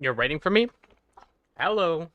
You're waiting for me? Hello.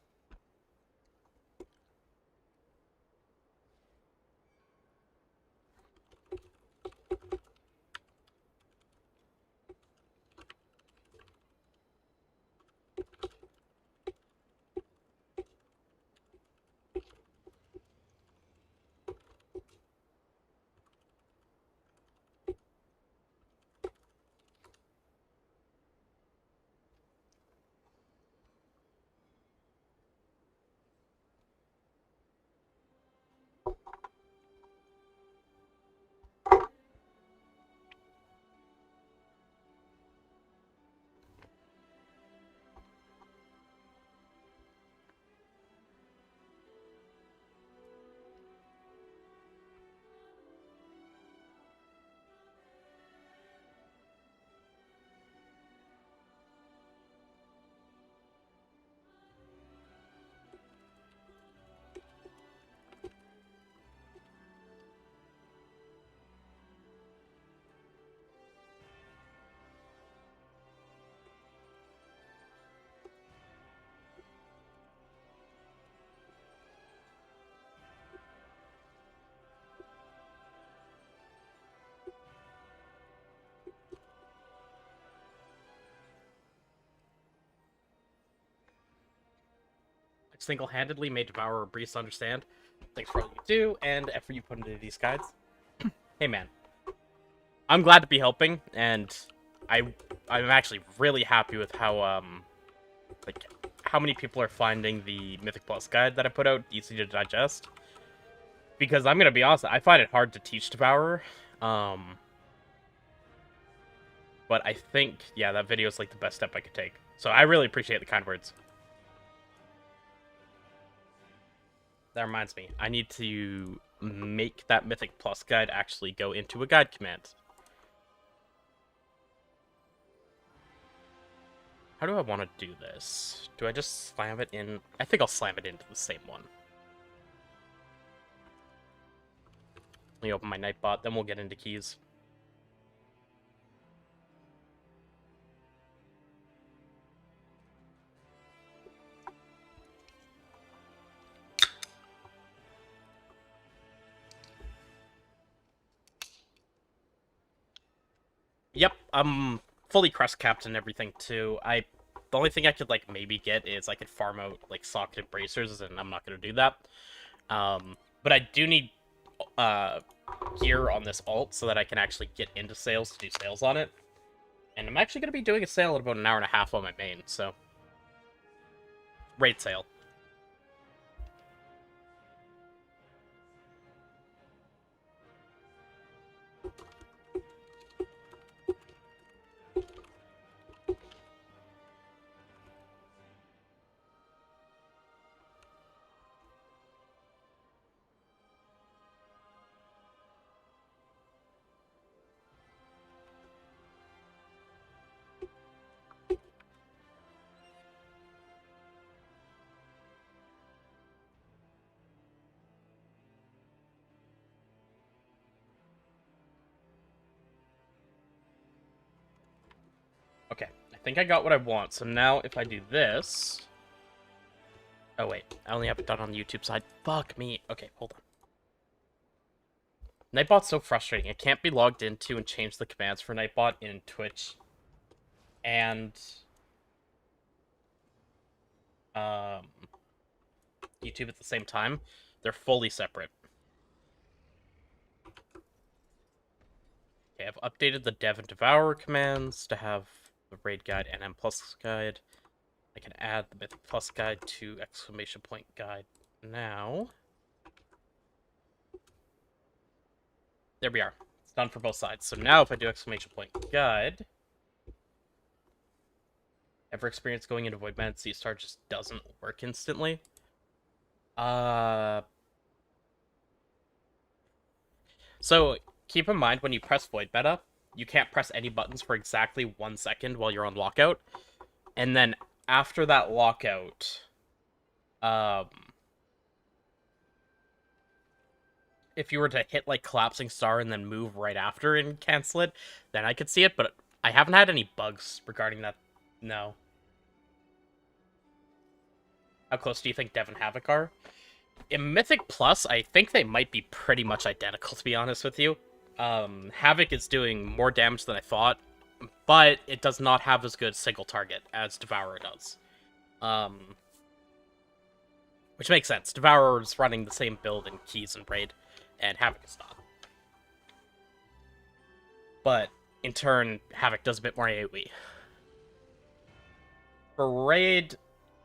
I single-handedly made Devourer Breeze understand. Thanks for all you do, and effort you put into these guides. Hey man, I'm glad to be helping, and I I'm actually really happy with like how many people are finding the Mythic Plus guide that I put out easy to digest. Because I'm gonna be honest, I find it hard to teach Devourer. Um, but I think that video is like the best step I could take. So I really appreciate the kind words. That reminds me, I need to make that Mythic Plus guide actually go into a guide command. How do I want to do this? Do I just slam it in? I think I'll slam it into the same one. Let me open my Nightbot, then we'll get into keys. Yep, I'm fully crest capped and everything too. The only thing I could like maybe get is I could farm out like socketed bracers, and I'm not gonna do that. But I do need uh gear on this alt so that I can actually get into sales to do sales on it. And I'm actually gonna be doing a sale in about an hour and a half on my main, so raid sale. Okay, I think I got what I want. So now if I do this... Oh wait, I only have it done on the YouTube side. Fuck me. Okay, hold on. Nightbot's so frustrating. It can't be logged into and change the commands for Nightbot in Twitch and um, YouTube at the same time. They're fully separate. Okay, I've updated the Dev and Devourer commands to have the Raid Guide and M Plus Guide. I can add the Mythic Plus Guide to exclamation point guide now. There we are. It's done for both sides. So now if I do exclamation point guide, ever experience going into Void Man C-Star just doesn't work instantly. So keep in mind when you press Void Meta, you can't press any buttons for exactly 1 second while you're on lockout. And then after that lockout, if you were to hit like Collapsing Star and then move right after and cancel it, then I could see it, but I haven't had any bugs regarding that. No. How close do you think Dev and Havoc are? In Mythic Plus, I think they might be pretty much identical, to be honest with you. Havoc is doing more damage than I thought, but it does not have as good single target as Devourer does. Which makes sense. Devourer is running the same build in Keys and Raid, and Havoc is not. But, in turn, Havoc does a bit more AoE. For Raid,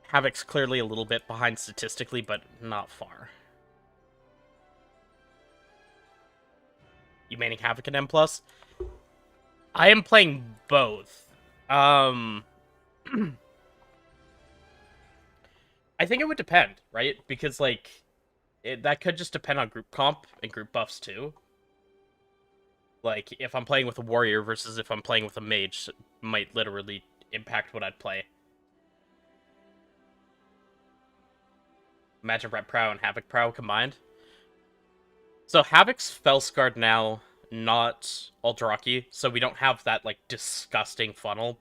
Havoc's clearly a little bit behind statistically, but not far. You maining Havoc and M+? I am playing both. I think it would depend, right? Because, like, that could just depend on group comp and group buffs, too. Like, if I'm playing with a warrior versus if I'm playing with a mage, might literally impact what I'd play. Imagine Ret Prow and Havoc Prow combined. So Havoc's Felscarred now, not Algeth'ar, so we don't have that, like, disgusting funnel.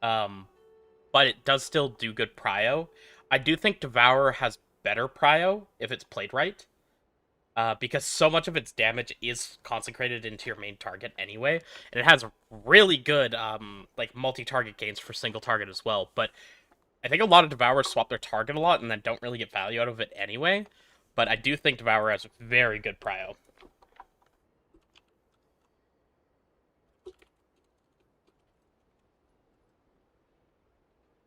But it does still do good prio. I do think Devourer has better prio if it's played right. Because so much of its damage is concentrated into your main target anyway, and it has really good like multi-target gains for single target as well. But I think a lot of Devourers swap their target a lot and then don't really get value out of it anyway. But I do think Devourer has very good prio.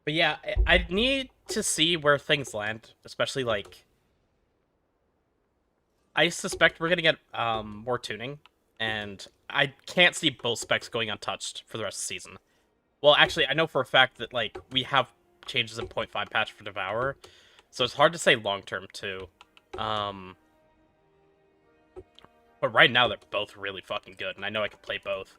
But yeah, I need to see where things land, especially like I suspect we're gonna get more tuning, and I can't see both specs going untouched for the rest of the season. Well, actually, I know for a fact that like we have changes in 0.5 patch for Devourer, so it's hard to say long term too. But right now they're both really fucking good, and I know I can play both.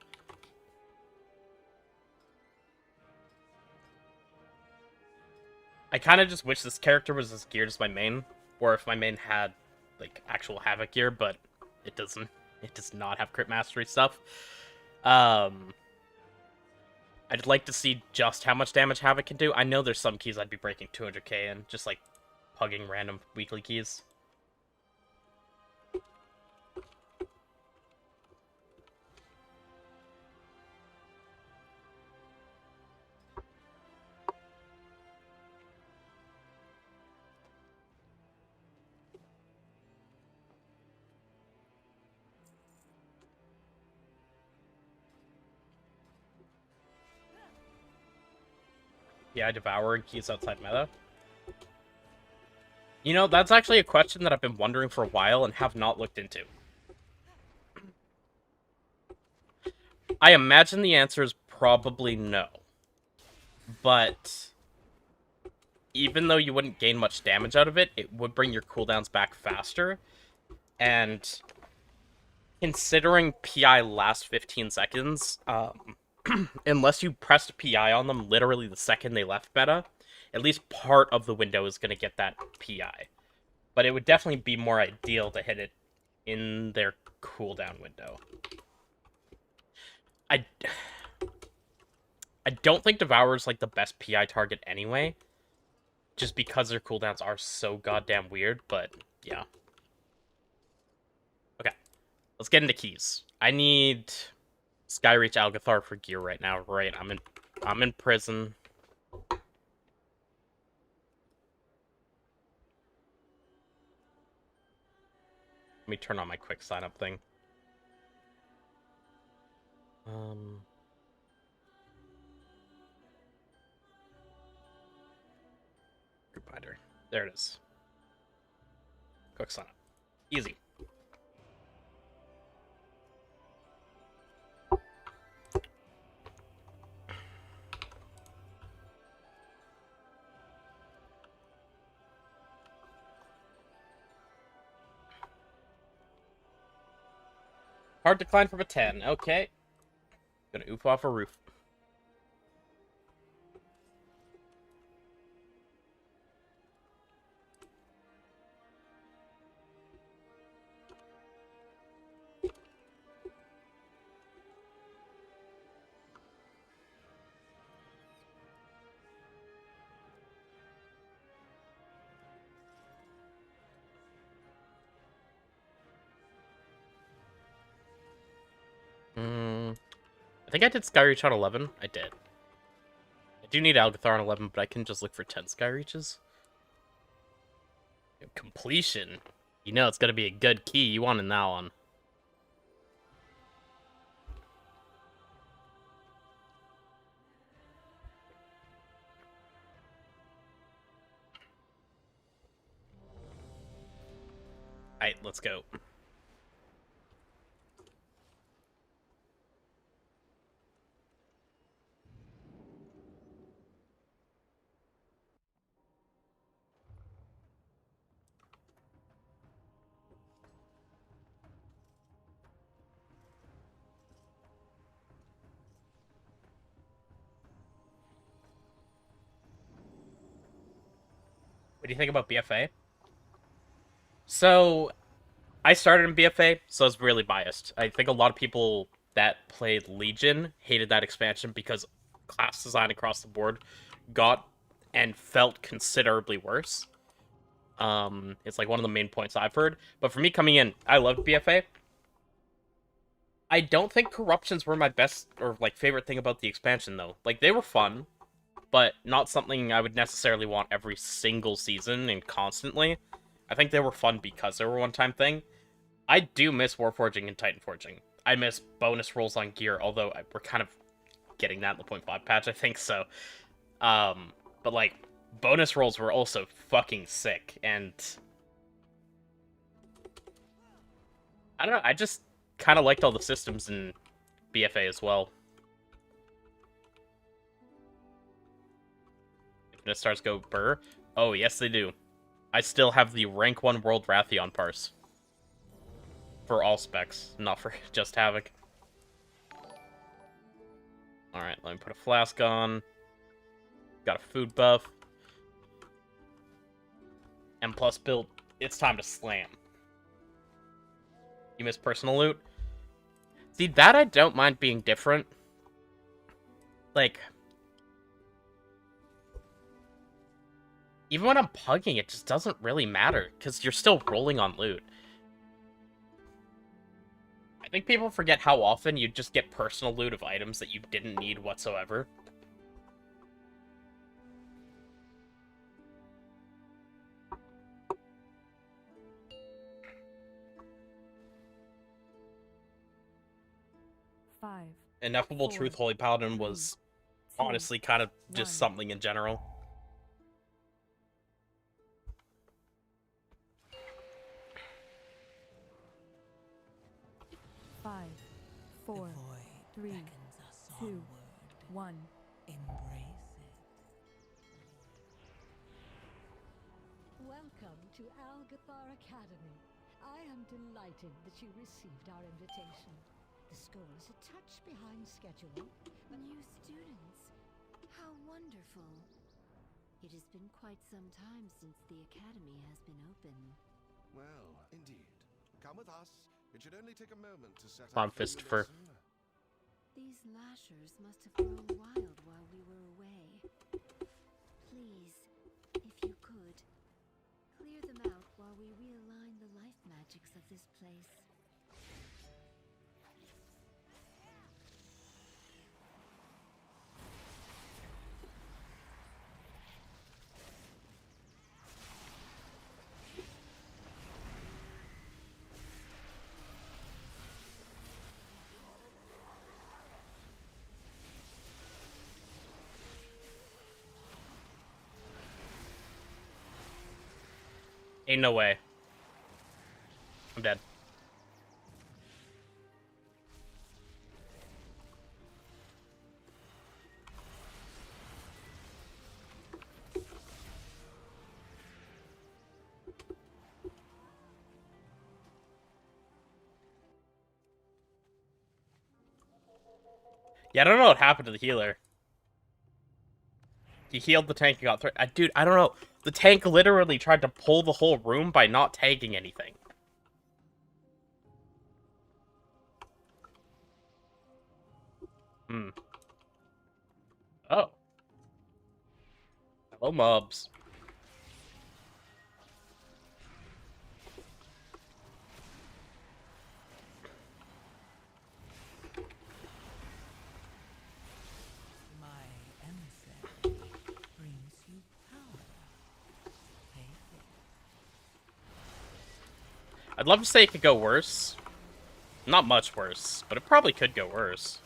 I kind of just wish this character was as geared as my main, or if my main had like actual Havoc gear, but it doesn't. It does not have crit mastery stuff. I'd like to see just how much damage Havoc can do. I know there's some keys I'd be breaking 200k in, just like pugging random weekly keys. Yeah, Devouring keys outside meta. You know, that's actually a question that I've been wondering for a while and have not looked into. I imagine the answer is probably no. But even though you wouldn't gain much damage out of it, it would bring your cooldowns back faster. And considering PI lasts 15 seconds, unless you pressed PI on them literally the second they left meta, at least part of the window is going to get that PI. But it would definitely be more ideal to hit it in their cooldown window. I don't think Devourer's like the best PI target anyway, just because their cooldowns are so goddamn weird, but yeah. Okay, let's get into keys. I need Skyreach Algeth'ar for gear right now. Right, I'm in prison. Let me turn on my quick sign up thing. Group binder. There it is. Quick sign up. Easy. Hard to climb from a 10. Okay. Gonna oof off a roof. think I did Skyreach on 11. I did. I do need Algeth'ar on 11, but I can just look for 10 Skyreaches. Completion. You know it's gonna be a good key. You want it now on. Alright, let's go. What do you think about BFA? So, I started in BFA, so I was really biased. I think a lot of people that played Legion hated that expansion because class design across the board got and felt considerably worse. It's like one of the main points I've heard. But for me coming in, I loved BFA. I don't think corruptions were my best or like favorite thing about the expansion though. Like they were fun, but not something I would necessarily want every single season and constantly. I think they were fun because they were a one-time thing. I do miss Warforging and Titan Forging. I miss bonus rolls on gear, although we're kind of getting that in the 0.5 patch, I think so. But like, bonus rolls were also fucking sick, and I don't know, I just kind of liked all the systems in BFA as well. Infinite Stars go burr? Oh, yes they do. I still have the rank 1 World Rathion parse. For all specs, not for just Havoc. Alright, let me put a flask on. Got a food buff. M plus build. It's time to slam. You miss personal loot? See, that I don't mind being different. Like, even when I'm pugging, it just doesn't really matter, because you're still rolling on loot. I think people forget how often you just get personal loot of items that you didn't need whatsoever. Five. Ineffable Truth Holy Paladin was honestly kind of just something in general. Five, four, three, two, one. Embrace it. Welcome to Algeth'ar Academy. I am delighted that you received our invitation. The school is a touch behind schedule, but New students. How wonderful. It has been quite some time since the academy has been open. Well, indeed. Come with us. It should only take a moment to set On up for Fistifer. your lesson. These lashers must have grown wild while we were away. Please, if you could, clear them out while we realign the life magics of this place. Ain't no way. I'm dead. Yeah, I don't know what happened to the healer. He healed the tank and got through. Dude, I don't know. The tank literally tried to pull the whole room by not tagging anything. Hmm. Oh. Hello, mobs. I'd love to say it could go worse. Not much worse, but it probably could go worse.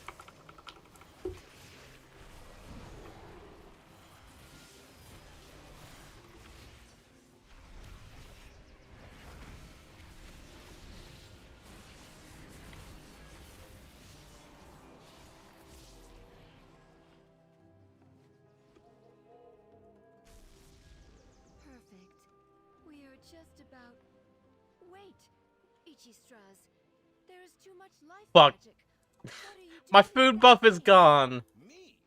Perfect. We are just about... Wait, Ichistras. There is too much life Fuck. magic. What are you My doing food without buff is me? gone. Me?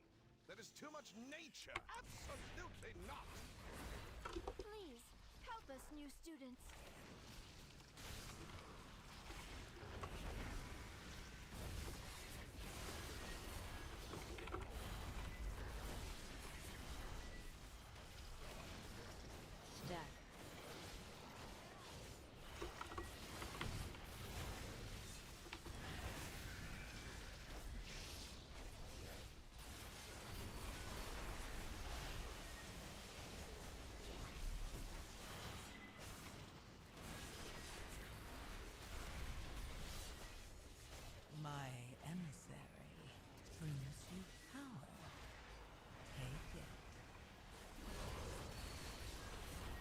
That is too much nature. Absolutely not. Please, help us, new students. Stack. My emissary brings you power. Take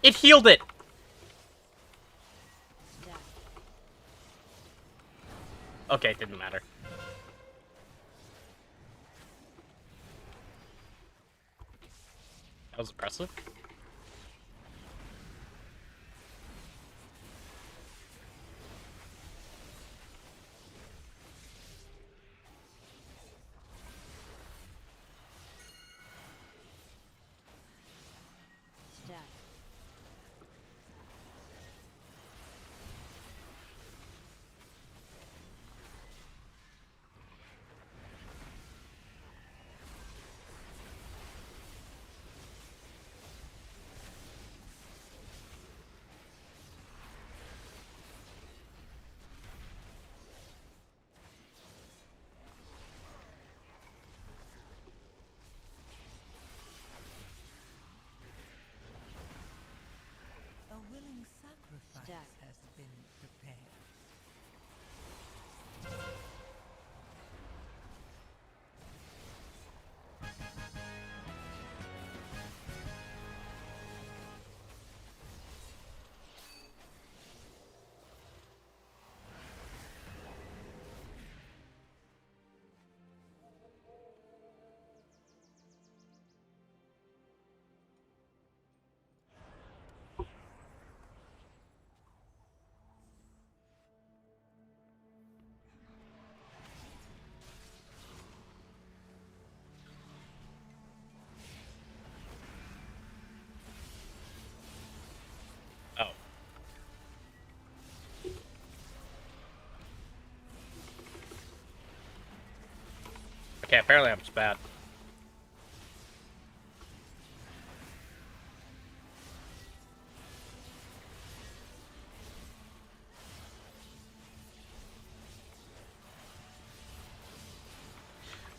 it. It healed it! Stack. Okay, it didn't matter. That was impressive. Stack. A willing sacrifice has been prepared. Oh. Okay, apparently I'm just bad.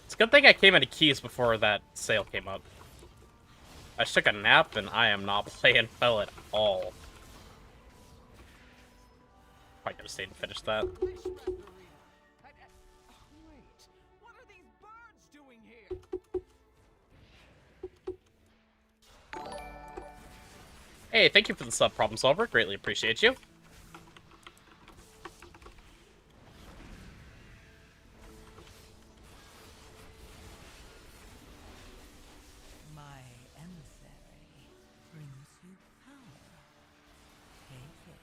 It's a good thing I came into keys before that sale came up. I just took a nap and I am not playing well at all. Probably could have stayed and finished that. Wait, what are these birds doing here? Hey, thank you for the sub, Problem Solver. Greatly appreciate you. My emissary brings you power. Take it.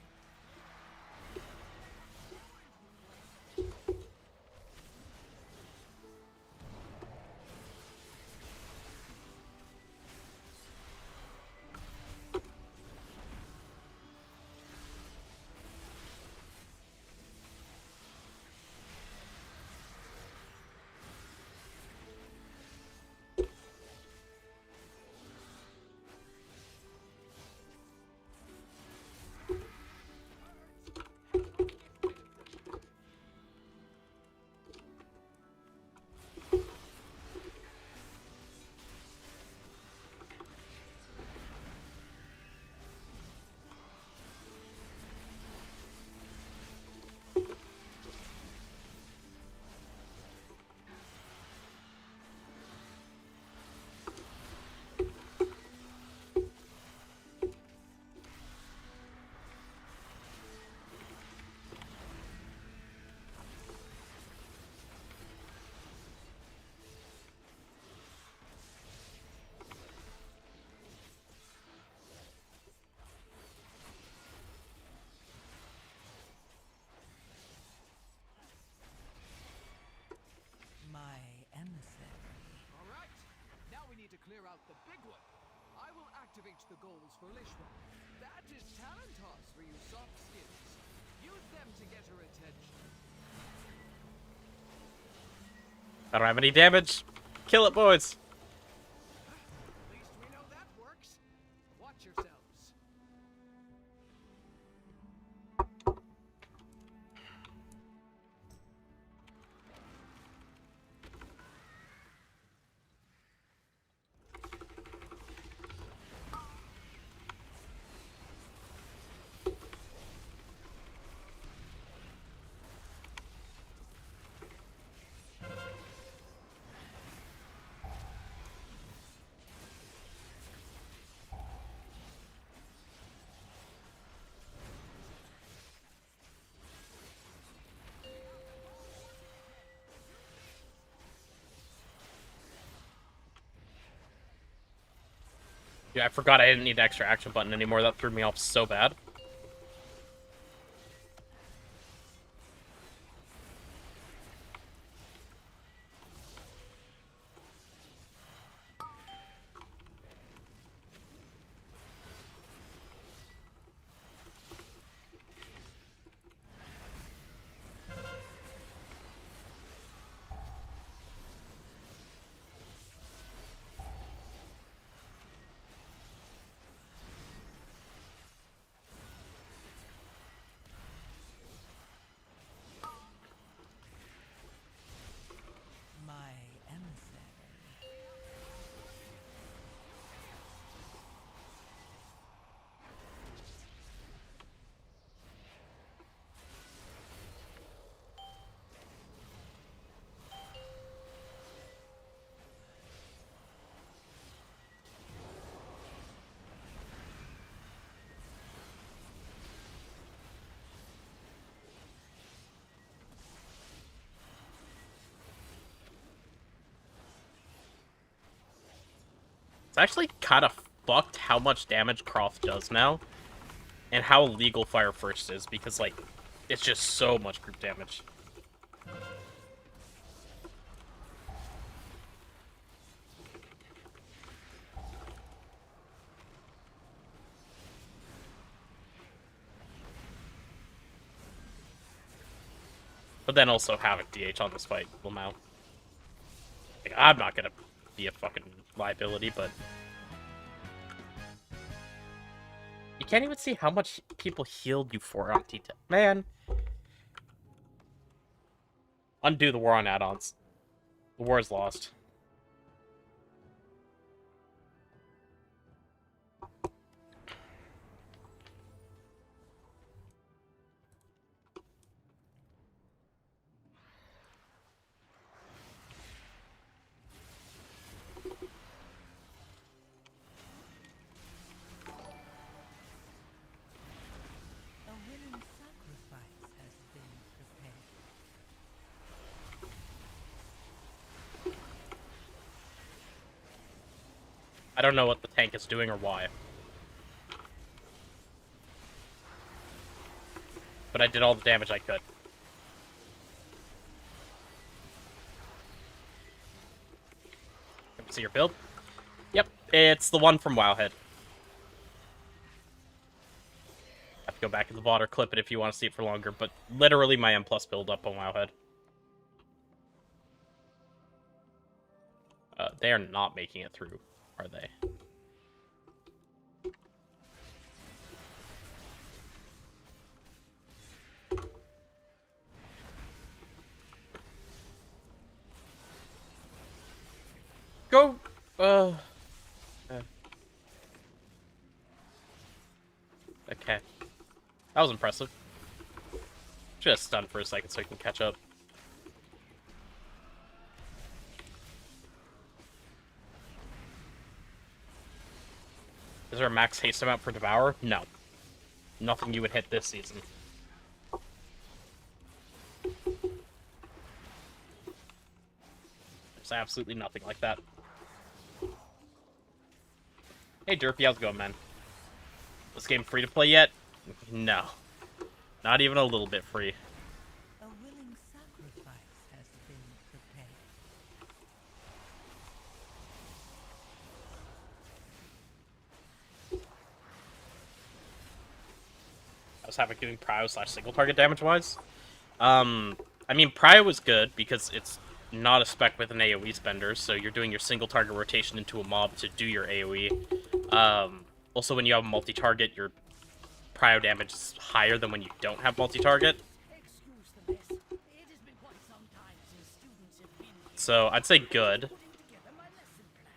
clear out the big one, I will activate the goals for Lishma. That is talent toss for you soft skins. Use them to get her attention. I don't have any damage. Kill it, boys. At least we know that works. Watch yourselves. Yeah, I forgot I didn't need the extra action button anymore. That threw me off so bad. My emissary. It's actually kind of fucked how much damage Croft does now. And how illegal Fire First is, because, like, it's just so much group damage. But then also Havoc DH on this fight will now. Like, I'm not gonna be a fucking liability, but you can't even see how much people healed you for on T10. Man. Undo the war on add-ons. The war is lost. A willing sacrifice has been prepared. I don't know what the tank is doing or why. But I did all the damage I could. Let me see your build. Yep, it's the one from Wowhead. Have to go back in the VOD or clip it if you want to see it for longer, but literally my M+ build up on Wowhead. They are not making it through, are they? Go! Okay. That was impressive. Just stunned for a second so I can catch up. Is there a max haste amount for Devourer? No. Nothing you would hit this season. There's absolutely nothing like that. Hey Derpy, how's it going, man? This game free to play yet? No. Not even a little bit free. A willing sacrifice has been prepared. How's Havoc doing prio / single target damage wise? I mean, prio is good because it's not a spec with an AoE spender, so you're doing your single target rotation into a mob to do your AoE. Also, when you have multi-target, your prio damage is higher than when you don't have multi-target. Excuse the mess. It has been quite some time since students have been here. So I'd say good. Putting together my lesson plan.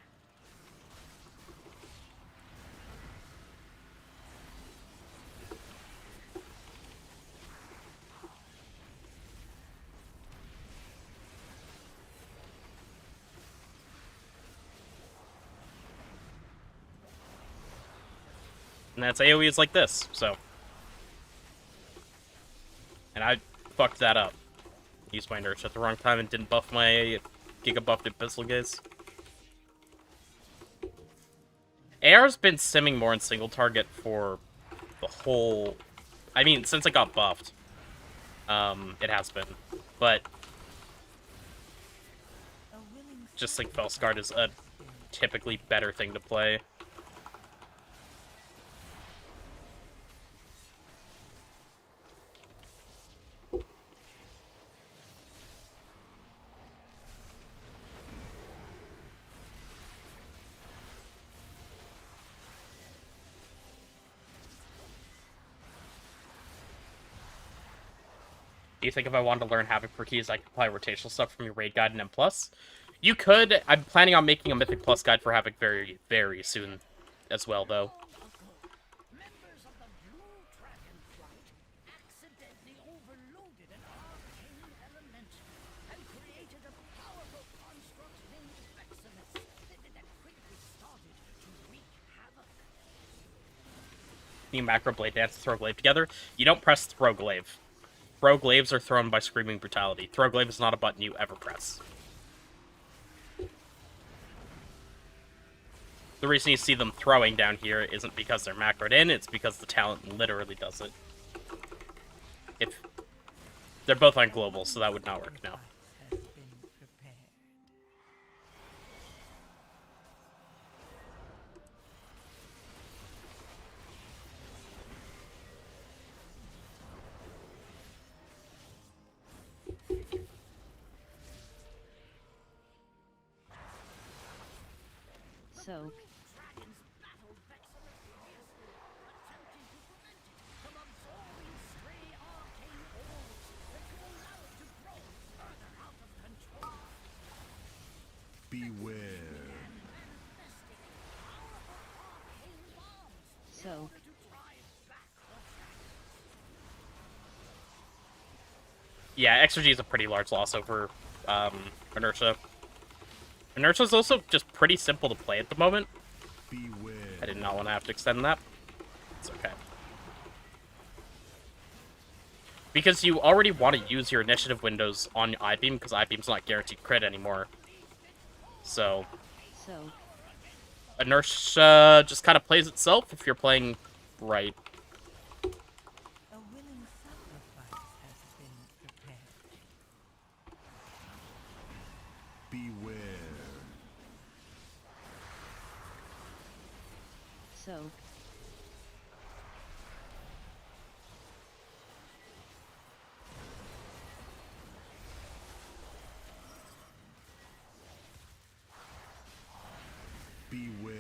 And that's AoE is like this, so. And I fucked that up. Used my nurse at the wrong time and didn't buff my Giga buffed at Pistol Gaze. AR's been simming more in single target for the whole... I mean, since it got buffed. It has been. But just think Fellsguard is a typically better thing to play. Do you think if I wanted to learn Havoc for keys, I could apply rotational stuff from your raid guide and M+? You could. I'm planning on making a Mythic Plus guide for Havoc very, very soon as well, though. Members of the Blue Dragon Flight accidentally overloaded an arcane elemental and created a powerful construct named Veximus that quickly started to wreak havoc. You macro blade dance and throw glaive together. You don't press throw glaive. Throw glaives are thrown by Screaming Brutality. Throw glaive is not a button you ever press. The reason you see them throwing down here isn't because they're macroed in, it's because the talent literally does it. If they're both on global, so that would not work, no. Has been prepared. So, Dragons battled Veximus fiercely, attempting to prevent it from absorbing stray arcane orbs that could allow it to grow further out of control. Beware. Investing in powerful arcane bombs so, to drive back the dragons. Yeah, Exergy is a pretty large loss over Inertia. Inertia is also just pretty simple to play at the moment. Beware. I did not want to have to extend that. It's okay. Because you already want to use your initiative windows on I-Beam, because I-Beam's not guaranteed crit anymore. So, Inertia just kind of plays itself if you're playing right. A willing sacrifice has been prepared. Beware. so, Beware.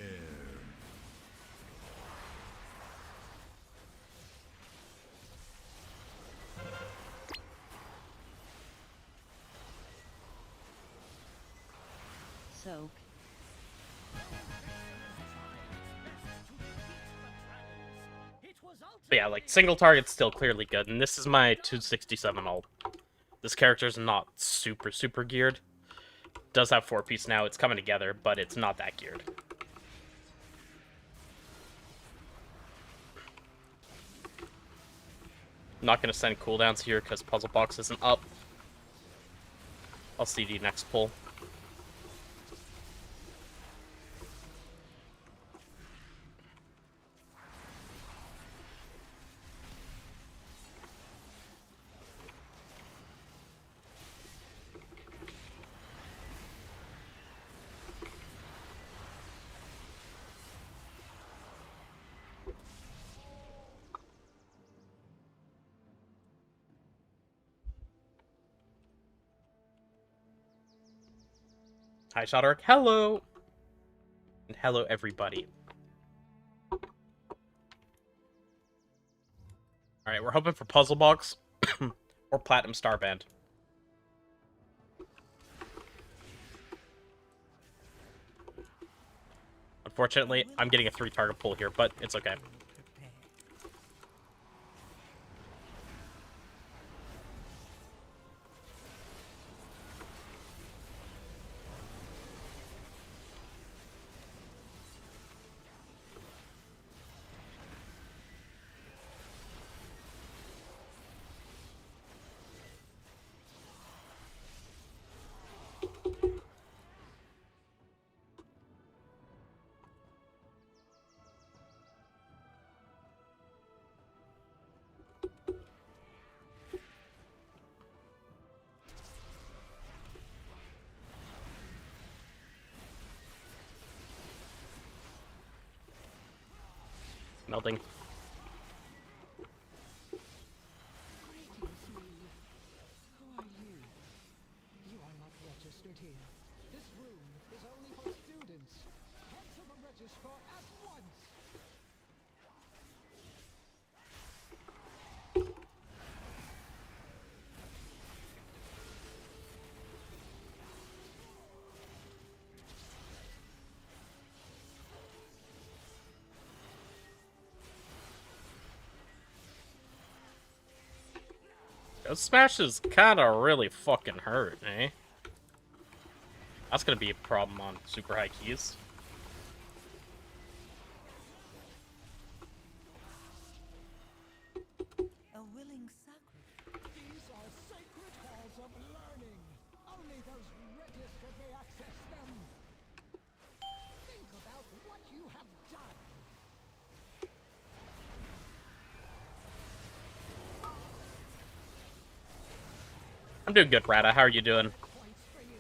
so, But yeah, like, single target's still clearly good, and this is my 267 ult. This character's not super, super geared. Does have 4-piece now, it's coming together, but it's not that geared. I'm not going to send cooldowns here because Puzzle Box isn't up. I'll CD next pull. Hi, Shotterk. Hello! And hello, everybody. Alright, we're hoping for Puzzle Box or Platinum Starband. Unfortunately, I'm getting a 3-target pull here, but it's okay. Melting. Greetings, me. Who are you? You are not registered here. This room is only for students. Head to the registrar at once. Those smashes kinda really fucking hurt, eh? That's gonna be a problem on super high keys. A willing sacrifice. These are sacred halls of learning. Only those registered may access them. Think about what you have done. I'm doing good, Rata. How are you doing? Points for you.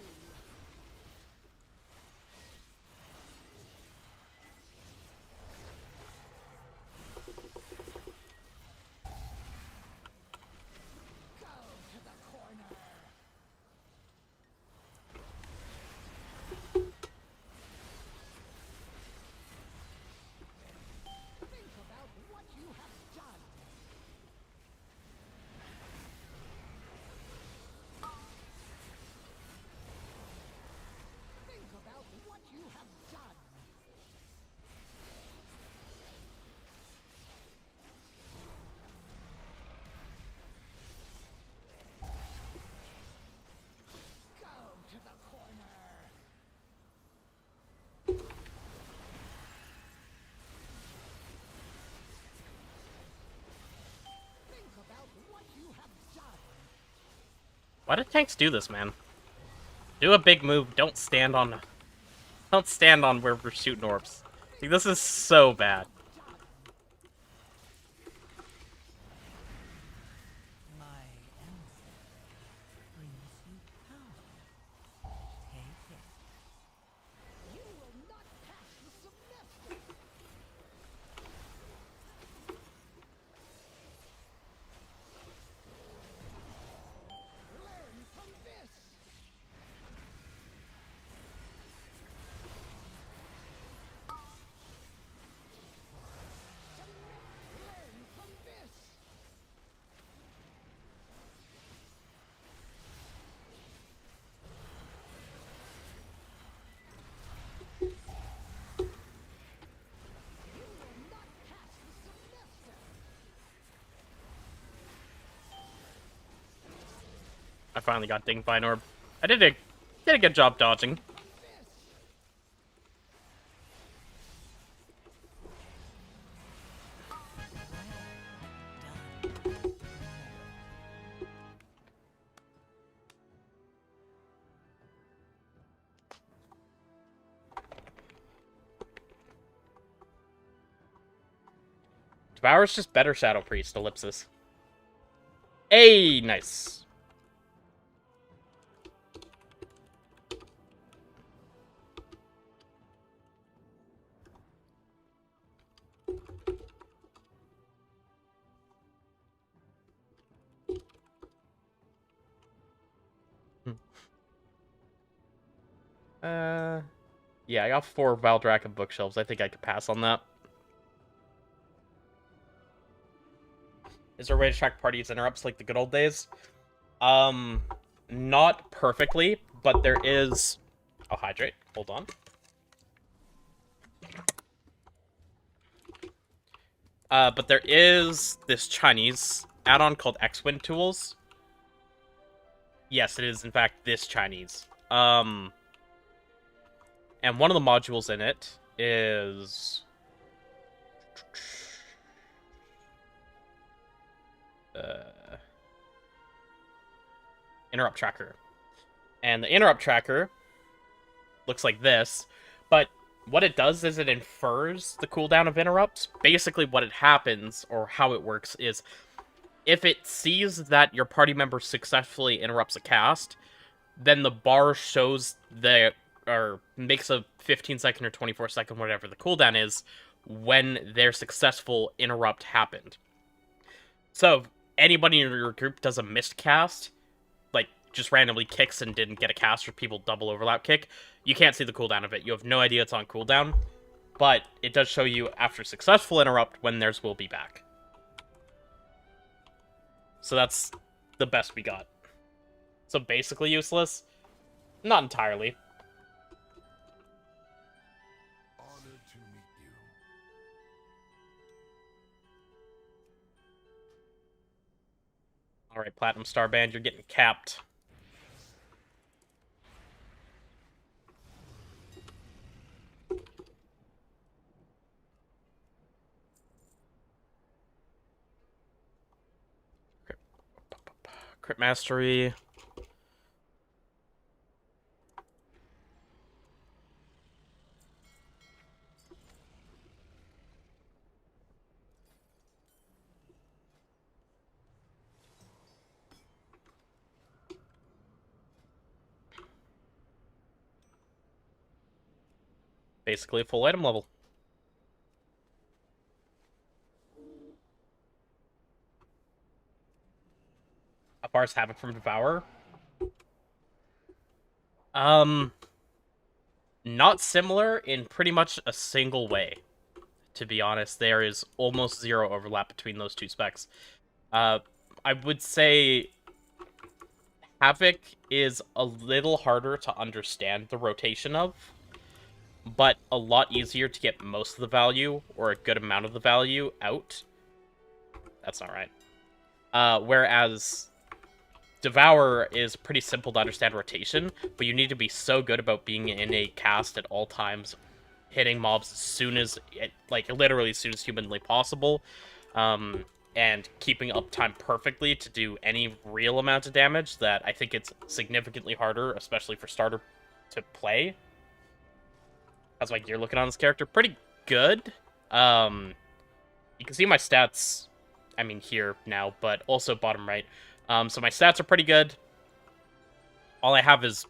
Go to the corner. Think about what you have done. Think about what you have done. Go to the corner. Think about what you have done. Why do tanks do this, man? Do a big move. Don't stand on where we're shooting orbs. Like, this is so bad. My answer brings you power. Take it. You will not pass the semester. Learn from this. Learn from this. You will not pass the semester. I finally got dinged by an orb. I did a good job dodging. Devourer's just better Shadow Priest, ellipsis. Hey, nice. Yeah, I got 4 Valdraka bookshelves. I think I could pass on that. Is there a way to track parties interrupts like the good old days? Not perfectly, but there is... I'll hydrate. Hold on. But there is this Chinese add-on called X-Wind Tools. Yes, it is, in fact, this Chinese. And one of the modules in it is... Interrupt Tracker. And the Interrupt Tracker looks like this, but what it does is it infers the cooldown of interrupts. Basically what it happens, or how it works, is if it sees that your party member successfully interrupts a cast, then the bar shows or makes a 15-second or 24-second, whatever the cooldown is, when their successful interrupt happened. So, if anybody in your group does a missed cast, like, just randomly kicks and didn't get a cast, or people double overlap kick, you can't see the cooldown of it. You have no idea it's on cooldown, but it does show you after successful interrupt when theirs will be back. So that's the best we got. So basically useless? Not entirely. Honored to meet you. Alright, Platinum Star Band, you're getting capped. Crit Mastery. Basically a full item level. Algeth'ar's Havoc from Devourer. Not similar in pretty much a single way. To be honest, there is almost zero overlap between those two specs. I would say Havoc is a little harder to understand the rotation of, but a lot easier to get most of the value, or a good amount of the value, out. That's not right. Whereas Devourer is pretty simple to understand rotation, but you need to be so good about being in a cast at all times, hitting mobs as soon as, like, literally as soon as humanly possible, and keeping uptime perfectly to do any real amount of damage, that I think it's significantly harder, especially for starter to play. How's my gear looking on this character? Pretty good. You can see my stats, I mean, here now, but also bottom right. So my stats are pretty good. All I have is...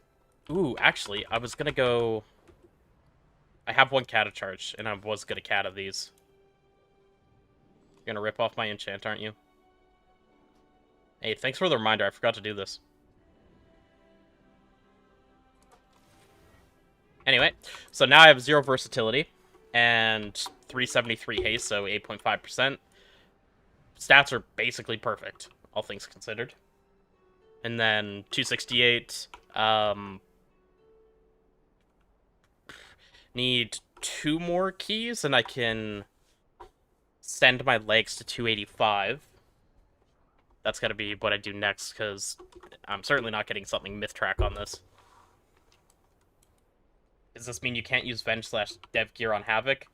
Ooh, actually, I was gonna go... I have 1 cata charge, and I was gonna cata these. You're gonna rip off my enchant, aren't you? Hey, thanks for the reminder. I forgot to do this. Anyway, so now I have 0 versatility, and 373 haste, so 8.5%. Stats are basically perfect, all things considered. And then 268, need 2 more keys, and I can send my legs to 285. That's gotta be what I do next, because I'm certainly not getting something myth track on this. Does this mean you can't use Venge/Dev gear on Havoc?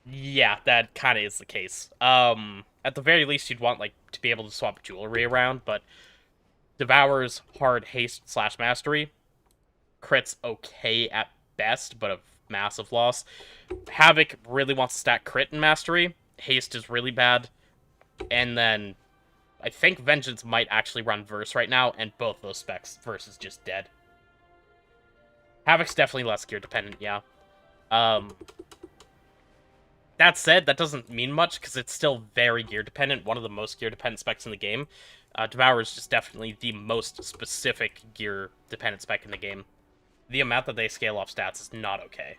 Yeah, that kind of is the case. At the very least, you'd want, like, to be able to swap jewelry around, but Devourer's hard haste/mastery. Crit's okay at best, but a massive loss. Havoc really wants to stack crit and mastery. Haste is really bad. And then I think Vengeance might actually run Verse right now, and both those specs, Verse is just dead. Havoc's definitely less gear dependent, yeah. That said, that doesn't mean much, because it's still very gear dependent, one of the most gear dependent specs in the game. Devourer is just definitely the most specific gear dependent spec in the game. the amount that they scale off stats is not okay.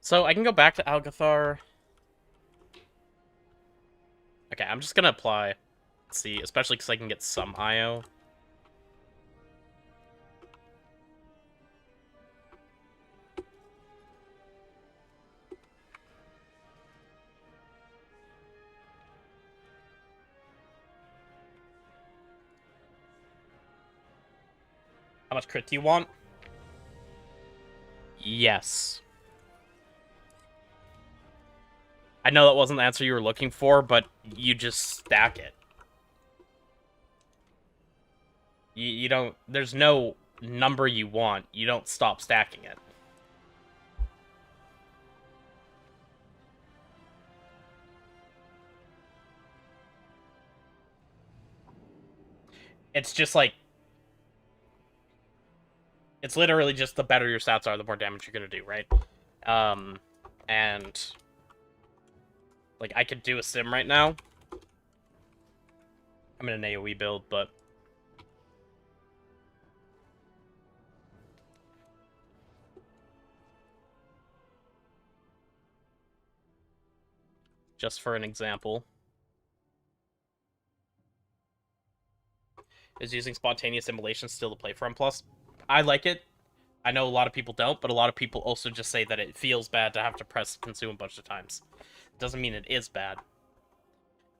So I can go back to Algeth'ar. Okay, I'm just gonna apply. Let's see, especially because I can get some IO. How much crit do you want? Yes. I know that wasn't the answer you were looking for, but you just stack it. You don't... There's no number you want. You don't stop stacking it. It's just like... It's literally just the better your stats are, the more damage you're gonna do, right? And... Like, I could do a sim right now. I'm in an AoE build, but... Just for an example. Is using spontaneous simulation still the play for M+? I like it. I know a lot of people don't, but a lot of people also just say that it feels bad to have to press consume a bunch of times. Doesn't mean it is bad.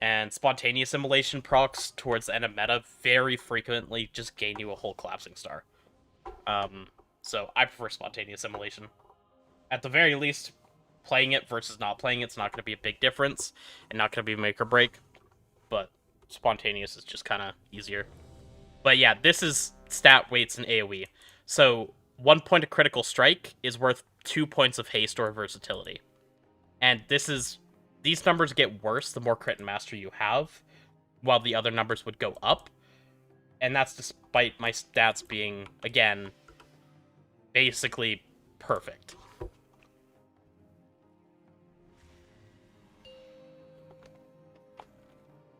And spontaneous simulation procs towards the end of meta very frequently just gain you a whole collapsing star. So I prefer spontaneous simulation. At the very least, playing it versus not playing it's not going to be a big difference, and not going to be make or break. But spontaneous is just kind of easier. But yeah, this is stat weights in AoE. So 1 point of critical strike is worth 2 points of haste or versatility. And these numbers get worse the more crit and mastery you have, while the other numbers would go up. And that's despite my stats being, again, basically perfect.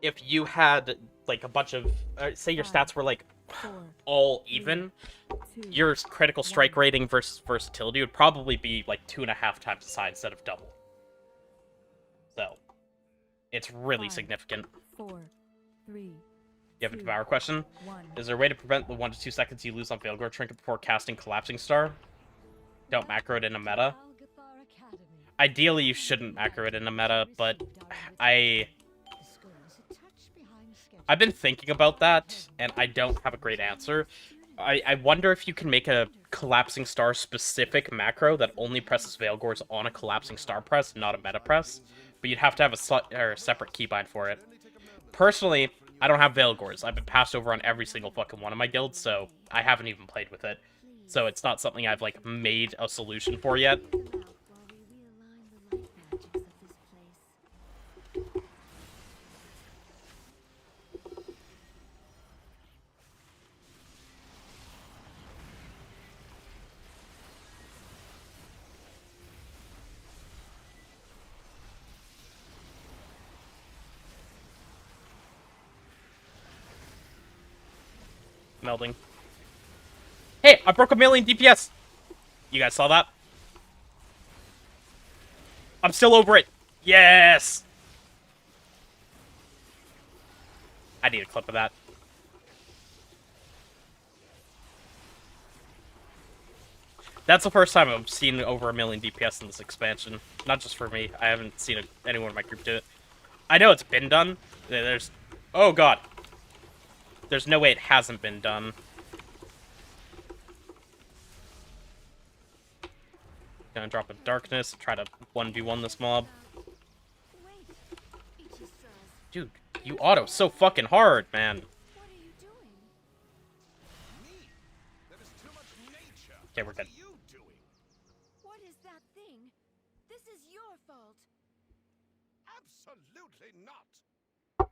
If you had, like, a bunch of... say your stats were, like, all even, your critical strike rating versus versatility would probably be, like, 2.5 times the size instead of double. So, it's really significant. 4, 3. You have a Devourer question? Is there a way to prevent the 1 to 2 seconds you lose on Veilgore Trinket before casting Collapsing Star? Don't macro it in a meta. Algeth'ar Academy. Ideally, you shouldn't macro it in a meta, but I've been thinking about that, and I don't have a great answer. I wonder if you can make a Collapsing Star specific macro that only presses Veilgores on a Collapsing Star press, not a meta press. But you'd have to have a separate keybind for it. Personally, I don't have Veilgores. I've been passed over on every single fucking one of my guilds, so I haven't even played with it. So it's not something I've, like, made a solution for yet. Melding. Hey, I broke 1,000,000 DPS! You guys saw that? I'm still over it! Yes! I need a clip of that. That's the first time I've seen over 1,000,000 DPS in this expansion. Not just for me. I haven't seen anyone in my group do it. I know it's been done. There's... Oh, God. There's no way it hasn't been done. Gonna drop a darkness, try to 1v1 this mob. Wait, Ichistras, Dude, you auto so fucking hard, man. what are you doing? Me? That is too much nature. Okay, we're good. What are you doing? What is that thing? This is your fault. Absolutely not.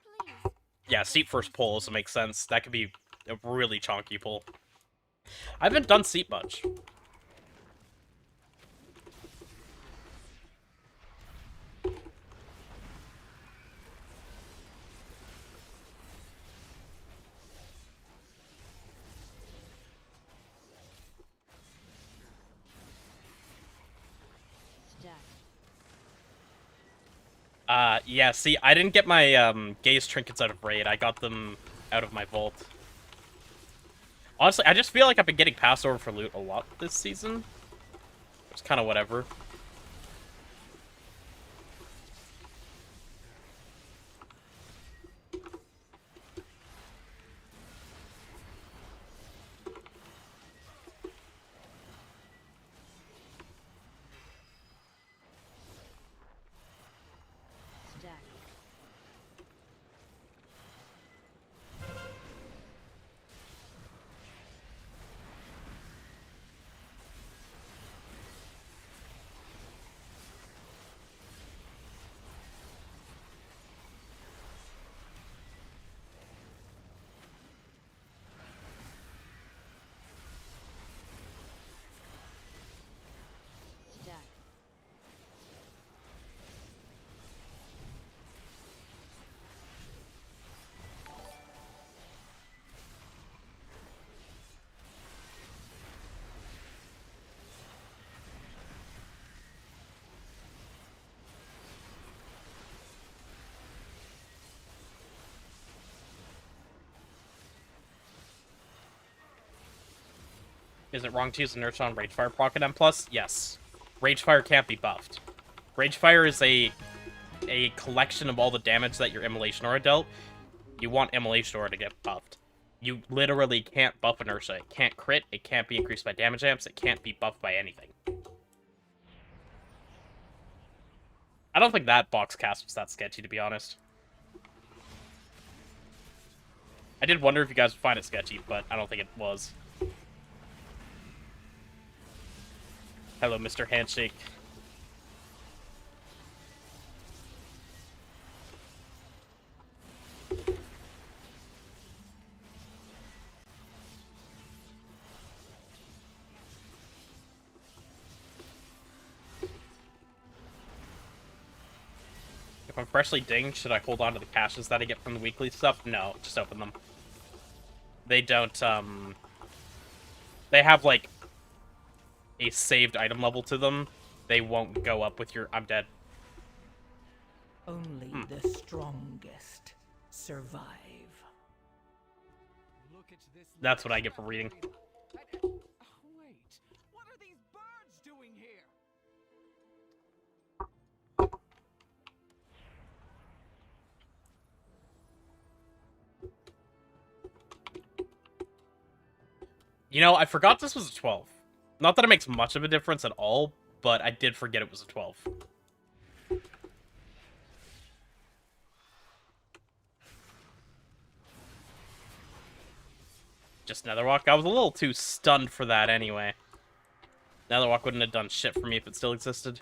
Please. Yeah, seat first pull also makes sense. That could be a really chonky pull. I haven't done seat much. Yeah, see, I didn't get my, gaze trinkets out of Raid. I got them out of my vault. Honestly, I just feel like I've been getting passed over for loot a lot this season. It's kind of whatever. Stack. Stack. Is it wrong to use the Nurse on Ragefire Pocket M+? Yes. Ragefire can't be buffed. Ragefire is a collection of all the damage that your Immolation Aura dealt. You want Immolation Aura to get buffed. You literally can't buff an Ursa. It can't crit, it can't be increased by damage amps, it can't be buffed by anything. I don't think that box cast was that sketchy, to be honest. I did wonder if you guys would find it sketchy, but I don't think it was. Hello, Mr. Handshake. If I'm freshly dinged, should I hold on to the caches that I get from the weekly stuff? No, just open them. They don't, they have, like, a saved item level to them. They won't go up with your... I'm dead. Only the strongest survive. Look at this. That's what I get for reading. Wait, what are these birds doing here? You know, I forgot this was a 12. Not that it makes much of a difference at all, but I did forget it was a 12. Just Netherwalk. I was a little too stunned for that anyway. Netherwalk wouldn't have done shit for me if it still existed.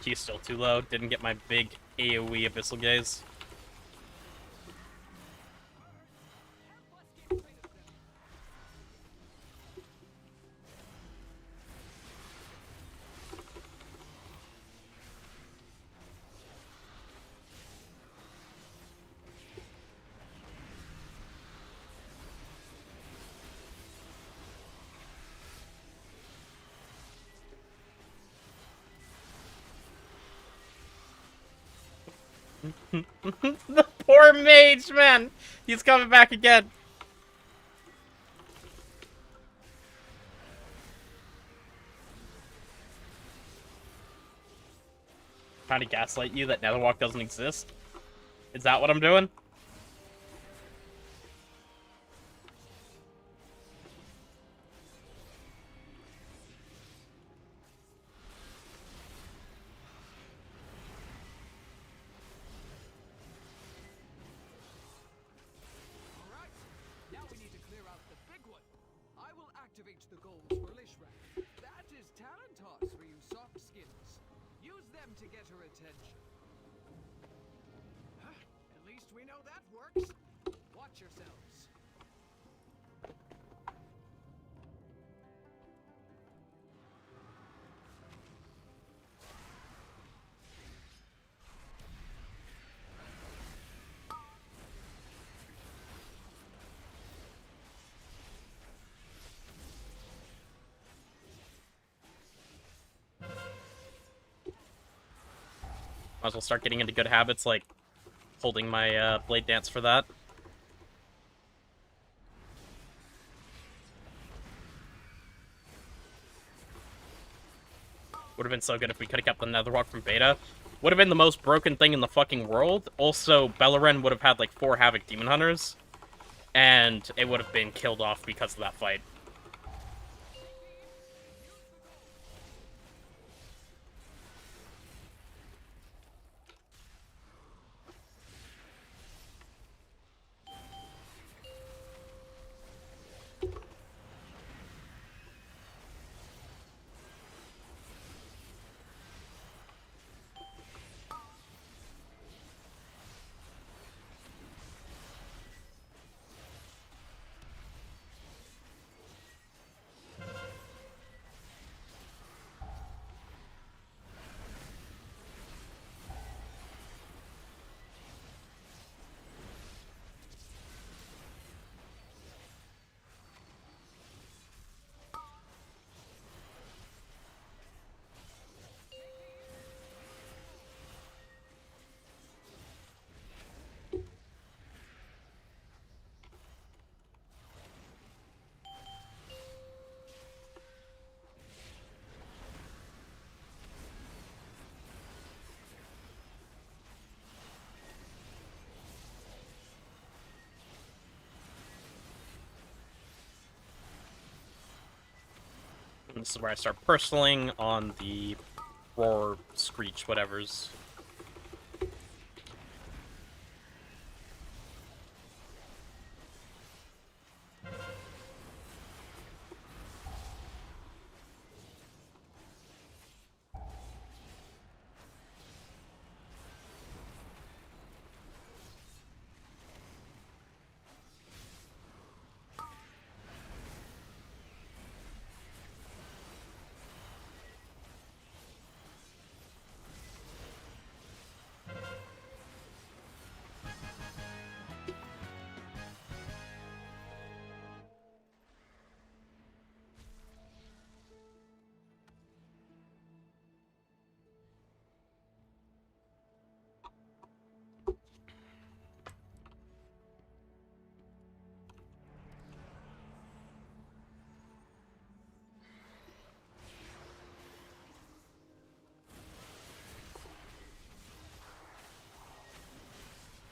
Key's still too low. Didn't get my big AoE Abyssal Gaze. The poor mage, man! He's coming back again! Trying to gaslight you that Netherwalk doesn't exist? Is that what I'm doing? Alright, now we need to clear out the big one. I will activate the goals for Lishran. That is talent toss for you soft skins. Use them to get her attention. At least we know that works. Watch yourselves. Might as well start getting into good habits, like holding my blade dance for that. Would have been so good if we could have kept the Netherwalk from beta. Would have been the most broken thing in the fucking world. Also, Beleren would have had like 4 Havoc Demon Hunters, and it would have been killed off because of that fight. And this is where I start personaling on the roar, screech, whatevers.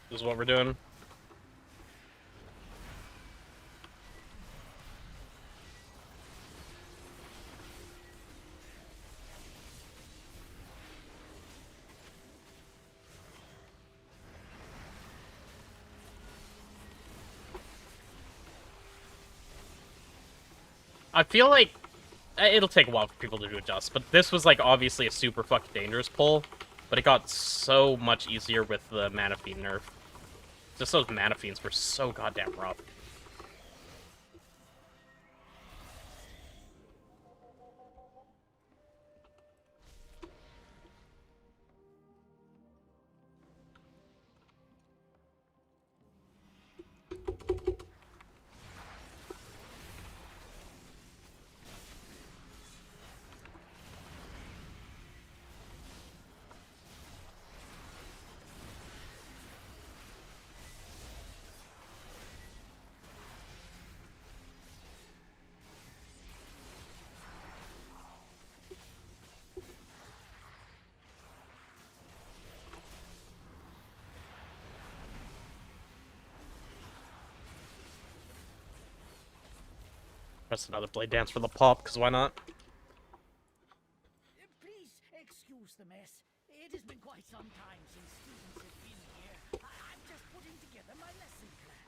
This is what we're doing. I feel like it'll take a while for people to adjust, but this was like obviously a super fucking dangerous pull, but it got so much easier with the Mana Fiend nerf. Just those Mana Fiends were so goddamn rough. Press another blade dance for the pop, because why not? Please excuse the mess. It has been quite some time since students have been here. I'm just putting together my lesson plan.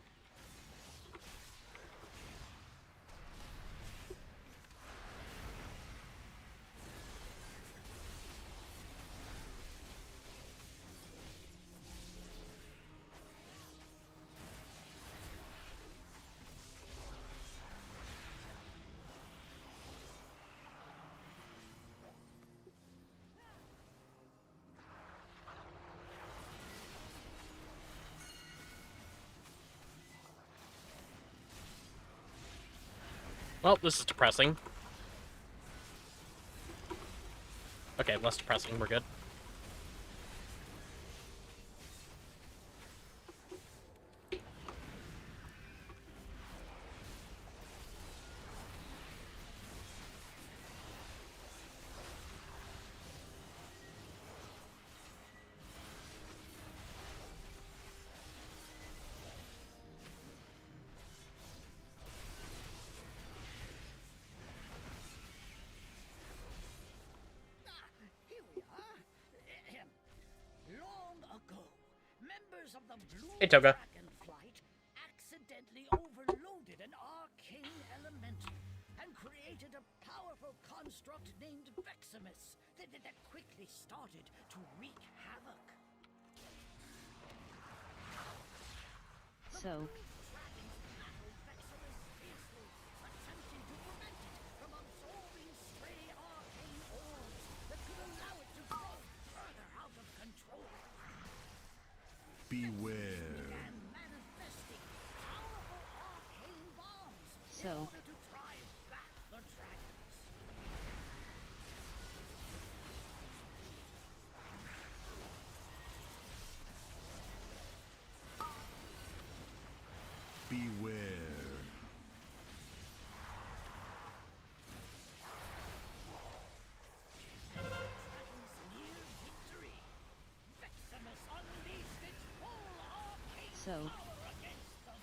Well, this is depressing. Okay, less depressing. We're good. Here we are. Long ago, members of the Blue Hey, Toga. Dragonflight accidentally overloaded an arcane elemental and created a powerful construct named Veximus that quickly started to wreak havoc. So, Dragons battled Veximus fiercely, attempting to prevent it from absorbing stray arcane orbs that could allow it to grow further out of control. Beware. And manifesting powerful arcane bombs in So- order to drive back the dragons. Beware. Dragons near victory. Veximus unleashed its full arcane So- power against them.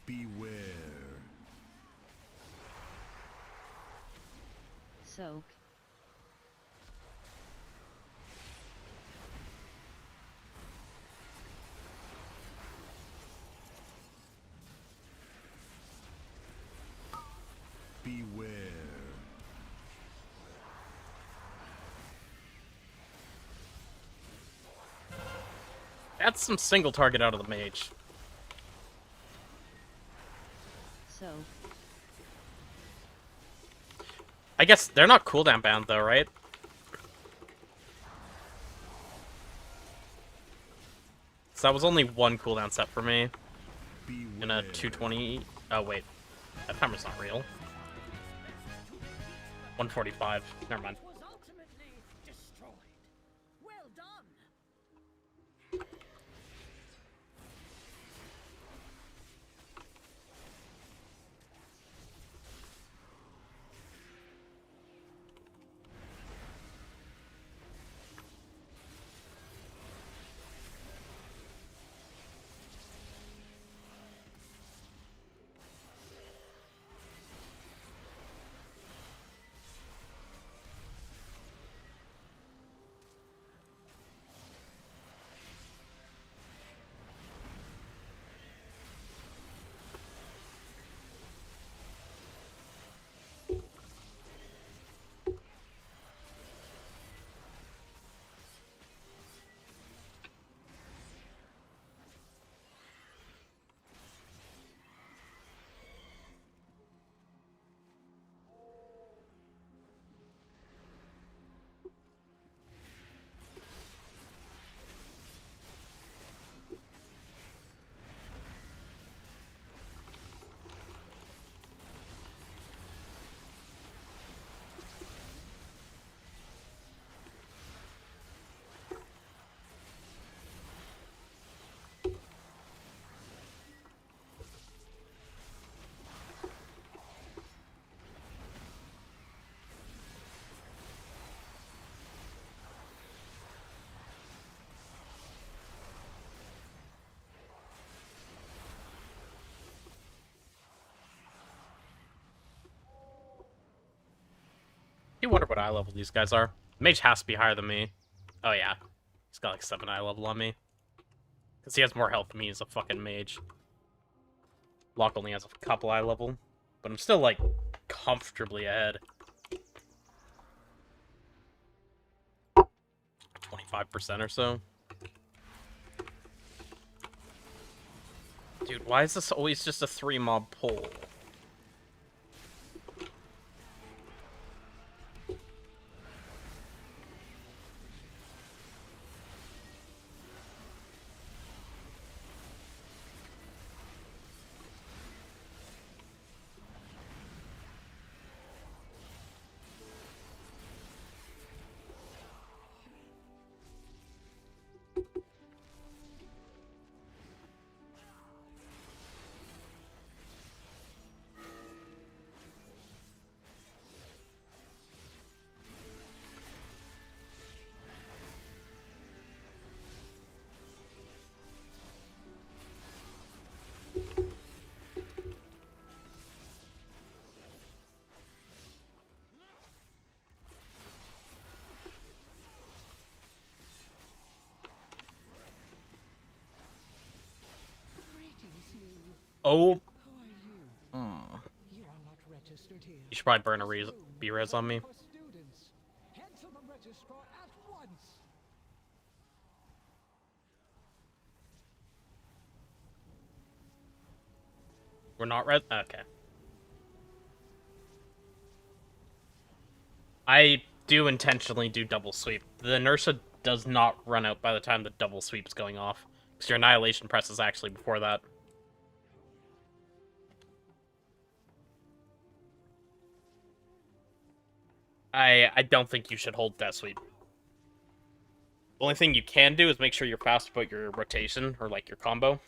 Beware. Soak. Beware. That's some single target out of the mage. So, I guess they're not cooldown bound though, right? So that was only one cooldown set for me Beware. in a 220. Oh wait, that timer's not real. 145. Never mind. Was ultimately destroyed. Well done. wonder what eye level these guys are. Mage has to be higher than me. Oh yeah. He's got like 7 eye level on me. Because he has more health than me as a fucking mage. Locke only has a couple eye level. But I'm still like comfortably ahead. 25% or so. Dude, why is this always just a 3-mob pull? Oh. Who are you? You are not registered here. You should probably burn a B-res on me. For students. Head to the registrar at once. We're not res. Okay. I do intentionally do double sweep. The inertia does not run out by the time the double sweep is going off. Because your annihilation press is actually before that. I don't think you should hold Death Sweep. The only thing you can do is make sure you're fast about your rotation, or like your combo.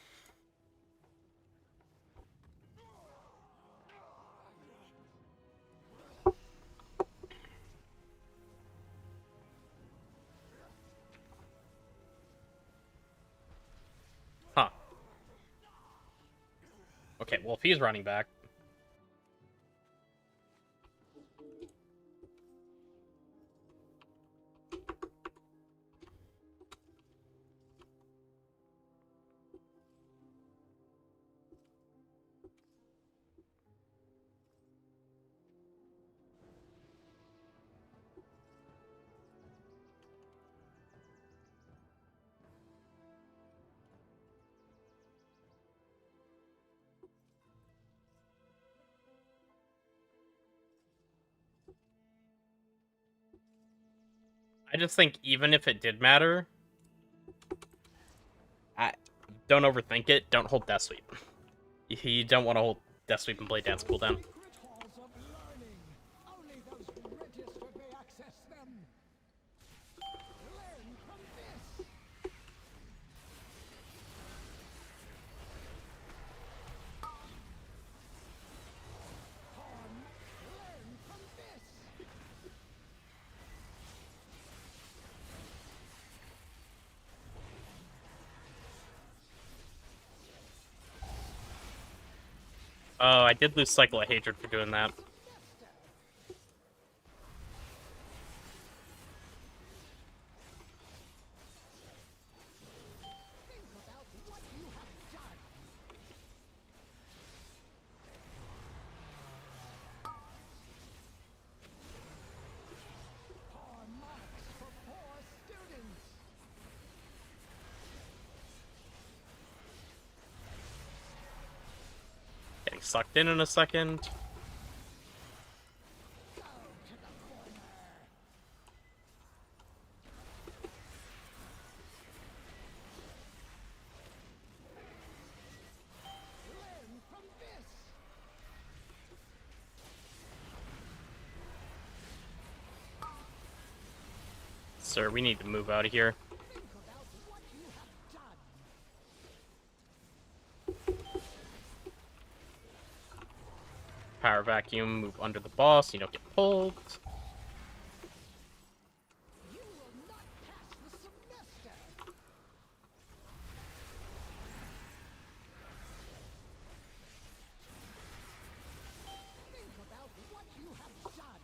Huh. Okay, well if he's running back... I just think even if it did matter, don't overthink it. Don't hold Death Sweep. You don't want to hold Death Sweep and Blade Dance cooldown. Secret halls of learning. Only those registered may access them. Learn from this. Pawn, learn from this. Oh, I did lose Cycle of Hatred for doing that. Think about what you have done. Pawn marks for poor students. Getting sucked in a second. Go to the corner. Learn from this. Sir, we need to move out of here. Think about what you have done. Power Vacuum, move under the boss, you don't get pulled. You will not pass the semester. Think about what you have done.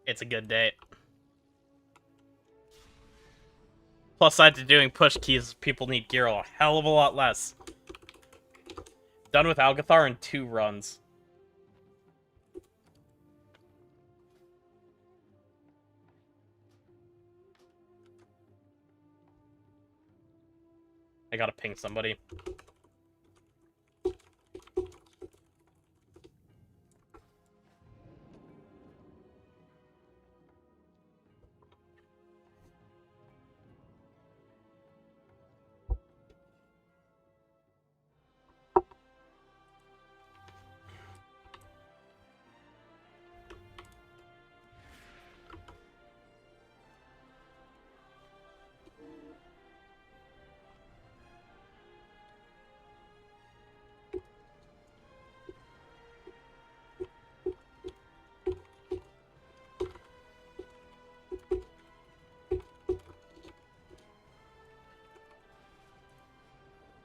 It's a good day. Plus side to doing push keys, people need gear a hell of a lot less. Done with Algeth'ar in 2 runs. I gotta ping somebody.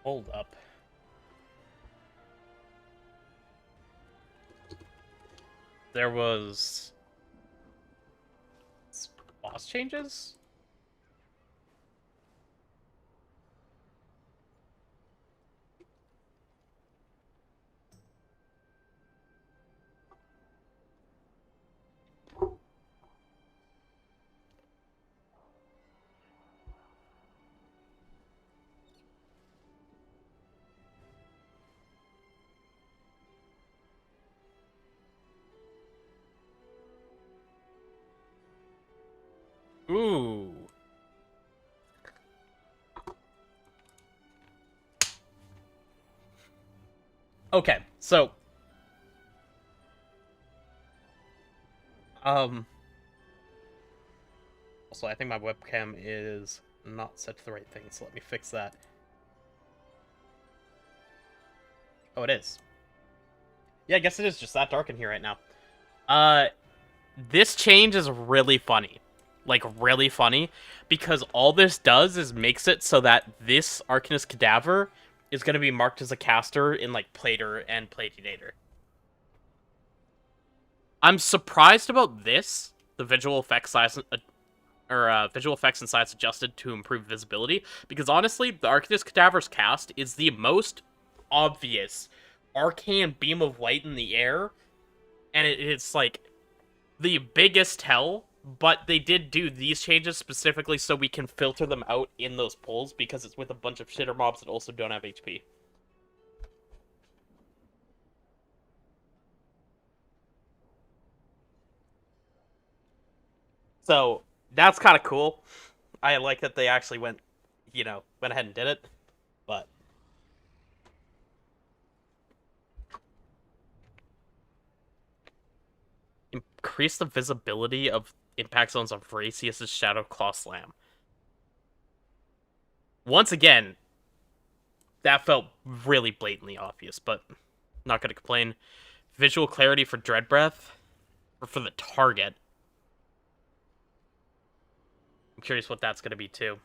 Hold up. There was boss changes? Ooh. Okay, so also I think my webcam is not set to the right thing, so let me fix that. Oh, it is. Yeah, I guess it is just that dark in here right now. This change is really funny. Like, really funny, because all this does is makes it so that this Arcanist Cadaver is going to be marked as a caster in, like, Plater and Platinator. I'm surprised about this, the visual effects size, visual effects and size adjusted to improve visibility, because honestly, the Arcanist Cadaver's cast is the most obvious arcane beam of light in the air, and it's, like, the biggest tell. But they did do these changes specifically so we can filter them out in those pulls, because it's with a bunch of shitter mobs that also don't have HP. So, that's kind of cool. I like that they actually went ahead and did it. But increase the visibility of impact zones on Voracious' Shadow Claw Slam. Once again, that felt really blatantly obvious, but not gonna complain. Visual clarity for Dread Breath, or for the target. I'm curious what that's gonna be too.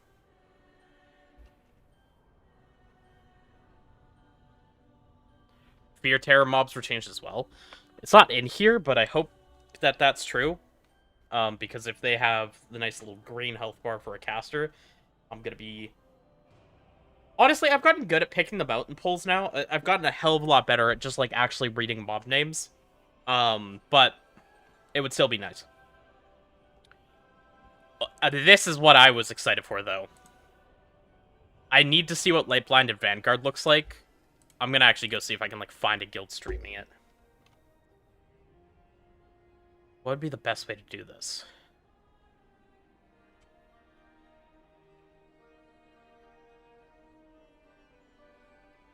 Fear Terror mobs were changed as well. It's not in here, but I hope that that's true. Because if they have the nice little green health bar for a caster, I'm gonna be... Honestly, I've gotten good at picking the mountain pulls now. I've gotten a hell of a lot better at just, like, actually reading mob names. But it would still be nice. This is what I was excited for, though. I need to see what Light Blinded Vanguard looks like. I'm gonna actually go see if I can, like, find a guild streaming it. What would be the best way to do this?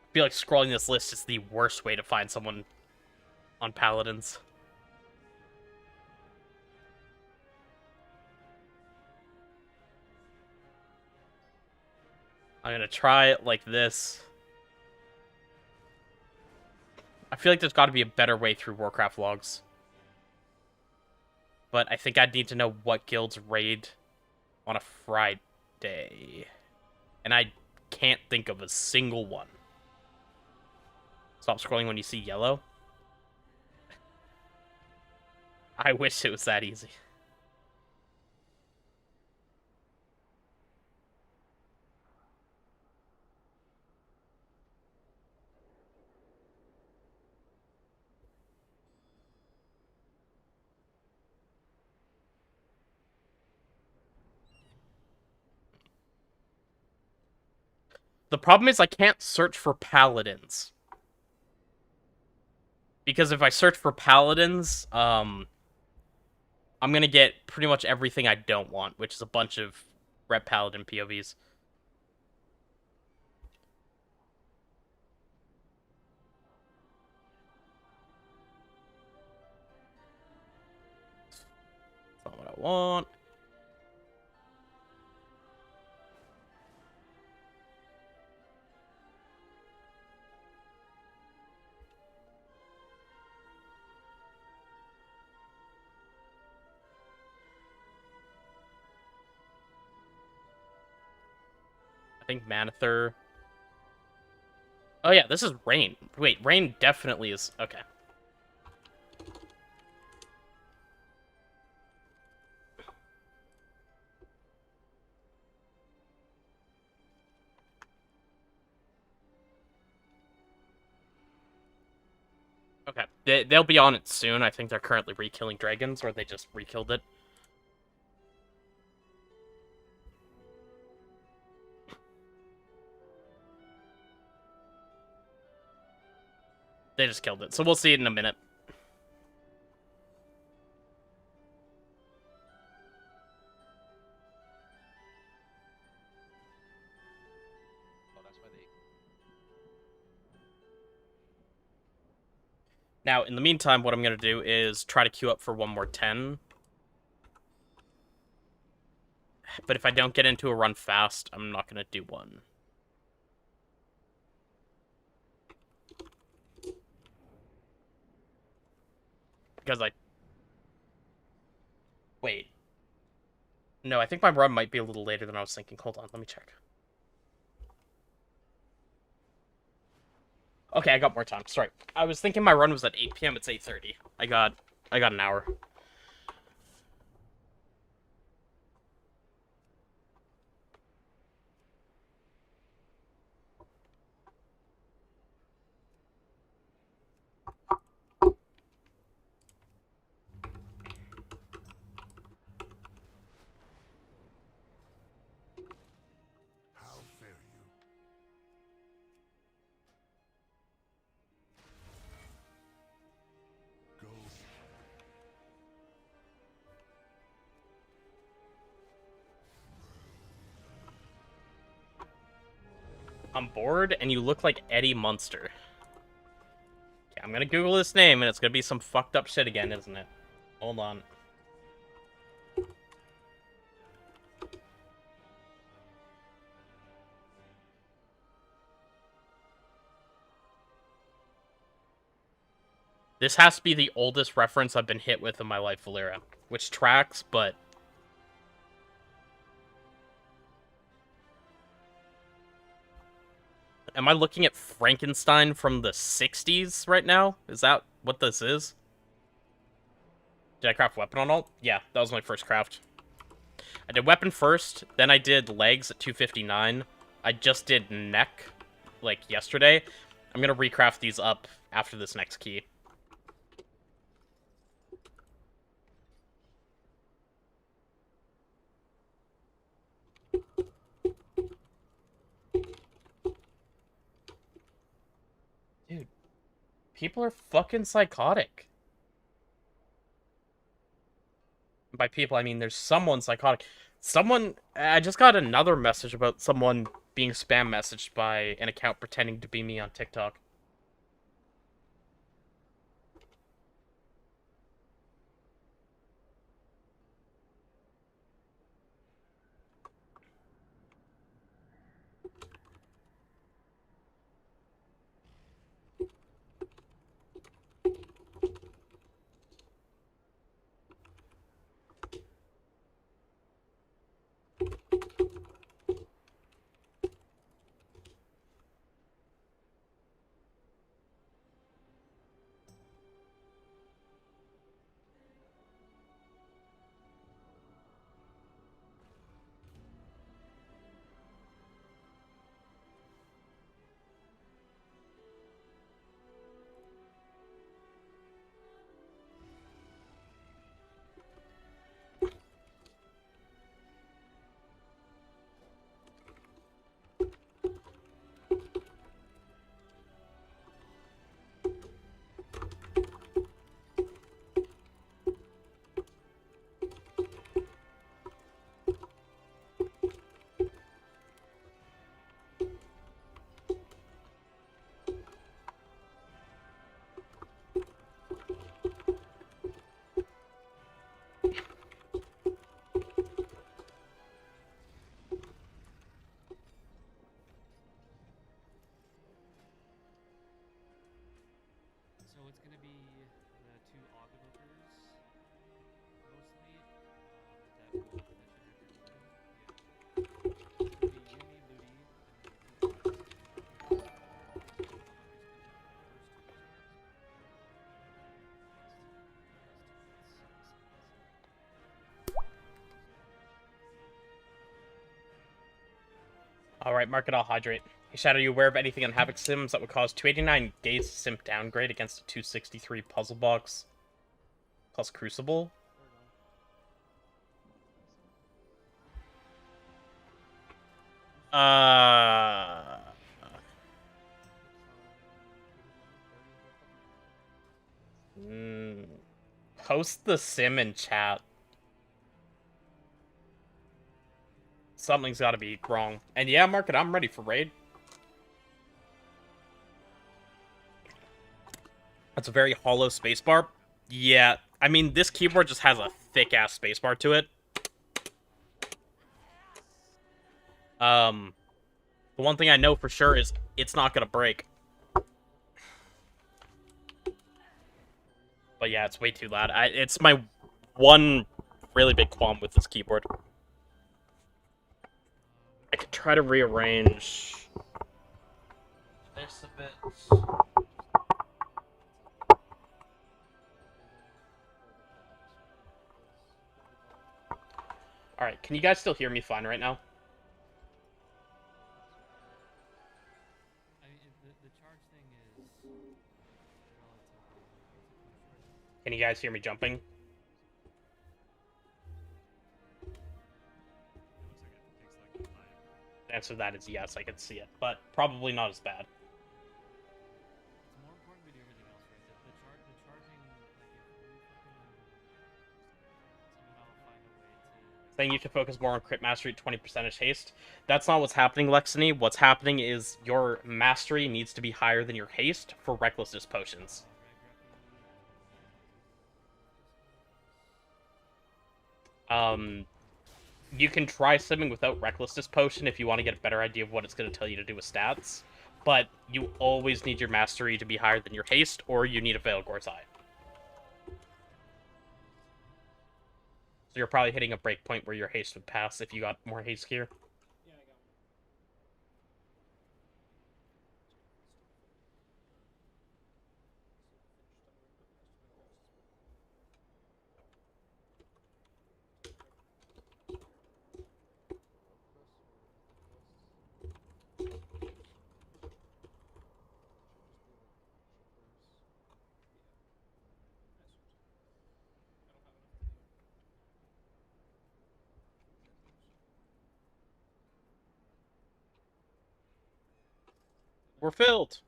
I feel like scrolling this list is the worst way to find someone on Paladins. I'm gonna try it like this. I feel like there's got to be a better way through Warcraft logs. But I think I'd need to know what guilds raid on a Friday. And I can't think of a single one. Stop scrolling when you see yellow. I wish it was that easy. The problem is I can't search for paladins. Because if I search for paladins, I'm gonna get pretty much everything I don't want, which is a bunch of Ret Paladin POVs. That's not what I want. I think Manether. Oh yeah, this is Rain. Wait, Rain definitely is... Okay. Okay, they'll be on it soon. I think they're currently re-killing dragons, or they just re-killed it. They just killed it, so we'll see it in a minute. Now, in the meantime, what I'm going to do is try to queue up for one more 10. But if I don't get into a run fast, I'm not going to do one. Because I... Wait. No, I think my run might be a little later than I was thinking. Hold on, let me check. Okay, I got more time. Sorry. I was thinking my run was at 8 p.m. It's 8:30. I got an hour. How fare you? Go. I'm bored, and you look like Eddie Munster. Okay, I'm gonna Google this name, and it's gonna be some fucked up shit again, isn't it? Hold on. This has to be the oldest reference I've been hit with in my life, Valera. Which tracks, but... Am I looking at Frankenstein from the 60s right now? Is that what this is? Did I craft weapon on alt? Yeah, that was my first craft. I did weapon first, then I did legs at 259. I just did neck, like, yesterday. I'm gonna recraft these up after this next key. Dude, people are fucking psychotic. By people, I mean there's someone psychotic. I just got another message about someone being spam messaged by an account pretending to be me on TikTok. it's gonna be the two Algeth'ars mostly. That should hurt your team. Yeah. It's gonna be Yumi, Ludi, and then Alright, Market I'll hydrate. Hey, Shadow, are you aware of anything on Havoc Sims that would cause 289 Gaze Simp downgrade against a 263 puzzle box plus Crucible? Post the sim in chat. Something's got to be wrong. And yeah, Market, I'm ready for raid. That's a very hollow spacebar. Yeah, I mean, this keyboard just has a thick-ass spacebar to it. The one thing I know for sure is it's not gonna break. But yeah, it's way too loud. It's my one really big qualm with this keyboard. I could try to rearrange this a bit. Alright, can you guys still hear me fine right now? I mean, the charge thing is relatively. Can you guys hear me jumping? The answer to that is yes, I can see it, but probably not as bad. It's more important we do everything else right. The charging, like if we somehow find a way to. Saying you should focus more on crit mastery, 20% haste. That's not what's happening, Lexany. What's happening is your mastery needs to be higher than your haste for recklessness potions. You can try simming without recklessness potion if you want to get a better idea of what it's going to tell you to do with stats, but you always need your mastery to be higher than your haste, or you need a Veilgore's Eye. So you're probably hitting a breakpoint where your haste would pass if you got more haste gear. We're filled.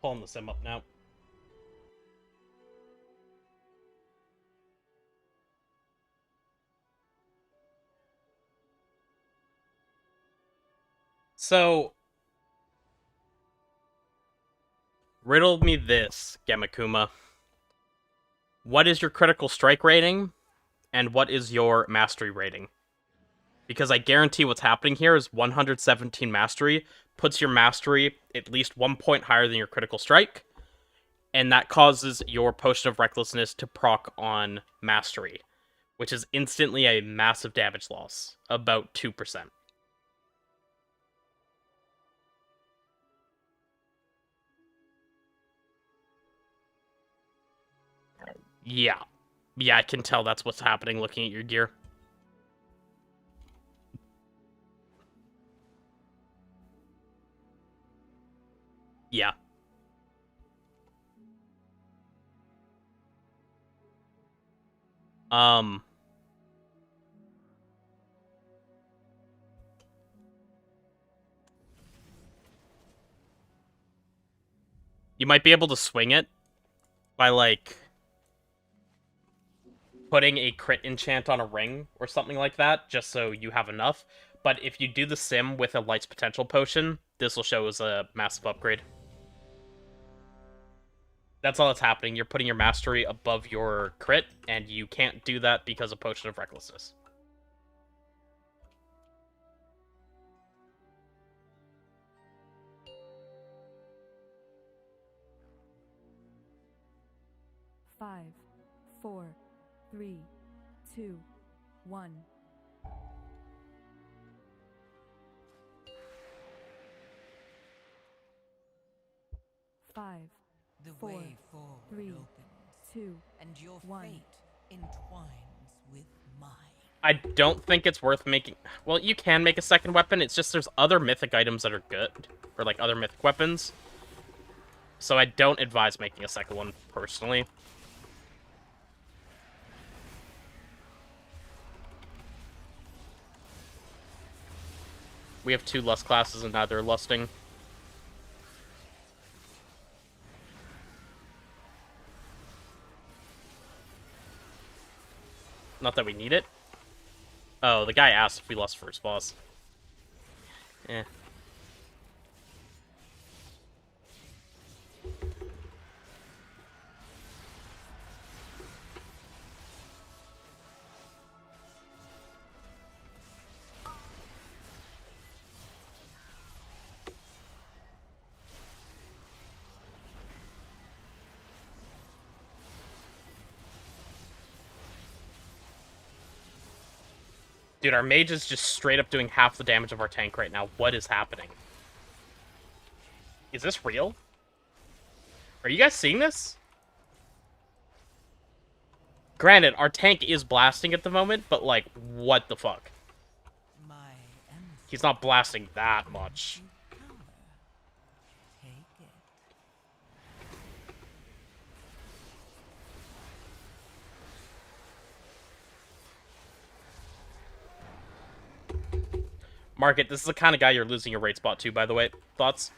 Pulling the sim up now. So, riddle me this, Gemakuma. What is your critical strike rating, and what is your mastery rating? Because I guarantee what's happening here is 117 mastery puts your mastery at least 1 point higher than your critical strike, and that causes your Potion of Recklessness to proc on mastery, which is instantly a massive damage loss, about 2%. Yeah. Yeah, I can tell that's what's happening looking at your gear. Yeah. You might be able to swing it by, like, putting a crit enchant on a ring or something like that, just so you have enough. But if you do the sim with a Light's Potential potion, this will show as a massive upgrade. That's all that's happening. You're putting your mastery above your crit, and you can't do that because of Potion of Recklessness. Five, 4, 3, 2, 1. Five, The 4, way forward 3, opens, 2, and your 1. fate entwines with mine. I don't think it's worth making... Well, you can make a second weapon. It's just there's other mythic items that are good. Or, like, other mythic weapons. So I don't advise making a second one, personally. We have 2 lust classes and neither are lusting. Not that we need it. Oh, the guy asked if we lust first boss. Eh. Dude, our mage is just straight up doing half the damage of our tank right now. What is happening? Is this real? Are you guys seeing this? Granted, our tank is blasting at the moment, but, like, what the fuck? My He's not blasting that much. power. Take it. Market, this is the kind of guy you're losing your rate spot to, by the way. Thoughts?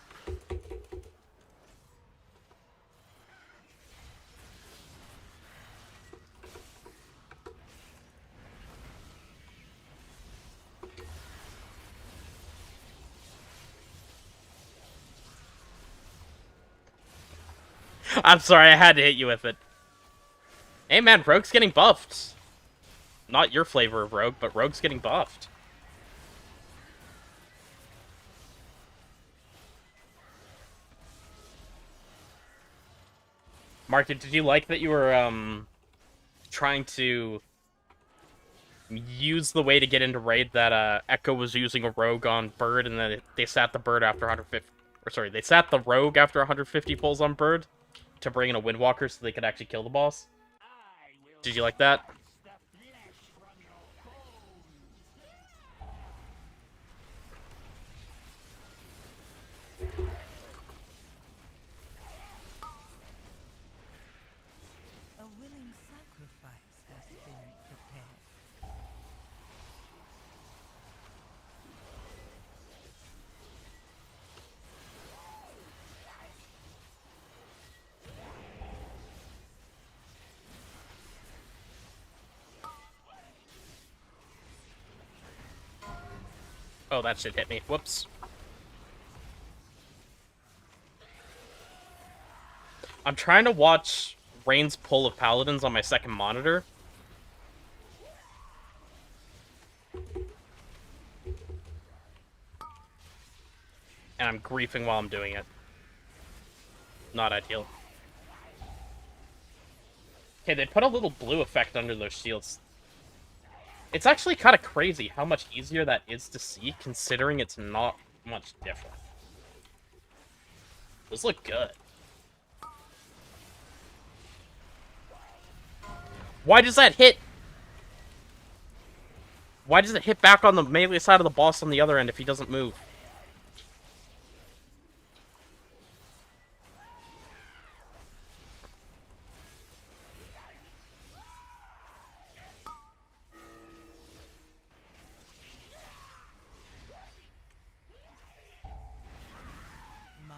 I'm sorry, I had to hit you with it. Hey man, Rogue's getting buffed. Not your flavor of Rogue, but Rogue's getting buffed. Market, did you like that you were, trying to use the way to get into raid that, Echo was using a Rogue on Bird, and then they sat the Bird after 150... Or, sorry, they sat the Rogue after 150 pulls on Bird to bring in a Windwalker so they could actually kill the boss? Did you like that? A willing sacrifice has been prepared. Oh, that shit hit me. Whoops. I'm trying to watch Rain's pull of Paladins on my second monitor. And I'm griefing while I'm doing it. Not ideal. Okay, they put a little blue effect under those shields. It's actually kind of crazy how much easier that is to see, considering it's not much different. Those look good. Why does that hit? Why does it hit back on the melee side of the boss on the other end if he doesn't move? My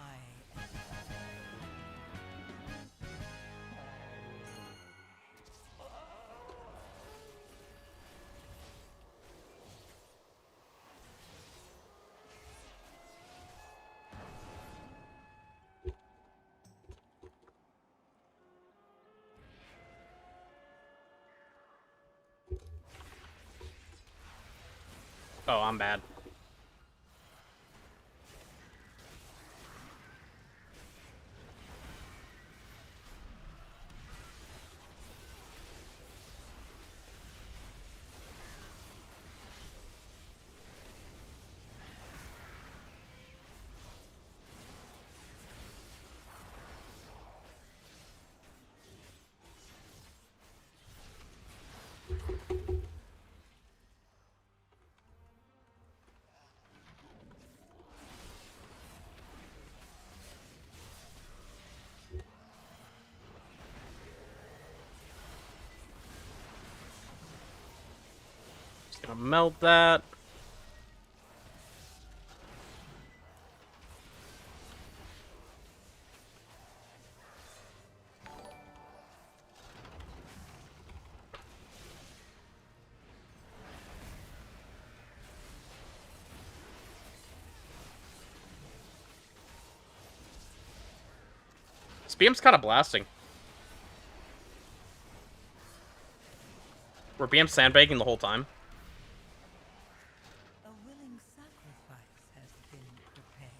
Oh, I'm bad. Just gonna melt that. This BM's kind of blasting. We're BM sandbagging the whole time. A willing sacrifice has been prepared.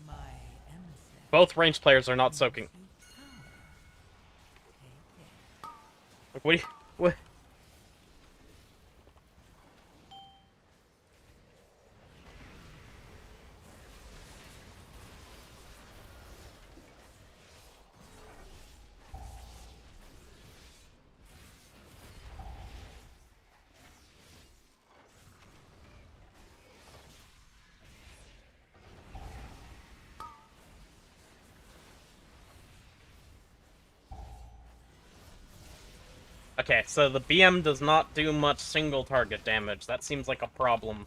My emissary Both ranged players are not soaking. brings you power. Take it. Like, what do you... What? Okay, so the BM does not do much single target damage. That seems like a problem.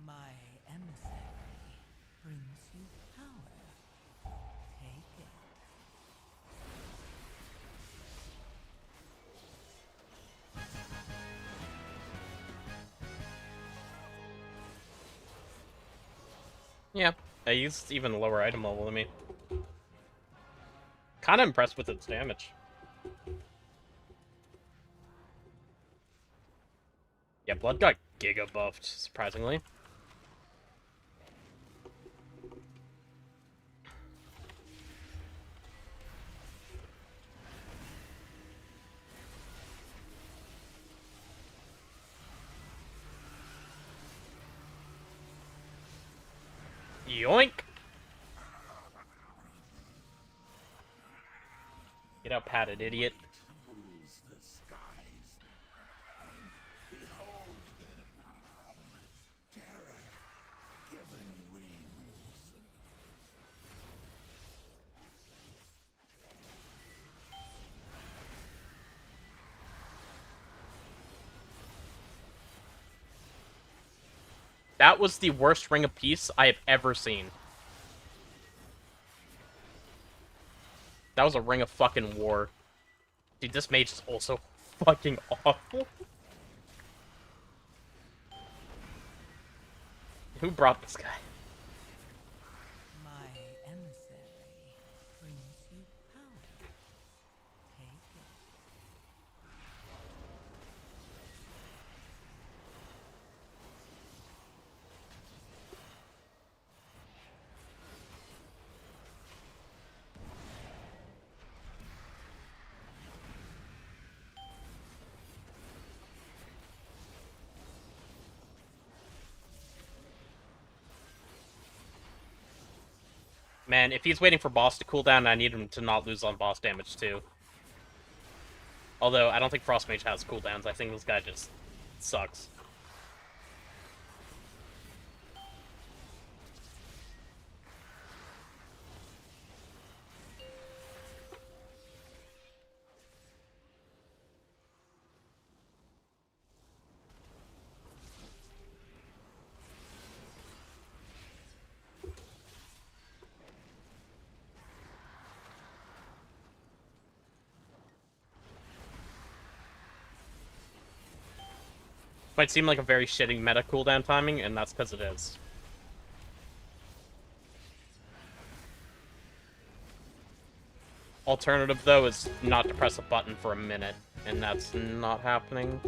My emissary brings you power. Take it. Yeah, I used even lower item level than me. Kinda impressed with its damage. Yeah, blood got giga buffed, surprisingly. Yoink! Get out, padded idiot. That was the worst Ring of Peace I have ever seen. That was a Ring of fucking War. Dude, this mage is also fucking awful. Who brought this guy? My emissary brings you power. Take it. Man, if he's waiting for boss to cool down, I need him to not lose on boss damage, too. Although, I don't think Frost Mage has cooldowns. I think this guy just sucks. Might seem like a very shitty meta cooldown timing, and that's because it is. Alternative, though, is not to press a button for a minute, and that's not happening.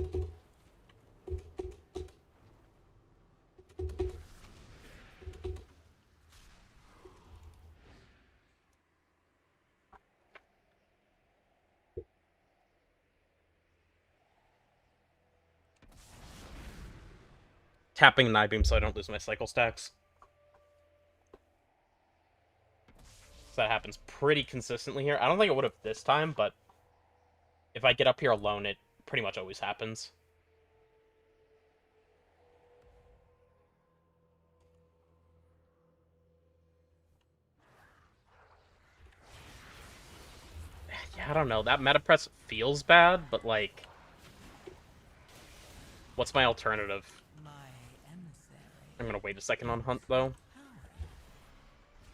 Tapping an I-beam so I don't lose my cycle stacks. So that happens pretty consistently here. I don't think it would have this time, but if I get up here alone, it pretty much always happens. Yeah, I don't know. That meta press feels bad, but like, what's my alternative? My emissary. I'm gonna wait a second on Hunt, though. Power.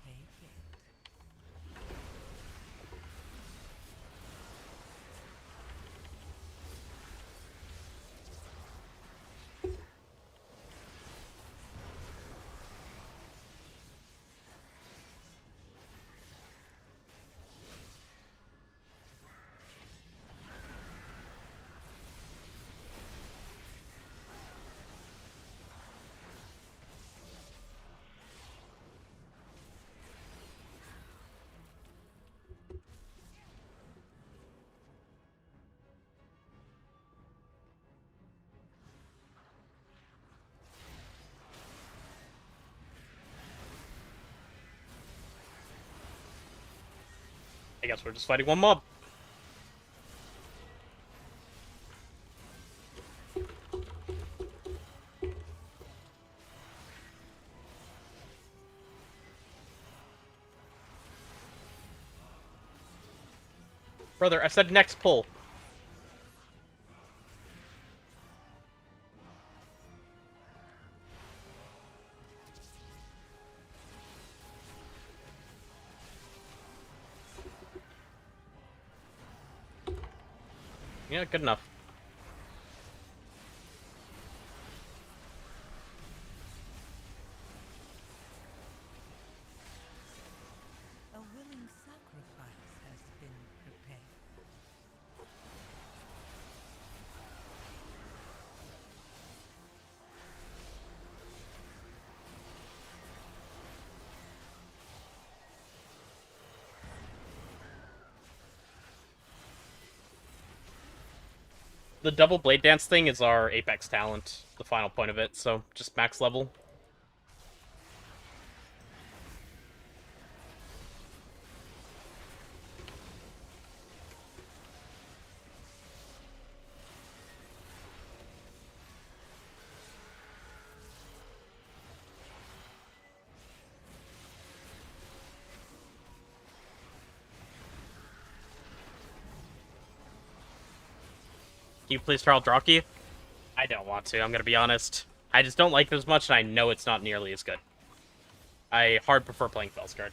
Take it. I guess we're just fighting one mob. Brother, I said next pull. Yeah, good enough. A willing sacrifice has been prepared. The double blade dance thing is our Apex talent, the final point of it, so just max level. Can you please try Draki? I don't want to, I'm gonna be honest. I just don't like it as much, and I know it's not nearly as good. I hard prefer playing Felsguard.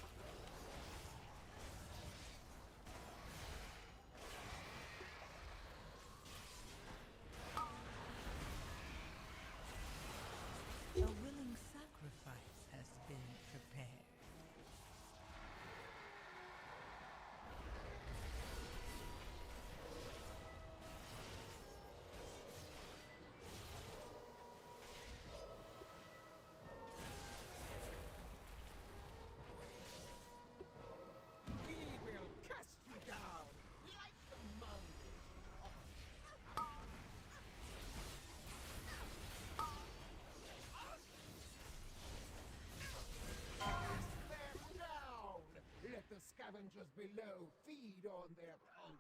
scavengers below feed on their pulp.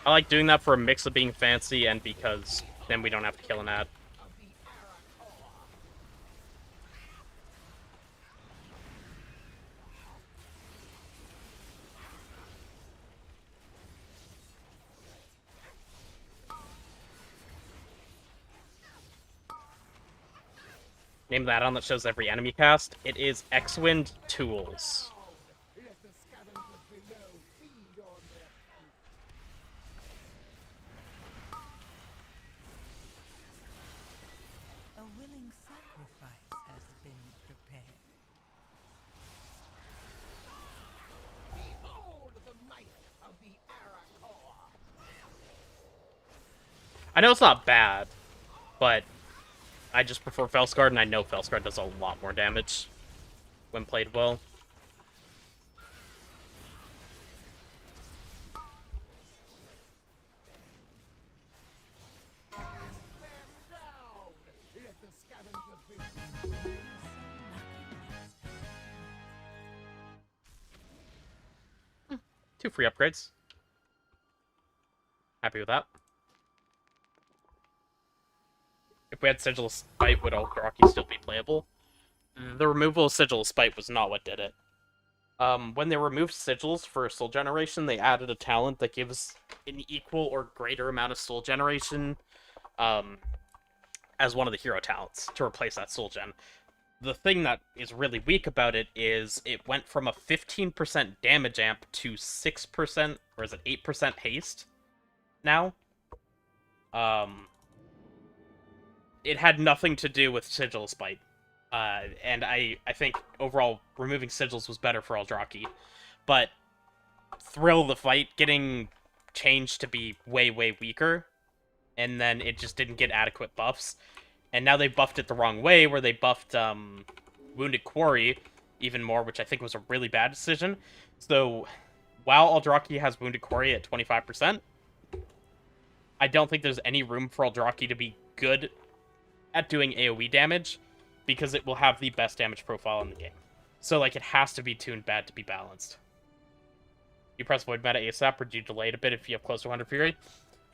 I like doing that for a mix of being fancy and because then we don't have to kill an ad. Name that on that shows every enemy cast. It is X-Wind Tools. Let the scavengers below feed on their pulp. A willing sacrifice has been prepared. Behold the might of the Arachor. I know it's not bad, but I just prefer Felskard, and I know Felskard does a lot more damage when played well. Let the scavengers below. 2 free upgrades. Happy with that. If we had Sigil of Spite, would Algeth'ar still be playable? The removal of Sigil of Spite was not what did it. When they removed sigils for soul generation, they added a talent that gives an equal or greater amount of soul generation as one of the hero talents to replace that soul gen. The thing that is really weak about it is it went from a 15% damage amp to 6%, or is it 8% haste now? It had nothing to do with Sigil Spite. And I think overall removing sigils was better for Algeth'ar. But Thrill the Fight getting changed to be way, way weaker, and then it just didn't get adequate buffs. And now they buffed it the wrong way, where they buffed Wounded Quarry even more, which I think was a really bad decision. So while Algeth'ar has Wounded Quarry at 25%, I don't think there's any room for Algeth'ar to be good at doing AoE damage, because it will have the best damage profile in the game. So, like, it has to be tuned bad to be balanced. You press Void Meta ASAP, or do you delay it a bit if you have close to 100 Fury?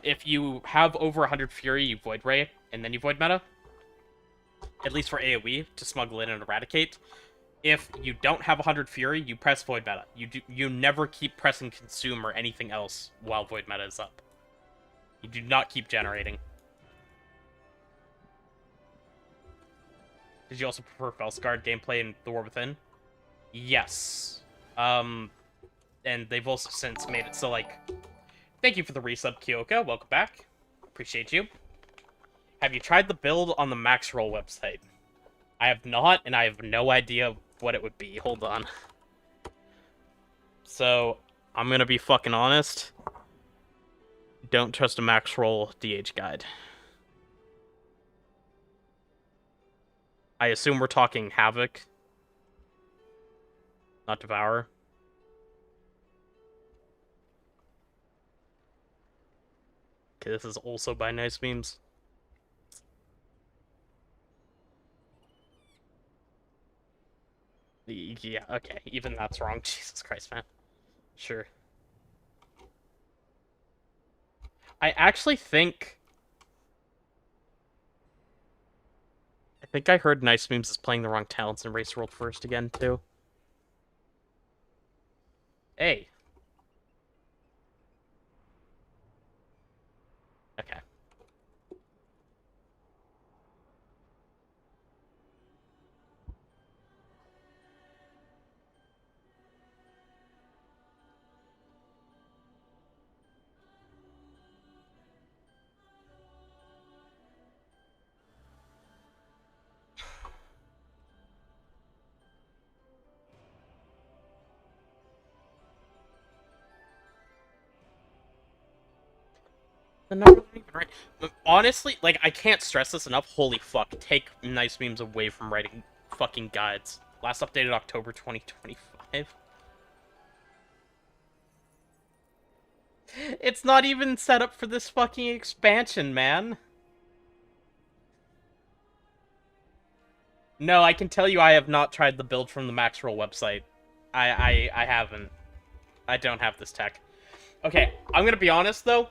If you have over 100 Fury, you Void Ray, and then you Void Meta. At least for AoE, to smuggle in and eradicate. If you don't have 100 Fury, you press Void Meta. You never keep pressing Consume or anything else while Void Meta is up. You do not keep generating. Did you also prefer Felskard gameplay in The War Within? Yes. And they've also since made it so, like... Thank you for the resub, Kyoka. Welcome back. Appreciate you. Have you tried the build on the Max Roll website? I have not, and I have no idea what it would be. Hold on. So, I'm gonna be fucking honest. Don't trust a Max Roll DH guide. I assume we're talking Havoc, not Devourer. Okay, this is also by Nice Memes. Yeah, okay, even that's wrong. Jesus Christ, man. Sure. I actually think... I think I heard Nice Memes is playing the wrong talents in Race World First again, too. Hey. Okay. The number isn't even right. But honestly, like, I can't stress this enough. Holy fuck. Take Nice Memes away from writing fucking guides. Last updated October 2025. It's not even set up for this fucking expansion, man. No, I can tell you I have not tried the build from the Max Roll website. I haven't. I don't have this tech. Okay, I'm gonna be honest though.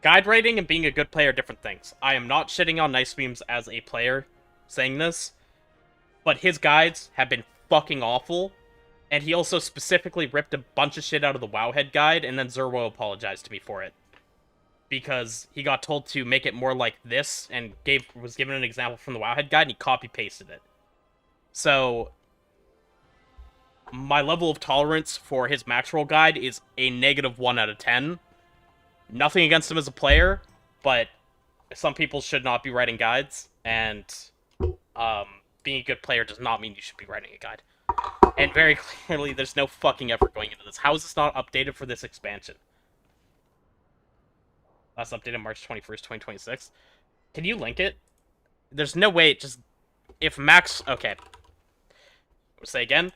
Guide writing and being a good player are different things. I am not shitting on Nice Beams as a player saying this, but his guides have been fucking awful, and he also specifically ripped a bunch of shit out of the Wowhead guide, and then Zerwo apologized to me for it. Because he got told to make it more like this, and was given an example from the Wowhead guide, and he copy-pasted it. So, my level of tolerance for his max roll guide is a -1 out of 10. Nothing against him as a player, but some people should not be writing guides, and being a good player does not mean you should be writing a guide. And very clearly, there's no fucking effort going into this. How is this not updated for this expansion? Last updated March 21st, 2026. Can you link it? There's no way it just... If max... Okay. I'll say again.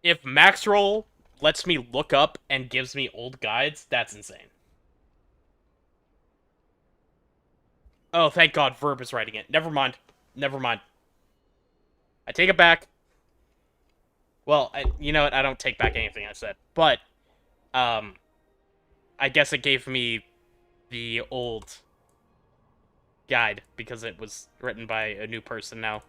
If max roll lets me look up and gives me old guides, that's insane. Oh, thank God, Verb is writing it. Never mind. Never mind. I take it back. Well, you know what? I don't take back anything I said. But, I guess it gave me the old guide because it was written by a new person now.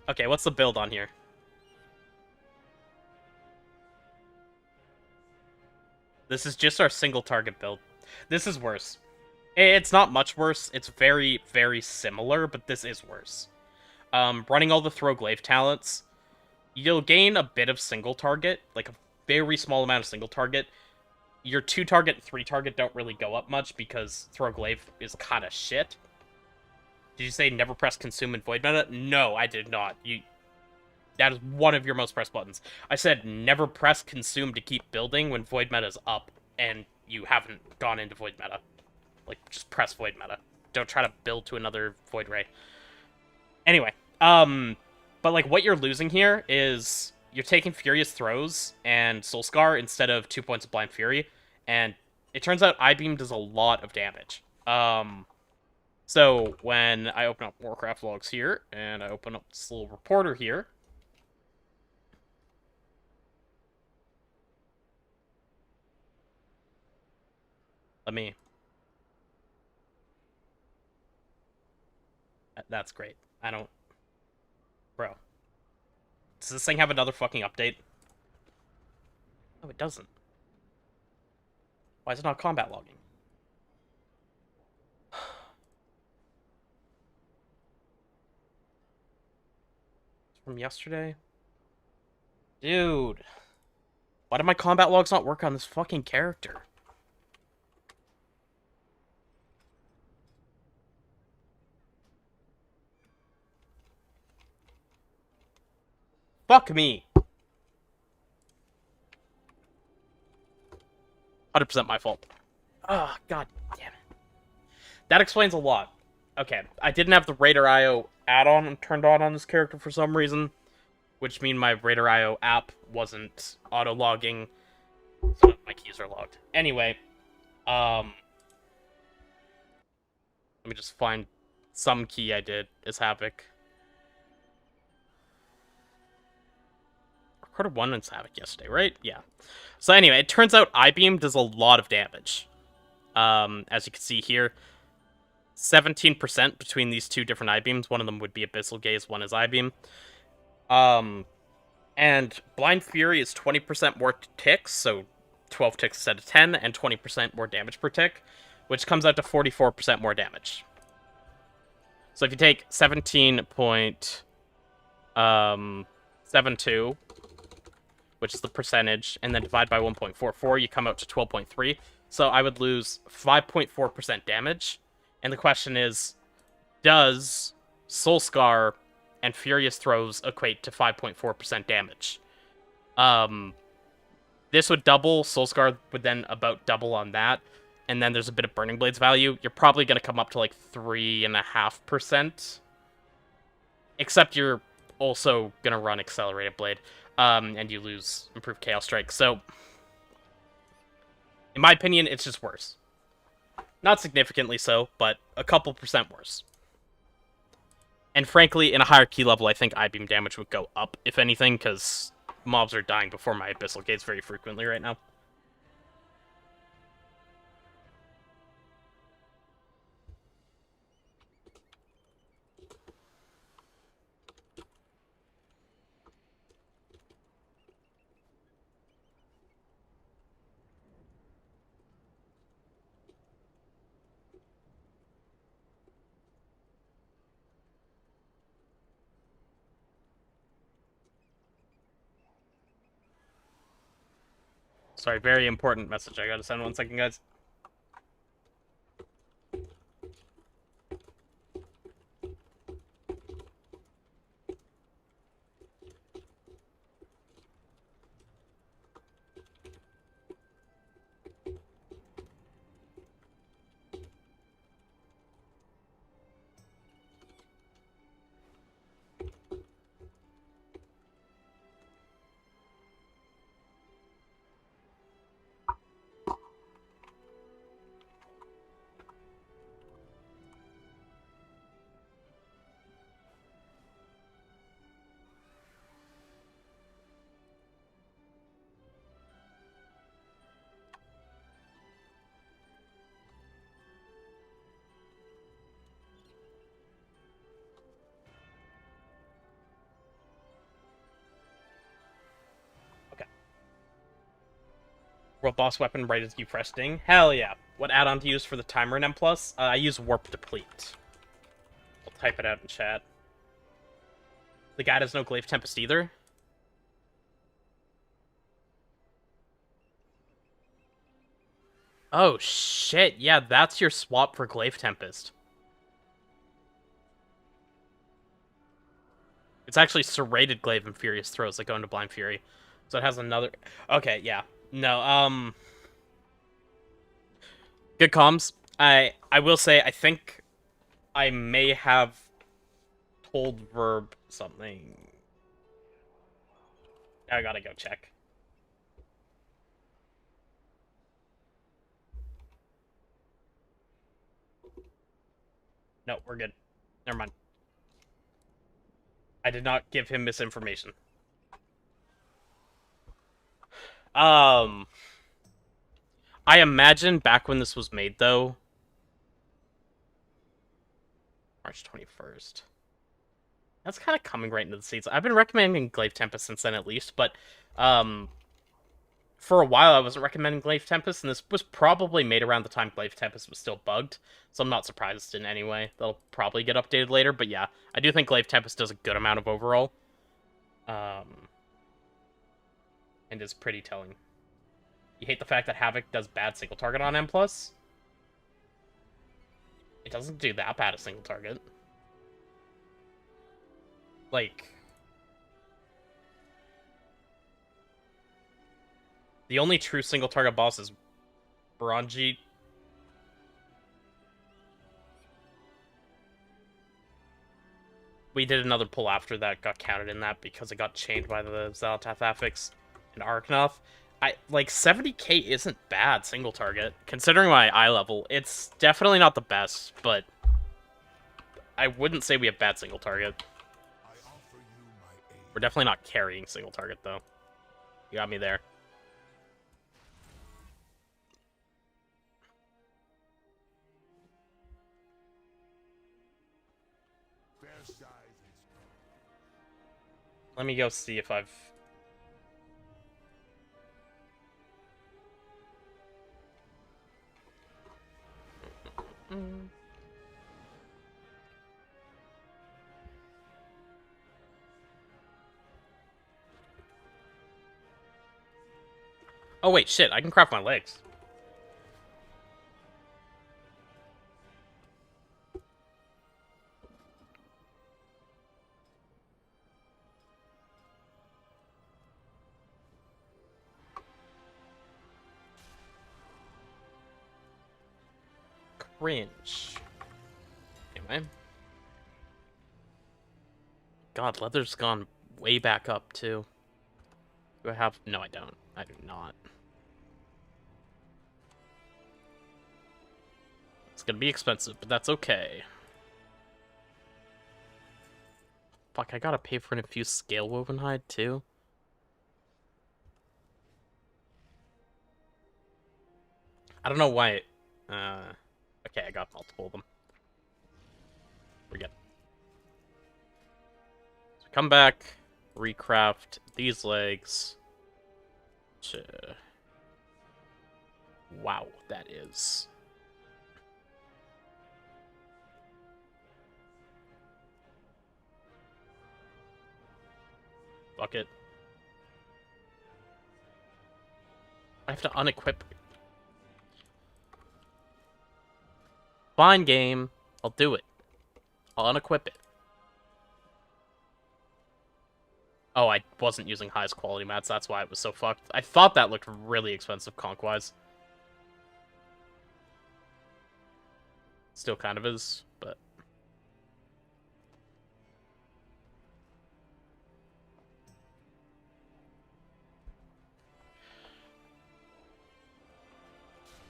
Okay, what's the build on here? This is just our single target build. This is worse. It's not much worse. It's very, very similar, but this is worse. Running all the throw glaive talents, you'll gain a bit of single target, like a very small amount of single target. Your 2 target and 3 target don't really go up much because throw glaive is kind of shit. Did you say never press consume in void meta? No, I did not. That is one of your most pressed buttons. I said never press consume to keep building when void meta is up and you haven't gone into void meta. Like, just press void meta. Don't try to build to another void ray. Anyway, but like what you're losing here is you're taking Furious Throws and Soul Scar instead of 2 points of Blind Fury, and it turns out I-Beam does a lot of damage. So when I open up Warcraft logs here, and I open up this little reporter here, That's great. I don't... Bro. Does this thing have another fucking update? No, it doesn't. Why is it not combat logging? It's from yesterday? Dude. Why do my combat logs not work on this fucking character? Fuck me. 100% my fault. Oh, god damn it. That explains a lot. Okay, I didn't have the Raider IO add-on turned on this character for some reason, which means my Raider IO app wasn't auto-logging, so my keys are logged. Anyway, let me just find some key I did as Havoc. Recorded 1 in Havoc yesterday, right? Yeah. So anyway, it turns out I-Beam does a lot of damage. As you can see here, 17% between these 2 different I-Beams. One of them would be Abyssal Gaze, one is I-Beam. And Blind Fury is 20% more ticks, so 12 ticks instead of 10, and 20% more damage per tick, which comes out to 44% more damage. So if you take 17.72, which is the percentage, and then divide by 1.44, you come out to 12.3. So I would lose 5.4% damage. And the question is, does Soul Scar and Furious Throws equate to 5.4% damage? This would double, Soul Scar would then about double on that, and then there's a bit of Burning Blade's value. You're probably going to come up to like 3.5%. Except you're also going to run Accelerated Blade. and you lose improved Chaos Strike. So, in my opinion, it's just worse. Not significantly so, but a couple % worse. And frankly, in a higher key level, I think I-beam damage would go up, if anything, because mobs are dying before my Abyssal Gates very frequently right now. Sorry, very important message I gotta send. 1 second, guys. World boss weapon right as you press ding. Hell yeah. What add-on to use for the timer in M+? I use Warp Deplete. I'll type it out in chat. The guy does no Glaive Tempest either. Oh shit, yeah, that's your swap for Glaive Tempest. It's actually serrated Glaive and Furious Throws that go into Blind Fury. So it has another... Okay, yeah. No, good comms. I will say, I think I may have told Verb something. I gotta go check. No, we're good. Never mind. I did not give him misinformation. I imagine back when this was made, though... March 21st. That's kind of coming right into the season. I've been recommending Glaive Tempest since then, at least, but, for a while I wasn't recommending Glaive Tempest, and this was probably made around the time Glaive Tempest was still bugged, so I'm not surprised in any way. They'll probably get updated later, but yeah, I do think Glaive Tempest does a good amount of overall. And is pretty telling. You hate the fact that Havoc does bad single target on M+? It doesn't do that bad a single target. Like... The only true single target boss is Bronji. We did another pull after that, got counted in that because it got chained by the Xal'atath Affix and Arknoth. Like, 70k isn't bad single target. Considering my eye level, it's definitely not the best, but I wouldn't say we have bad single target. We're definitely not carrying single target, though. You got me there. Let me go see if I've... Oh wait, shit, I can craft my legs. Cringe. Anyway. God, leather's gone way back up, too. Do I have? No, I don't. I do not. It's gonna be expensive, but that's okay. Fuck, I gotta pay for an infused scale woven hide too. I don't know why. Okay, I got multiple of them. We're good. So come back, recraft these legs. Wow, that is. Fuck it. I have to unequip. Fine, game. I'll do it. I'll unequip it. Oh, I wasn't using highest quality mats, that's why it was so fucked. I thought that looked really expensive conch-wise. Still kind of is, but...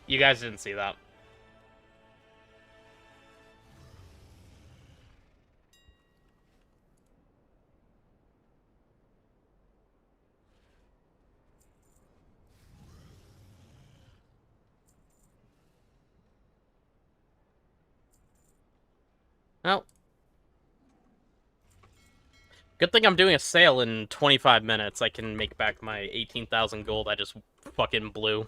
You guys didn't see that. Well. Good thing I'm doing a sale in 25 minutes. I can make back my 18,000 gold I just fucking blew.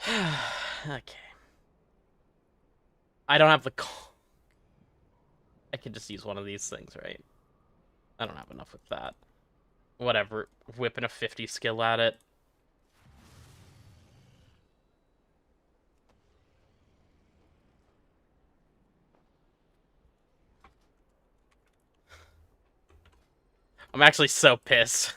Okay. I don't have the... I could just use one of these things, right? I don't have enough with that. Whatever. Whipping a 50 skill at it. I'm actually so pissed.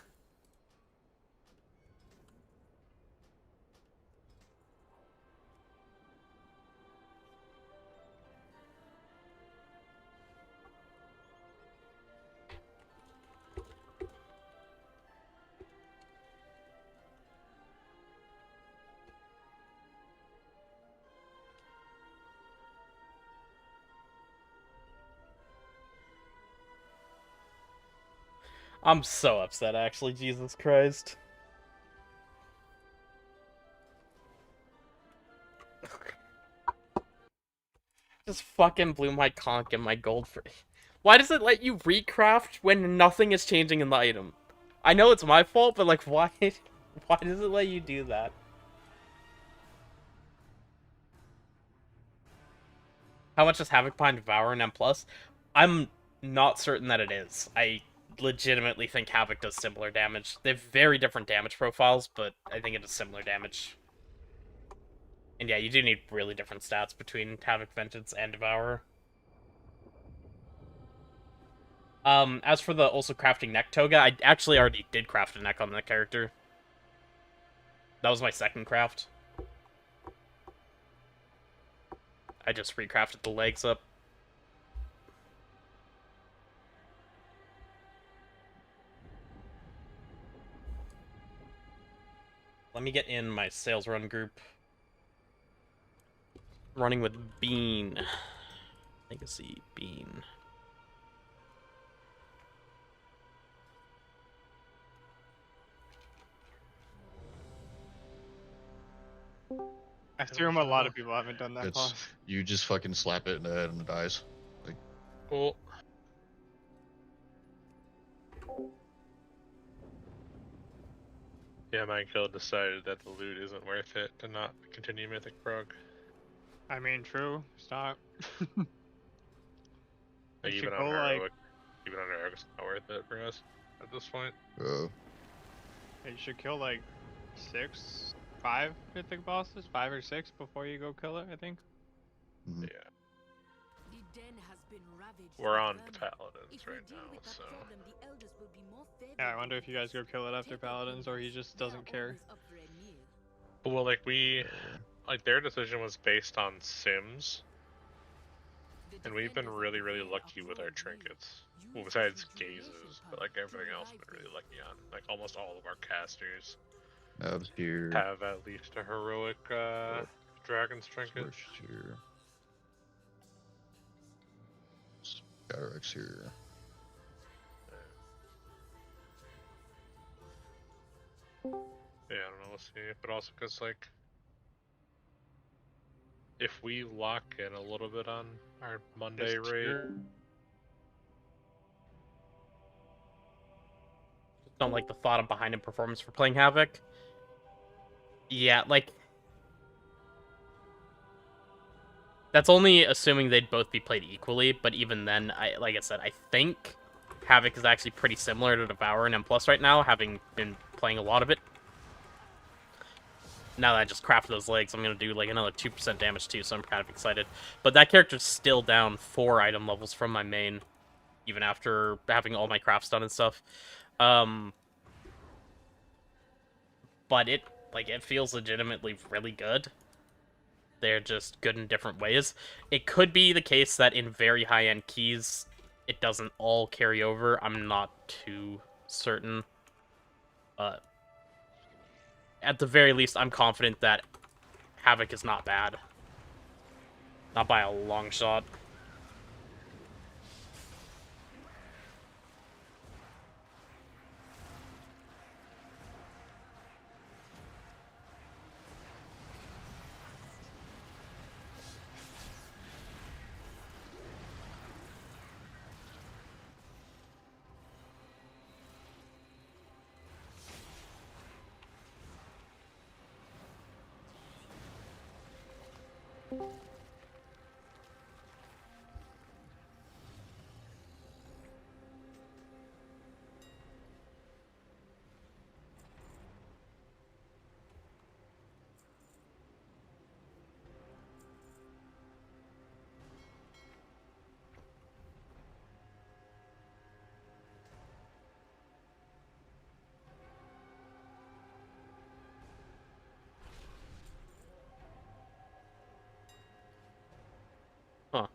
I'm so upset, actually. Jesus Christ. Just fucking blew my conch and my gold for... Why does it let you recraft when nothing is changing in the item? I know it's my fault, but like, why? Why does it let you do that? How much is Havoc behind Devourer and M+? I'm not certain that it is. I legitimately think Havoc does similar damage. They have very different damage profiles, but I think it does similar damage. And yeah, you do need really different stats between Havoc Vengeance and Devourer. As for the also crafting neck toga, I actually already did craft a neck on that character. That was my second craft. I just recrafted the legs up. Let me get in my sales run group. Running with Bean. Legacy Bean. I assume a lot of people haven't done that. It's you just fucking slap it in the head and it dies. Like, cool. Yeah, my guild decided that the loot isn't worth it to not continue Mythic Prog. I mean, true. Stop. Like, even on Heroic, it's not worth it for us at this point. You should kill like 5 mythic bosses, 5 or 6 before you go kill it, I think. Yeah. We're on Paladins right now, so... Yeah, I wonder if you guys go kill it after Paladins, or he just doesn't care. Well, like, their decision was based on Sims. And we've been really, really lucky with our trinkets. Well, besides gazes, but like everything else, we've been really lucky on. Like almost all of our casters Abs here. have at least a heroic dragon's trinket. Swish here. Skyrex here. Yeah, I don't know, we'll see. But also because, like, if we lock in a little bit on our Monday raid... Don't like the thought of behind him performance for playing Havoc. Yeah, like... That's only assuming they'd both be played equally, but even then, like I said, I think Havoc is actually pretty similar to Devourer and M+ right now, having been playing a lot of it. Now that I just crafted those legs, I'm going to do like another 2% damage too, so I'm kind of excited. But that character's still down 4 item levels from my main, even after having all my crafts done and stuff. But it feels legitimately really good. They're just good in different ways. It could be the case that in very high-end keys, it doesn't all carry over. I'm not too certain. At the very least, I'm confident that Havoc is not bad. Not by a long shot. Huh.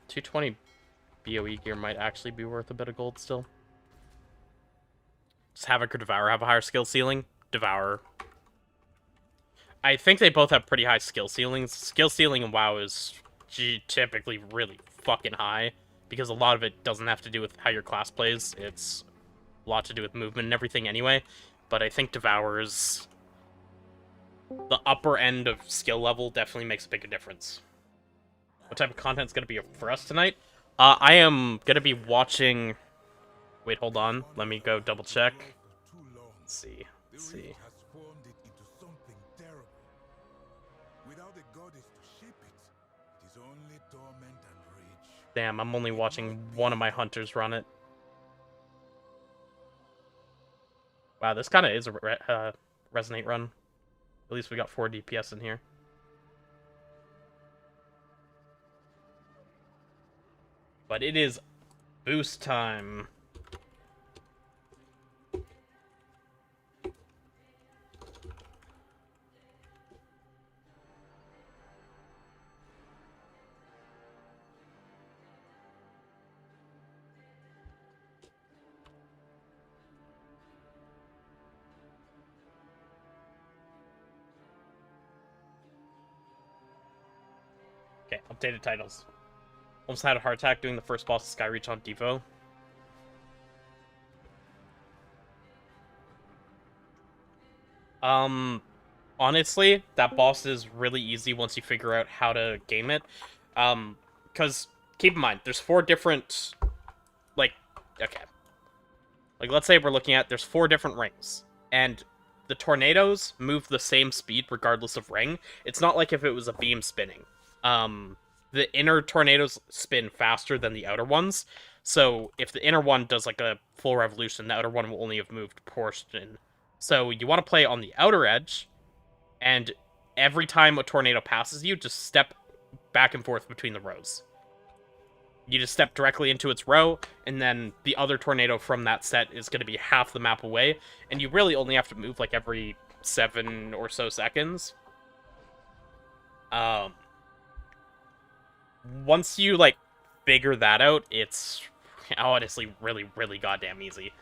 220 BOE gear might actually be worth a bit of gold still. Does Havoc or Devourer have a higher skill ceiling? Devourer. I think they both have pretty high skill ceilings. Skill ceiling in WoW is typically really fucking high, because a lot of it doesn't have to do with how your class plays. It's a lot to do with movement and everything anyway. But I think Devourer's... the upper end of skill level definitely makes a bigger difference. What type of content's going to be for us tonight? I am going to be watching... Wait, hold on. Let me go double check. Let's see. Let's see. Damn, I'm only watching one of my hunters run it. Wow, this kind of is a Resonate run. At least we got 4 DPS in here. But it is boost time. Okay, updated titles. Almost had a heart attack doing the first boss of Skyreach on Devo. Honestly, that boss is really easy once you figure out how to game it. Because, keep in mind, there's 4 different, okay. Let's say we're looking at, there's 4 different rings. And the tornadoes move the same speed regardless of ring. It's not like if it was a beam spinning. The inner tornadoes spin faster than the outer ones. So if the inner one does like a full revolution, the outer one will only have moved portion. So you want to play on the outer edge, and every time a tornado passes you, just step back and forth between the rows. You just step directly into its row, and then the other tornado from that set is going to be half the map away, and you really only have to move like every 7 or so seconds. Um, once you like figure that out, it's honestly really, really goddamn easy.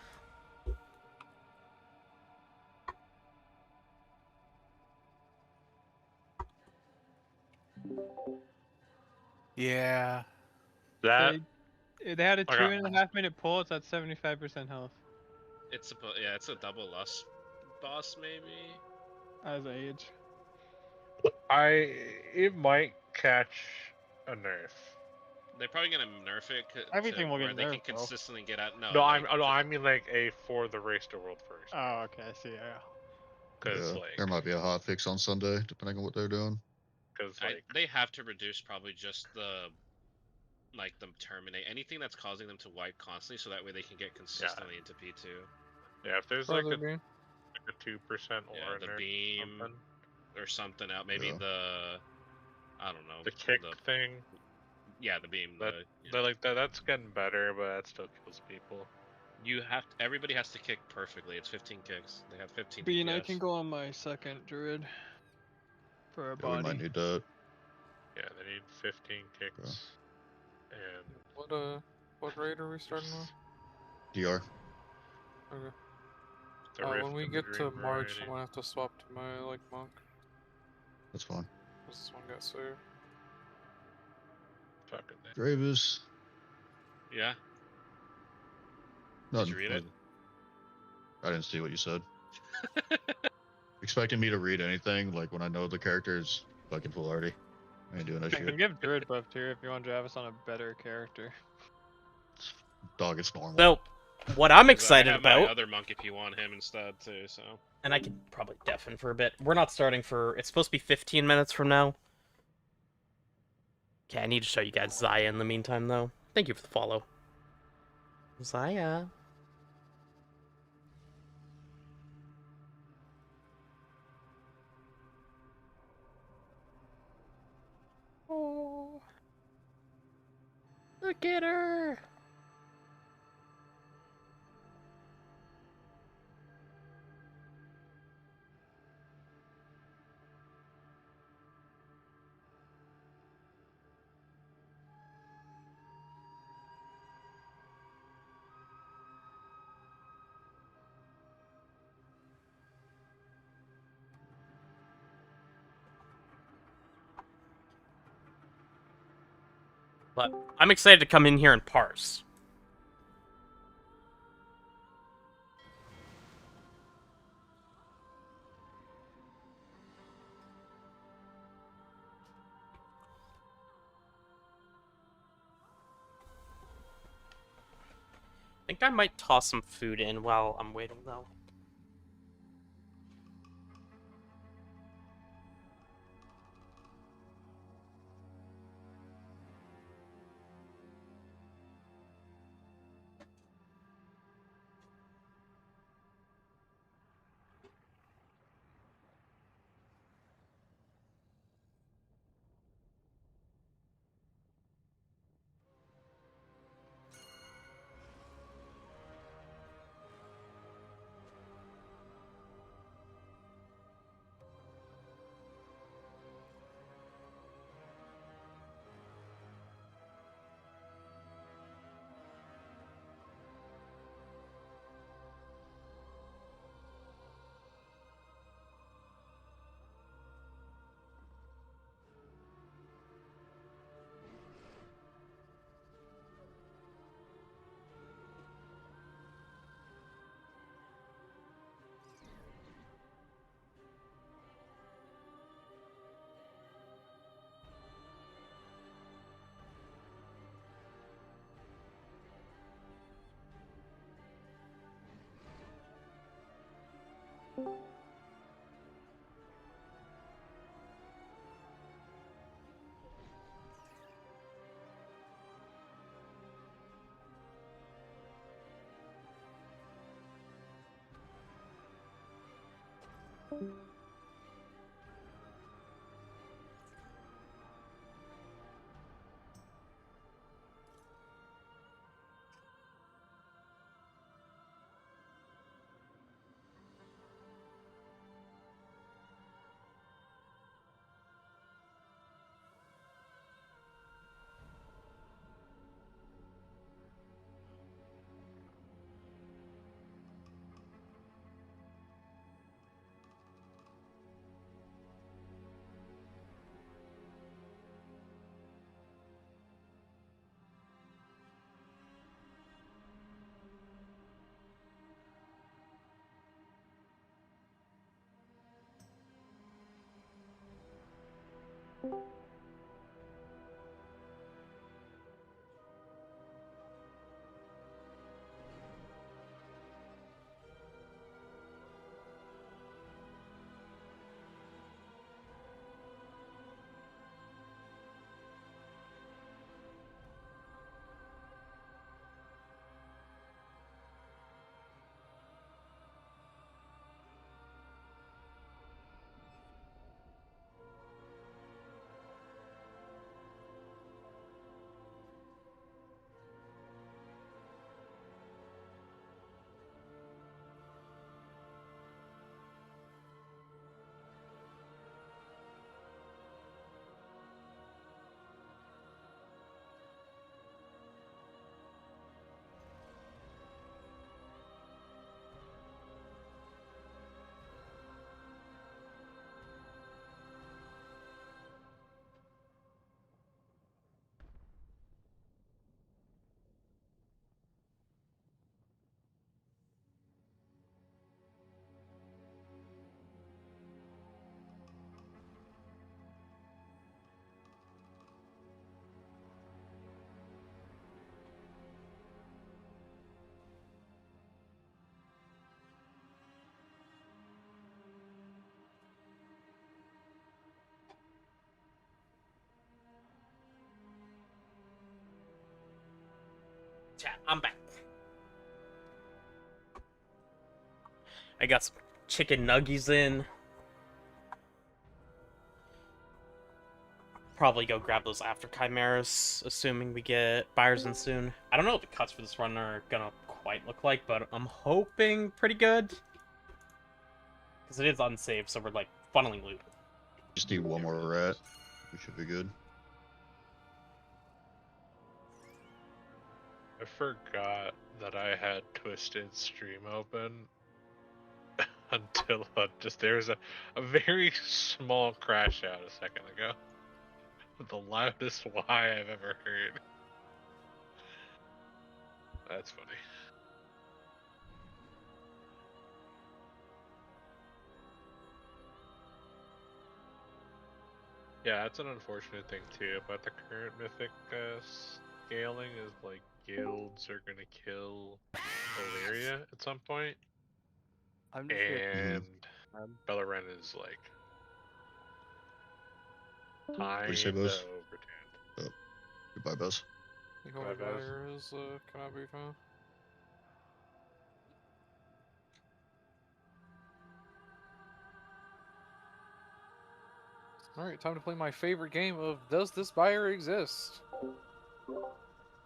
Yeah. That They had a I got- 2.5 minute pull. It's at 75% health It's yeah, it's a double lust boss maybe. as age. it might catch a nerf. They're probably gonna nerf it Everything will where get they can nerfed, though. consistently get out. No, No, like, I mean like a for the race to world first. Oh, okay, I see. Yeah. Because Yeah, like, there might be a hot fix on Sunday, depending on what they're doing. because like, they have to reduce probably just the like them terminate anything that's causing them to wipe constantly, so that way they can get consistently into P2. yeah, if there's like a 2% or the nerf beam something. or something out. Maybe Yeah. the I don't know The kick thing. Yeah, the beam. They're like that's getting better, but that still kills people. Everybody has to kick perfectly. It's 15 kicks. They have 15 Bean, I DPS. can go on my second druid for a Yeah, we might body. need that. Yeah, they need 15 kicks. And what raid are we starting with? DR. Okay. The Rift When we and the get to Dream March, variety. I'm gonna have to swap to my like monk. That's fine. This one got saved. Fucking Gravis. Yeah. Nothing. Did you read it? I didn't see what you said. Expecting me to read anything, like when I know the character is fucking full already. I ain't doing that I can shit. give druid buff too if you want Travis on a better character. Dog, it's normal. So, what I'm 'Cause excited I have my about, other monk if you want him instead too. So. and I can probably deafen for a bit. We're not starting for. It's supposed to be 15 minutes from now. Okay, I need to show you guys Zaya in the meantime, though. Thank you for the follow. Zaya. Oh. Look at her. But I'm excited to come in here and parse. I think I might toss some food in while I'm waiting, though. Chat, I'm back. I got some chicken nuggies in. Probably go grab those after chimeras, assuming we get buyers in soon. I don't know what the cuts for this run are gonna quite look like, but I'm hoping pretty good. Because it is unsaved, so we're like funneling loot. Just need one more rat. We should be good. I forgot that I had Twisted Stream open until there was a very small crash out a second ago. The loudest why I've ever heard. That's funny. Yeah, that's an unfortunate thing too, but the current Mythic scaling is like guilds are gonna kill Valyria at some point. I'm just And Beleren is like What do you say, kinda Buzz? overturned. Oh, goodbye, Buzz. The holy barrier is cannot be found. Alright, time to play my favorite game of Does This Buyer Exist?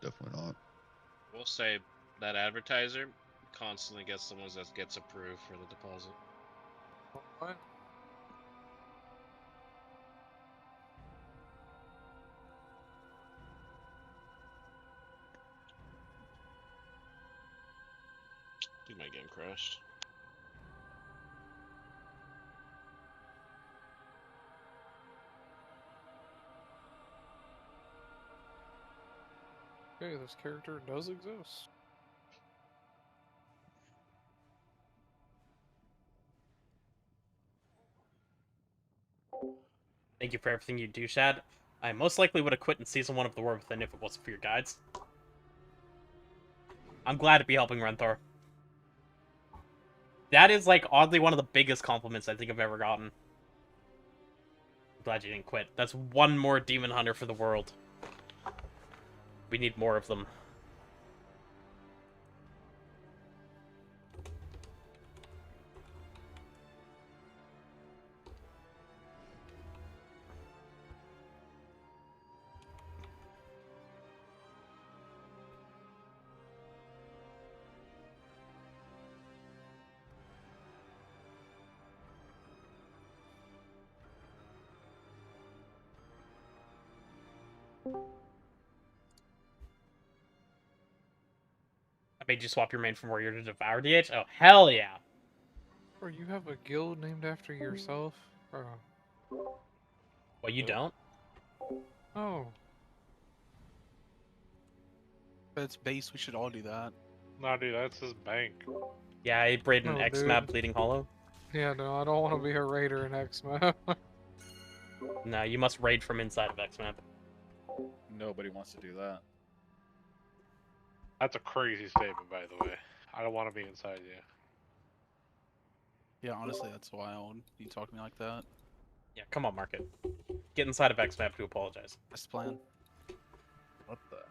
Definitely not. We'll say that advertiser constantly gets the ones that gets approved for the deposit. What? I think my game crashed. Okay, this character does exist. Thank you for everything you do, Shad. I most likely would have quit in Season 1 of The War Within if it wasn't for your guides. I'm glad to be helping Renthor. That is, like, oddly one of the biggest compliments I think I've ever gotten. I'm glad you didn't quit. That's one more demon hunter for the world. We need more of them. I made you swap your main from Warrior to Devour DH? Oh, hell yeah! Or you have a guild named after yourself? Well, you don't? Oh. It's base, we should all do that. No, dude, that's his bank. Yeah, I braid an No, X-Map dude. Bleeding Hollow. Yeah, no, I don't want to be a raider in X-Map. No, you must raid from inside of X-Map. Nobody wants to do that. That's a crazy statement, by the way. I don't want to be inside you. Yeah, honestly, that's wild. You talk to me like that. Yeah, come on, Market. Get inside of X-Map to apologize. Best plan. What the hell?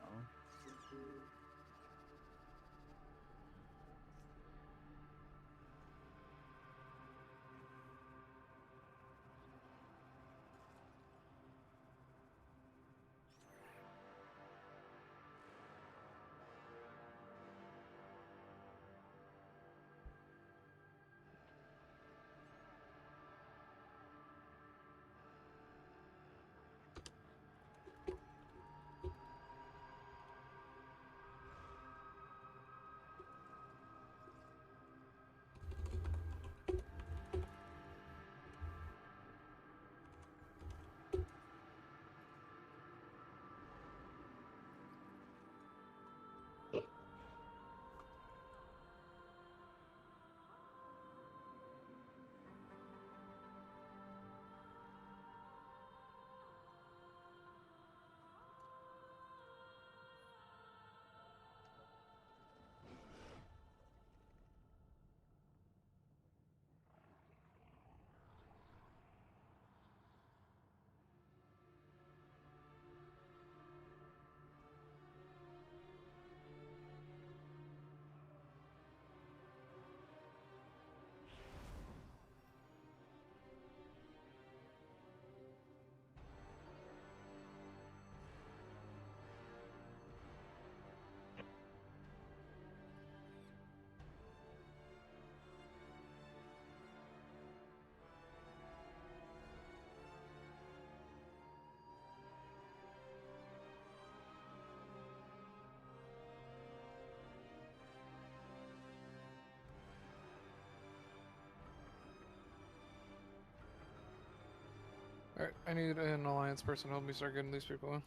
Alright, I need an alliance person to help me start getting these people in.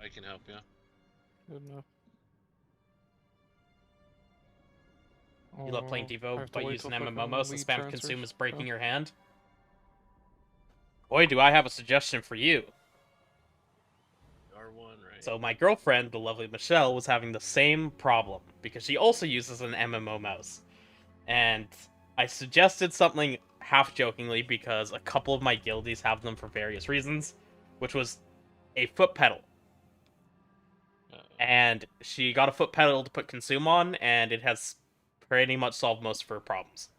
I can help you. Good enough. You love playing I Devo, have to but wait using till MMO fucking mouse and lead spam transfers. consume is breaking Oh. your hand? Boy, do I have a suggestion for you. R1, right? So my girlfriend, the lovely Michelle, was having the same problem, because she also uses an MMO mouse. And I suggested something half-jokingly, because a couple of my guildies have them for various reasons, which was a foot pedal. And she got a foot pedal to put consume on, and it has pretty much solved most of her problems.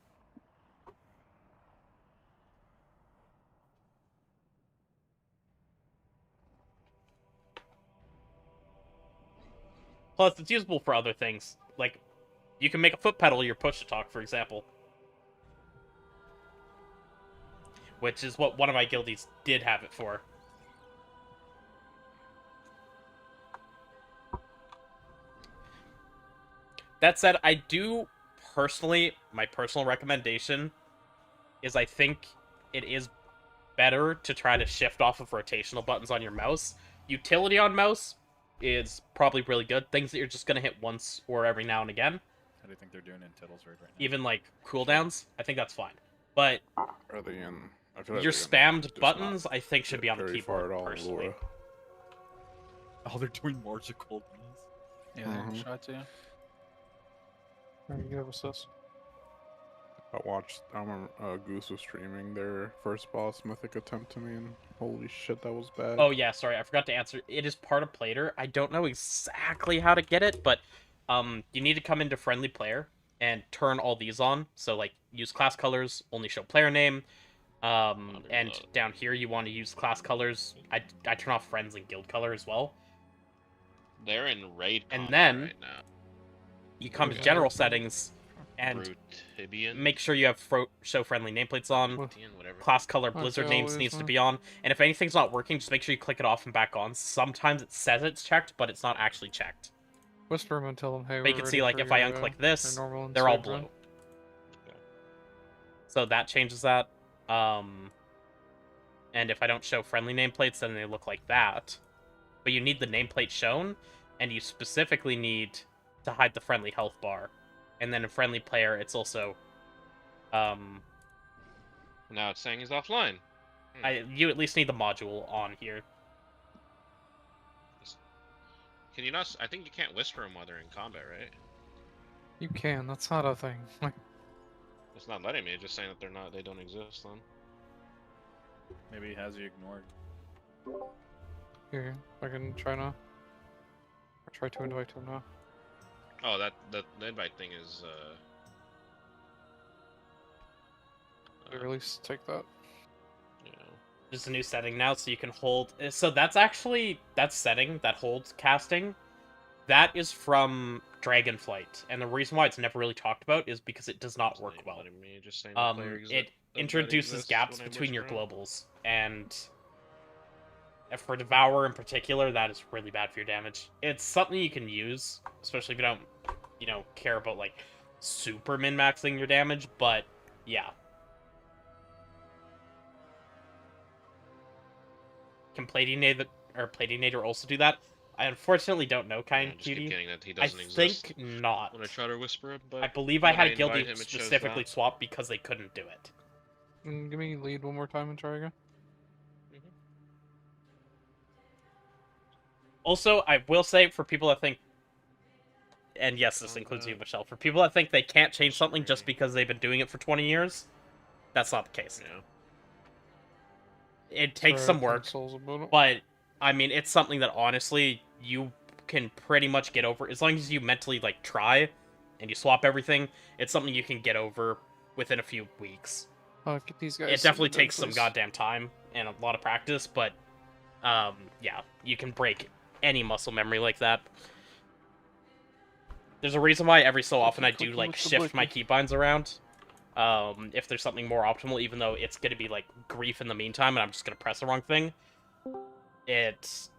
Plus, it's usable for other things. Like, you can make a foot pedal your push-to-talk, for example. Which is what one of my guildies did have it for. That said, I do personally, my personal recommendation is I think it is better to try to shift off of rotational buttons on your mouse. Utility on mouse is probably really good. Things that you're just going to hit once or every now and again. How do you think they're doing in Tittles right now? Even like cooldowns, I think that's fine. But are they in? I feel like your they're gonna spammed just buttons, not I think, should be on the very keyboard, far at all, personally. Laura. Oh, they're doing more to cold Yeah, they shot to you. You have assist. I remember Goose was streaming their first boss mythic attempt to me, and holy shit, that was bad. Oh yeah, sorry, I forgot to answer. It is part of Plater. I don't know exactly how to get it, but you need to come into friendly player and turn all these on. So like use class colors, only show player name. And down here you want to use class colors. I turn off friends and guild color as well. They're in raid And combat then right now. you come to general settings and Brutibian? make sure you have show friendly nameplates on. Whatever. Class color Okay, blizzard names always, needs to huh? be on. And if anything's not working, just make sure you click it off and back on. Sometimes it says it's checked, but it's not actually checked. Whisper them and tell them, hey, But you can see, like, if I unclick this, they're all blue. So that changes that. And if I don't show friendly nameplates, then they look like that. But you need the nameplate shown, and you specifically need to hide the friendly health bar. And then in friendly player, it's also... Now it's saying he's offline. You at least need the module on here. Can you not... I think you can't whisper them while they're in combat, right? You can, that's not a thing. Like, It's not letting me, it's just saying that they don't exist then. Maybe he has you ignored. here, I can try now. Or try to invite him now. Oh, the invite thing is, At least take that. There's a new setting now, so you can hold... So that's actually... That setting that holds casting, that is from Dragonflight. And the reason why it's never really talked about is because it does not work well. It introduces gaps between your globals. And for Devourer in particular, that is really bad for your damage. It's something you can use, especially if you don't, care about, like, super min-maxing your damage, but, yeah. Can Platinator also do that? I unfortunately don't know, Cutie. I think not. When I try to whisper him, but I believe I had a invite guilty him, it shows specifically that. swap because they couldn't do it. Give me lead one more time and try again. Also, I will say, for people that think... And yes, this includes you, Michelle. For people that think they can't change something just because they've been doing it for 20 years, that's not the case. It takes some work, but, I mean, it's something that, honestly, you can pretty much get over. As long as you mentally, like, try, and you swap everything, it's something you can get over within a few weeks. Get these guys. It definitely takes some goddamn time and a lot of practice, but, yeah, you can break any muscle memory like that. There's a reason why every so often I do, like, shift my keybinds around. If there's something more optimal, even though it's going to be, like, grief in the meantime, and I'm just going to press the wrong thing. It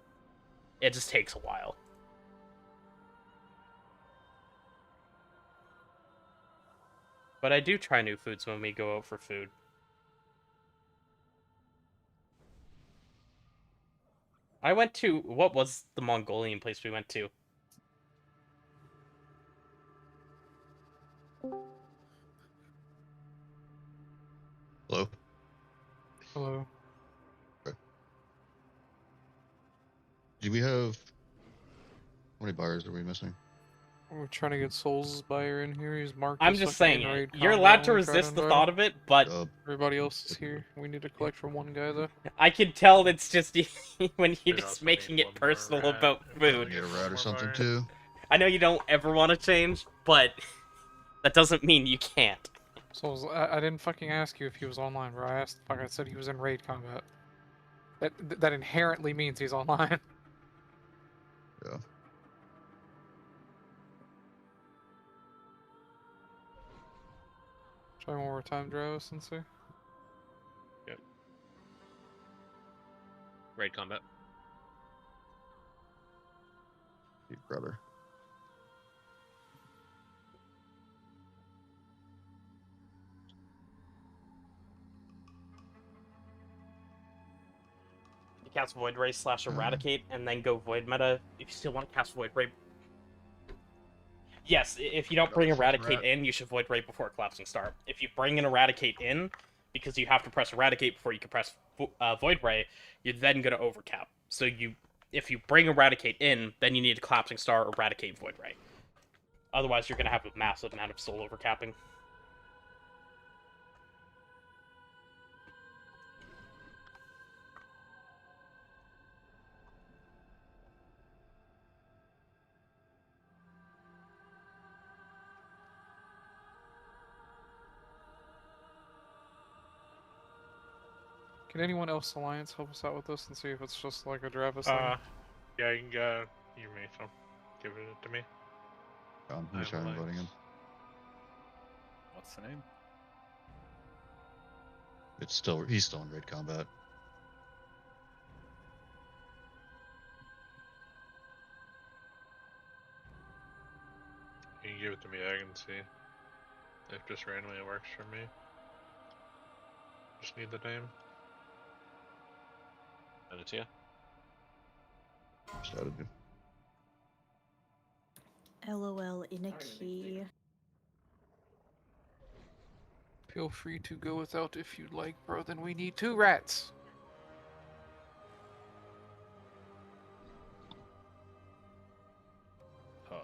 just takes a while. But I do try new foods when we go out for food. I went to what was the Mongolian place we went to? Hello. Hello. Do we have? How many buyers are we missing? We're trying to get Souls buyer in here. He's marked I'm as just fucking saying in it. raid You're combat allowed to when we try resist the invite thought him. of it, but Everybody else is here. We need to collect from one guy though. I can tell it's just when you're We'd just also making need it one more personal rat about if we food. Need a rat or more something buyers. too. I know you don't ever want to change, but that doesn't mean you can't. Souls, I didn't fucking ask you if he was online, bro. I asked, I said he was in raid combat. That inherently means he's online. Yeah. Try one more time, Drago, Sensei. Yep. Raid combat. You brother. You cast Void Ray / Eradicate, and then go Void Meta if you still want to cast Void Ray. Yes, if you don't bring Eradicate in, you should Void Ray before Collapsing Star. If you bring an Eradicate in, because you have to press Eradicate before you can press Void Ray, you're then going to overcap. So if you bring Eradicate in, then you need to Collapsing Star or Eradicate Void Ray. Otherwise, you're going to have a massive amount of soul overcapping. Can anyone else Alliance help us out with this and see if it's just like a Dravis thing? Yeah, you can go. You may so give it to me. Let me try inviting him. What's the name? He's still in raid combat. You can give it to me. I can see if just randomly it works for me. Just need the name. Send it to you. Started to. LOL in a key. Feel free to go without if you'd like, bro. Then we need 2 rats. Tough.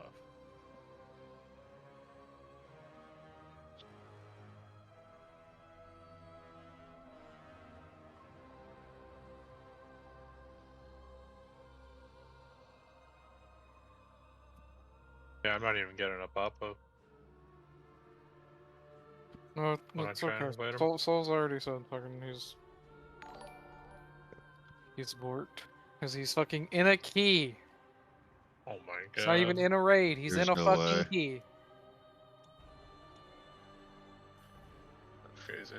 Yeah, I'm not even getting a pop-up. No, When I it's try and okay. invite him. Soul's already said fucking he's borked. Because he's fucking in a key. Oh my god. He's not even in a raid, he's There's in a no fucking way. key. That's crazy.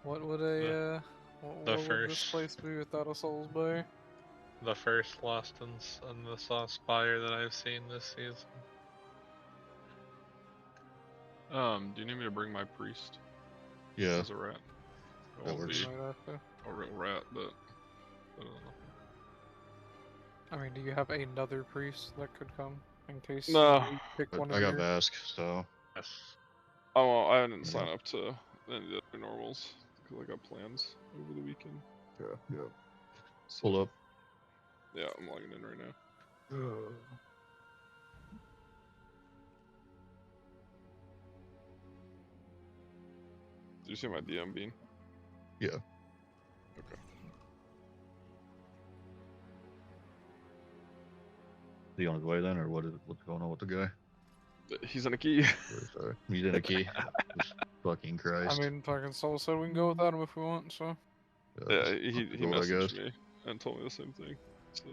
What would a what would this place be without a Souls buyer? The first Lost and the Sauce buyer that I've seen this season. Do you need me to bring my priest? Yeah. As a rat. It That won't works. be Might have to. a real rat, but I don't know. I mean, do you have another priest that could come in case No. you pick But one of I got your... Vask, so. Yes. Oh, well, I didn't sign up to any of the other normals because I got plans over the weekend. Yeah. Pull up. Yeah, I'm logging in right now. Did you see my DM, Bean? Yeah. Okay. Is he on his way then, or what's going on with the guy? He's in a key. Really sorry. He's in a key. Jesus fucking Christ. I mean, fucking Soul said we can go without him if we want, so... Yeah, he cool, I messaged guess. me and told me the same thing. So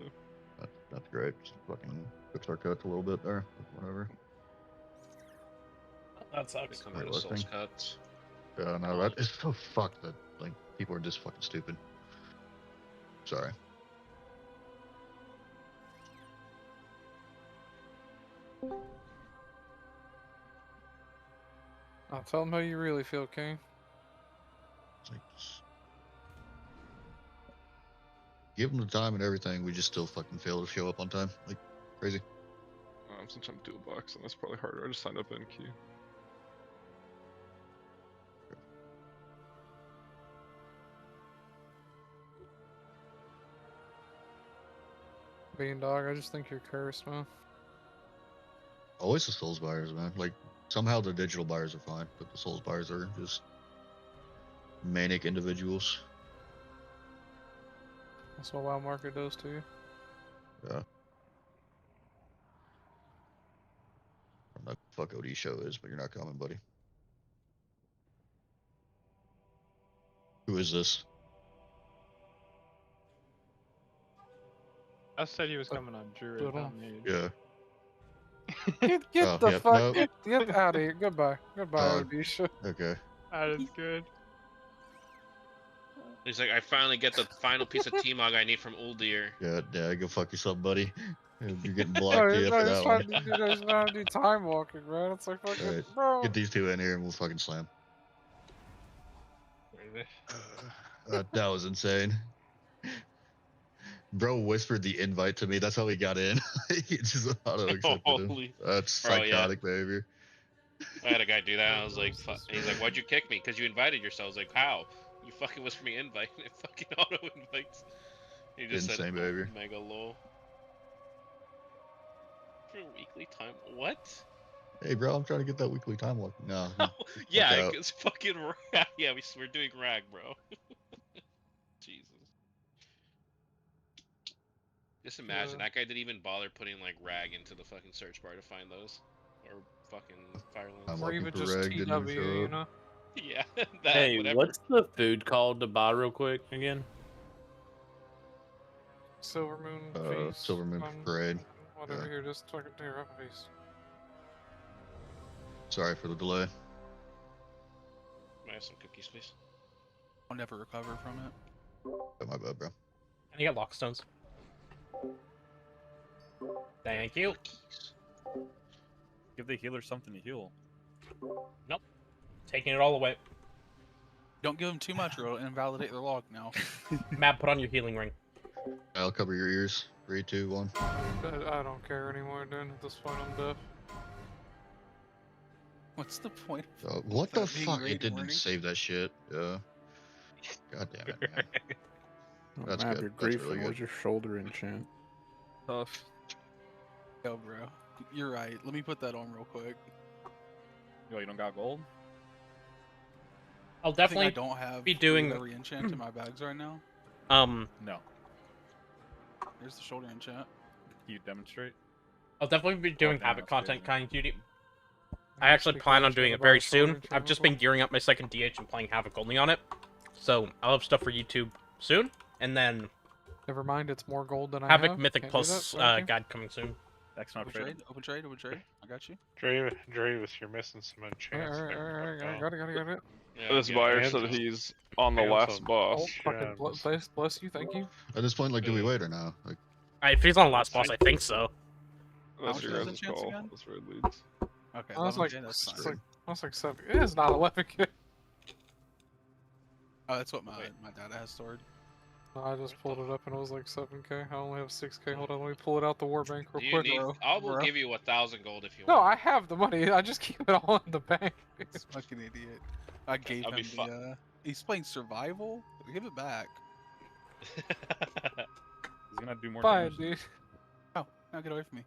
That's great. Just fucking fix our cuts a little bit there. Whatever. That sucks. Come out of Soul's cuts. Yeah, no, that is so fucked that like people are just fucking stupid. Sorry. I'll tell him how you really feel, King. Like, give them the time and everything, we just still fucking fail to show up on time. Like, crazy. Since I'm dual box, and that's probably harder. I just signed up in queue. Bean dog, I just think you're cursed, man. Always the Souls buyers, man. Like, somehow the digital buyers are fine, but the Souls buyers are just manic individuals. That's what WoW Market does to you. Yeah. I don't know what the fuck OD show is, but you're not coming, buddy. Who is this? I said he was coming on Druid, not me. Yeah. Get Oh, the yep, fuck nope. get out of here. Goodbye. Goodbye, Odisha. Okay. That is good. He's like, I finally get the final piece of T-Mog I need from Uldir. Yeah, go fuck yourself, buddy. You're getting No, blocked here for he's that trying one. to do, he's trying to do time walking, man. It's like fucking, Alright, bro. get these two in here and we'll fucking slam. That was insane. Bro whispered the invite to me. That's how he got in. He just auto accepted him. That's Bro, yeah. psychotic behavior. I had a guy do that. I was like, he's like, why'd you kick me? Because you invited yourself. I was like, how? You fucking whispered me invite. And it fucking auto invites. He just Insane said, behavior. Mega lol. For weekly time. What? Hey, bro, I'm trying to get that weekly time walk. No. Yeah, it's fucking rag. Yeah, we're doing rag, bro. Jesus. Just imagine that guy didn't even bother putting like rag into the fucking search bar to find those, or fucking Firelands. Or even just TW, you know? Yeah. That, hey, whatever. what's the food called to buy real quick again? Silver Moon Feast. Silver Moon Parade. Whatever, Yeah. here, just fucking tear up a piece. Sorry for the delay. May I have some cookies, please? I'll never recover from it. Oh, my bad, bro. And you got lockstones. Thank you. Give the healer something to heal. Nope. Taking it all away. Don't give them too much or it'll invalidate their log now. Matt, put on your healing ring. I'll cover your ears. 3, 2, 1. I don't care anymore, dude. At this point, I'm deaf. What's the point? What the that being fuck? raid It didn't warning? save that shit. Yeah. God damn it, man. That's Matt, good. you're That's griefing. really Where's good. your shoulder enchant? Tough. Yo, bro. You're right. Let me put that on real quick. Yo, you don't got gold? I'll I think definitely I don't have be doing every enchant in my bags right now. No. Here's the shoulder enchant. Can you demonstrate? I'll definitely be doing damn, Havoc that's content crazy. kind of duty. I actually plan on doing it very soon. I've just been gearing up my second DH and playing Havoc only on it. So I'll have stuff for YouTube soon, and then Never mind, it's more gold than I Havoc have. Mythic Can't do Plus that, thank you. guide coming soon. That's not Open fair. trade, open trade, open trade. I got you. Dravis, you're missing some enchants. Alright, got it. This buyer said he's on the last boss. Oh, fucking bless you, thank you. At this point, like, do we wait or no? Like, If he's on the last boss, I think so. How That's much your are those guys' enchants call. again? That's red leads. Okay, I was like, 11K, that's it's fine. like, I was like 7. It is not 11K. Oh, that's what my dad has stored. I just pulled it up and it was like 7K. I only have 6K. Hold on, let me pull it out the war bank real Do you quick. need? I will give you 1,000 gold if you No, want. I have the money. I just keep it all in the bank. This fucking idiot. I gave That'd him be the, fun. he's playing survival? Give it back. He's gonna do more Fine, damage. dude. Oh, now get away from me.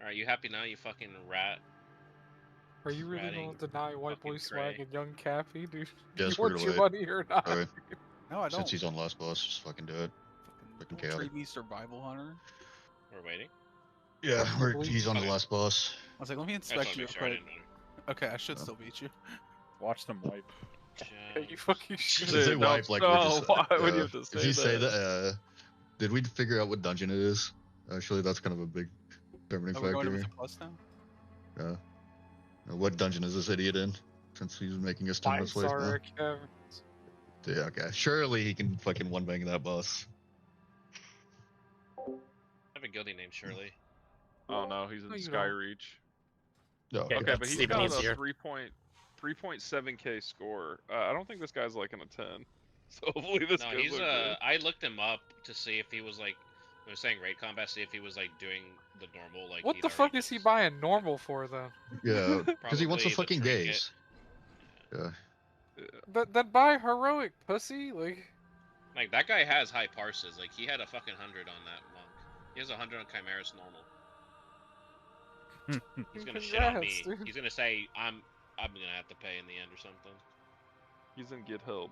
Alright, you happy now, you fucking rat? Are you really Ratting going to deny White Boy fucking Swag cray. and Young Cappy, dude? yeah, You squared want your away. money or not? Alright. No, I don't. Since he's on last boss, just fucking do it. Fucking Don't chaotic. trade me survival hunter. We're waiting. Yeah, he's on the last boss. I was like, let me I just inspect wanna you make real sure I quick. didn't know. Okay, I should still beat you. Watch them wipe. Yeah, you fucking should. If they Dude, wipe, like, no, we're just, why would you have to if say you say that? that, did we figure out what dungeon it is? Actually, that's kind of a big determining Oh, we're going to factor Mythic Plus now? here. Yeah. What dungeon is this idiot in? Since he's making us 10 minutes late now. Algeth'ar Academy. Yeah, okay. Surely he can fucking one bang that boss. I have a guildie named Shirley. Oh no, he's in No, you Sky don't. Reach. No, Okay, Okay, that's but he's even got easier. a 3.2 3.7k score. I don't think this guy's like in a 10. So hopefully this No, goes he's okay. I looked him up to see if he was like, I was saying raid combat, see if he was like doing the normal like. What he'd the already fuck is he buying normal for then? Yeah, because he wants the Probably the fucking trinket. gaze. Yeah. Then buy heroic pussy, like. Like that guy has high parses. Like he had a fucking 100 on that monk. He has 100 on Chimaris normal. He's gonna shit on me. Dude. He's gonna say I'm gonna have to pay in the end or something. He's in get help.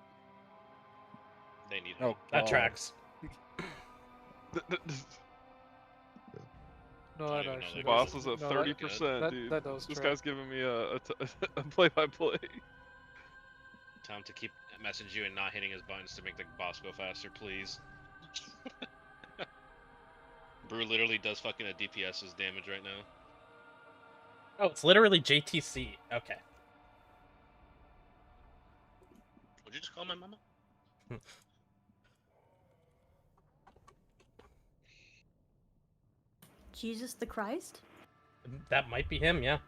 They need Oh, help. That tracks. No, that actually. Boss is doesn't- at no, 30%, dude. That does This track. guy's giving me a play-by-play. Tell him to keep messaging you and not hitting his buttons to make the boss go faster, please. Brew literally does fucking a DPS's damage right now. Oh, it's literally JTC. Okay. Would you just call my mama? Jesus the Christ? That might be him, yeah.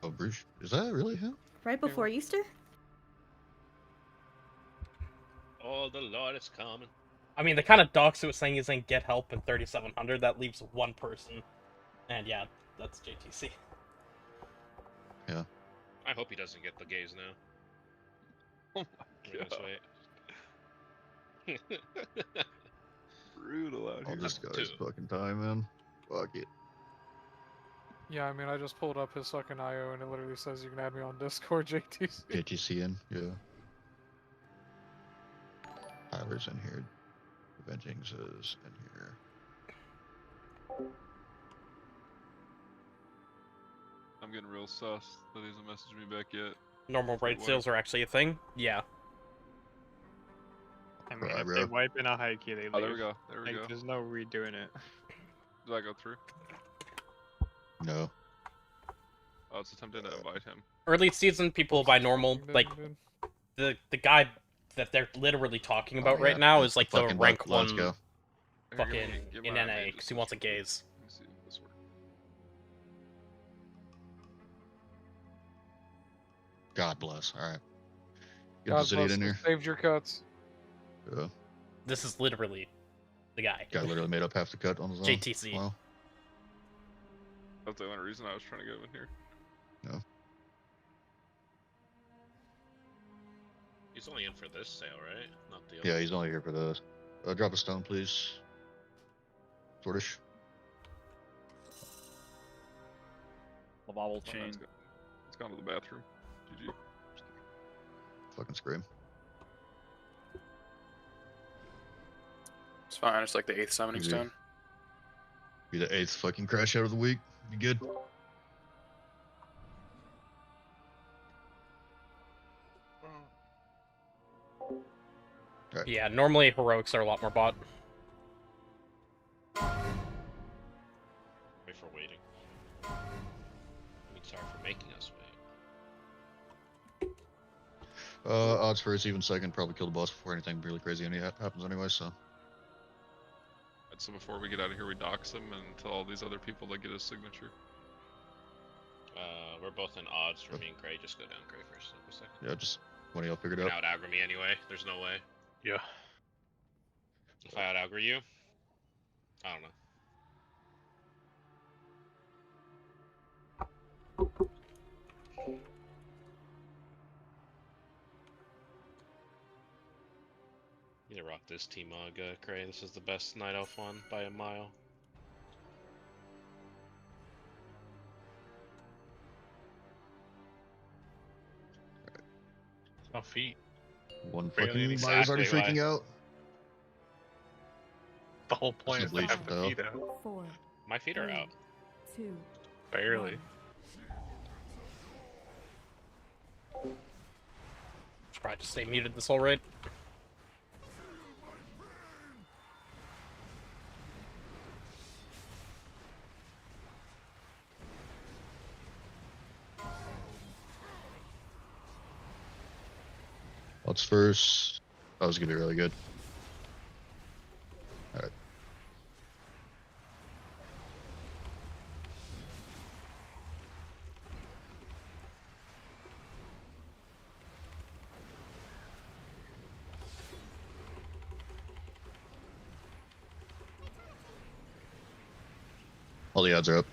Oh, Bruce, is that really him? Right before Easter? Oh, the Lord is coming. I mean, the kind of docs who was saying he's in Get Help in 3700, that leaves one person. And yeah, that's JTC. Yeah. I hope he doesn't get the gaze now. Oh my god. Brutal out Oh, here. this guy's fucking time, man. Fuck it. Yeah, I mean, I just pulled up his fucking IO and it literally says you can add me on Discord, JTC. JTC in, yeah. Tyler's in here. Avengings is in here. I'm getting real sus that he hasn't messaged me back yet. Normal raid sales are actually a thing? Yeah. I mean, Right, if bro. they wipe in a high key, they leave. Oh, there we go. There we like, go. There's no redoing it. Did I go through? No. Oh, it's attempting to invite him. Early season, people buy normal. Like, the guy that they're literally talking about right now is like the fucking rank let's 1 go. fucking give in my NA, name because he wants a gaze. Let me see if this works. God bless. Alright. Get God the city bless in us, here. saved your cuts. Yeah. This is literally the guy. Guy literally made up half the cut on his own. JTC. Wow. That's the only reason I was trying to get him in here. No. He's only in for this sale, right? Not the Yeah, he's only here for this. Drop a stone, please. Sortish. Lavable Oh, chain. it's gone to the bathroom. GG. Fucking scream. It's fine. It's like the 8th summoning Easy. stone. Be the 8th fucking crash out of the week. Be good. Right. Yeah, normally heroics are a lot more bought. Wait for waiting. I mean, sorry for making us wait. Odds for it's even second. Probably kill the boss before anything really crazy happens anyway, so. So before we get out of here, we dox him and tell all these other people to get his signature. We're both in odds for me and Cray. Just go down Cray first for a second. Yeah, just when y'all figured You it can out. out aggro me anyway. There's no way. Yeah. If I out aggro you, I don't know. You need to rock this T-Mog, Cray. This is the best Night Elf one by a mile. My feet. One Barely fucking buyer's already exactly freaking out. The whole point is to Bleach have the though. feet out. 4, My feet are out. 2, Barely. Should probably just stay muted this whole raid. What's first? That was gonna be really good. Alright. All the odds are up.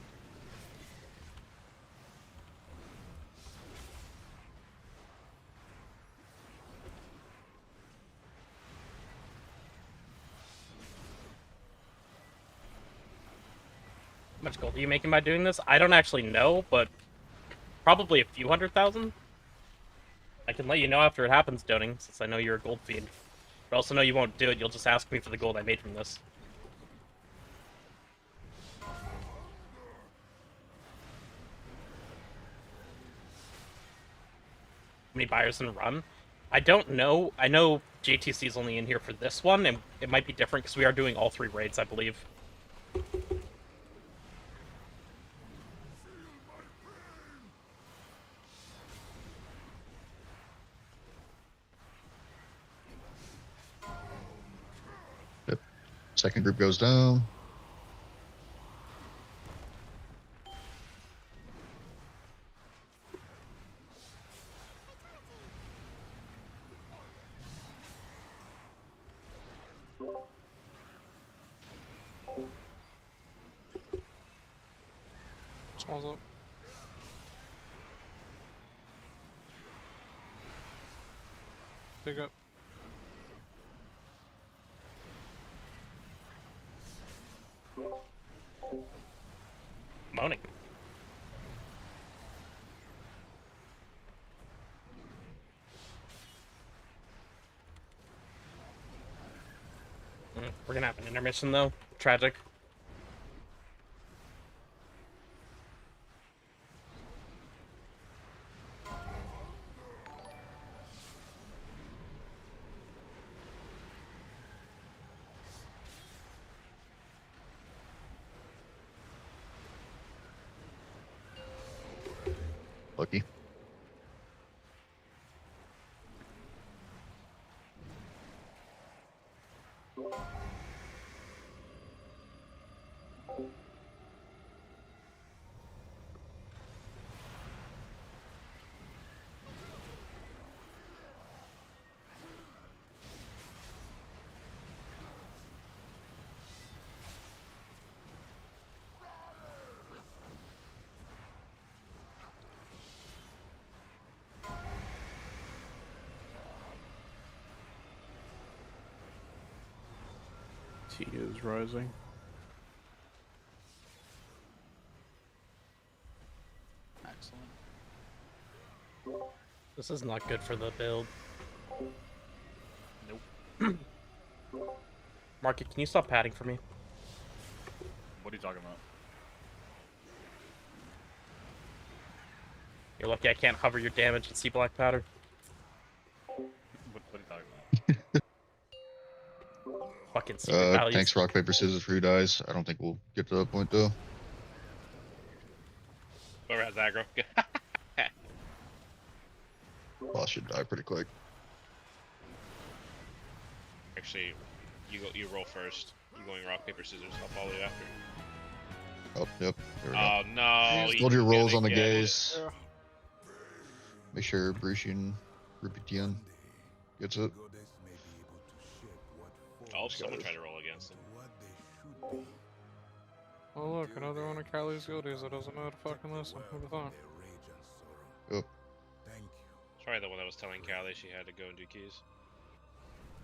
How much gold are you making by doing this? I don't actually know, but probably a few 100,000. I can let you know after it happens, Doning, since I know you're a gold fiend. But I also know you won't do it, you'll just ask me for the gold I made from this. How many buyers in a run? I don't know. I know JTC is only in here for this one, and it might be different because we are doing all 3 raids, I believe. Yep. Second group goes down. Smalls up. Big up. Moaning. We're gonna have an intermission though. Tragic. Lucky. T is rising. Excellent. This is not good for the build. Nope. Market, can you stop padding for me? What are you talking about? You're lucky I can't hover your damage and see black powder. What are you talking about? Fucking secret values. Thanks, rock, paper, scissors for who dies. I don't think we'll get to that point, though. Whoever has aggro. Boss should die pretty quick. Actually, you roll first. You going rock, paper, scissors. I'll follow you after. Oh, yep. There we Oh, go. no. Hold your rolls on the get gaze. Make sure Brucian Rupitian gets it. Oh, someone tried to roll against him. Oh look, another one of Callie's guilties that doesn't know how to fucking listen. Who'd have thought? Yep. Sorry, the one that was telling Callie she had to go and do keys.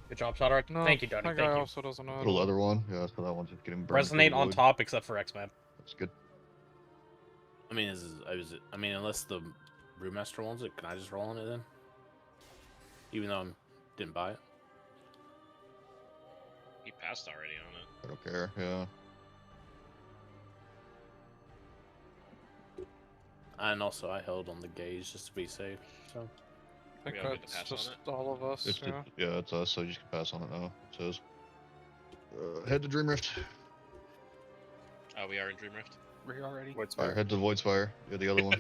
Good job, Shotard. No, Thank you, Donnie. that Thank guy you. also doesn't know how The to leather one. Yeah, so that one's just getting burned. Resonate on top except for X-Man. That's good. I mean, I mean, unless the brewmaster wants it, can I just roll on it then? Even though I didn't buy it. He passed already on it. I don't care. Yeah. And also, I held on the gauge just to be safe. So. I think that's just all of us. It's Yeah. yeah, it's us. So you can pass on it now. It says. Head to Dream Rift. Oh, we are in Dream Rift. We're already. Fire. Head to Void's Fire. Yeah, the other one.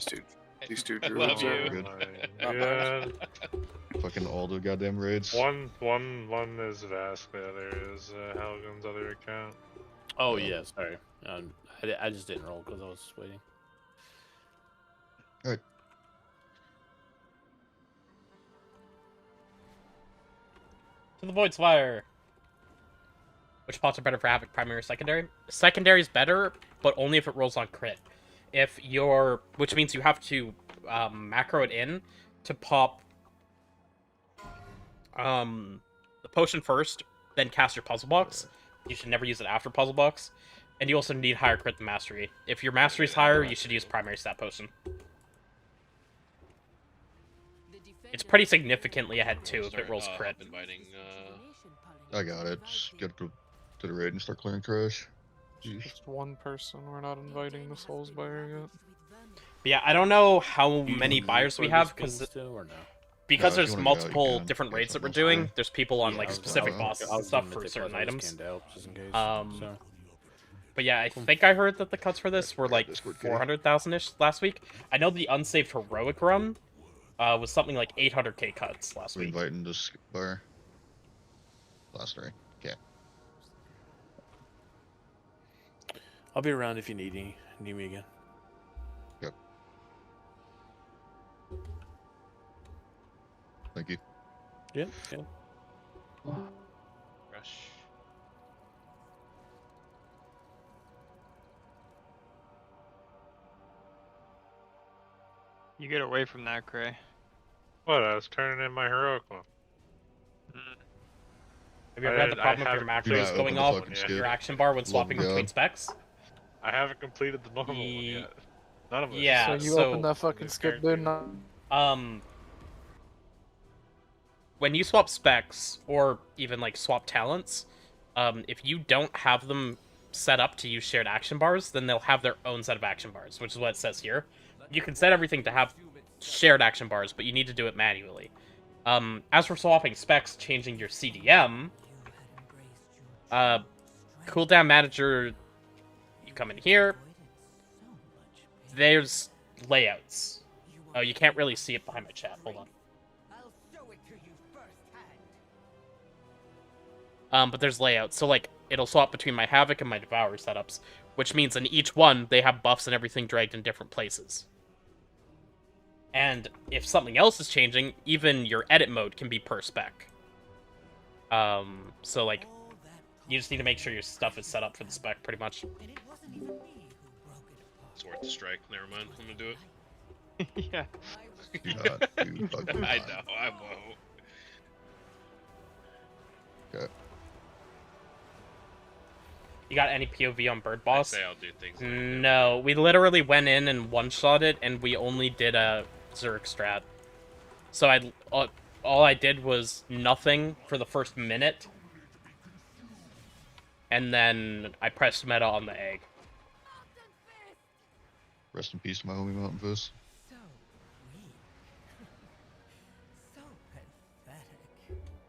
These two I druids love you. are good. Yeah. Fucking all the goddamn raids. One is Vask, the other is Helgen's other account. Oh yeah, sorry. I just didn't roll because I was waiting. Alright. To the Void's Fire. Which pots are better for Havoc, primary or secondary? Secondary is better, but only if it rolls on crit. If you're, which means you have to macro it in to pop the potion first, then cast your puzzle box. You should never use it after puzzle box. And you also need higher crit than mastery. If your mastery is higher, you should use primary stat potion. It's pretty significantly ahead too if it rolls crit. I got it. Just get to the raid and start clearing trash. Jeez. Just one person. We're not inviting the Souls buyer yet. But yeah, I don't know how many buyers we have because No, if there's you wanna go, you multiple can. different Get raids that we're something else doing. done. There's people on Yeah, like I was- specific I was- bosses I and was stuff doing for Mythic certain plus, I just items. canned out just in case, so. But yeah, I think I heard that the cuts for this were like 400,000-ish last week. I know the unsaved heroic run was something like 800k cuts last We're week. inviting this bar. Last three. Okay. I'll be around if you need me again. Yep. Thank you. Yeah. Rush. You get away from that, Cray. What? I was turning in my heroic one. Have you ever had the problem of your macros going off your action bar when swapping between specs? I haven't completed the normal one yet. None of us. Yeah, So you open that fucking skip, dude. When you swap specs or even like swap talents, if you don't have them set up to use shared action bars, then they'll have their own set of action bars, which is what it says here. You can set everything to have shared action bars, but you need to do it manually. As for swapping specs, changing your CDM, cooldown manager, you come in here, there's layouts. Oh, you can't really see it behind my chat, hold on. But there's layouts, so like, it'll swap between my Havoc and my Devourer setups, which means in each one, they have buffs and everything dragged in different places. And if something else is changing, even your edit mode can be per spec. So like, you just need to make sure your stuff is set up for the spec, pretty much. It's worth the strike. Never mind. I'm gonna do it. Yeah. I know. I won't. Okay. You got any POV on Bird Boss? I say I'll do things like No, we literally went in and one-shot it, and we only did a Zerg strat. So all I did was nothing for the first minute, and then I pressed meta on the egg. Rest in peace to my homie Mountain Fist.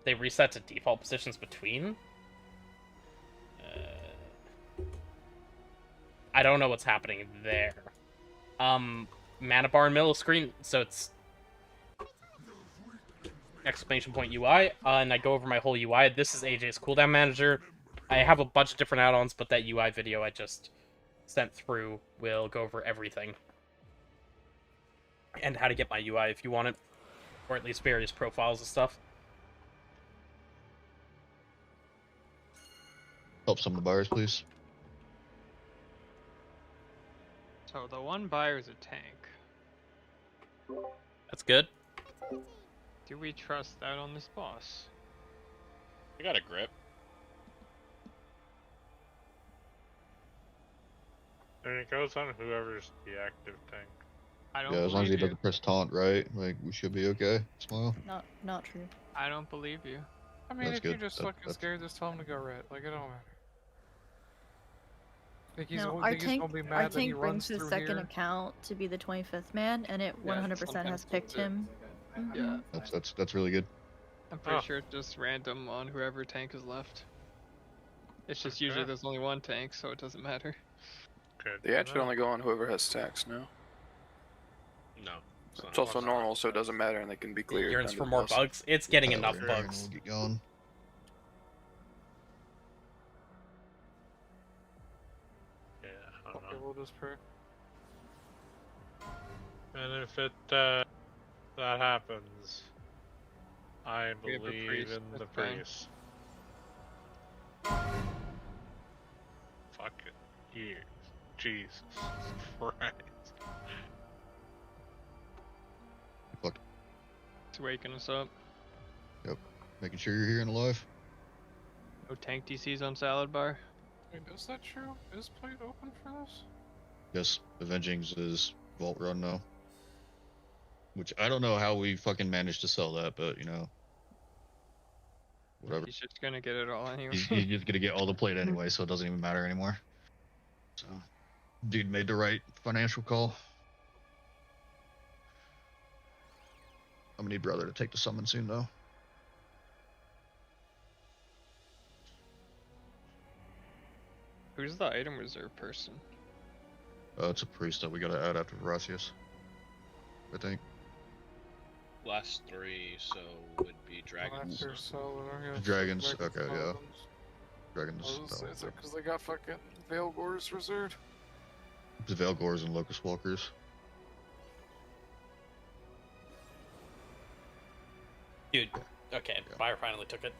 They reset to default positions between? I don't know what's happening there. Mana bar in middle of screen, so it's exclamation point UI, and I go over my whole UI. This is AJ's cooldown manager. I have a bunch of different add-ons, but that UI video I just sent through will go over everything. And how to get my UI if you want it. Or at least various profiles and stuff. Help some of the buyers, please. So the one buyer is a tank. That's good. Do we trust that on this boss? I got a grip. And it goes on whoever's the active tank. I don't Yeah, as long as he believe you. doesn't press taunt, right? Like, we should be okay. Smile. Not true. I don't believe you. I mean, That's if you're good. just That- fucking that's- scared, just tell him to go red. Like, it don't matter. Think he's, No, think our he's tank, gonna be our mad that he tank runs brings his through second here? account to be the 25th man, and it 100% has picked him. Yeah. That's really good. I'm pretty sure it's just random on whoever tank is left. It's just usually there's only one tank, so it doesn't matter. They actually only go on whoever has stacks, no? No. It's also normal, so it doesn't matter, and they can be cleared. Yearns under for the more boss. bugs. It's getting enough Alright, bugs. We'll get going. Yeah, I don't Okay, know. we'll just pray. And if that happens, I We have a believe priest, in the that's fine. priest. years. Jesus Christ. Fuck. It's waking us up. Yep. Making sure you're here and alive. No tank DCs on Salad Bar. Wait, is that true? Is plate open for this? Yes, Avengings is Vault Run now. Which I don't know how we fucking managed to sell that, but you know. Whatever. He's just gonna get it all anyway. He's just gonna get all the plate anyway, so it doesn't even matter anymore. So, dude made the right financial call. I'm gonna need brother to take the summon soon, though. Who's the item reserve person? It's a priest that we gotta add after Veracius, I think. Last 3, so would be dragons. After Solar, yeah. Dragons, okay, yeah. Dragons. Is it because they got fucking Veilgors reserved? The Veilgors and Locust Walkers. Dude, okay, Fire finally took it.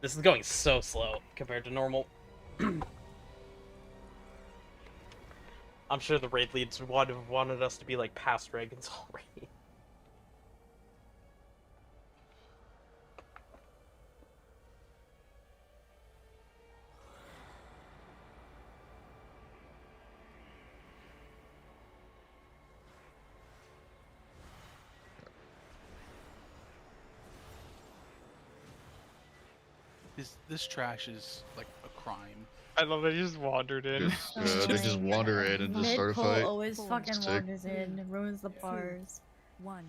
This is going so slow compared to normal. I'm sure the raid leads wanted us to be like past dragons already. This trash is like a crime. I love that he just wandered in. They just wander in and just start a fight. Always fucking Sick. wanders in, ruins the bars. 1.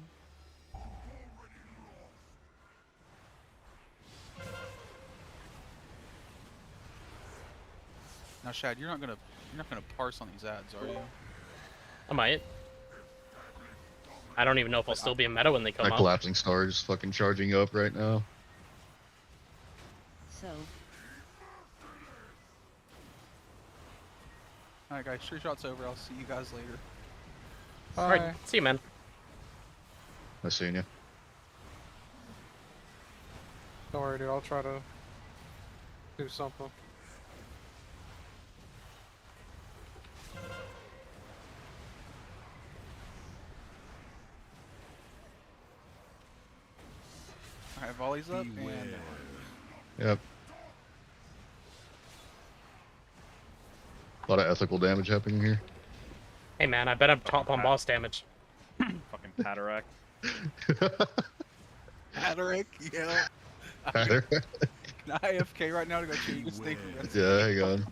Now, Shad, you're not gonna parse on these ads, are you? I might. I don't even know if I'll still be in meta when they come That up. collapsing star is fucking charging up right now. So. Alright, guys, sure shot's over. I'll see you guys later. Alright, see you, man. I seen you. Don't worry, dude. I'll try to do something. Alright, volley's up. And... Yep. A lot of ethical damage happening here. Hey man, I bet I'm top on boss damage. Fucking Patarak. Havoc, yeah. Havoc. Can I AFK right now to go change this thing? Yeah, hang on.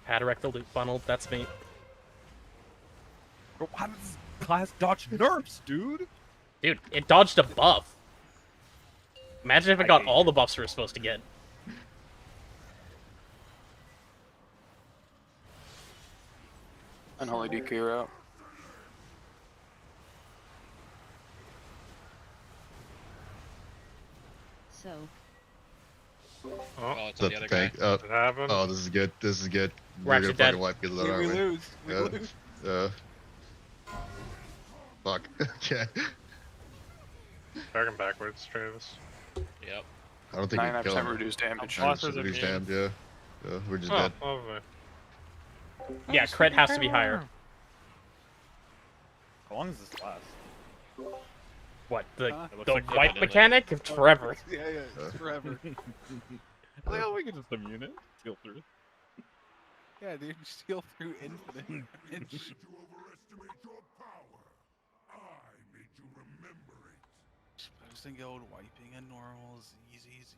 Havoc the loot funnel, that's me. Bro, how does this class dodge nerfs, dude? Dude, it dodged a buff. Imagine if it got all the buffs we were supposed to get. Unholy DK route. So. Oh, it's on the other tank. guy. Oh, this is good. This is good. We're actually gonna fucking dead. wipe people out, We aren't we? lose. We Yeah. lose. Fuck. Okay. Back and backwards, Travis. Yep. I don't think we 99% can kill him. reduced damage. 99% reduced damage, yeah. Yeah, we're just dead. Lovely. Yeah, crit has to be higher. How long does this last? What, the It looks the like wipe infinitely. mechanic? It's forever. Yeah, it's forever. Well, we can just immune it. Steal through. Yeah, dude, steal through infinite damage. Posting gold, wiping and normal is easy.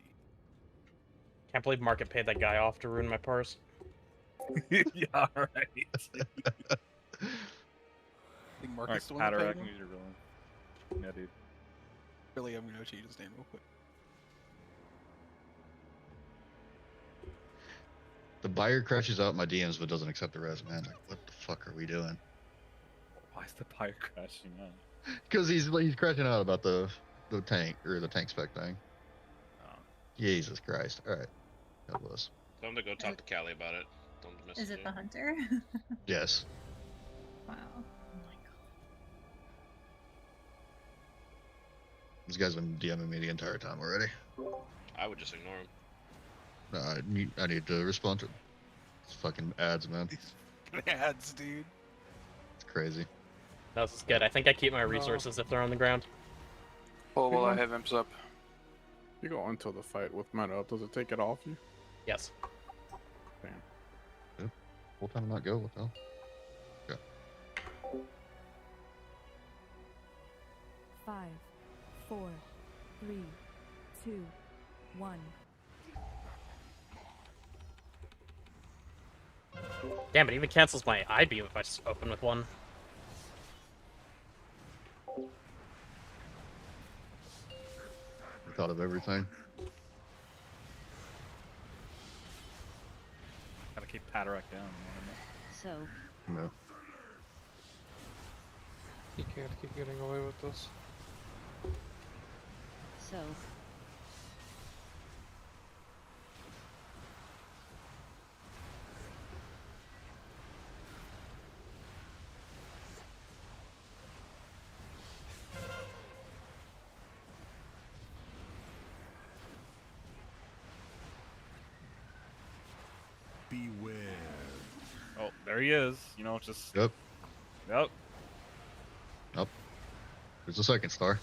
Can't believe Market paid that guy off to ruin my purse. Yeah, alright. I think Marcus Alright, the one that Patarak, paid him. use your villain. Yeah, dude. Really, I'm gonna change his name real quick. The buyer crashes out my DMs but doesn't accept the rest, man. Like, what the fuck are we doing? Why is the pyre crashing out? Because he's crashing out about the tank or the tank spec thing. Oh. Jesus Christ! All right, God bless. Tell him to go talk to Callie about it. Tell him to message Is it you. the hunter? Yes. Wow. This guy's been DMing me the entire time already. I would just ignore him. I need to respond to these fucking ads, man. Ads, dude. It's crazy. No, this is good. I think I keep my resources if they're on the ground. Oh, well, I have imps up. You go into the fight with meta up. Does it take it off you? Yes. Damn. Yeah. Full time not go. What the hell? Yeah. 5, 4, 3, 2, 1. Damn, it even cancels my eye beam if I just open with one. I thought of everything. Gotta keep Havoc down. So, No. You can't keep getting away with this. so. Beware. Oh, there he is. You know, just. Yep. Yep. Yep. There's a second star.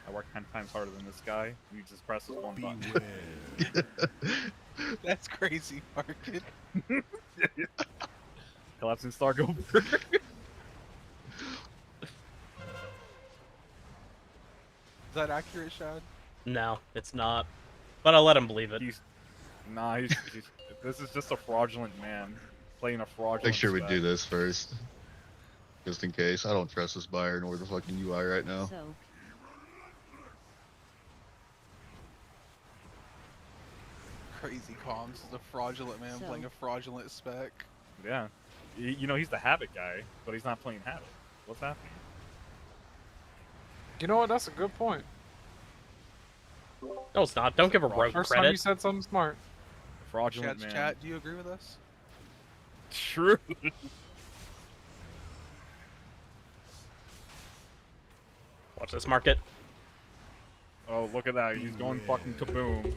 I work 10 times harder than this guy. He just presses one button. That's crazy, Market. Collapsing star go first. Is that accurate, Shad? No, it's not. But I'll let him believe it. Nah, this is just a fraudulent man playing a fraudulent. Make sure we spec. do this first. Just in case. I don't trust this buyer nor the fucking UI right now. So. Crazy comms. This is a fraudulent man So. playing a fraudulent spec. Yeah. You know, he's the Havoc guy, but he's not playing Havoc. What's happening? You know what? That's a good point. No, it's not. Don't give a rogue First time you credit. said something smart. Fraudulent Chat's man. chat, do you agree with us? True. Watch this market. Oh, look at that. He's going fucking kaboom.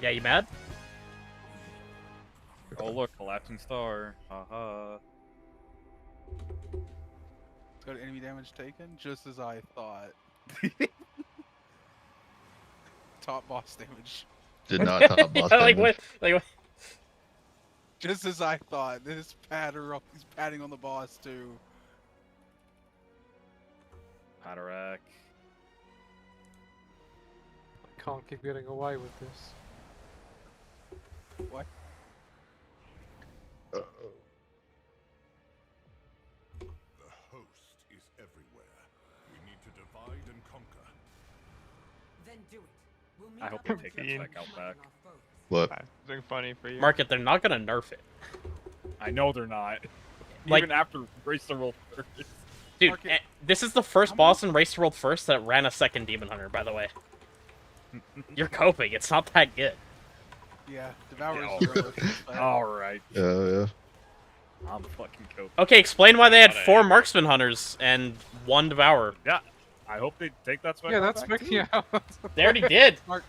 Yeah, you mad? Oh, look. Collapsing star. Haha. Let's go to enemy damage taken, just as I thought. Top boss damage. Did not top boss Yeah, like damage. what? Like what? Just as I thought. This he's patting on the boss too. Havoc. I can't keep getting away with this. What? The host is everywhere. We need to divide and conquer. Then do it. We'll meet I hope up they on take the that beach spec out and back. our foes. What? Something funny for you. Market, they're not gonna nerf it. I know they're not. Like- Even after Race the World first. Dude, Market- this is the first boss in Race World First that ran a second Demon Hunter, by the way. You're coping. It's not that good. Yeah, Devourer Yeah, is zero. Alright. Yeah. I'm fucking coping. Okay, explain why they had 4 Marksman Hunters and 1 Devourer. Yeah. I hope they take that spec Yeah, out that's back making too. out. They already did. Mark,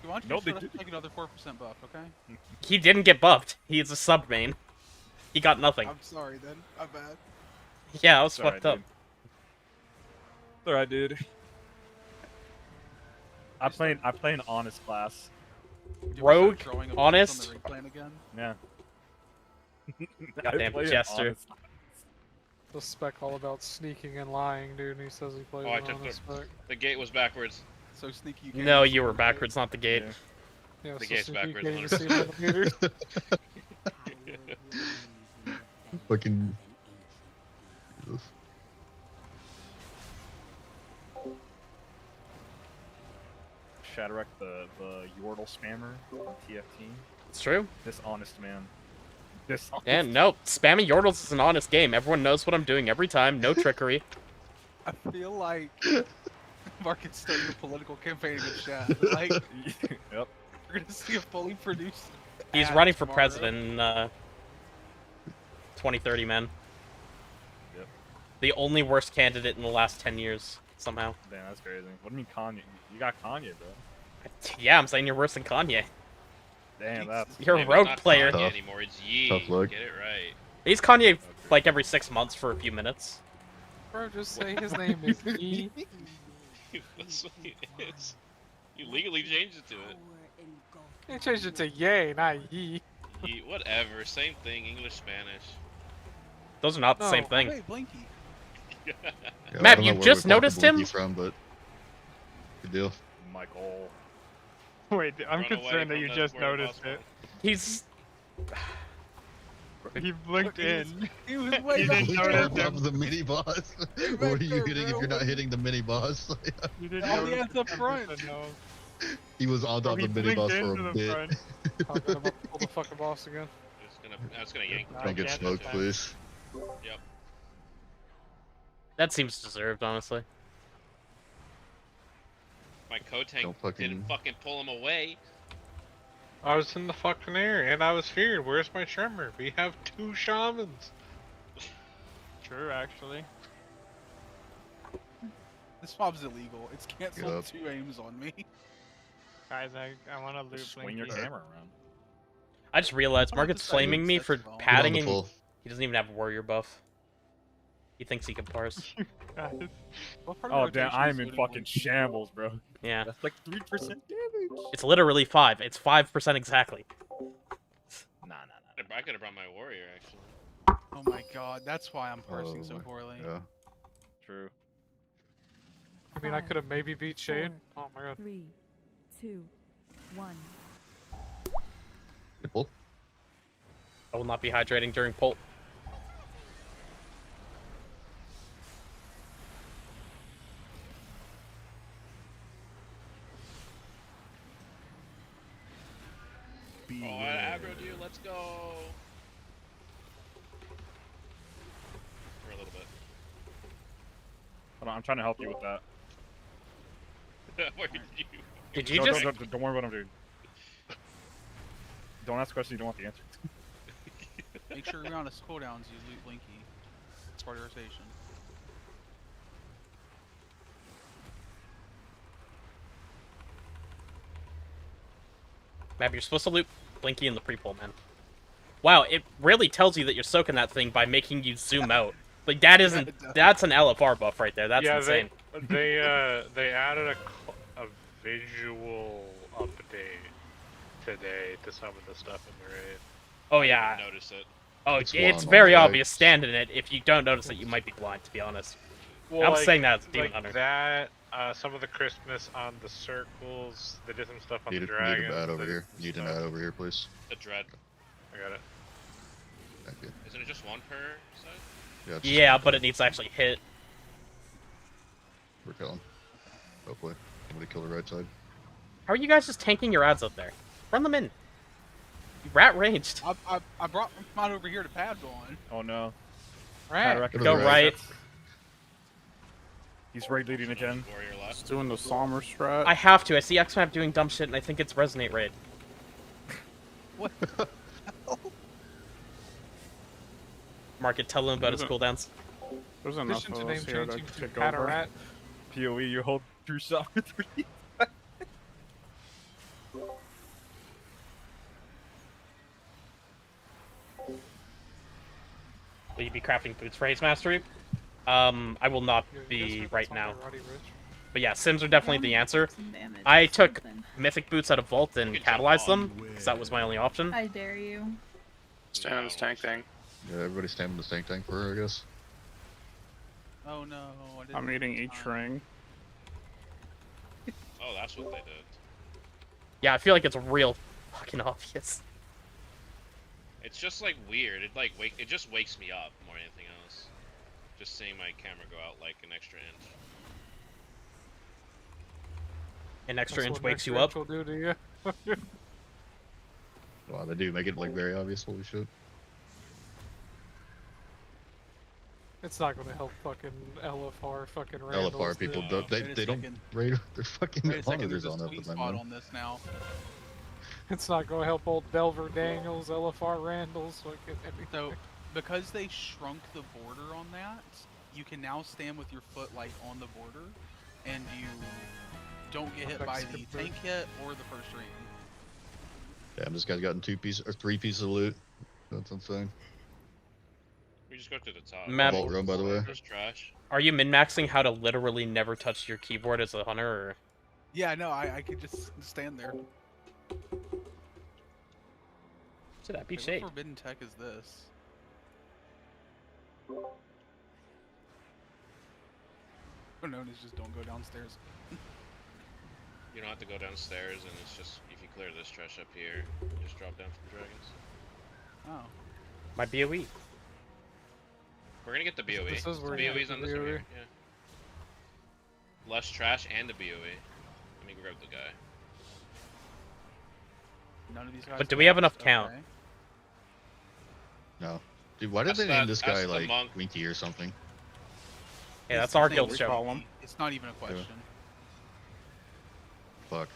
you want No, to they just didn't. take another 4% buff, okay? He didn't get buffed. He's a sub main. He got nothing. I'm sorry then. I'm bad. Yeah, I was It's alright, fucked up. dude. It's alright, dude. I play an honest class. Do you Rogue, start throwing a bunch honest. On the ring plan again? Yeah. Goddamn I play an jester. honest- The spec all about sneaking and lying, dude, and he says he plays Oh, I it took on the spec. the gate was backwards. So sneaky. You can't No, even you see were the backwards, not the gate. Yeah, The so gate's sneaky you backwards, can't even see him on the meter. Fucking. Shadrach, the Yordle spammer on TFT. It's true. This honest man. This honest Yeah, no, spamming Yordles is an honest game. Everyone knows what I'm doing every time. No trickery. I feel like Market's starting a political campaign against chat. Like, Yep. We're gonna see a fully produced. He's ad running for tomorrow. president in 2030, man. Yep. The only worst candidate in the last 10 years, somehow. Damn, that's crazy. What do you mean Kanye? You got Kanye, bro. Yeah, I'm saying you're worse than Kanye. Damn, that's... You're a Maybe rogue not player. Kanye anymore, it's Yee. Tough luck. Get it right. He's Kanye like every 6 months for a few minutes. Bro, just say his name is E. That's what it is. You legally changed it to it. You changed it to Yay, not Yee. Yee, whatever, same thing, English, Spanish. Those are not the same Oh, thing. wait, Blinky. Yeah, I Matt, don't you know where just we're noticed fucking him? Blinky from, but good deal. Michael. Wait, I'm Run away concerned that from you that just where noticed possible. it. He's... He blinked in. He was way You back didn't there. notice On top him. of the mini boss. Right What are you there, hitting if bro. you're not hitting the mini boss? You didn't All the notice ends up him, front. but no. He was on top He of the mini boss blinked for into a the bit. front. Talking about pull the fucking boss again. I was gonna yank. Don't get Canada smoked, too. please. Yep. That seems deserved, honestly. My co-tank Don't fucking- didn't fucking pull him away. I was in the fucking air and I was feared. Where's my Tremor? We have 2 shamans. True, actually. This mob's illegal. It's canceled Yup. 2 aims on me. Guys, I want to loot Just swing your Blinky. camera around. I just realized I like Market's the side flaming me moves, for that's all. padding Get on the and pole. he doesn't even have a warrior buff. He thinks he can parse. Guys, What part of Oh the damn, rotation I'm is in looting fucking one? shambles, bro. Yeah. That's like 3% damage. It's literally 5. It's 5% exactly. Nah. I could have brought my warrior actually. Oh my god, that's why I'm parsing so Oh, poorly. Yeah. True. I mean, I could have maybe beat Shade. Oh my god. 3, 2, 1. Good pull. I will not be hydrating during pult. Oh, I aggroed you. Let's go. For a little bit. Hold on, I'm trying to help you with that. Where did you? Did you No, just... don't worry about what I'm doing. Don't ask questions you don't want the answer to. Make sure around his cooldowns you loot Blinky. It's part of rotation. Mab, you're supposed to loot Blinky in the pre-pull, man. Wow, it really tells you that you're soaking that thing by making you zoom out. Like, that isn't... That's an LFR buff right there. That's yeah, insane. they added a visual update today to some of the stuff in the raid. Oh, yeah. Notice it. Oh, It's it's one very on obvious. Stand in it. If you don't notice it, you might be blind, to be honest. Well, I'm like, saying that as a Demon like Hunter. that, some of the Christmas on the circles, they did some stuff on Need the a dragons. bat over they here. did Need some an stuff- ad over here, please. The dread. I got it. Thank you. Isn't it just 1 per side? Yeah, it's Yeah, but it needs to actually hit. we're killing. Hopefully. Somebody kill the right side. How are you guys just tanking your ads up there? Run them in. You rat ranged. I brought mine over here to pad on. Oh no. Right. Cataract- Go right. He's raid leading again. Warrior left. Just doing the Sommer strat. I have to. I see X-Map doing dumb shit, and I think it's Resonate Raid. What? Market, tell him about his cooldowns. There's enough Mission of to us name here to changing to take over. Cataract. PoE, you hold true shot for 3. Will you be crafting boots for Haste Mastery? I will not be right now. But yeah, Sims are definitely the answer. I took Mythic boots out of Vault and catalyzed them, because that was my only option. I dare you. Stand on this tank thing. Yeah, everybody stand in the same tank for her, I guess. Oh no, I didn't. I'm eating each ring. Oh, that's what they did. Yeah, I feel like it's real fucking obvious. It's just like weird. It just wakes me up more than anything else. Just seeing my camera go out like an extra inch. An extra That's inch what wakes you extra up. inch will do to you. Wow, they do make it like very obvious. Holy shit. It's not gonna help fucking LFR fucking Randall's LFR people dude. don't Wait a they don't second. raid their fucking Wait a second, monitors there's a on sweet up with them. spot Man. on this now. It's not gonna help old Delver Daniels, LFR Randalls, fucking everything. So, because they shrunk the border on that, you can now stand with your foot like on the border, and you don't get hit by the tank hit or the first ring. Damn, this guy's gotten 3 pieces of loot. That's insane. We just go to the top. Map. Vault room, by the way. Just trash. Are you min-maxing how to literally never touch your keyboard as a hunter, or? Yeah, no, I could just stand there. So that'd be What shade. forbidden tech is this? Known as just don't go downstairs. You don't have to go downstairs, and it's just if you clear this trash up here, you just drop down from dragons. Oh. My BOE. We're gonna get the BOE. This is where The you BOE's get on the this one BOE. here. Yeah. Less trash and the BOE. Let me grab the guy. None of these guys. But do we have enough passed? count? Okay. No. Dude, why did they name this guy like Winky or something? Hey, that's our guild It's show. It's not even a question. Fuck.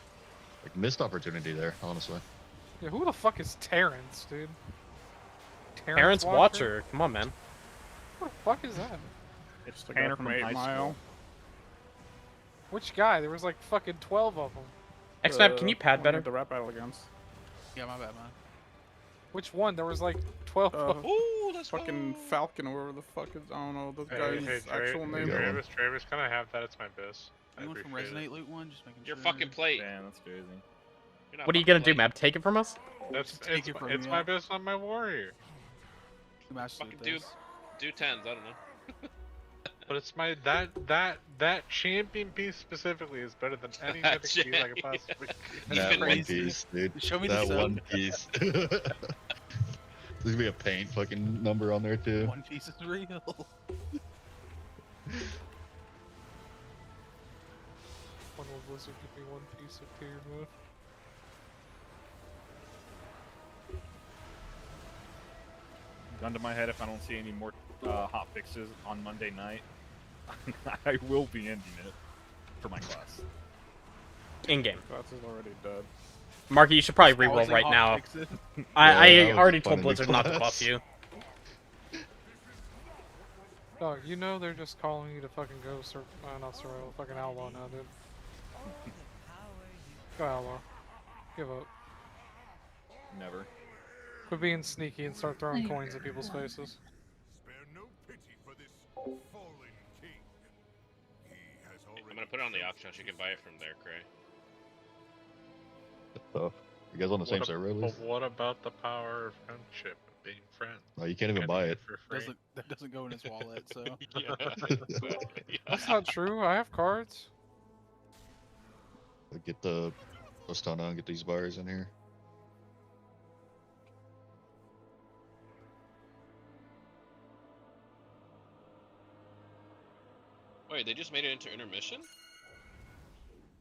Like, missed opportunity there, honestly. Yeah, who the fuck is Terrence, dude? Terrence Watcher. Come on, man. What the fuck is that? It's the Tanner guy from from 8 high Mile. school. Which guy? There was like fucking 12 of them. X-Map, can you pad better? The rap battle against. Yeah, my bad, man. Which one? There was like 12 of them. Ooh, that's fucking Falcon or whatever the fuck is. I don't know the guy's actual name. Travis, can I have that? It's my biz. Anyone from Resonate Loot 1? Just making Your sure. fucking plate. Damn, that's crazy. What are you gonna do, Map? Take it from us? It's my biz on my warrior. Fucking do 10s. I don't know. But it's my that champion piece specifically is better than any mythic piece I could possibly. That one piece, dude. Show me that the one piece. There's gonna be a paint fucking number on there too. One Piece is real. One of Blizzard give me One Piece appeared with. Gun to my head, if I don't see any more hot fixes on Monday night, I will be ending it for my class. In-game. Class is already dead. Marky, you should probably reroll right now. I already told Blizzard not to buff you. Dog, you know they're just calling you to fucking go not survival, fucking outlaw now, dude. Go outlaw. Give up. Never. Quit being sneaky and start throwing coins at people's faces. Spare no pity for this fallen king. He has already. I'm gonna put it on the auction house. You can buy it from there, Cray. So, you guys on the same server at least? But what about the power of friendship and being friends? No, you can't even buy it. For free. That doesn't go in his wallet, so. That's not true. I have cards. Get the Ostana and get these buyers in here. Wait, they just made it into intermission?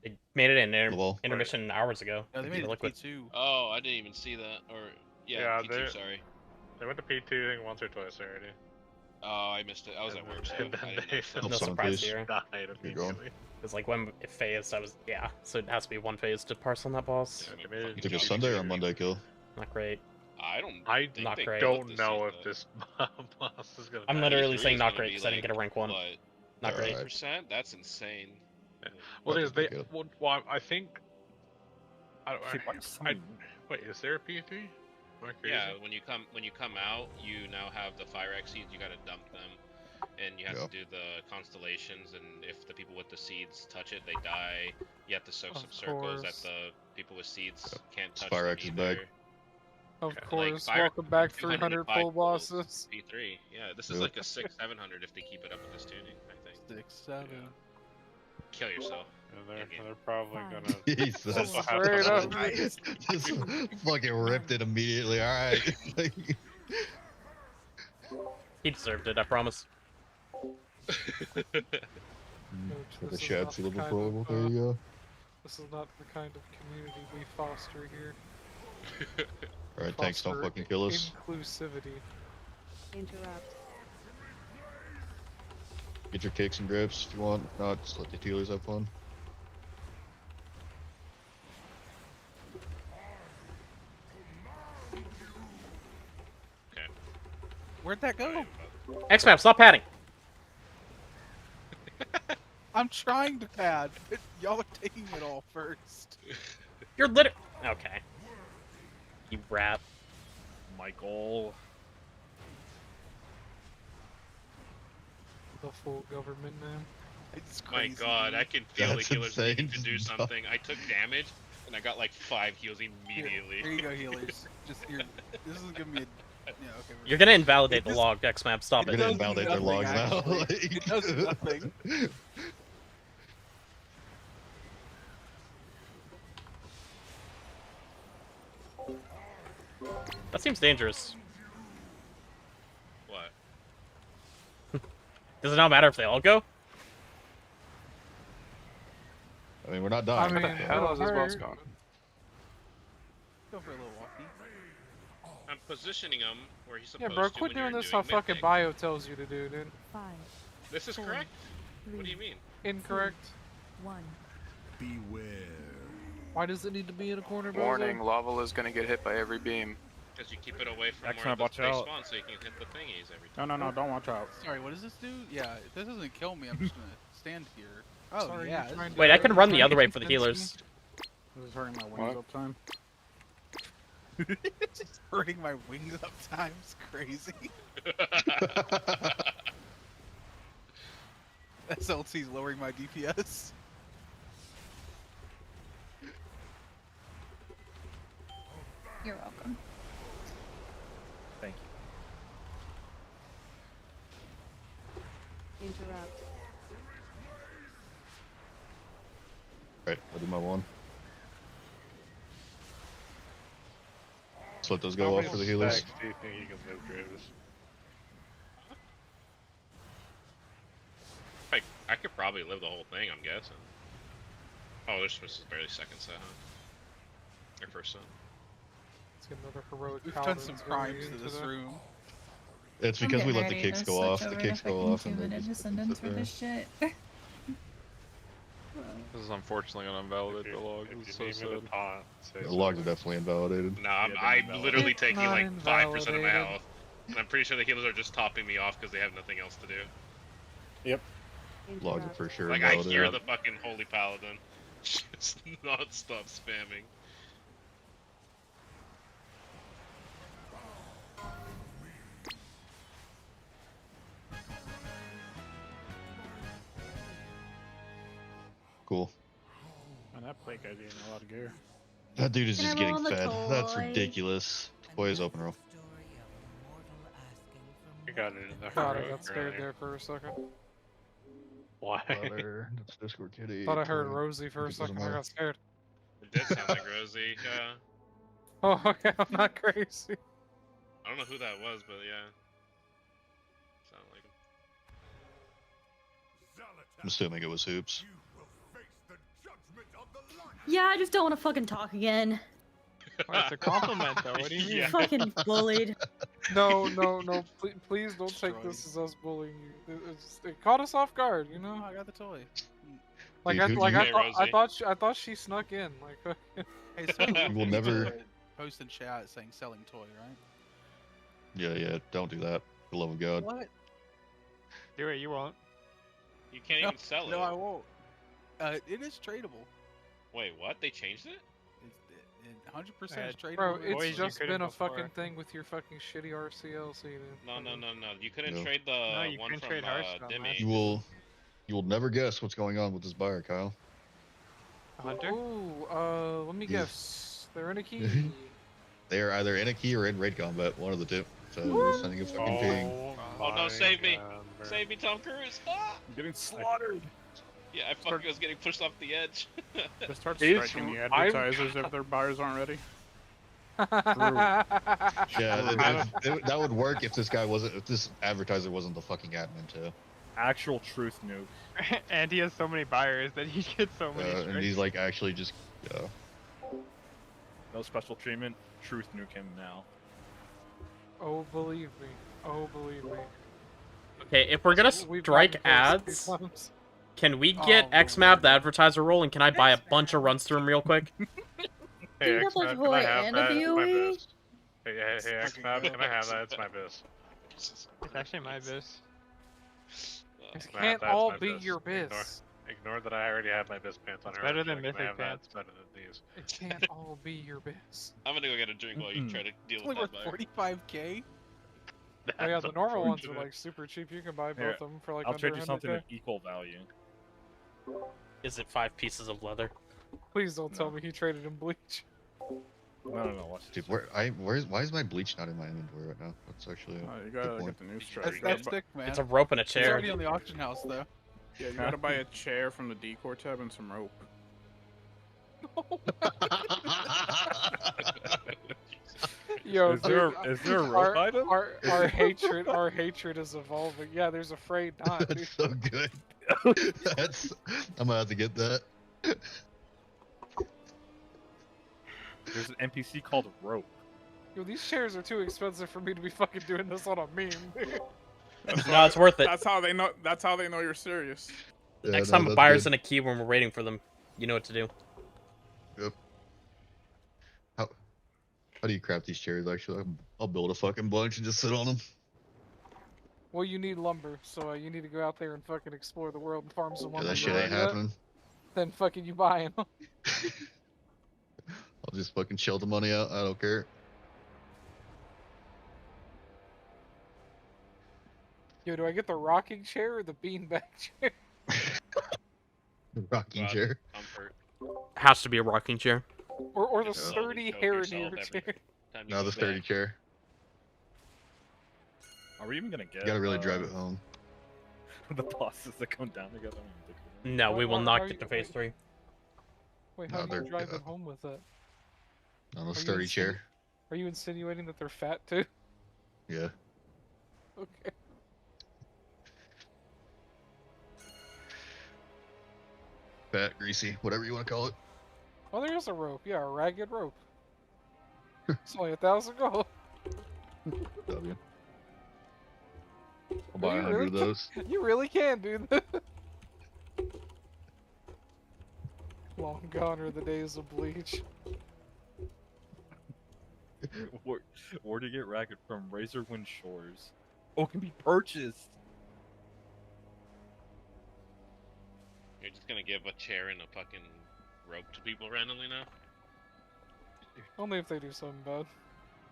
They made it in Well, intermission hours ago. No, they made it liquid. P2. Oh, I didn't even see that. Or yeah, P2, sorry. They went to P2 I think once or twice already. Oh, I missed it. I was at work, so I didn't know. No surprise here. Died immediately. It's like when it phased, yeah. So it has to be one phase to parse on that boss. You took a Sunday or Monday kill? Not great. I don't. I Not great. don't know if this boss is gonna. I'm die. literally saying not gonna great be because I didn't get a rank 1. But Not great. 8%? That's insane. Well, they. Well, I think. Wait, is there a P3? Am I crazy? Yeah, when you come out, you now have the fire X seeds. You gotta dump them, and you have to do the constellations. And if the people with the seeds touch it, they die. You have to soak some circles that the people with seeds can't touch. Fire them X is either. back. Of Like, course. fire- Welcome back, 205 300 full pulls, bosses. P3. Yeah, this is like a 600-700 if they keep it up with this tuning. I think. 6-7. Kill yourself. And they're probably gonna. Jesus. also have Straight some up. other- Just fucking ripped it immediately. Alright. He deserved it, I promise. The This is chat not see the level kind pro. of, There you go. This is not the kind of community we foster here. Alright, tanks, don't Foster fucking kill us. Inclusivity. Interrupt. Get your kicks and grips if you want. If not, just let the healers have fun. Where'd that go? X-Map, stop padding. I'm trying to pad, but y'all are taking it all first. You're literally... Okay. You rat. Michael. The full government, man. It's My crazy. God, I can feel That's the healers insane. needing to do something. I took damage, and I got like 5 heals immediately. Here you go, healers. Just here. This is gonna be a. Yeah, okay. You're gonna invalidate the log, X-Map. Stop You're it. gonna invalidate their logs now. It does nothing. That seems dangerous. What? Does it not matter if they all go? I mean, we're not I dying. mean, so- hell is this boss Go for a little walkie. I'm positioning him where he's Yeah, supposed bro, to quit when you're doing this how doing fucking Mythic. bio tells you to do, dude. 5, This is correct? What do you mean? Incorrect. 1. Beware. Why does it need to be in a corner, bro? Warning, lava is gonna get hit by every beam. Because you keep it away from X-Map, where the watch space out. spawns so you can hit the thingies every No, time. no, no, don't watch out. Sorry, what does this do? Yeah, if this doesn't kill me, I'm just gonna stand here. Oh, Sorry, yeah. you're this trying is Wait, I better. can run the other way for the healers. This is hurting my wings up time. Just hurting my wings up times crazy. SLT's lowering my DPS. You're welcome. Thank you. Interrupt. Right, I'll do my one. Let's let those go off for the healers. Stacks do you think you can move, Travis? I could probably live the whole thing, I'm guessing. Oh, this is barely second set, huh? Or first set. Let's get another heroic We've done some crimes to this room. It's because we let the kicks go off. The kicks go off and they just descendants sit for there. this shit. This is unfortunately gonna invalidate the log. If It's you so need me sad. to taunt, say The logs are definitely invalidated. No, Yeah, I'm they're literally It's taking not like 5% of my invalidated. health. And I'm pretty sure the healers are just topping me off because they have nothing else to do. Yep. Logs are Interrupt. for sure Like, I hear invalidated. the fucking Holy Paladin just non-stop spamming. Cool. And that plate guy's getting a lot of gear. That dude is Can I just roll getting on the fed. That's toy? ridiculous. Boy is open roll. You got it in the God, I heroic got scared earlier. there for a second. Why? That's Discord Kitty. Thought I heard Rosie for a Doesn't second. I matter. got scared. It did sound like Rosie, yeah. Oh, okay, I'm not crazy. I don't know who that was, but yeah. Sounded like him. I'm assuming it was Hoops. Yeah, I just don't want to fucking talk again. Well, it's a compliment, though. What do you mean? Fucking bullied. No, no, no. Please don't take this as us bullying you. It caught us off guard, you know. I got the toy. Like Dude, I thought she snuck in. Like, Hey, so You will never. post in chat saying selling toy, right? Yeah, don't do that. For the love of God. What? Do it, you won't. You can't even sell it. No, I won't. It is tradable. Wait, what? They changed it? It's 100% is tradable. bro, Boys, it's you just couldn't been a before. fucking thing with your fucking shitty RCLC, dude. No. You couldn't No. trade the No, you one couldn't from trade Hearthstone, Demi. You will never guess what's going on with this buyer, Kyle. Hunter? Ooh, let me Yeah. guess. They're in a key. They are either in a key or in raid combat, one of the two. So we're sending a fucking ping. Oh no, save me! Save me, Tom Cruise! Ah! I'm getting slaughtered. Yeah, I fucking was getting pushed off the edge. Just start Is- striking the I'm- advertisers if their buyers aren't ready. Yeah, that would work if this guy wasn't. If this advertiser wasn't the fucking admin too. Actual truth nuke. And he has so many buyers that he gets so many. And he's like actually just. No special treatment. Truth nuke him now. Oh, believe me. Oh, believe me. Okay, if we're gonna We've strike gotten close ads, a few times. can we get XMap, the advertiser role, and can I buy a bunch of runs through him real quick? Hey, you have a X-Map, toy and a It's my PoE? biz. Hey, X-Map, can I have that? It's my biz. pieces. It's actually my biz. It Matt, can't that's all my be biz. your biz. Ignore that I already have my biz pants on. It's her. better She's than like, "Can I Mythic have that? pants." It's better than these. It can't all be your biz. I'm gonna go get a drink while you try to deal It's with only that worth buyer. 45k. Oh yeah, the normal ones are unfortunate. like super cheap. You can buy Here, both of them for like I'll under trade you something 100K. of equal value. Is it 5 pieces of leather? Please don't tell me he traded in bleach. No. Watch Dude, this. why is my bleach not in my inventory right now? That's actually a You good gotta point. get the new strike. That's sick, man. It's a rope and a It's chair. already on the auction house, though. Yeah, you gotta buy a chair from the decor tab and some rope. Yo, Is there a rope item? Our hatred is evolving. Yeah, there's a frayed knot. Dude. That's so good. I'm gonna have to get that. There's an NPC called Rope. Yo, these chairs are too expensive for me to be fucking doing this on a meme. No, it's worth it. That's how they know. That's how they know you're serious. Next time a buyer's in a queue when we're waiting for them, you know what to do. Yep. How do you craft these chairs? Actually, I'll build a fucking bunch and just sit on them. Well, you need lumber, so you need to go out there and fucking explore the world and farm some Yeah, lumber. that shit ain't happening. Then fucking you buying them. I'll just fucking shell the money out. I don't care. Yo, do I get the rocking chair or the beanbag chair? The rocking chair. Comfort. Has to be a rocking chair. Or the Yeah. sturdy Choke Harrier yourself chair. every time you No, go the sturdy back. chair. Are we even gonna get? You gotta really drive it home. The bosses that come down together. No, we will How not are get you- to phase 3. Wait, No, how do they're you drive it home with it? on Are a you sturdy insinu- chair. Are you insinuating that they're fat too? Yeah. Okay. Fat, greasy, whatever you want to call it. Oh, there is a rope. Yeah, a ragged rope. It's only 1,000 gold. W. I'll buy You 100 really of those. You really can do that. Long gone are the days of bleach. Where to get ragged from? Razorwind Shores. Oh, it can be purchased. You're just gonna give a chair and a fucking rope to people randomly now? Only if they do something bad.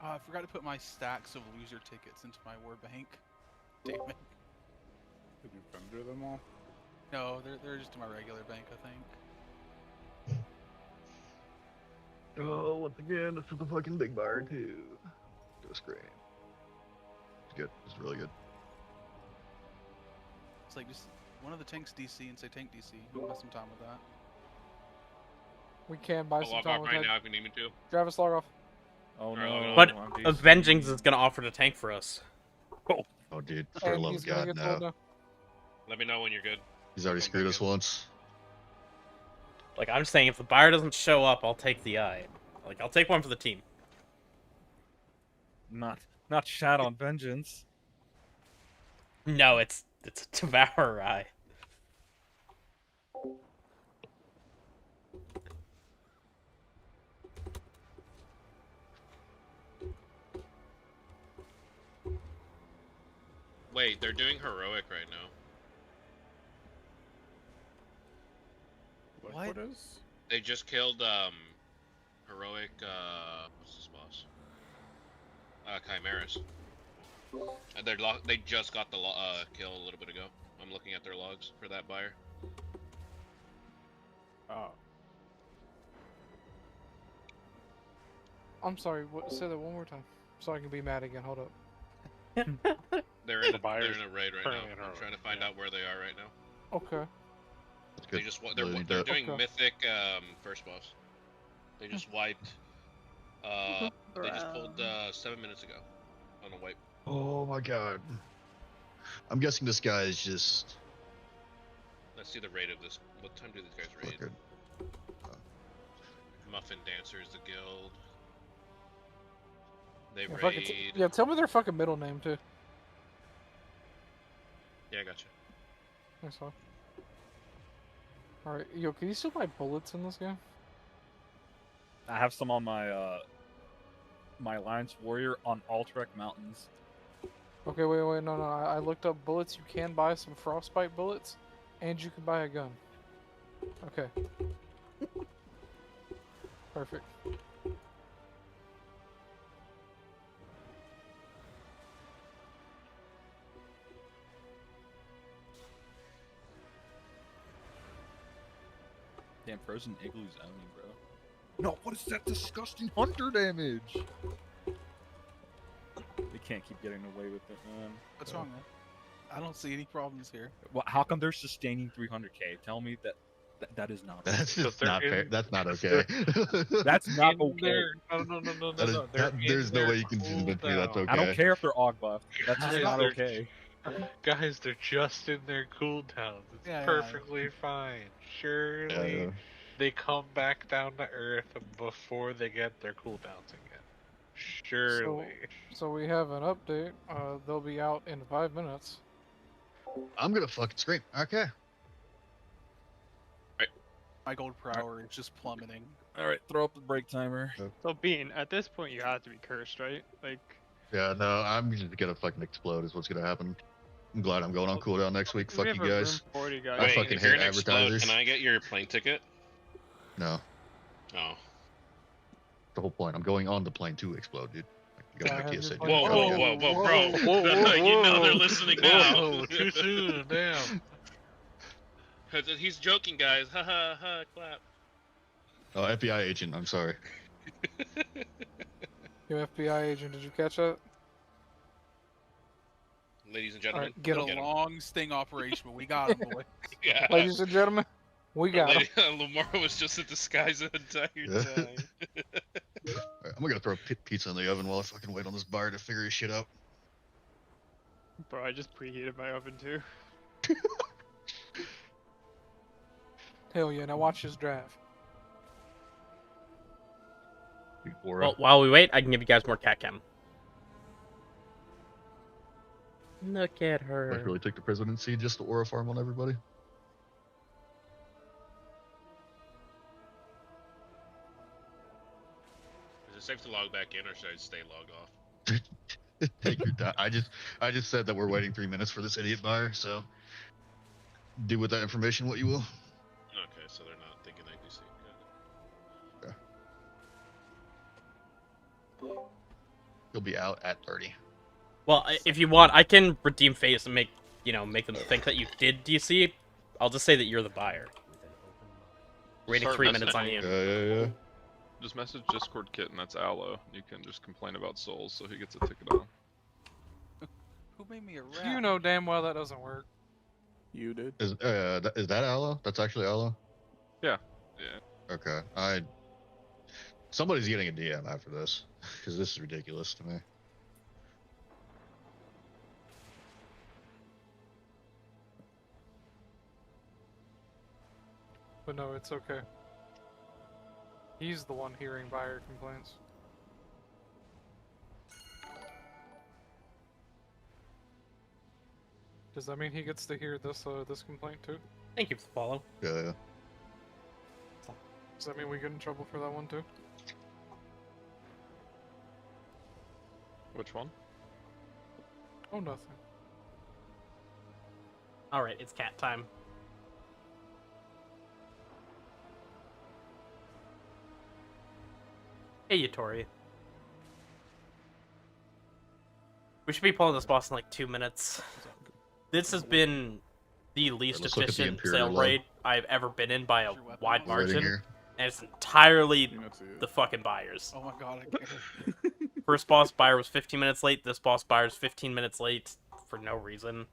I forgot to put my stacks of loser tickets into my war bank. Damn it. Did you vendor them all? No, they're just in my regular bank, I think. Oh, once again, this is the fucking big bar too. Just great. It's good. It's really good. It's like just one of the tanks DC and say tank DC. We'll have some time with that. We can buy I'll some log time off with right that. now if you need me to. Travis, log off. Oh Alright, no. But I'm Avengings is gonna offer to tank for us. Oh, dude, for the And love he's of gonna God, get told no. no. Let me know when you're good. He's already screwed us once. Like, I'm saying, if the buyer doesn't show up, I'll take the eye. Like, I'll take one for the team. Not Shat on Vengeance. No, it's a Devourer eye. Wait, they're doing heroic right now. What is? They just killed heroic what's this boss? Chimeras. And they just got the kill a little bit ago. I'm looking at their logs for that buyer. Oh. I'm sorry, say that one more time. So I can be mad again. Hold up. They're in, The a, buyer's they're in a raid right currently in now. I'm heroic, trying to find out where they are right now. Okay. They just Really need they're that. doing Okay. Mythic first boss. They just wiped. They just pulled 7 minutes ago on a wipe. Oh my God. I'm guessing this guy is just. Let's see the raid of this. What time do these guys raid? Fucking, Muffin Dancer is the guild. They Yeah, fucking raid. yeah, tell me their fucking middle name too. Yeah, I gotcha. Thanks, Hawk. Alright, yo, can you still buy bullets in this game? I have some on my my Alliance Warrior on Altrek Mountains. Okay, wait, no. I looked up bullets. You can buy some frostbite bullets, and you can buy a gun. Okay. Perfect. Damn, frozen igloos owning, bro. No, what is that disgusting hunter damage? They can't keep getting away with it, man. What's wrong, man? I don't see any problems here. Well, how come they're sustaining 300k? Tell me that is not. That's okay. just not fair. That's not okay. That's not okay. No. There's no way you can convince me that's okay. I don't care if they're og buff. That's just Guys, not they're- okay. Guys, they're just in their cooldowns. It's Yeah, yeah. perfectly fine. Surely they come back down to Earth before they get their cooldowns again. Surely. So we have an update. They'll be out in 5 minutes. I'm gonna fucking scream. Okay. My gold per hour is just plummeting. All right, throw up the break timer. So Bean, at this point you have to be cursed, right? Like. Yeah, no, I'm just gonna fucking explode. Is what's gonna happen. I'm glad I'm going on cooldown next week. Fuck you guys. I Wait, fucking if you're hate gonna explode, advertisers. can I get your plane ticket? No, Oh. the whole point. I'm going on the plane to explode, dude. You gotta make it Whoa, bro. You know they're listening now. Whoa, too soon, damn. He's joking, guys. Ha ha ha, clap. Oh, FBI agent. I'm sorry. You FBI agent, did you catch that? Ladies and gentlemen, Alright, get go him. A long sting operation, but we got him, boy. Yeah. Ladies and gentlemen, we got him. Lamar was just a disguise the entire time. Alright, I'm gonna throw pizza in the oven while I fucking wait on this buyer to figure his shit out. Bro, I just preheated my oven too. Hell yeah, now watch this drive. Well, while we wait, I can give you guys more cat chem. Look at her. Like really take the presidency just to aura farm on everybody. Is it safe to log back in, or should I stay logged off? Take your time. I just said that we're waiting 3 minutes for this idiot buyer, so do with that information what you will. Okay, so they're not thinking I do see. Good. He'll be out at 30. Well, if you want, I can redeem face and make them think that you did DC. I'll just say that you're the buyer. Waiting Start 3 minutes on messaging. you. Yeah. Just message Discord Kit, and that's Aloe. You can just complain about souls, so he gets a ticket on. Who made me a rat? You know damn well that doesn't work. You did. Is that aloe? That's actually aloe? Yeah. Okay. Somebody's getting a DM after this, because this is ridiculous to me. But no, it's okay. He's the one hearing buyer complaints. Does that mean he gets to hear this complaint too? Thank you for the follow. Yeah. Does that mean we get in trouble for that one too? Which one? Oh, nothing. Alright, it's cat time. Hey, Yatori. We should be pulling this boss in like 2 minutes. This has been the least let's look at the efficient Imperial sale log. raid I've ever been in by a wide Right in margin. here. And it's entirely the fucking buyers. Oh my god, I can't. First boss buyer was 15 minutes late. This boss buyer is 15 minutes late for no reason.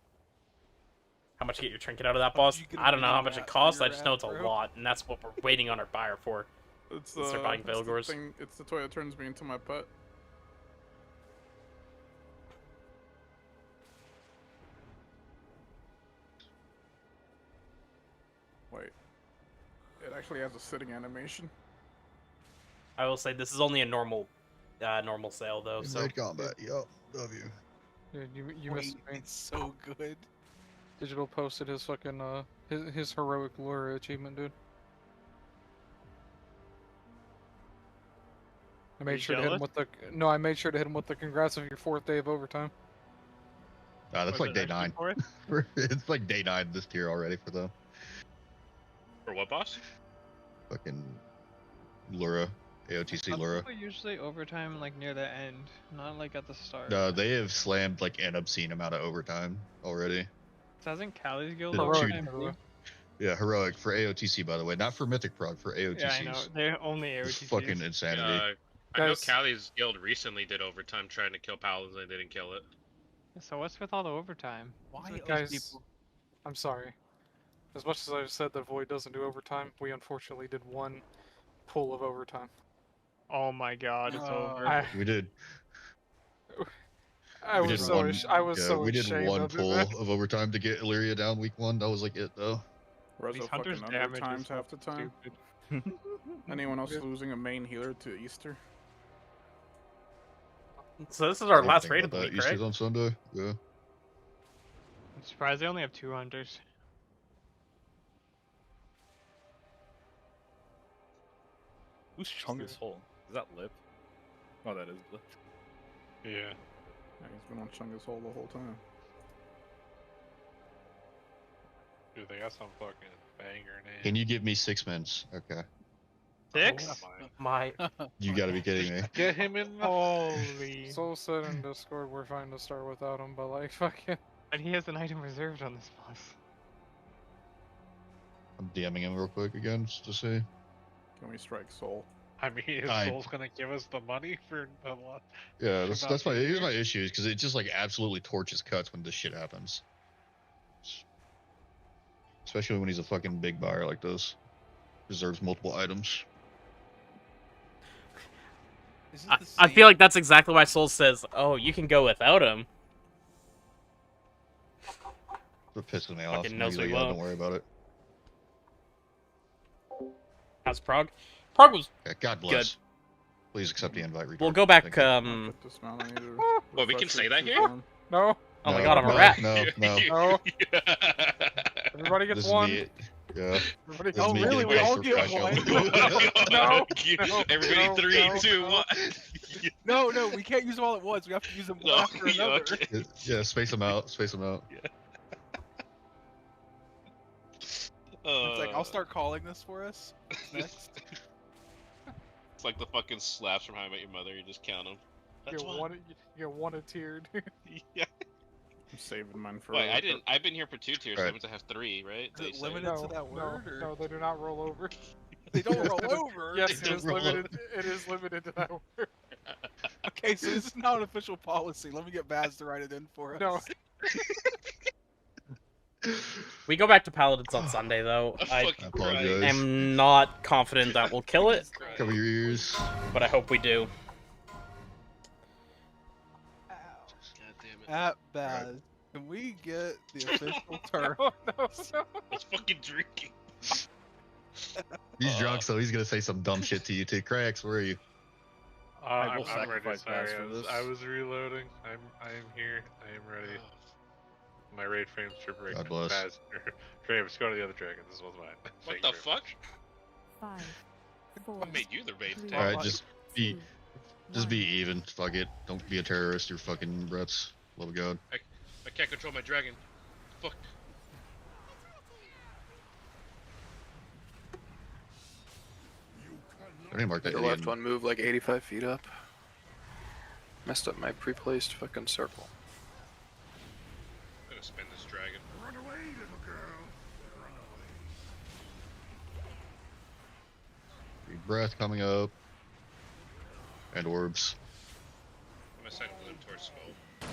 How much you get your trinket out of that boss? I don't know how much it costs. I just know it's a lot, and that's what we're waiting on our buyer for. It's They're buying it's the Velgors. thing- It's the toy that turns me into my pet. Wait. It actually has a sitting animation. I will say this is only a normal sale though. So Invade combat. Yup. Love you. Yeah, you missed me. It's so good. Digital posted his fucking his heroic lore achievement, dude. I made you sure to hit him jealous? with the I made sure to hit him with the congrats of your 4th day of overtime. That's Was like it day actually 9. fourth? It's like day 9 this tier already for them. For what boss? Fucking Lura, AOTC Lura. People usually overtime like near the end, not like at the start. No, they have slammed like an obscene amount of overtime already. Hasn't Callie's guild The overtime two- too? Yeah, heroic for AOTC by the way, not for Mythic prog, for AOTCs. Yeah, I know. They're only It's AOTCs. fucking insanity. I know Callie's guild recently did overtime trying to kill paladins and they didn't kill it. So what's with all the overtime? Why Those Guys, people- I'm sorry. As much as I've said that Void doesn't do overtime, we unfortunately did one pull of overtime. Oh my god, it's over. We did. I We was did so one- ash- I was so we did ashamed one of it, pull man. of overtime to get Illyria down week 1. That was like it though. Rezo Hunter's fucking damage undertimes is half the time. stupid. Anyone else losing a main healer to Easter? So this is our I last think raid of about the that. week, Easter's right? on Sunday. Yeah. I'm surprised they only have 2 hunters. Who's Chungus Hole? Is that Lip? Oh, that is Lip. Yeah. Yeah, he's been on Chungus Hole the whole time. Dude, they got some fucking banger name. Can you give me 6 mins? Okay. 6? My. You gotta be kidding me. Get him in the... Holy. Soul said in Discord we're fine to start without him, but like fucking. But he has an item reserved on this boss. I'm DMing him real quick again just to see. Can we strike Soul? I mean, his I- soul's gonna give us the money for the lot. Yeah, that's my here's my issue because it just like absolutely torches cuts when this shit happens. Especially when he's a fucking big buyer like this. Reserves multiple items. I feel like that's exactly why Soul says, "Oh, you can go without him." It pisses me off. Fucking He's knows like, we "Yeah, will." don't worry about it. How's Prague? Prague was Okay, God bless. good. Please accept the invite. We'll retard. go back. Thank you. What, we can say that here? No. Oh my No, god, I'm no, a rat. No, no. No. Everybody gets This is one. me. Yeah. Everybody This gets is me one. getting my professional. No. Everybody no, 3, no, 2, no. 1. No, we can't use them all at once. We have to use them one after another. Okay. Yeah, space them out. Space them out. It's like, I'll start calling this for us. Next. It's like the fucking slaps from How I Met Your Mother. You just count them. That's You one. get one a tiered. Yeah. I'm saving mine for. Wait, I didn't. I've been here for 2 tiers. So Right. that means I have 3, right? Is it They say. limited to that word? or... No, they do not roll over. They don't roll over. Yes, They it is don't roll limited. It is limited to that word. Okay, so this is not an official policy. Let me get Baz to write it in for us. No. We go back to Paladins on Sunday, though. I apologize. am not confident that we'll kill it, Cover your ears. but I hope we do. At Baz, can we get the official term? No, no. Let's fucking drink. He's drunk, so he's gonna say some dumb shit to you too. Cracks, where are you? I will I'm ready. sacrifice Sorry, Baz for this. I was reloading. I am here. I am ready. My raid frames are breaking. God bless. Baz, frames, go to the other dragon. This one's mine. What Thank the you very fuck? 5, 4. What made you the raid three, tank? All right, just be one. even. Fuck it. Don't be a terrorist. You're fucking brats. Love of God. I can't control my dragon. Fuck. I didn't mark that Your idiot. left one moved like 85 feet up. Messed up my pre-placed fucking circle. I'm gonna spin this dragon. Run away, little girl. Run away. Deep breath coming up. And orbs. I'm gonna send Gloom towards Skull.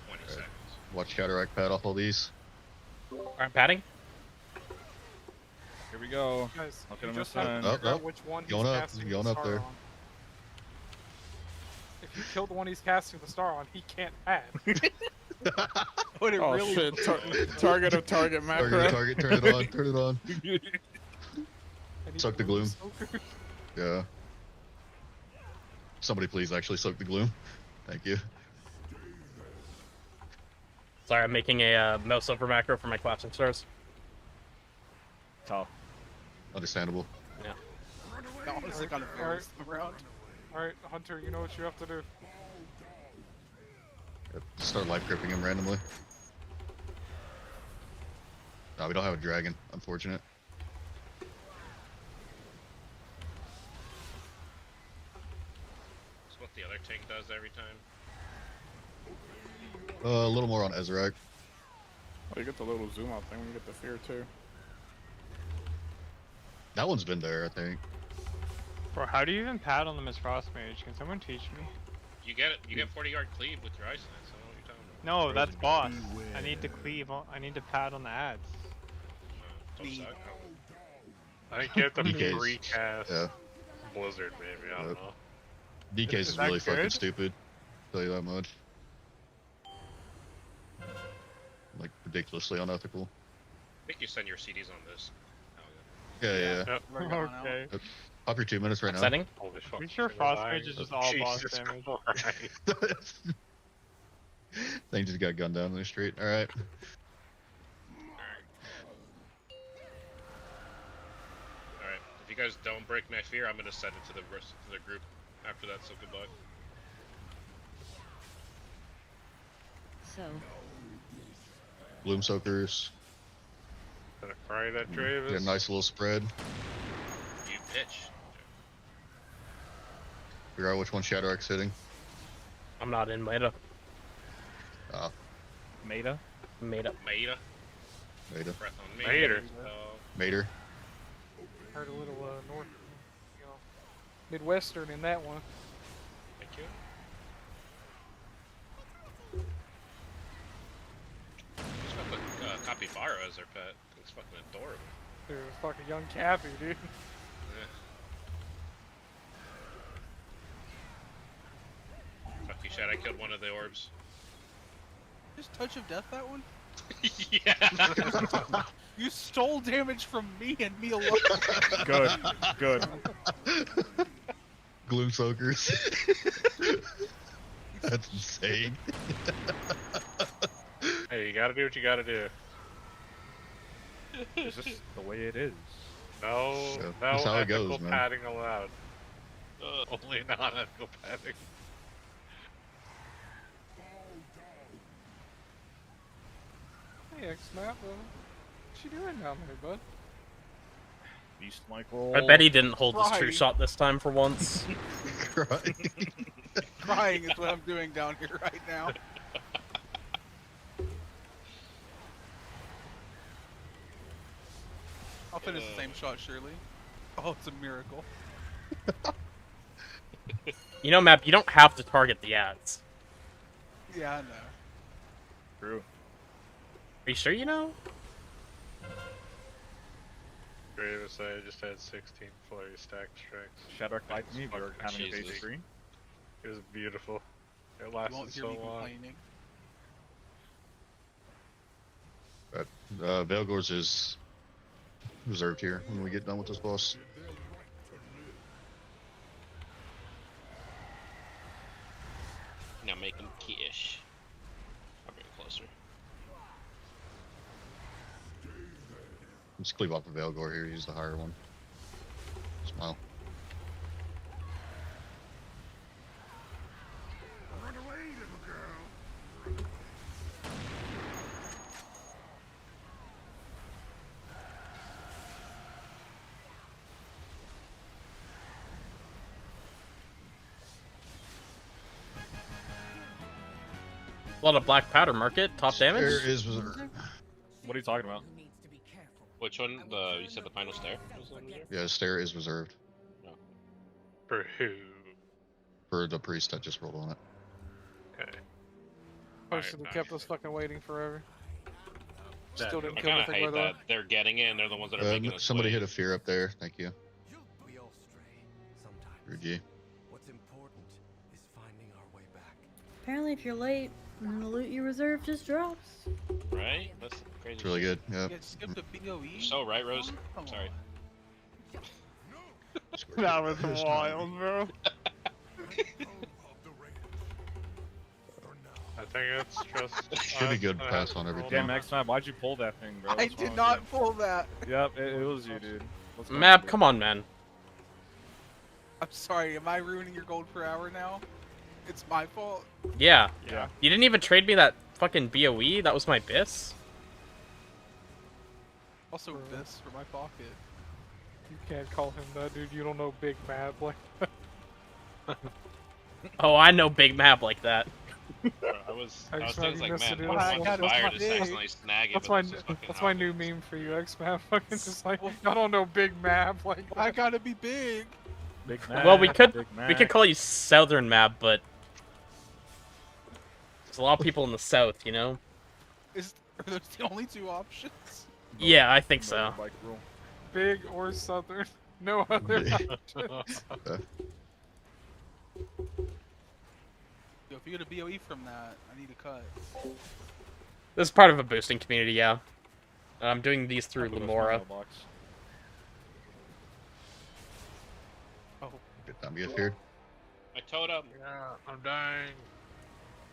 20 seconds. Watch counteract pad off all these. Alright, padding? Here we go. Guys, Look you at him just have to ascend. figure Oh, out oh. which one Going he's up, casting going the up star there. on. If you kill the one he's casting the star on, he can't pad. Would it Oh really? shit! Target of target macro. Target, turn it on, turn it on. And he Suck the blew gloom. so good. Yeah. Somebody please actually soak the gloom. Thank you. Sorry, I'm making a mouse over macro for my collapsing stars. Tough. Understandable. Yeah. Honestly, kind of embarrassed around. Alright, Hunter, you know what you have to do. Start life gripping him randomly. No, we don't have a dragon. Unfortunate. That's what the other tank does every time. A little more on Ezrak. Oh, you get the little zoom out thing when you get the fear too. That one's been there, I think. Bro, how do you even pad on the Miss Frost Mage? Can someone teach me? You get 40-yard cleave with your ice knights. I don't know what you're talking about. No, that's boss. I need to cleave. I need to pad on the ads. Don't suck. I think you have to DK's free cast yeah. Blizzard, maybe. I don't know. DK's is that really fucking good? stupid. Tell you that much. Like ridiculously unethical. I think you send your CDs on this. Yeah. Yep. Okay. Yep. Up your 2 minutes right now. Setting? Holy fuck. Pretty sure Frost Mage is just all boss Jesus damage. Christ. Thing just got gunned down in the street. Alright. Alright, if you guys don't break my fear, I'm gonna send it to the rest of the group after that, so good luck. So, Bloom Soakers. Gonna fry that Dravis. Get a nice little spread. You bitch. Figure out which one Shadowrock's hitting. I'm not in Meta. Meta? Meta. Maida. Maida. Breath on me. Mater. Mater. Heard a little north, you know, Midwestern in that one. Thank you. Just got the capybara as their pet. It's fucking adorable. Dude, it's fucking young Cappy, dude. Fuck you, Shad. I killed one of the orbs. Just touch of death that one? Yeah. You stole damage from me and me alone. Good, good. Gloom Soakers. That's insane. Hey, you gotta do what you gotta do. It's just the way it is. No, So, no that's how it ethical goes, man. padding allowed. Only non-ethical padding. Hey, X-Map, what you doing down there, bud? Beast Michael. I bet he didn't hold his true Crying. shot this time for once. Crying is what I'm doing down here right now. I'll finish the same shot, surely. Oh, it's a miracle. You know, Map, you don't have to target the ads. Yeah, I know. True. Are you sure you know? Gravis, I just had 16 flurry stack strikes. Shadowrock liked me, we were having a Jesus. base screen. It was beautiful. It You lasted won't hear so me long. complaining. Veilgor's is reserved here when we get done with this boss. Now make him quiche. I'll bring it closer. Let's cleave off the Veilgor here, use the higher one. Smile. Run away, little girl. A lot of black powder market, top damage. There is reserved. What are you talking about? Which one? You said the final stair? Was that in there? Yeah, Stare is reserved. For who? For the priest that just rolled on it. Okay. Posted kept us fucking waiting forever. Still didn't I kill kind of anything hate by the that they're getting it and they're the ones that are making us Somebody wait. hit a fear up there. Thank you. we all stray sometimes. Rudy. What's important is finding our way back. Apparently, if you're late, then the loot you reserve just drops. Right? That's crazy. It's really good. Yeah. Get skipped a BOE? You're so right, Rose. Come Sorry. That was wild, bro. I think it's just. Should be us good that pass has on to everything. roll Damn, X Knight, why'd you pull that thing, bro? I What's did wrong not with pull that. you? Yep, it was you, dude. What's wrong Map, with come on, man. I'm sorry, am I ruining your gold per hour now? It's my fault. Yeah. Yeah. You didn't even trade me that fucking BOE? That was my BIS? Also, this for my pocket. You can't call him that, dude. You don't know Big Mab like that. Oh, I know Big Map like that. I was thinking like, man, Dude, one fire just my- accidentally snag it. That's but my this is fucking that's my new meme for you, X-Map. Fucking just like I don't know Big Map like that. I gotta be big. Big Well, we Mac, could Big we could Mac. call you Southern Map, but there's a lot of people in the South, you know. Are those the only two options? Yeah, I think so. Motorbike rule. Big or Southern, no other options. Yo, if you get a BOE from that, I need a cut. This is part of a boosting community, yeah. I'm doing these through I'll put those Lamora. mailbox. Oh. Good time to get feared. I towed up. Yeah, I'm dying.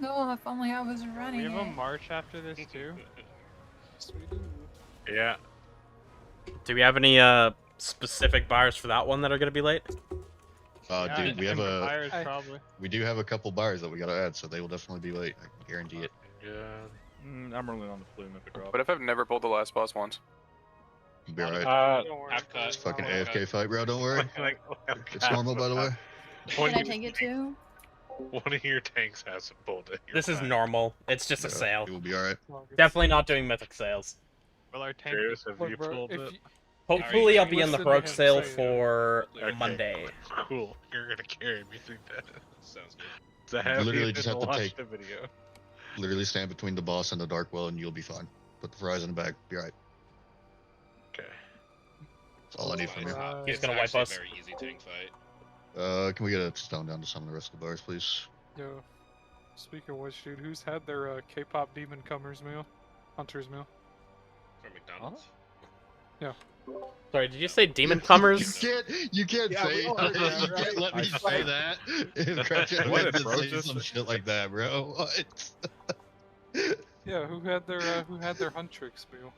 No, if only I was We running have a it. march after this too. Yeah. Do we have any specific buyers for that one that are gonna be late? Yeah, Dude, we have Timber a Fires probably. we do have a couple buyers that we gotta add, so they will definitely be late. I can guarantee it. I'm rolling on the blue mythic drop. What if I've never pulled the last boss once? You'll be alright. Half cut. It's fucking AFK fight, bro. Don't worry. It's normal, by the way. Can I take it too? One of your tanks hasn't pulled it. This is normal. It's just a Yeah, sale. It will be alright. Definitely not doing mythic sales. Well, our tank. Serious, have you bro, pulled if it? you- Hopefully, I'll be in the Listen to Heroic him sale say it. for Okay. Monday. Cool. You're gonna carry me through that. Sounds good. So have Literally you just been have to watch take- the video? Literally stand between the boss and the dark well, and you'll be fine. Put the fries in the bag. Be alright. Okay. That's all I need from you. He's It's gonna wipe actually us. a very easy tank fight. Can we get a stone down to some of the rest of the bars, please? Yo, speaking of which, dude, who's had their K-pop demon comers meal, hunters meal? From McDonald's. Yeah. Sorry, did you say demon comers? You can't Yeah, say we all heard that, you can't let me say that. If Crouch What had did to bro say just some say? shit like that, bro. What? Yeah, who had their Huntrix meal?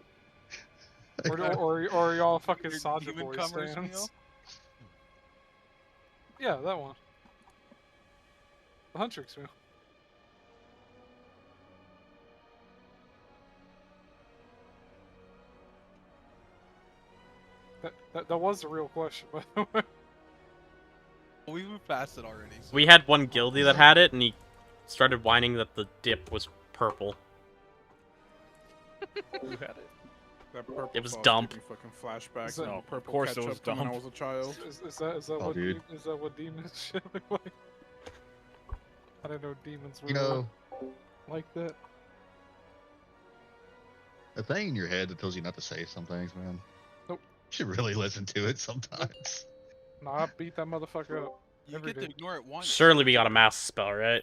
Or are y'all fucking Your Saja demon boy comers stands? meal? Yeah, that one. The Huntrix meal. That was the real question, by the way. We moved past it already. So. We had one guildie that had it, and he started whining that the dip was purple. Who had it? That purple It was sauce dump. gave me fucking flashbacks. Is that- to No, of purple course it ketchup was from when I dump. was a child. Is that Oh, what dude. is that what demons shit look like? I didn't know demons were You know, like that. a thing in your head that tells you not to say some things, man. Nope. You should really listen to it sometimes. Nah, I beat that motherfucker up. You every get to day. ignore it once. Surely we got a mass spell, right?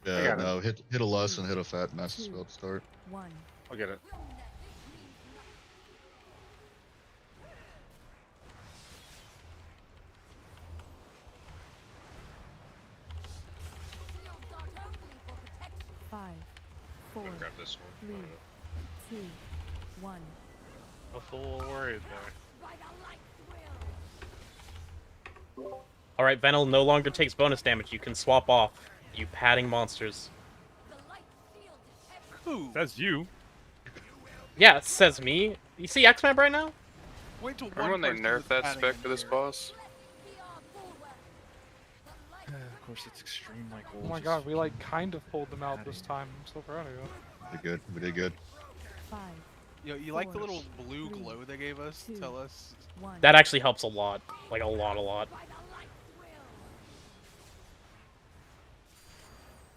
Yeah, no, hit a lust and hit a fat master spell to start. 1. I'll get it. Five, I'm 4, gonna grab this one. 3, 2, 1. I'm a little worried there. Alright, Venal no longer takes bonus damage. You can swap off, you padding monsters. Who? That's you. Yeah, it says me. You see X-Map right now? Wait till Remember when they person nerfed was that padding spec in for this here. boss? Of course, it's extreme like. Oh my god, we like kind of pulled them out this time. I'm so proud of you. We did good. We did good. 5, Yo, you like the 4, little blue 3, glow they gave us? 2, Tell us. 1. That actually helps a lot. Like, a lot.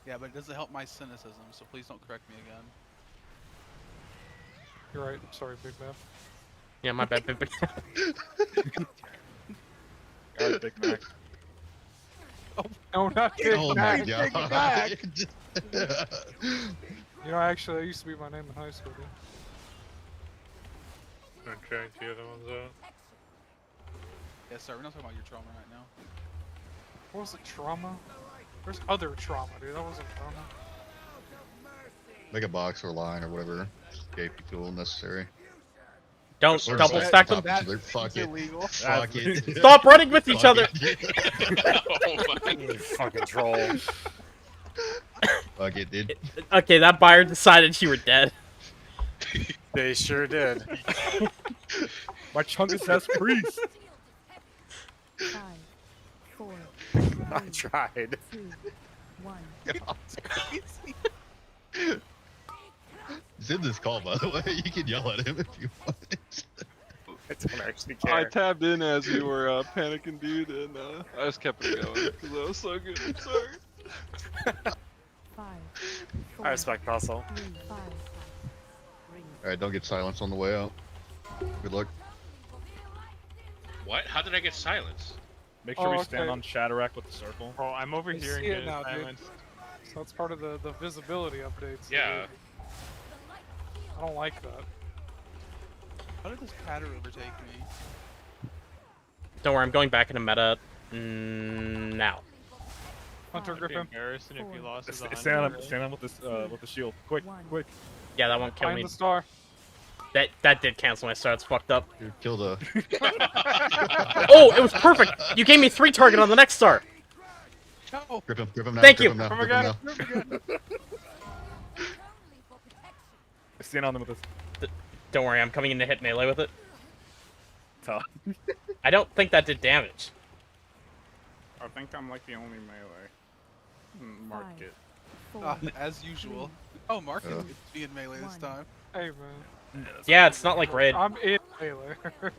Yeah, but it doesn't help my cynicism, so please don't correct me again. You're right. Sorry, Big Man. Yeah, my bad, Big God, Big Mac. No, not Big Oh Mac. my Big god. Mac. You know, actually, that used to be my name in high school, dude. I'm trying to the other ones out. Yes, sir. We're not talking about your trauma right now. What was it, trauma? There's other trauma, dude. That wasn't trauma. Make a box or a line or whatever escape tool necessary. Don't Or double just stack them. top each other. Fuck it. illegal. Fuck it. Stop running with each Fuck other. it. Oh my. You fucking troll. Fuck it, dude. Okay, that buyer decided you were dead. They sure did. My Chungus has priest. 5, 4, I tried. 2, 1. He's in this call, by the way. You can yell at him if you want. I don't actually I care. tabbed in as you were panicking, dude, and I just kept it going because that was so good. I'm sorry. 5, I respect hustle. 3, 5. Alright, don't get silenced on the way out. Good luck. What? How did I get silenced? Make sure we stand on Shatterack with the circle. Oh, I'm over You here and see it getting now, dude. silenced. So that's part of the visibility updates. Yeah. I don't like that. How did this pattern overtake me? Don't worry, I'm going back into meta now. Hunter It'd be Griffin. embarrassing if you lost as a Stand hunter. on, stand on with this with the shield. Quick, quick. Yeah, that won't kill Find me. the star. That did cancel my star. It's fucked up. Dude, kill the. Oh, it was perfect. You gave me 3 target on the next star. No. Grip him now. Thank grip you. Him now, Oh grip my him god. now. Stand on them with this. Don't worry, I'm coming in to hit melee with it. Tough. I don't think that did damage. I think I'm like the only melee. Mark Five. it. 4, As usual. Oh, Mark is being melee this 1. time. Hey, man. Yeah, it's not like raid. I'm in melee. I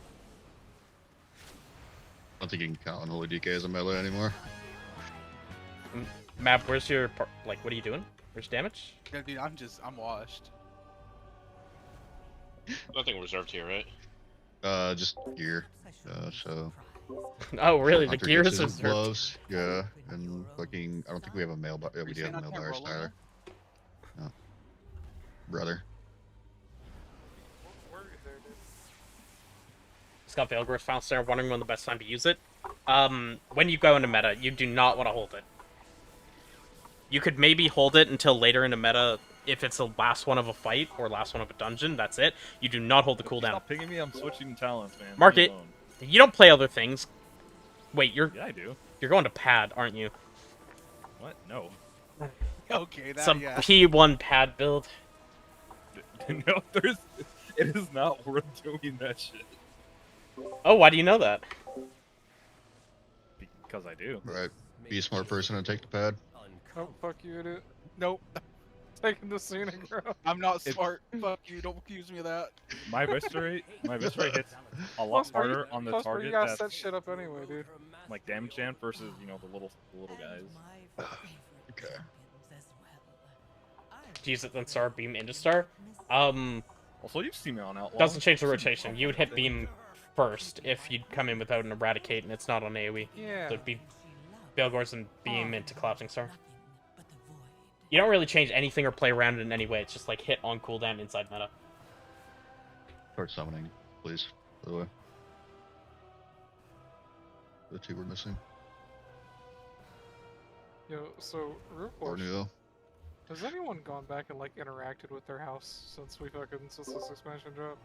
don't think you can count on Holy DK as a melee anymore. Map, where's your like? What are you doing? Where's damage? Yeah, dude, I'm washed. Nothing reserved here, right? Just gear. So. Oh, really? The Hunter gear gets is his reserved. gloves. Yeah, and fucking. I don't think we have a male. Yeah, we do have a male virus, Tyler. No. Brother. Scott Veilgor's Final Snare, wondering when the best time to use it. When you go into meta, you do not want to hold it. You could maybe hold it until later in the meta if it's the last one of a fight or last one of a dungeon. That's it. You do not hold the cooldown. Stop pinging me. I'm switching talents, man. Mark Leave it. me alone. You don't play other things. Wait, you're Yeah, I do. you're going to pad, aren't you? What? No. Okay, that, Some yeah. P1 pad build. No, there's. It is not worth doing that shit. Oh, why do you know that? Because I do. Right. Be a smart person and take the pad. Oh, fuck you, idiot. Nope. Taking the scenic route. I'm not smart. Fuck you. Don't accuse me of that. My viscerate hits a lot harder on the Plus, target you gotta that's set shit up anyway, dude. like damage jam versus the little guys. Okay. Use it then star beam into star. Also, you've seen me on Outlaw. Doesn't change the rotation. You would hit beam first if you'd come in without an eradicate and it's not on AoE. Yeah. So it'd be Veilgor's and beam into collapsing star. You don't really change anything or play around it in any way. It's just like hit on cooldown inside meta. Start summoning, please. By the way. The 2 we're missing. Yo, so, Or Ruposh, Nuo. has anyone gone back and like interacted with their house since this expansion dropped?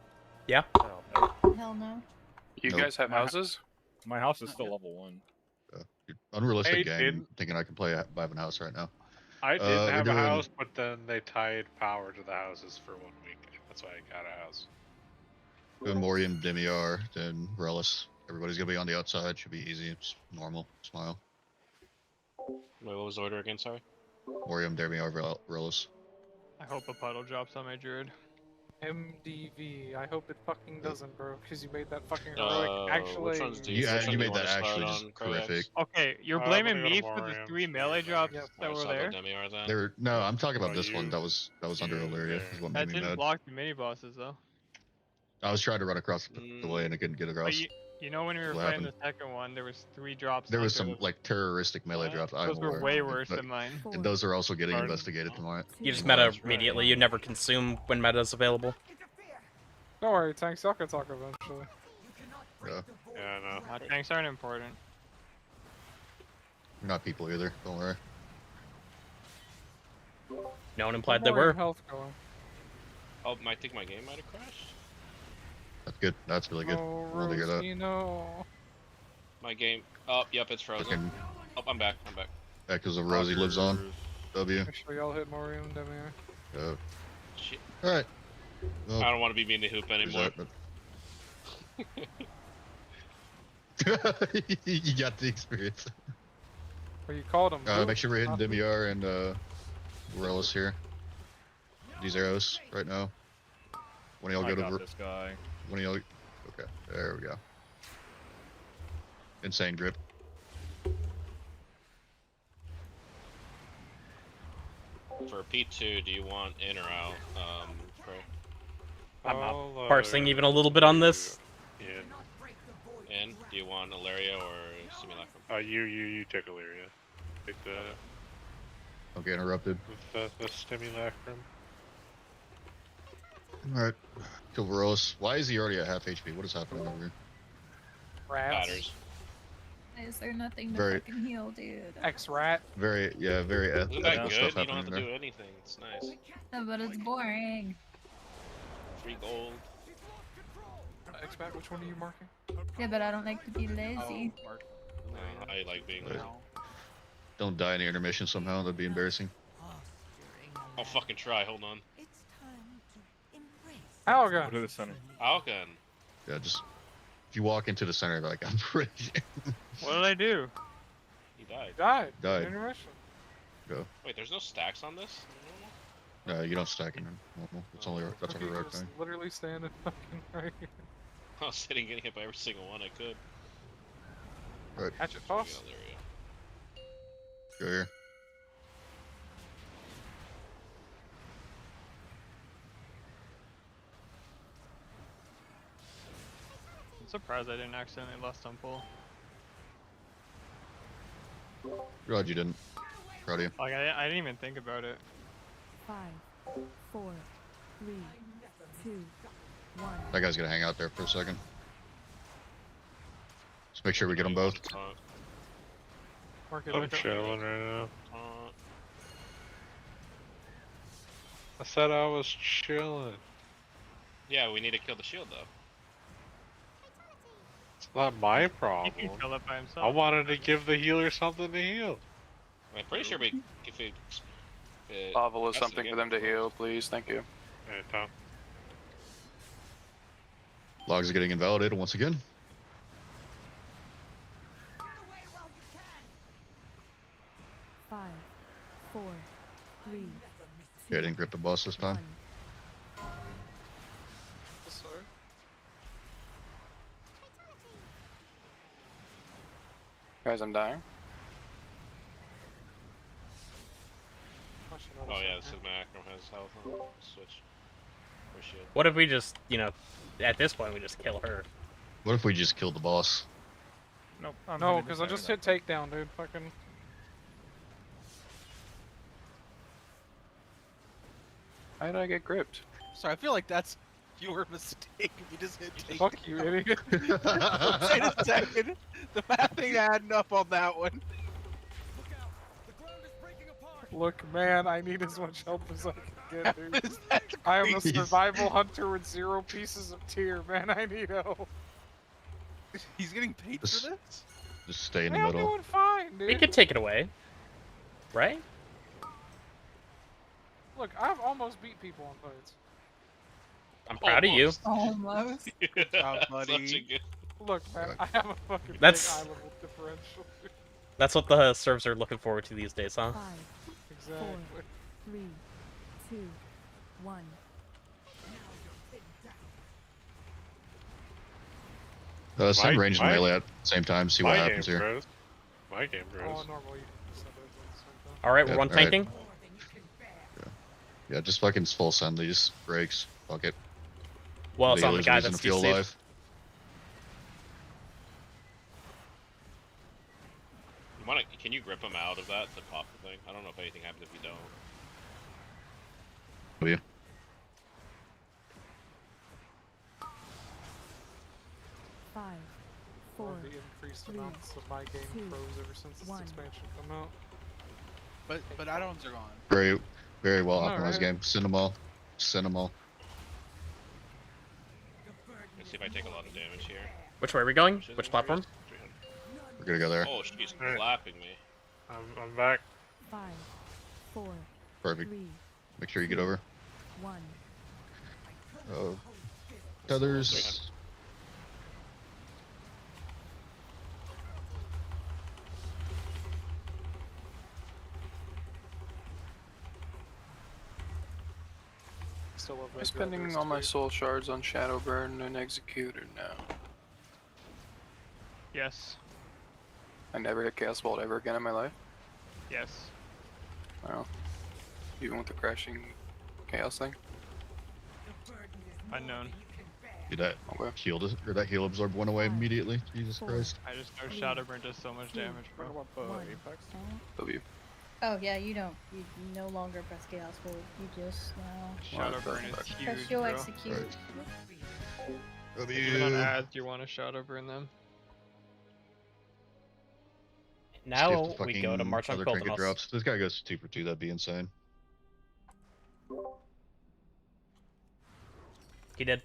Yeah. Hell no. You Nope. guys have houses? My house is still level 1. Dude, unrealistic I game. didn't- Thinking I can play by having a house right now. I didn't we're have a doing- house, but then they tied power to the houses for 1 week. That's why I got a house. Doing Morium, Demiar, then Relish. Everybody's gonna be on the outside. Should be easy. It's normal. Smile. Wait, what was the order again? Sorry. Morium, Demiar, Relish. I hope a puddle drops on my druid. MDV. I hope it fucking doesn't, bro, because you made that fucking heroic actually. Which one's You made that actually just horrific. Okay, you're I'm blaming gonna me go to for the Morium. 3 melee drops Yep. that were there? No, I'm talking about Oh, this one. you- That was under Illyria. Is what That made me didn't mad. block the mini bosses though. I was trying to run across the way and I couldn't get But across. you know when we were What playing happened? the second one, there was 3 drops. There was under some like terroristic melee drops. I'm Those were aware, way worse but- than mine. And those are also getting Pardon? investigated tomorrow. You just meta immediately. You never consume when meta is available. Don't worry, tanks. Y'all can talk eventually. Yeah. Yeah, I know. Tanks aren't important. We're not people either. Don't worry. No one implied How they more your were. health going? Oh, I think my game might have crashed. That's good. That's really good. Oh, I want to hear that. Rosino. My game. Oh, yep, it's frozen. Fucking- Oh, I'm back. I'm back. Yeah, because Rosie lives on. W. Make sure y'all hit Mario and Devourer. Yep. Shit. Alright. Well, I don't want to be mean to Hoop there's anymore. that, you got the experience. Or you called him. Make sure we're hitting Devourer and Morellis here. These arrows right now. When y'all I go to got this guy. when y'all okay, there we go. Insane grip. For P2, do you want in or out? Cray? I'm I'll, parsing even a little bit on this. In? Do you want Ilaria or Simulacrum? You take Illyria. Take the Don't get interrupted. Simulacrum. Alright. Kill Varus. Why is he already at half HP? What is happening over here? Batters. Is there nothing to Very- fucking heal, dude? X-Rat. Very, yeah, very Isn't that ethical good? stuff You don't happening have to there. do anything. It's nice. No, but it's boring. 3 gold. X-Rat, which one are you marking? Yeah, but I don't like to be lazy. I like being there. Don't die in the intermission somehow, that'd be embarrassing. I'll fucking try, hold on. Alga. Go to the center. Algan. Yeah, just if you walk into the center, like I'm pretty. What did I do? He died. Died. Died. Intermission. Go. Wait, there's no stacks on this? No, you don't stack in normal. It's only that's Okay, only rogue just thing. literally standing fucking right here. I was sitting getting hit by every single one I could. Right. Hatchet toss. Go here. I'm surprised I didn't accidentally lust on pull. Glad you didn't. Proud of you. Like I didn't even think about it. 5, 4, 3, 2, 1. That guy's gonna hang out there for a second. Just make sure we get them both. Mark it I'm like chilling right now. I said I was chilling. Yeah, we need to kill the shield though. It's not my He problem. can kill it by I himself. wanted to give the healer something to heal. I'm pretty sure we if it. Lava is that's something the for game. them to heal, please. Thank you. Hey, Tom. Logs are getting invalidated once again. Five, 4, 3, Yeah, I didn't grip the boss this time. 1. Guys, I'm dying. Oh yeah, this is Macro has health on switch. Or shield. What if we just, at this point we just kill her? What if we just killed the boss? Nope. No, because I just hit takedown, dude. Fucking. How did I get gripped? Sorry, I feel like that's your mistake if you just hit take. Fuck you, idiot. Wait a second. The math ain't adding up on that one. Look, man, I need as much help as I can get, dude. Is that I am a crazy? survival hunter with 0 pieces of tier, man. I need help. He's getting paid for this? Just stay in the Man, I'm middle. doing fine, dude. We could take it away, right? Look, I've almost beat people on fights. I'm proud of you. Almost. Good job, Such a buddy. good. Look, man, I have a fucking That's- big eye level differential. dude. That's what the servers are looking forward to these days, huh? 5, Exactly. 4, 3, 2, 1. Send My- range and my- melee at the same time, see what My happens game here. froze. My game Oh, froze. normally you can send it at the same time. All right, Yeah, we're one all right. tanking. Yeah, just fucking full send these breaks. Fuck it. Well, it's on the healer's guy reason that's to feel DC'd. alive. Can you grip him out of that to pop the thing? I don't know if anything happens if you don't. Will you? Five, 4, One of the increased 3, amounts of my game 2, froze ever since this 1. expansion come out. But add-ons are gone. Very, very well optimized Alright. game. Send them all. Send them all. Let's see if I take a lot of damage here. Which way are we going? Which platform? We're gonna go there. Oh, she's clapping me. I'm back. 5, 4, Perfect. 3, Make sure you get over. 1. Tethers. Still love Am I spending all my soul shards on Shadowburn and Executor now? Yes. I never hit Chaos Bolt ever again in my life. Yes. Wow. Even with the crashing chaos thing. Unknown. Did that heal? Or that heal absorb went away immediately? Jesus Christ. I just know Shadowburn does so much damage, bro. W. Oh yeah, you don't. You no longer press chaos bolt. You just now. Shadowburn is huge, Press your bro. execute. Even on ads, you want to Shadowburn them. Now we go to March on other trinket Quiltenos. drops. This guy goes 2 for 2. That'd be insane. He did.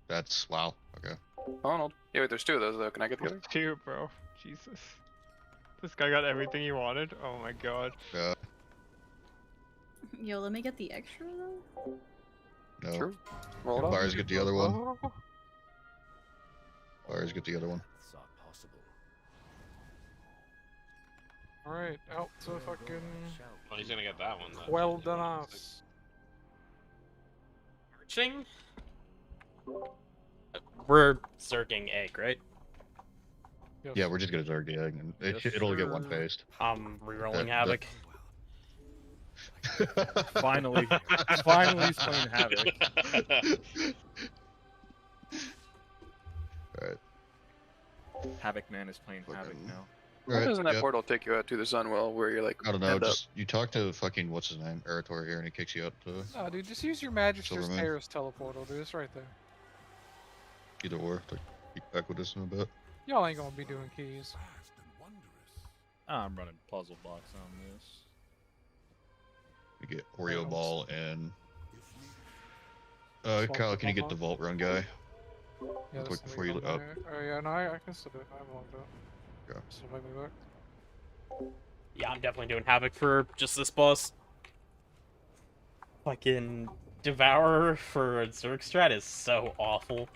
That's wow. Okay. Donald. Yeah, wait, there's 2 of those though. Can I get the other? 2, bro. Jesus. This guy got everything he wanted. Oh my god. Yeah. Yo, let me get the extra though. No. True. Roll it up. Bars get the other one. Bars get the other one. Alright, out to fucking. Oh, he's gonna get that one. Though. Well done us. Marching? We're zerging egg, right? Yes. Yeah, we're just gonna Zerg the egg, and it'll get one paste. Rerolling Havoc. Finally, finally he's playing Havoc. Alright. Havoc Man is playing Havoc now. Why doesn't that portal take you out to the Sunwell where you're like? I don't know. end up? Just you talk to fucking what's his name, Erator here, and he kicks you up to No, dude, just use your Magister's Silverman. Terrace teleportal, dude. It's right there. either or. Like keep Equidus in a bit. Y'all ain't gonna be doing keys. I'm running puzzle box on this. You get Oreo Ball and Kyle, can you get the Vault Run guy? Yeah, Quick before you look up. Oh yeah, no, I can still do it. I'm logged up. Okay. Still make me back. Yeah, I'm definitely doing Havoc for just this boss. Fucking Devourer for a Zerg strat is so awful.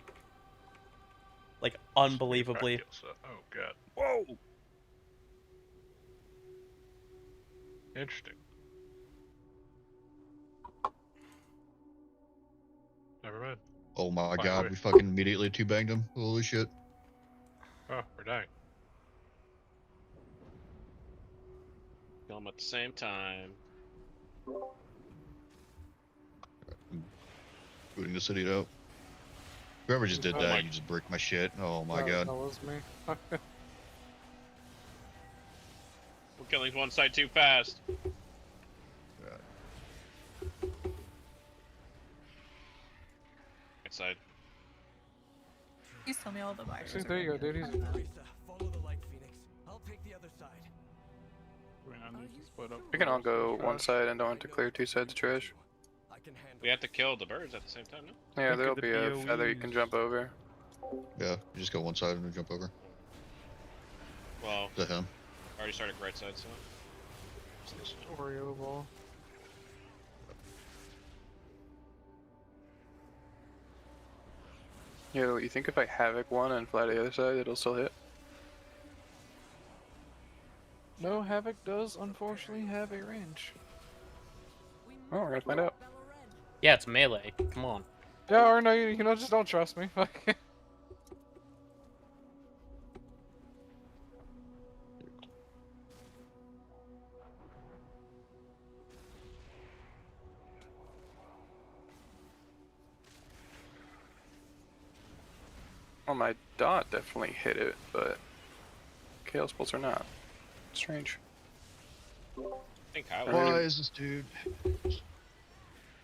Like, unbelievably. Oh god. Whoa! Interesting. Never mind. Oh my Fine, god, wait. we fucking immediately 2-banged him. Holy shit. Oh, we're dying. Kill them at the same time. Booting the city out. Whoever just did Oh that, my- you just bricked my shit. Oh my god. That was me. We're killing one side too fast. Right side. Please tell me all the buyers. See, there you go, dude. He's... Follow the light, Phoenix. I'll take the other side. We can all go one side and don't have to clear 2 sides of trash. We have to kill the birds at the same time, no? Yeah, there'll be a feather you can jump over. Yeah, you just go one side and then jump over. Well, Is that him? I already started right side, so. Oreo ball. Yo, you think if I Havoc one and fly to the other side, it'll still hit? No, Havoc does unfortunately have a range. Oh, we're gonna find out. Yeah, it's melee. Come on. Yeah, or no, you know, just don't trust me. Well, my dot definitely hit it, but Chaos Bolts are not. Strange. I think Kyle. Why is this dude?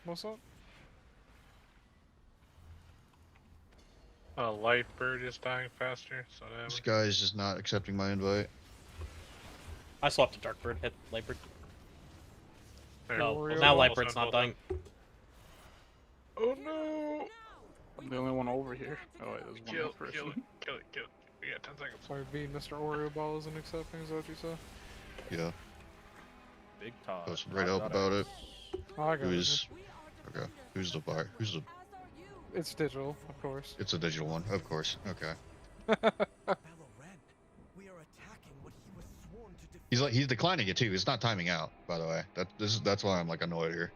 What's up? Light bird is dying faster, so that This guy is just not accepting my invite. I swapped to Darkbird, hit Lightbird. No, Oreo now ball. Lightbird's not dying. Oh no! I'm the only one over here. Oh wait, there's one Kill, more person. kill it, kill it, kill it. We got 10 seconds. Sorry, B, Mr. Oreo Ball isn't accepting, is that what you said? Yeah. Big Todd. Post right up about it. Oh, I got Who's okay? Who's the buyer? Who's the? It's digital, of course. It's a digital one, of course. Okay. He's declining it too. It's not timing out, by the way. That's why I'm like annoyed here.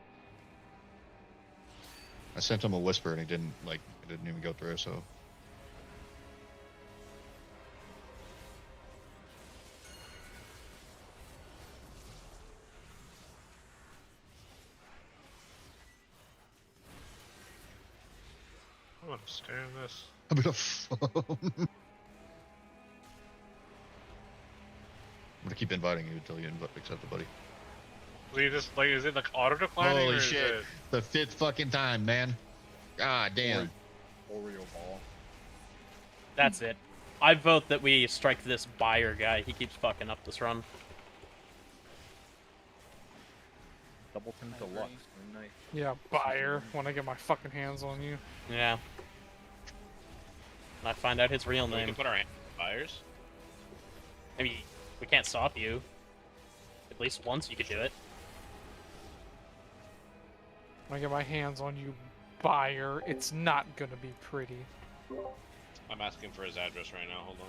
I sent him a whisper and it didn't even go through. So. I don't understand this. I'm gonna phone. I'm gonna keep inviting you until you accept it, buddy. So you just like, is it like auto declining? Holy or shit! Is it... The 5th fucking time, man. God damn. Oreo ball. That's it. I vote that we strike this buyer guy. He keeps fucking up this run. Doubleton Deluxe. Nice. Yeah, buyer. When I get my fucking hands on you. Yeah. And I find out his real We name. can put our hands on fires. I mean, we can't stop you. At least once you could do it. When I get my hands on you, buyer, it's not gonna be pretty. I'm asking for his address right now. Hold on.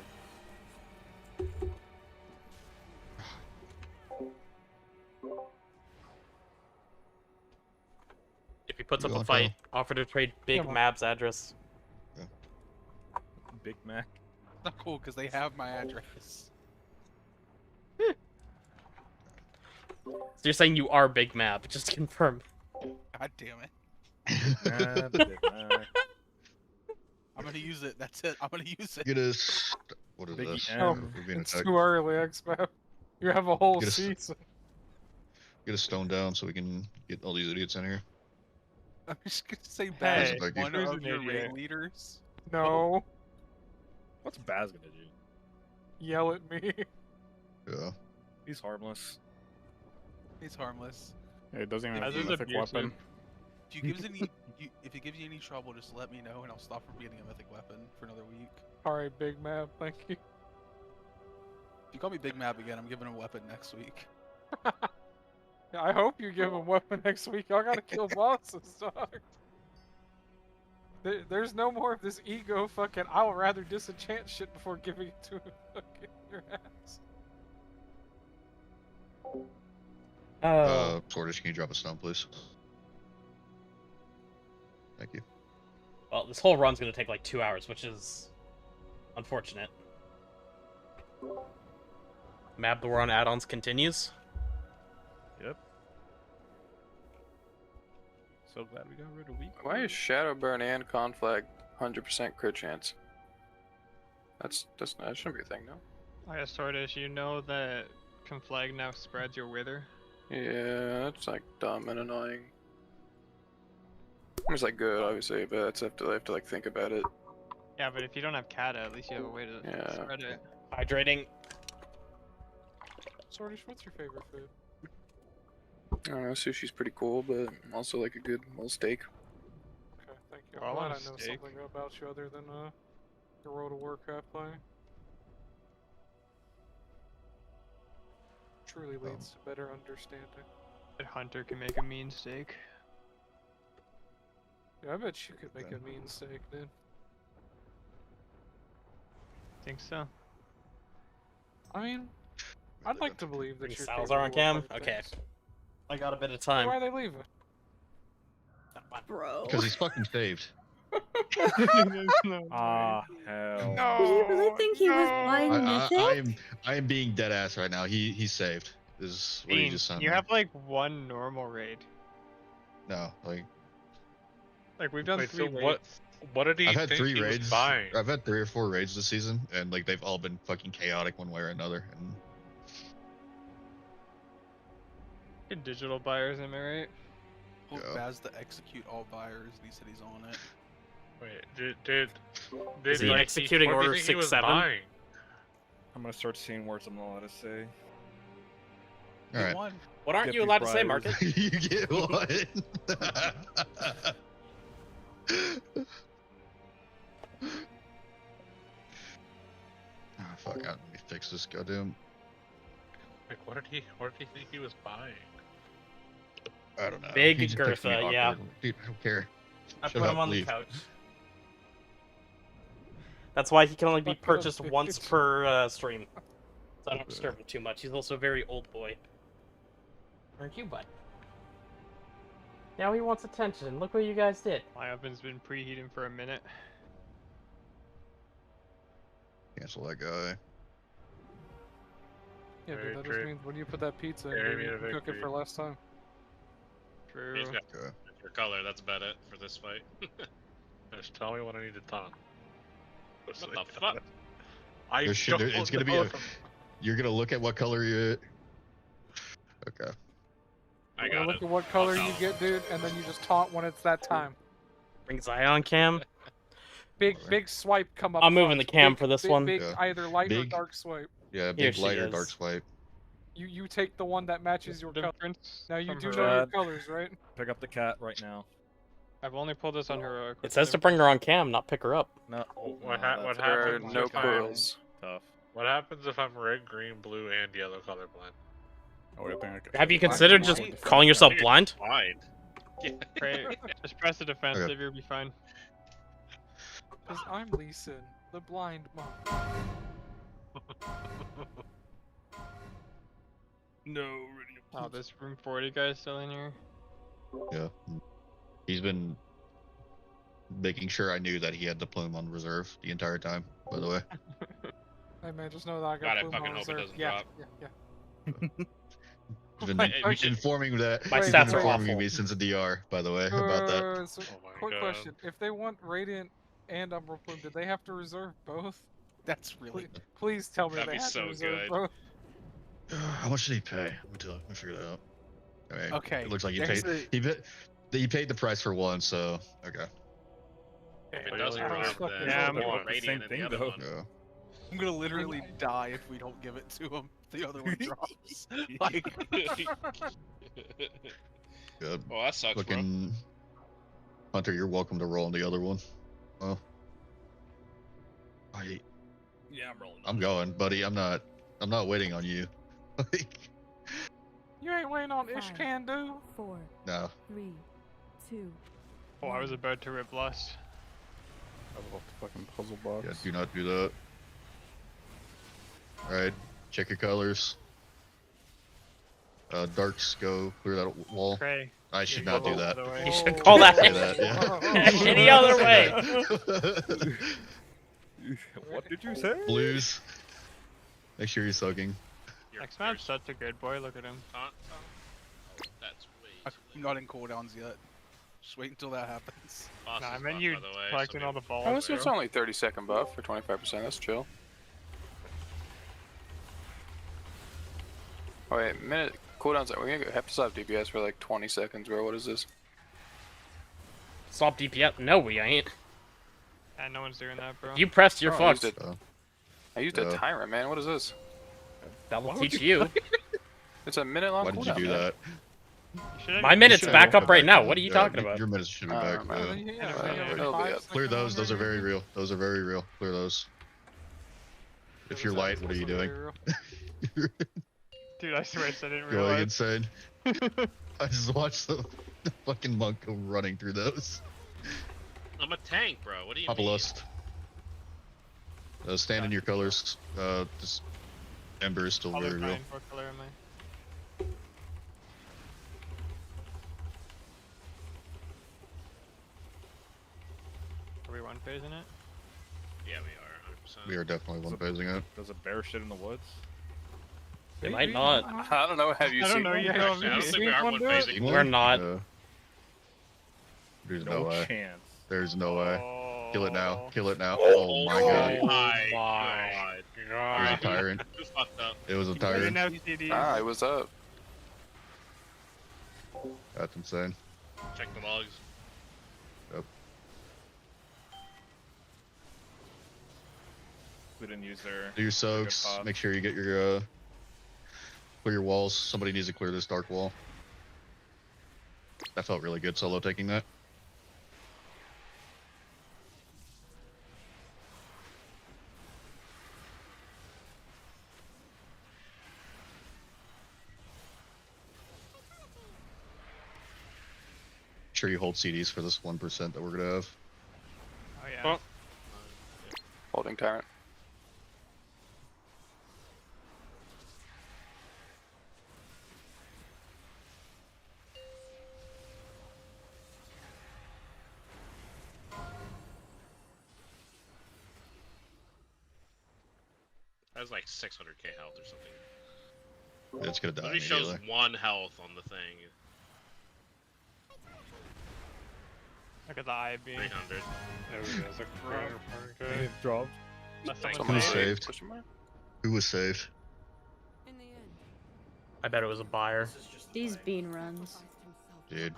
If he puts up a fight, offer to trade Big Mab's address. Big Mac. Not cool because they have my address. So you're saying you are Big Mab, just to confirm. God damn it. Big Mac. I'm gonna use it. That's it. I'm gonna use it. Get us. What is Biggie this? M. Oh, We're being it's attacked. too early, X-Map. You have a whole Get a- season. Get a stone down so we can get all these idiots in here. I'm just gonna say Baz Hey, is one who's of an your idiot? raid leaders. No. What's Baz gonna do? Yell at me. Yeah. He's harmless. He's harmless. Yeah, it doesn't even Baz have a is mythic abusive. weapon. If it gives you any trouble, just let me know and I'll stop from getting a mythic weapon for another week. Alright, Big Mab, thank you. If you call me Big Map again, I'm giving him a weapon next week. Yeah, I hope you give him a weapon next week. Y'all gotta kill bosses, dog. There's no more of this ego fucking, I would rather disenchant shit before giving it to him fucking your ass. Sortish, can you drop a stone, please? Thank you. Well, this whole run's gonna take like 2 hours, which is unfortunate. Mab the War on add-ons continues. Yep. So glad we got rid of weak. Why is Shadowburn and Conflag 100% crit chance? That shouldn't be a thing, no? I guess Sordish, you know that Conflag now spreads your wither. Yeah, that's like dumb and annoying. It's like good, obviously, but I have to like think about it. Yeah, but if you don't have Kata, at least you have a way to spread it. Hydrating. Sordish, what's your favorite food? I don't know, sushi's pretty cool, but also like a good little steak. Okay, thank you. Oh, I I'm want glad a I know steak. something about you other than your World of Warcraft play. Truly leads to better understanding. That Hunter can make a mean steak. Yeah, I bet you could make a mean steak, dude. Think so? I mean, I'd like to believe that Bring you're Salazar on capable cam? of other Okay. things. I got a bit of time. Why are they leaving? Bro. Because he's fucking saved. Ah, hell. Did you really think he was buying Mythic? I am being dead ass right now. He's saved. This is what he Bean, just sent you me. have like one normal raid. No, like Like we've done Wait, 3 so raids. what did he I've had think 3 he was raids. buying? I've had 3 or 4 raids this season, and like they've all been fucking chaotic one way or another. And Good digital buyers, am I right? Hope Yeah. Baz to execute all buyers, and he said he's on it. Wait, did Is he like, executing what do you order think he was 6-7? buying? I'm gonna start seeing words I'm not allowed to say. all right, One. What aren't Get you these allowed to say, buyers. Marcus? you get one. Oh fuck! Let me fix this goddamn. Like, what did he think he was buying? I don't know. Big He just texted me Gertha, yeah. awkward. Dude, I don't care. I Shut put up, him on leave. the couch. That's why he can only be Fuck up, purchased once bitch. per stream. So I don't disturb him too much. He's also a very old boy. Aren't you, bud? Now he wants attention. Look what you guys did. My oven's been preheating for a minute. Cancel that guy. Yeah, Very dude, that true. just means when you put that pizza in, Very dude, you can cook it victory. for less time. True. He's got Okay. your color. That's about it for this fight. Just tell me what I need to taunt. What the fuck? I There should, don't it's gonna be know a. You're gonna look at what color you. Okay. I You got look it. at what color I'll you taunt. get, dude, and then you just taunt when it's that time. Bring Zion cam. Big swipe come up. I'm moving front. the cam Big- for this big- one. Big Yeah. either light or Big- dark swipe. Yeah, Here big she light or is. dark swipe. You take the one that matches your color. Difference Now you from do her- know your Chad. colors, right? Pick up the cat right now. I've only pulled this on heroic. It says to bring her on cam, not pick her up. No. What that's There are happens? no if I'm- quills. tough. What happens if I'm red, green, blue, and yellow colorblind? Oh, I think I could- Have you Black considered and just white. calling yourself blind? Blind. Pray, just press the defense, Okay. you'll be fine. Because I'm Lee Sin, the blind monk. No, Oh, this room 40 guy's still in here. Yeah. He's been making sure I knew that he had the plume on reserve the entire time. By the way. Hey man, just know that I God, got I plume fucking on hope it reserve. doesn't Yeah, drop. yeah. He's been Hey, we should- informing that. My he's stats been are informing awful. me since the DR. By the way, about that. So, Oh my quick God. question: if they want Radiant and Umbral Plume, did they have to reserve both? That's really. Please tell me That'd they be had so to reserve good. both. How much did he pay? Let me figure that out. Okay. Okay, It looks like he there's paid. the- He paid the price for one. So okay. If it Well, doesn't yeah, drop, fucking then Yeah, you I'm- want the same radiant in thing, the other though. one. Yeah. I'm gonna literally die if we don't give it to him. The other one drops. Like, Good. Well, that sucks, bro. Looking. Hunter, you're welcome to roll on the other one. Oh. Yeah, I'm rolling. I'm going, buddy. I'm not waiting on you. You ain't waiting on Five. Ishkan, dude. 4, No. 3, 2. Oh, I was about to rip Lust. I love the fucking puzzle box. Yeah, do not do that. Alright, check your colors. Darks, go clear that wall. Cray. I should you not go do that. the other way. You should call that Say that, yeah. any other way. What did you say? Blues. Make sure you're soaking. X-Man's such a good boy, look at him. That's way I'm not in cooldowns yet. Just wait until that happens. Boss Nah, I is mean buff, you by the way, collecting so all the maybe- balls. Oh, it's bro. only 30-second buff for 25%. That's chill. Oh wait, minute cooldowns. We're gonna have to stop DPS for like 20 seconds, bro. What is this? Stop DPS. No, we ain't. Yeah, no one's doing that, bro. You pressed, you're Oh, I used fucked. it- I used a tyrant, man. What is this? That will Why would teach you. It's a minute long Why did you cooldown. do man. that? My minute's You should back go up right back now. in. What are you Yeah, talking about? Your minutes should be back. man. It'll be up. Clear those. Those are very real. Those are very real. Clear those. If you're light, what are you doing? Dude, I swear I didn't Going realize. insane. I just watched the fucking monk go running through those. I'm a tank, bro. What do you Pop a mean? lust. Stand in your colors. This ember is still Color very real. grind, what color am I? Are we one phasing it? Yeah, we are. 100%. We are definitely one phasing it. Does a bear shit in the woods? They might not. I don't know. Have you I don't seen know, one? yeah, Actually, I don't think we are one phasing. We're not. There's No no way. chance. There's no way. Kill it now. Kill it now. Oh Oh my god. my my god. It was a tyrant. You fucked up. It was a You tyrant. didn't have CDs. Ah, it was up. That's insane. Check the logs. Yep. We didn't use their. Do your soaks. pop. Make sure you get your clear your walls. Somebody needs to clear this dark wall. That felt really good solo taking that. sure you hold CDs for this 1% that we're gonna have. Oh yeah. Oh. Holding Tyrant. That was like 600k health or something. It's gonna die Literally shows immediately. 1 health on the thing. Look at the eye beam. 300. There we go. It's a prayer party. It dropped. Who was saved? Who was saved? I bet it was a buyer. These bean runs. Dude.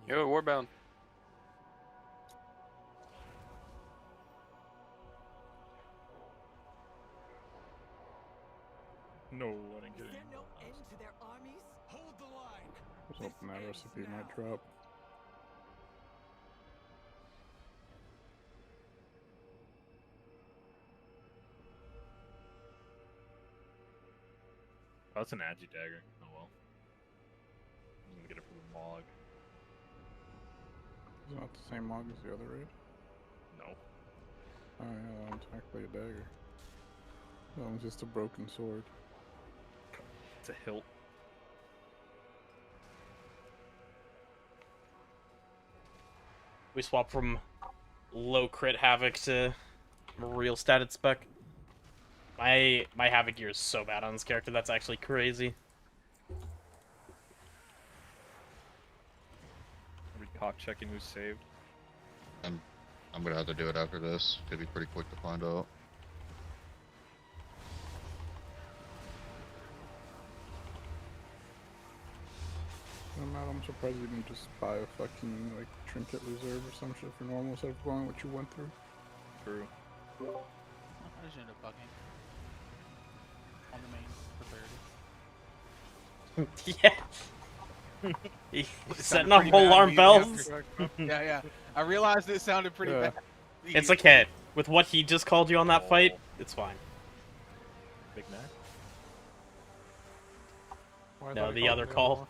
Yo, Warbound. No, I didn't get it. I was hoping that recipe might drop. Oh, that's an Agi dagger. Oh well. I'm gonna get it for the Mog. Is it not the same mog as the other raid? No. Oh yeah, that one's actually a dagger. That one's just a broken sword. It's a hilt. We swap from low crit Havoc to real statted spec. My Havoc gear is so bad on this character, that's actually crazy. Are we cop checking who's saved? I'm gonna have to do it after this. Could be pretty quick to find out. I'm surprised you didn't just buy a fucking like trinket reserve or some shit for normal instead of going what you went through. True. I just ended up bugging. On the main for 30. Yeah. He's It setting sounded off pretty bad alarm immediately bells. after. Yeah. I realized it sounded pretty bad. It's okay. With what he just called you on that fight, it's fine. Big Mac? Why No, thought he the called other me call.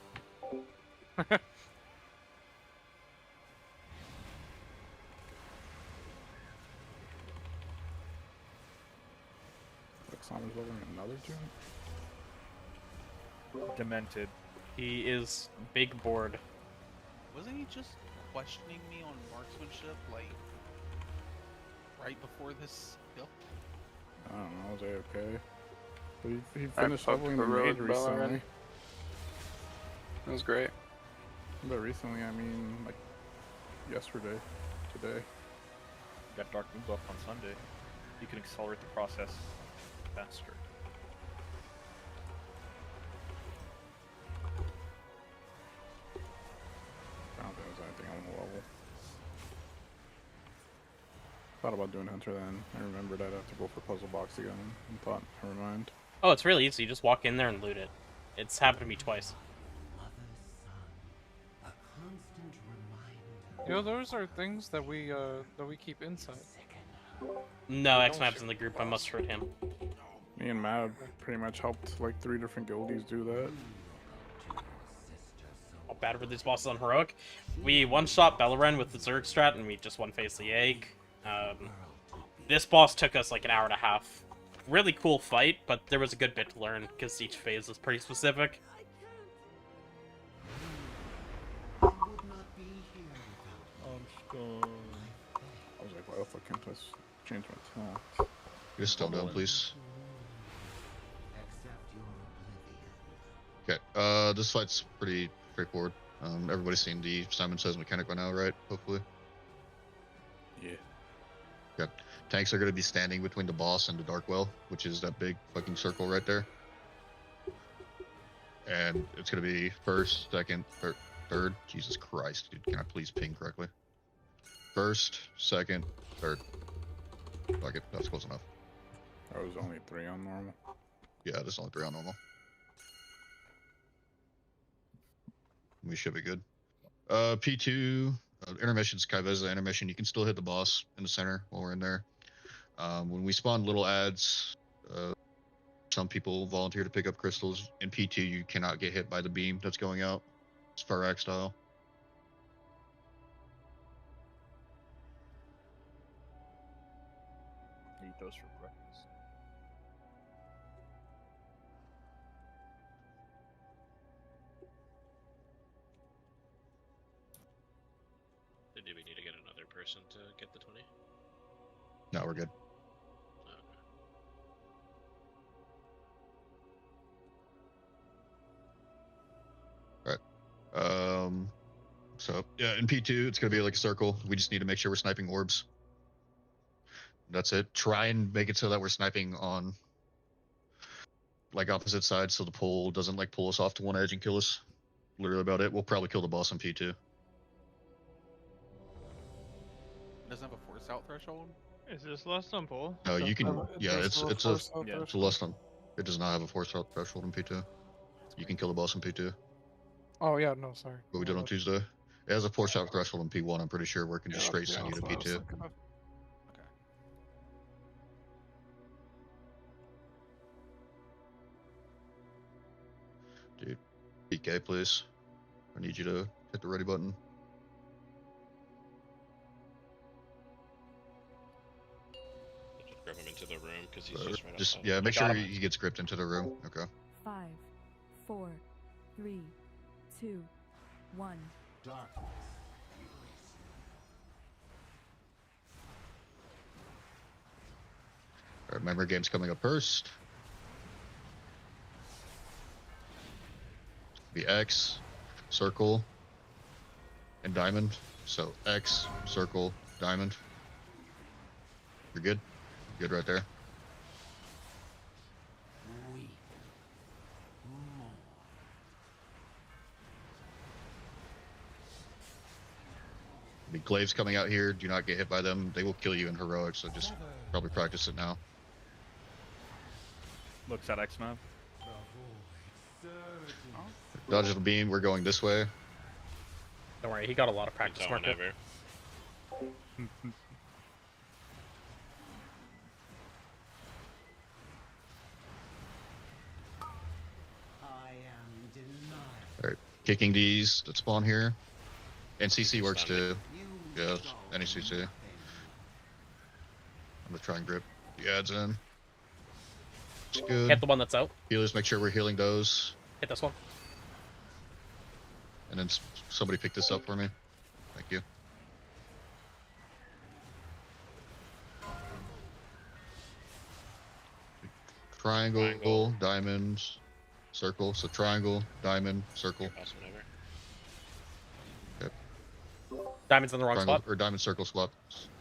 Alexander's building another gym? Demented. He is big bored. Wasn't he just questioning me on marksmanship, like, right before this build? I don't know, was I okay? But he I finished fucked leveling the heroic maid Valorant. recently. That was great. But recently, I mean, like, yesterday, today. Got Dark Moon buff on Sunday. You can accelerate the process faster. I don't think there's anything on the level. Thought about doing Hunter then. I remembered I'd have to go for Puzzle Box again and thought, never mind. Oh, it's really easy. You just walk in there and loot it. It's happened to me twice. You know, those are things that we keep inside. No, X-Map's in the group. I must hurt him. Me and Matt pretty much helped like 3 different guildies do that. How bad were these bosses on Heroic? We one-shot Beleren with the Zerg strat, and we just one-phase the egg. This boss took us like an hour and a half. Really cool fight, but there was a good bit to learn, because each phase is pretty specific. I'm stunned. I was like, why the fuck can't I change my attack? Just stone down, please. Okay, this fight's pretty straightforward. Everybody's seen the Simon Says mechanic by now, right? Hopefully. Yeah. Okay. Tanks are going to be standing between the boss and the Darkwell, which is that big fucking circle right there. And it's going to be first, second, third. Jesus Christ, dude. Can I please ping correctly? First, second, third. Fuck it. That's close enough. I was only 3 on normal. Yeah, there's only 3 on normal. We should be good. P2, intermission's Kaiveza intermission. You can still hit the boss in the center while we're in there. When we spawn little ads, some people volunteer to pick up crystals. In P2, you cannot get hit by the beam that's going out. Spirac style. Eat those for breakfast. So do we need to get another person to get the 20? No, we're good. So yeah, in P2, it's gonna be like a circle. We just need to make sure we're sniping orbs. That's it. Try and make it so that we're sniping on like opposite sides, so the pole doesn't like pull us off to one edge and kill us. Literally about it. We'll probably kill the boss in P2. Doesn't have a force out threshold. Is this less than pull? No, you can. Yeah, it's a less than. It does not have a force out threshold in P2. You can kill the boss in P2. Oh yeah, no, sorry. What we did on Tuesday. It has a force out threshold in P1. I'm pretty sure we can just straight send you to that's what I was P2. thinking of. Dude, PK, please. I need you to hit the ready button. Just grab him into the room because he's just right outside. Yeah, make sure he gets gripped into the room. Okay. 5, 4, 3, 2, 1. Darkness. Alright, remember, game's coming up first. Be X, circle, and diamond. So X, circle, diamond. You're good? Good right there. Be glaives coming out here. Do not get hit by them. They will kill you in heroic, so just probably practice it now. Looks at X-Nav. Dodge the beam. We're going this way. Don't worry, he got a lot of practice work. Whenever. Alright, kicking these that spawn here. And CC works too. Yeah, any CC. I'm gonna try and grip the ads in. It's good. Hit the one that's out. Healers, make sure we're healing those. Hit this one. And then somebody pick this up for me. Thank you. Triangle, diamonds, circle. So triangle, diamond, circle. Yep. Diamond's in the wrong Triangle, spot. or diamond circle swap.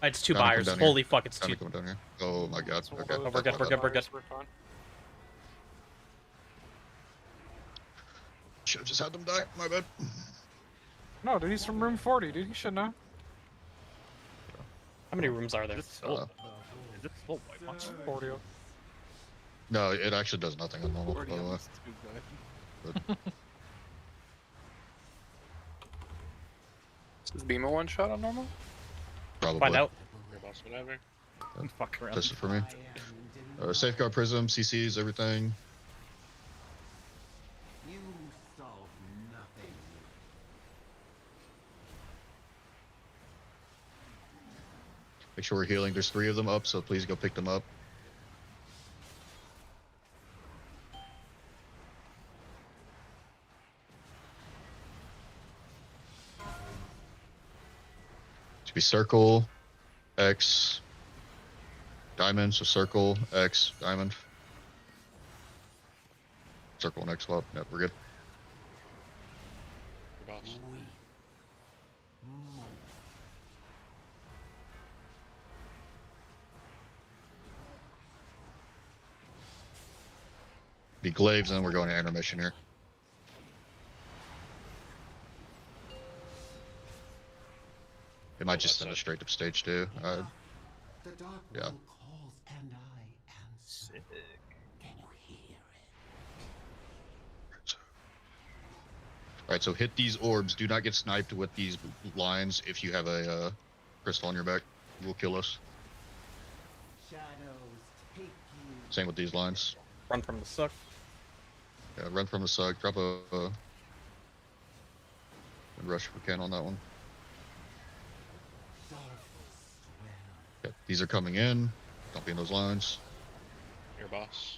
It's two Diamond buyers. come down Holy here. fuck, it's Diamond two. coming down here. Oh my god. Okay. Oh, we're good, we're good, we're good. Should have just had them die. My bad. No, dude, he's from room 40, dude. You should know. How many rooms are there? Is it still white box? 40. No, it actually does nothing on normal, by the way. But Is Beam a one shot on normal? probably. Find out. Whenever. Fuck around. Test it for me. Safeguard prism, CCs, everything. You solve nothing. Make sure we're healing. There's 3 of them up, so please go pick them up. Should be circle, X, diamond. So circle, X, diamond. Circle and X swap. Yep, we're good. Be glaives, and then we're going to intermission here. It might just send us straight to stage 2. The dark Yeah. one calls and I answer. Can you hear it? Alright, so hit these orbs. Do not get sniped with these lines if you have a crystal on your back. It will kill us. Shadows take you. Same with these lines. Run from the suck. Yeah, run from the suck. Drop a And rush if we can on that one. Yep, these are coming in. Don't be in those lines. Your boss.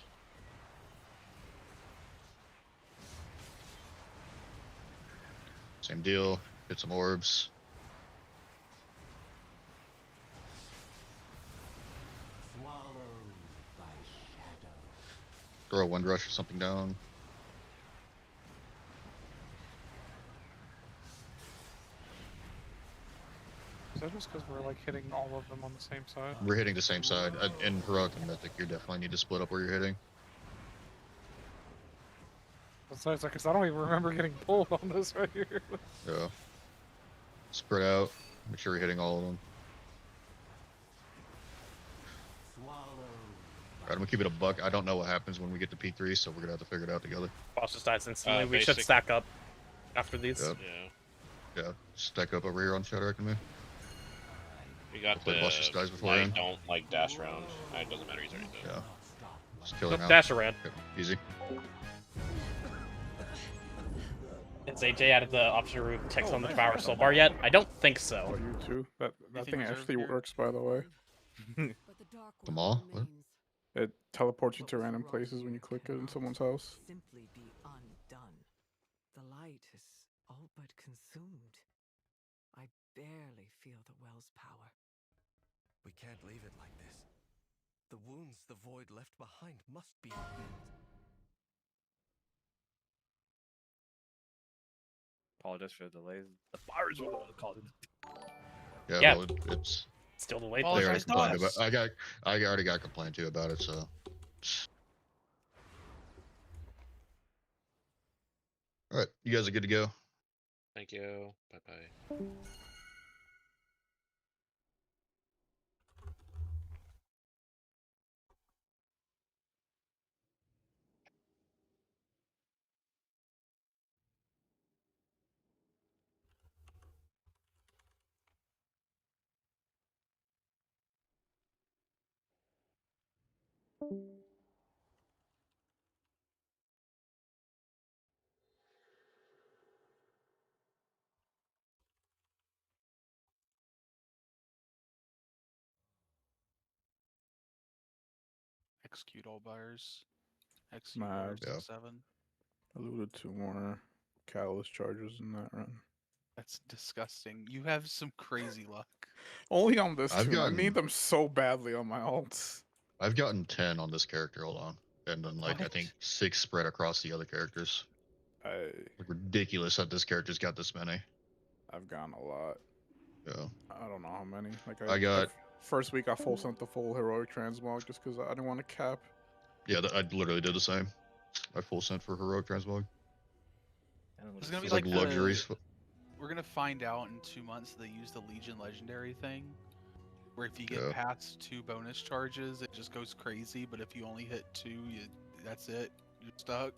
Same deal. Hit some orbs. Throw a wind rush or something down. Is that just because we're like hitting all of them on the same side? We're hitting the same side. In Heroic and Mythic, you definitely need to split up where you're hitting. Besides, because I don't even remember getting pulled on this right here. Yeah. Spread out. Make sure you're hitting all of them. Alright, I'm gonna keep it a buck. I don't know what happens when we get to P3, so we're gonna have to figure it out together. Boss just dies instantly. We should stack up after these. Yep. Yeah. Stack up over here on Shadow Academy. We got the boss just dies I beforehand. don't like dash around. It doesn't matter. He's already dead. Yeah. Just kill her now. Dash around. Okay, easy. Has AJ added the option to remove text on the Devourer soul bar yet? I don't think so. Oh, you too? That thing actually works, by the way. The mall? What? It teleports you to random places when you click it in someone's house. Simply be undone. The light is all but consumed. I barely feel the well's power. We can't leave it like this. The wounds the void left behind must be healed. Apologize for the delays. The fire's what I called it. Yeah, well, it's still delayed. They already complained about. I already got complained to about it. So. All right, you guys are good to go. Thank you. Bye bye. Execute all buyers. Execute Nah, buyers yeah. 6-7. Alluded to more catalyst charges in that run. That's disgusting. You have some crazy luck. Only on this I've tune. I gotten- need them so badly on my alts. I've gotten 10 on this character alone, and then like I What? think 6 spread across the other characters. Like ridiculous that this character's got this many. I've gotten a lot. Yeah. I don't know how many. Like I got- first week I full sent the full heroic transmog just because I didn't want to cap. Yeah, I literally did the same. I full sent for heroic transmog. It's gonna be It's like luxuries. We're gonna find out in 2 months they use the Legion Legendary thing, where if you get Yeah. past 2 bonus charges, it just goes crazy. But if you only hit 2, that's it. You're stuck.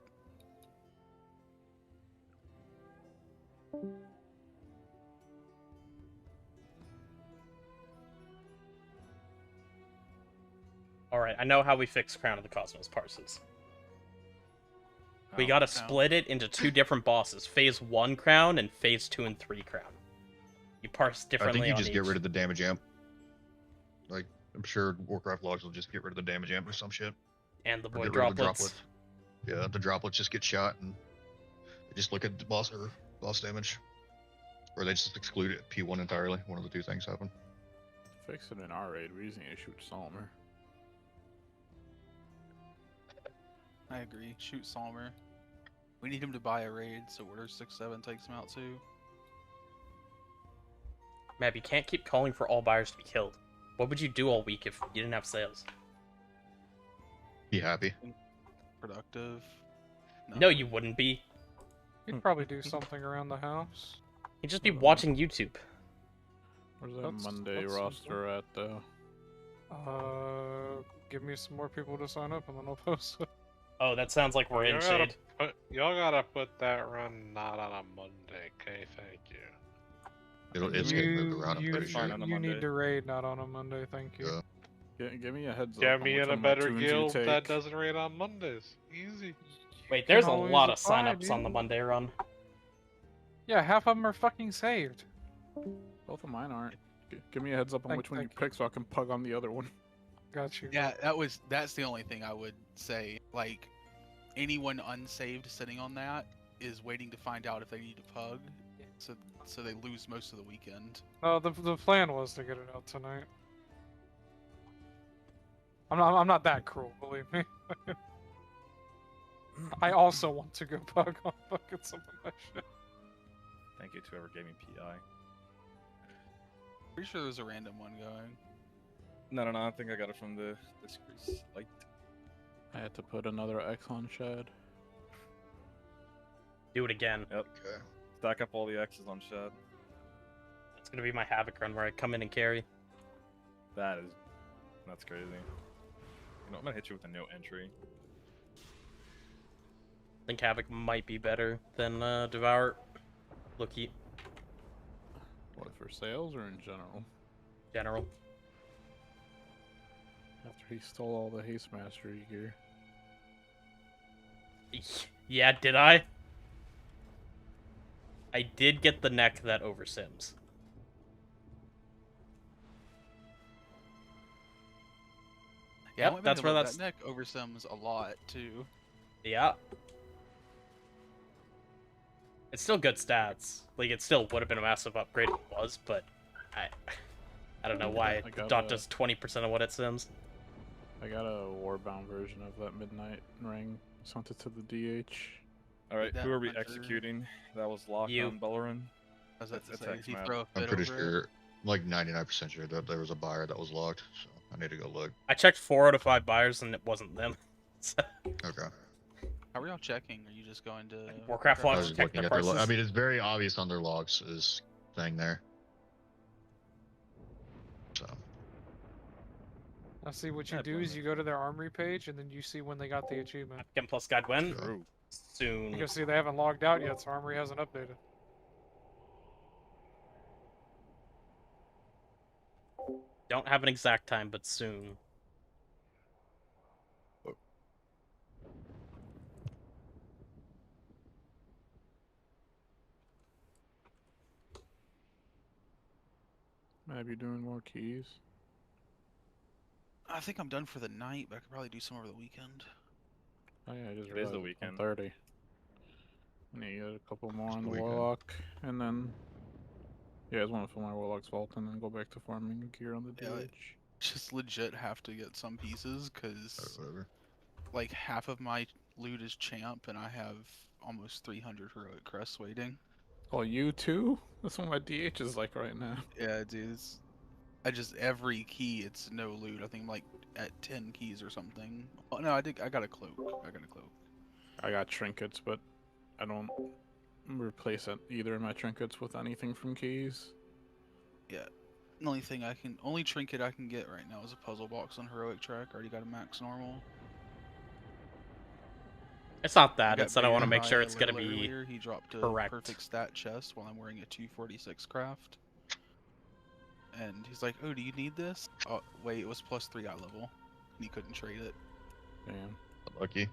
Alright, I know how we fix Crown of the Cosmos parses. We Oh, gotta no. split it into 2 different bosses. Phase 1 crown and phase 2 and 3 crown. You parse I differently think you on just each. get rid of the damage amp. Like I'm sure Warcraft logs will just get rid of the damage amp or some shit. And the Or void get rid of the droplets. Yeah, the droplets just get shot and they just look at the boss damage. Or they just exclude it at P1 entirely. One of the 2 things happen. Fix it in our raid. We just need to shoot Salmer. I agree. Shoot Salmer. We need him to buy a raid, so Order 6-7 takes him out too. Mab, you can't keep calling for all buyers to be killed. What would you do all week if you didn't have sales? Be happy. Productive. No, you wouldn't be. You'd probably do something around the house. You'd just be watching YouTube. Where's that That's- Monday that's roster at though? Give me some more people to sign up and then I'll post it. Oh, that sounds like we're in shade. Y'all gotta put that run not on a Monday, okay? Thank you. It's getting moved around. I'm You, pretty sure. you need to raid, not on a Monday, thank you. Give me a heads up. Get on me which in a of my better tunes you guild take. that doesn't raid on Mondays. Easy. Wait, there's a always lot of apply, signups on the dude. Monday run. Yeah, half of them are fucking saved. Both of mine aren't. Give me a heads up on which one you thank pick so I can pug on the other one. Got you. Yeah, that's the only thing I would say. Like, anyone unsaved sitting on that is waiting to find out if they need to pug, so they lose most of the weekend. No, the plan was to get it out tonight. I'm not that cruel, believe me. I also want to go pug on fucking some of my shit. Thank you to whoever gave me PI. Pretty sure there's a random one going. No, I think I got it from the Discreet Light. I had to put another X on Shad. Do it again. Yep. Okay. Stack up all the X's on Shad. It's gonna be my Havoc run where I come in and carry. That's crazy. You know, I'm gonna hit you with a no entry. I think Havoc might be better than Devourer. Looky. What, for sales or in general? General. After he stole all the Haste Mastery gear. Yeah, did I? I did get the neck that over Sims. Yeah, Yep, that's where that's. That neck oversums a lot too. Yeah. It's still good stats. Like, it still would have been a massive upgrade if it was, but I don't know why Dot does 20% of what it sims. I got a Warbound version of that Midnight Ring. Sent it to the DH. Alright, who are we executing? That was locked on Bellerin. I'm pretty sure, like 99% sure that there was a buyer that was locked, so I need to go look. I checked 4 out of 5 buyers and it wasn't them. So. Okay. How are y'all checking? Are you just going to Warcraft I logs? was looking at their I mean, it's very obvious on their logs is thing there. So. Now see, what you do is you go to their armory page and then you see when they got the achievement. Applicant plus guide when? Soon. You can see they haven't logged out yet, so armory hasn't updated. Don't have an exact time, but soon. Might be doing more keys. I think I'm done for the night, but I could probably do some over the weekend. Oh yeah, I just It is realized the weekend. 30. I need to get a couple more on the weekend. Warlock, and then... Yeah, I just want to fill my Warlock's vault and then go back to farming gear on the DH. Just legit have to get some pieces, because like half of my loot is champ, and I have almost 300 heroic crests waiting. Oh, you too? That's what my DH is like right now. Yeah, dude. Every key, it's no loot. I think I'm like at 10 keys or something. Oh, no, I got a cloak. I got trinkets, but I don't replace either of my trinkets with anything from keys. Yeah. The only trinket I can get right now is a puzzle box on heroic track. I already got a max normal. It's not that. It's that I want to make sure it's gonna be earlier. He dropped a correct. perfect stat chest while I'm wearing a 246 craft. And he's like, "Oh, do you need this?" Oh, wait, it was +3 eye level, and he couldn't trade it. Damn. Lucky.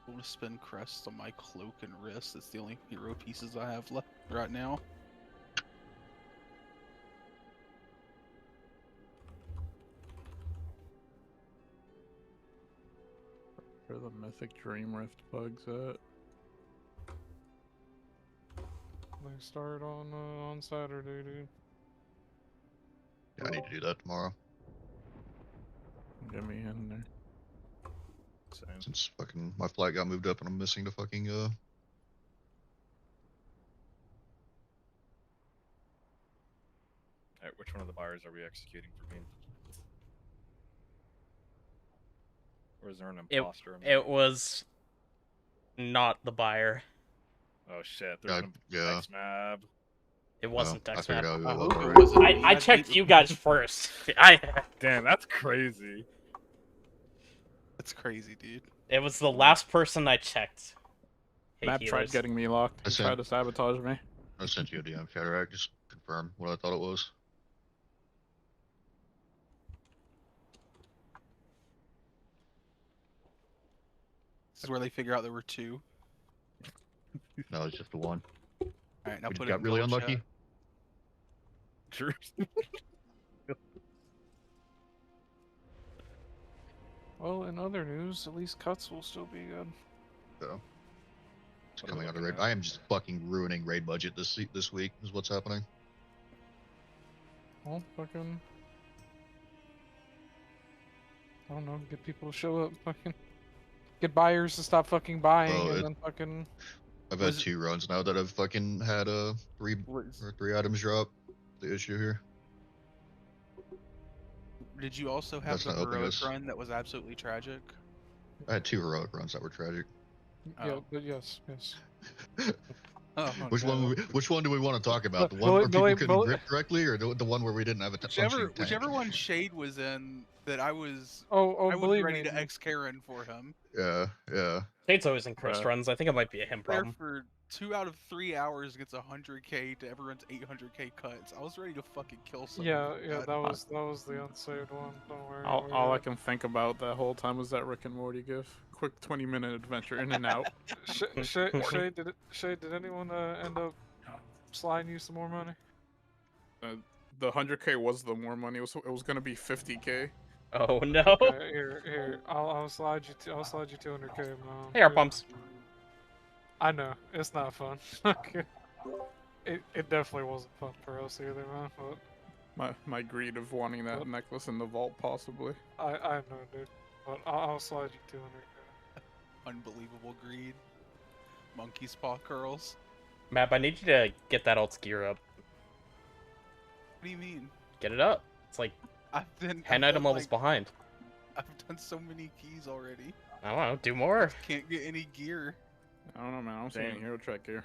I want to spend crests on my cloak and wrist. It's the only hero pieces I have left right now. Where the Mythic Dream Rift bugs at? They start on Saturday, dude. Yeah, I need to do that tomorrow. Get me in there. Since fucking my flight got moved up and I'm missing the fucking Alright, which one of the buyers are we executing for me? Or is there an imposter? It was not the buyer. Oh shit, there's an X-Mab. It wasn't I X figured Map. out who it was already. I checked you guys first. Damn, that's crazy. That's crazy, dude. It was the last person I checked. Hey, Map tried healers. getting me locked. He tried to sabotage me. I sent you a DM, Cataract. Just confirm what I thought it was. This is where they figure out there were 2. No, it's just the one. Alright, now We put got it in really gold unlucky. chat. True. Well, in other news, at least cuts will still be good. So, it's coming out of raid. I am just fucking ruining raid budget this week. Is what's happening. Well, fucking. I don't know, get people to show up, fucking. Get buyers to stop fucking buying, Well, and then fucking. I've had 2 runs now that I've fucking had 3 items drop. The issue here. Did you also have That's the not helping heroic us. run that was absolutely tragic? I had 2 heroic runs that were tragic. Yeah, Oh. but yes. Oh, Which no. which one do we want to talk about? The one Billy- where people Billy- couldn't Billy- grip correctly, or the one where we didn't have a functioning tank? Whichever one Shade was in, that I was I was believe ready me. to X Karen for him. Yeah. Shade's always in Chris runs. I think it might be a him There problem. for 2 out of 3 hours against 100k to everyone's 800k cuts. I was ready to fucking kill someone. Yeah, that was the unsaved one. Don't worry. All I can think about that whole time was that Rick and Morty gif. Quick 20-minute adventure in and out. Shay, did anyone end up sliding you some more money? The 100k was the more money. It was gonna be 50k. Oh no! Okay, here. I'll slide you. I'll slide you 200k, man. Hey, our pumps. I know it's not fun. Okay. It definitely wasn't fun for us either, man. But My greed of wanting that necklace in the vault, possibly. I know, dude. But I'll slide you 200k. Unbelievable greed. Monkey's paw curls. Map, I need you to get that alt gear up. What do you mean? Get it up. It's like 10 item levels behind. I've done so many keys already. I don't know. Do more. Can't get any gear. I don't know, man. I don't see any hero track here.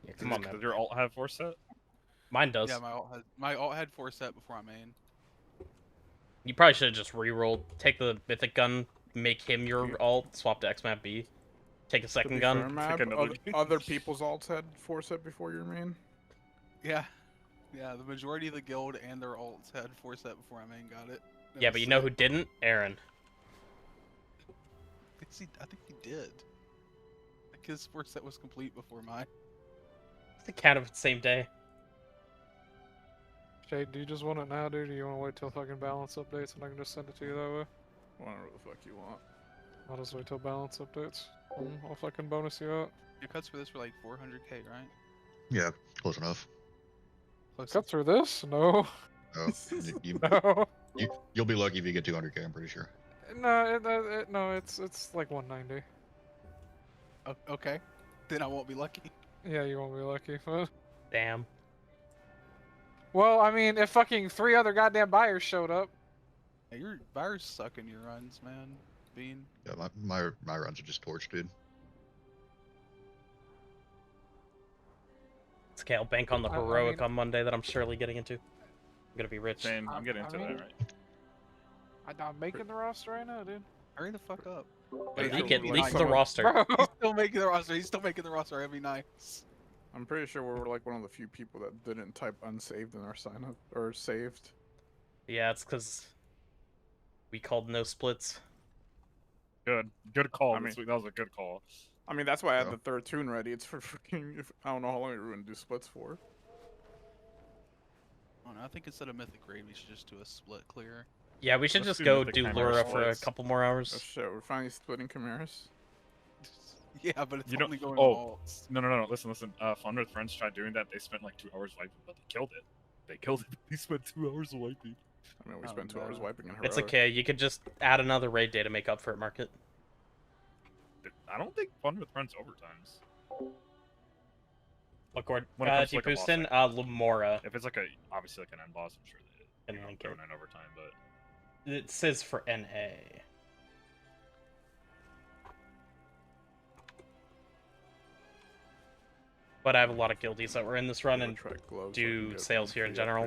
Yeah, come on, man. Does your alt have 4 set? Mine does. Yeah, my alt had 4 set before I main. You probably should have just re-rolled. Take the mythic gun, make him your alt, swap to X-Map B. Take a second gun. Fair, Mab, other people's alts had 4 set before your main. Yeah. Yeah, the majority of the guild and their alts had 4 set before I main got it. Yeah, but you know who didn't? Aaron. I think he did. Like his 4 set was complete before mine. It's the count of the same day. Shade, do you just want it now, dude? Or do you want to wait till fucking balance updates and I can just send it to you that way? Whatever the fuck you want. I'll just wait till balance updates. I'll fucking bonus you out. Your cuts for this were like 400k, right? Yeah, close enough. Cut through this? No. Oh, No. You'll be lucky if you get 200k. I'm pretty sure. No, it's like 190. Okay, then I won't be lucky. Yeah, you won't be lucky. But... Damn. Well, I mean, if fucking 3 other goddamn buyers showed up. Hey, your buyers suck in your runs, man. Bean. Yeah, my runs are just torched, dude. It's okay, I'll bank on the heroic on Monday that I'm surely getting into. I'm gonna be rich. Same, I'm getting into that right. I'm making the roster right now, dude. Hurry the fuck up. Leak the roster. He's still making the roster. He's still making the roster every night. I'm pretty sure we're like one of the few people that didn't type unsaved in our sign up or saved. Yeah, it's because we called no splits. Good call. This week. That was a good call. I mean, that's why I had the 3rd tune ready. It's for freaking. I don't know how long we were gonna do splits for. Oh, no, I think instead of Mythic Raid, we should just do a split clear. Yeah, we should Let's just do go Mythic do Chimera Lura for a splits. couple more hours. Oh shit, we're finally splitting chimeras. Yeah, but it's You only don't. going Oh, alts. no. Listen. Fun with Friends tried doing that. They spent like 2 hours wiping, but they killed it. They spent 2 hours wiping. I mean, we spent 2 hours wiping in heroic. It's okay. You could just add another raid day to make up for it, Market. I don't think Fun with Friends overtimes. What Gord? When it comes to, Deep like, a boss Houston, fight. Lamora. If it's like obviously like an end boss, I'm sure they And throw in overtime, but it says for NA. But I have a lot of guildies that were in this run and do sales here in general.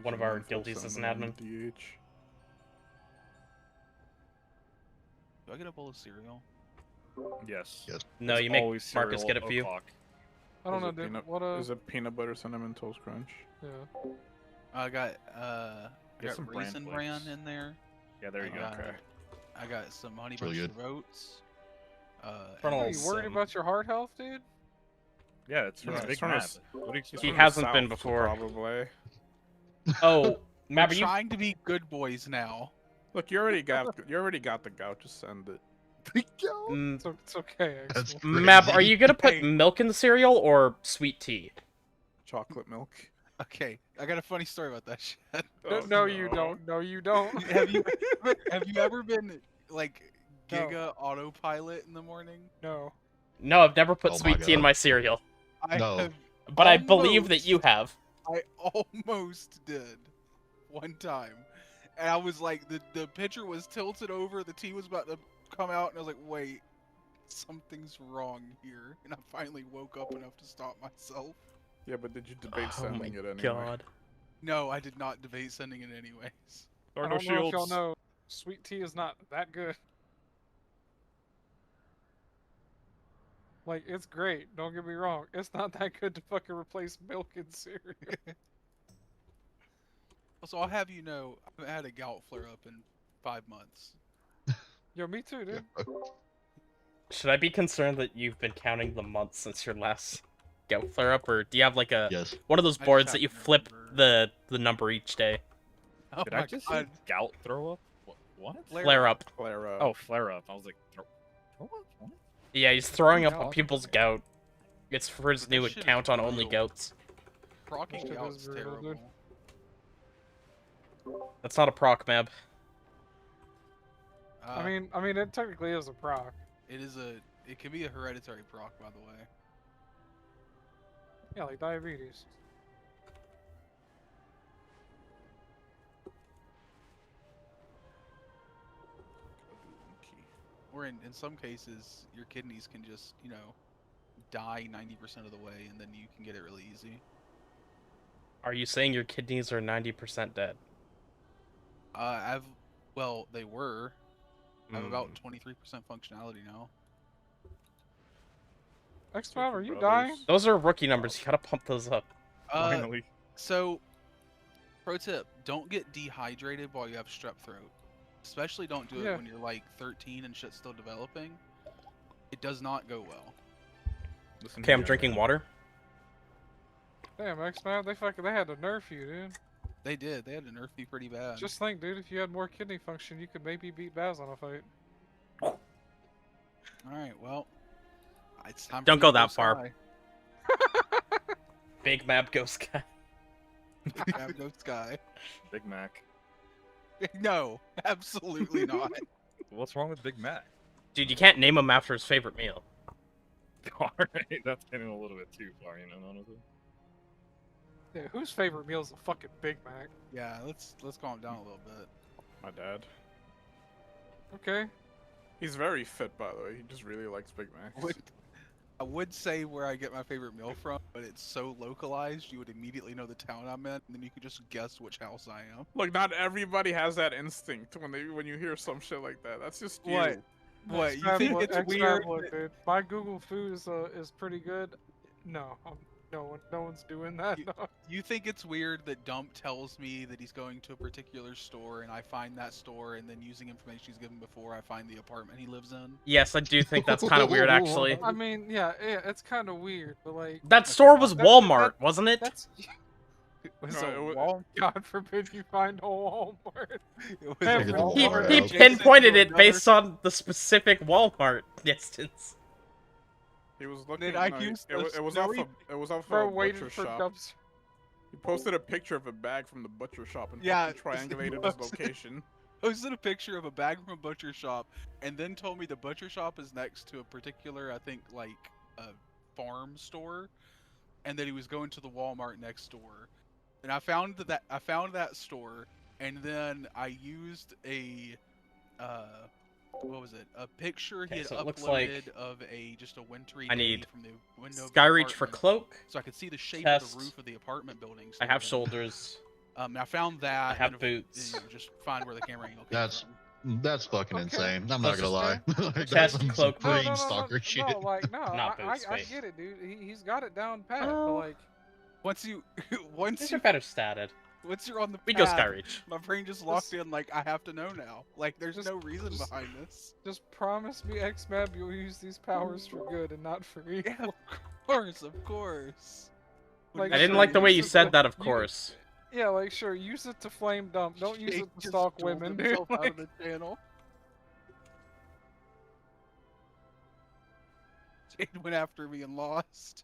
One of our guildies is an admin. Do I get a bowl of cereal? yes. No, There's you make always Marcus cereal get it at for you. o'clock. I don't Is know, it dude. peanut- What Is it peanut butter cinnamon toast crunch? Yeah. I got Get some bran raisin flakes. bran in there. Yeah, there you go. I I got some honey It's really bunch good. of oats. Are you worried about your heart health, dude? Yeah, it's from Yeah, a big it's from map. us. What do you He's He from the hasn't been south, so before. Probably. Oh, Matt, We're are you? trying to be good boys now. Look, you already got the gout. Just send it. It's okay. That's Axel. Mab, are crazy. you gonna put Hey. milk in the cereal or sweet tea? Chocolate milk. Okay, I got a funny story about that shit. Oh, No, you don't. No, you don't. have you ever been like No. giga autopilot in the morning? No. No, I've never put Oh my sweet tea in God. my cereal, I No. have but I believe that you have. I almost did one time. And I was like, the pitcher was tilted over, the tea was about to come out, and I was like, wait, something's wrong here. And I finally woke up enough to stop myself. Yeah, but did you debate Oh sending my it anyway? god. No, I did not debate sending it anyways. There I are no don't know if y'all shields. know, sweet tea is not that good. Like, it's great. Don't get me wrong. It's not that good to fucking replace milk in cereal. Also, I'll have you know, I haven't had a gout flare up in 5 months. Yo, me too, dude. Should I be concerned that you've been counting the months since your last gout flare up, or do you have like a Yes. one of those I boards just that you have flip the number each day? Oh Did my I just god. say gout throw up? What? Flare up. Flare up. Oh, flare up. I was like, throw up? What? Yeah, he's throwing up Yeah. on people's gout. It's for his That new shit is account on Only brutal. Goats. Procking Shit gout's is brutal, dude. terrible. That's not a proc, Mab. I mean, it technically is a proc. It can be a hereditary proc, by the way. Yeah, like diabetes. Or in some cases, your kidneys can just, die 90% of the way, and then you can get it really easy. Are you saying your kidneys are 90% dead? Well, they were. I have about 23% functionality now. X-Bob, are you brothers. dying? Those are rookie numbers. You gotta pump those up. Finally. So, pro tip, don't get dehydrated while you have strep throat. Especially don't do it Yeah. when you're like 13 and shit's still developing. It does not go well. Listen Okay, I'm here, drinking man. water. Damn, X-Man, they had to nerf you, dude. They did. They had to nerf me pretty bad. Just think, dude, if you had more kidney function, you could maybe beat Baz on a fight. Alright, well. It's time Don't for me go to that far. Sky. Big Mab Ghost Guy. Have no sky. Big Mac. No, absolutely not. What's wrong with Big Mac? Dude, you can't name him after his favorite meal. Alright, that's getting a little bit too far, honestly. Yeah, whose favorite meal is a fucking Big Mac? Yeah, let's calm down a little bit. My dad. Okay. He's very fit, by the way. He just really likes Big Macs. I would say where I get my favorite meal from, but it's so localized, you would immediately know the town I'm in, and then you could just guess which house I am. Look, not everybody has that instinct when you hear some shit like that. That's just you. What? You X-Fab think look- it's X-Fab weird? look, dude. My Google food is pretty good. No, no one's doing that. dog. You think it's weird that Dump tells me that he's going to a particular store, and I find that store, and then using information he's given before, I find the apartment he lives in? Yes, I do think that's kind of weird, actually. I mean, yeah, it's kind of weird, but like That store was Walmart, wasn't it? That's Was No, a it wa- wall? God forbid you find a Walmart. It was Hey, a It's a Walmart. He Walmart house. pinpointed it Another- based on the specific Walmart distance. He was looking. Did I no, use it, wa- those it was off snowy- of. It was off Bro of a waited butcher for shop. Dubs. He posted a picture of a bag from the butcher shop and Yeah, fucking triangulated his location. Posted a picture of a bag from a butcher shop, and then told me the butcher shop is next to a particular, I think, like a farm store, and that he was going to the Walmart next door. And I found that store, and then I used a what was it? A picture he Okay, had so it looks uploaded like of just a wintry I day need from the window of the Skyreach for apartment, cloak, so I could see the shape of chest. the roof of the apartment building. I have still. shoulders. And I found that. I have and then, boots. just find where the camera angle came That's from. that's fucking Okay. insane. I'm not gonna lie. Like, that's Chest, some cloak, supreme stalker shit. No, like, no, Not I boots, wait. get it, dude. He's got it down pat, but Oh. like, Once These you are better statted. Once you're on the We go path, Skyreach. my brain just locked in. Like I have to know now. Like there's no reason behind this. Just promise me, X-Map, you'll use these powers for good and not for evil. Yeah, of course, of course. Like, I didn't sure, like the way use you it said to- that, of you- course. Yeah, like sure, use it to flame dump. Don't use Jake it to just stalk drilled women, dude. himself out Like, of the channel. Jade went after me and lost.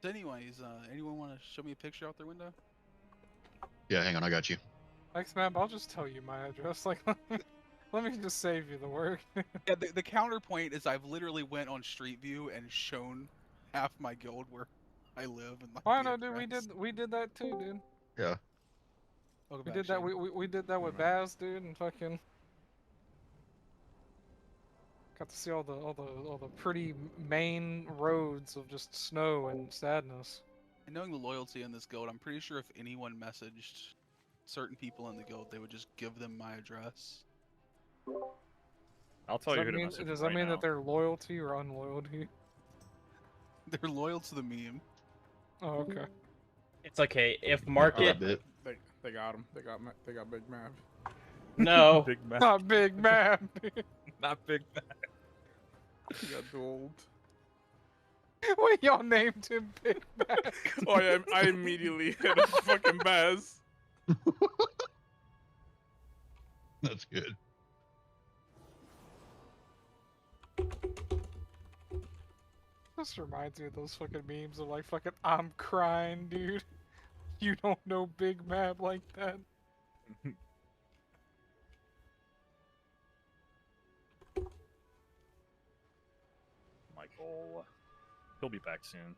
So anyways, anyone want to show me a picture out their window? Yeah, hang on, I got you. X-Map, I'll just tell you my address. Like, let me just save you the work. Yeah, the counterpoint is I've literally went on Street View and shown half my guild where I live and like. Oh the no, dude, address. we did that too, dude. Yeah. Welcome We back, did that. Shane. We did that with Baz, dude, and fucking got to see all the pretty main roads of just snow and sadness. And knowing the loyalty in this guild, I'm pretty sure if anyone messaged certain people in the guild, they would just give them my address. I'll tell you who to message Does right that mean now. that they're loyalty or unloyalty? They're loyal to the meme. Oh, okay. It's okay if Oh, market. bit. They got him. They got Big Mav. No. Big Mac. Not Big Mac. Not Big Mac. He got dueled. Wait, y'all named him Big Mac. Oh yeah, I immediately hit a fucking Baz. That's good. This reminds me of those fucking memes of like fucking I'm crying, dude. You don't know Big Mac like that. Michael. He'll be back soon.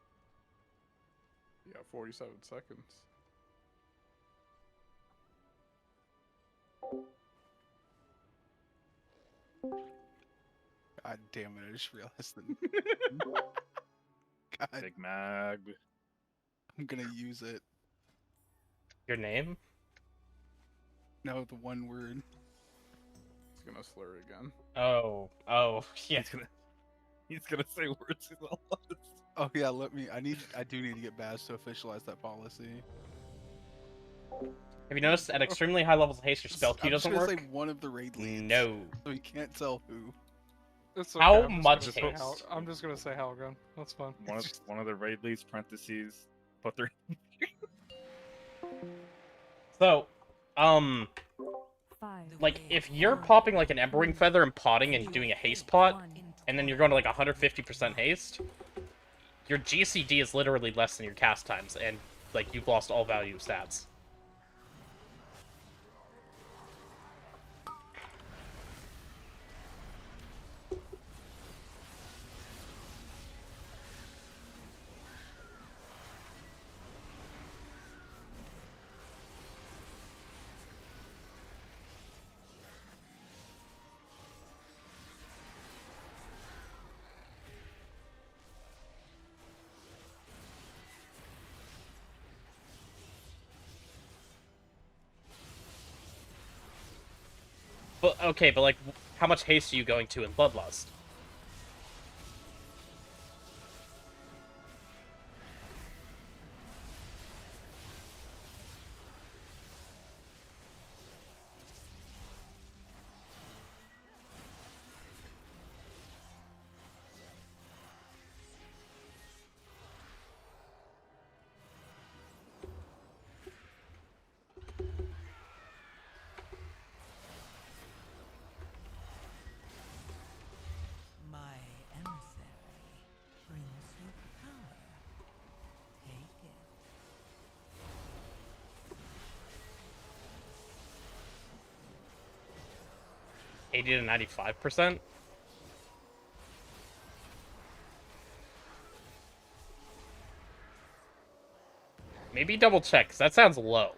Yeah, 47 seconds. God damn it! I just realized that. God, Big Mag. I'm gonna use it. Your name? No, the one word. He's gonna slur again. Oh, yeah. He's gonna say words he's not allowed to say. Oh yeah, I do need to get Baz to officialize that policy. Have you noticed at extremely high levels of haste, your spell queue I'm just doesn't gonna work? say one of the raid leads. No. So you can't tell who. It's How I'm just much gonna say haste? I'm just gonna say Halgun. That's fine. One of the raid leads, parentheses, put their. So, 5, like, if you're popping like an Emberwing Feather and potting and doing a haste pot, and then you're going to like 150% haste, your GCD is literally less than your cast times, and like you've lost all value stats. But okay, but like, how much haste are you going to in Bloodlust? My emissary brings you power. Take it. 80 to 95%? Maybe double check, 'cause that sounds low.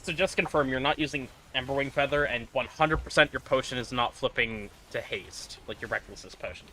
So just confirm you're not using Emberwing Feather, and 100% your potion is not flipping to haste, like your Recklessness potion.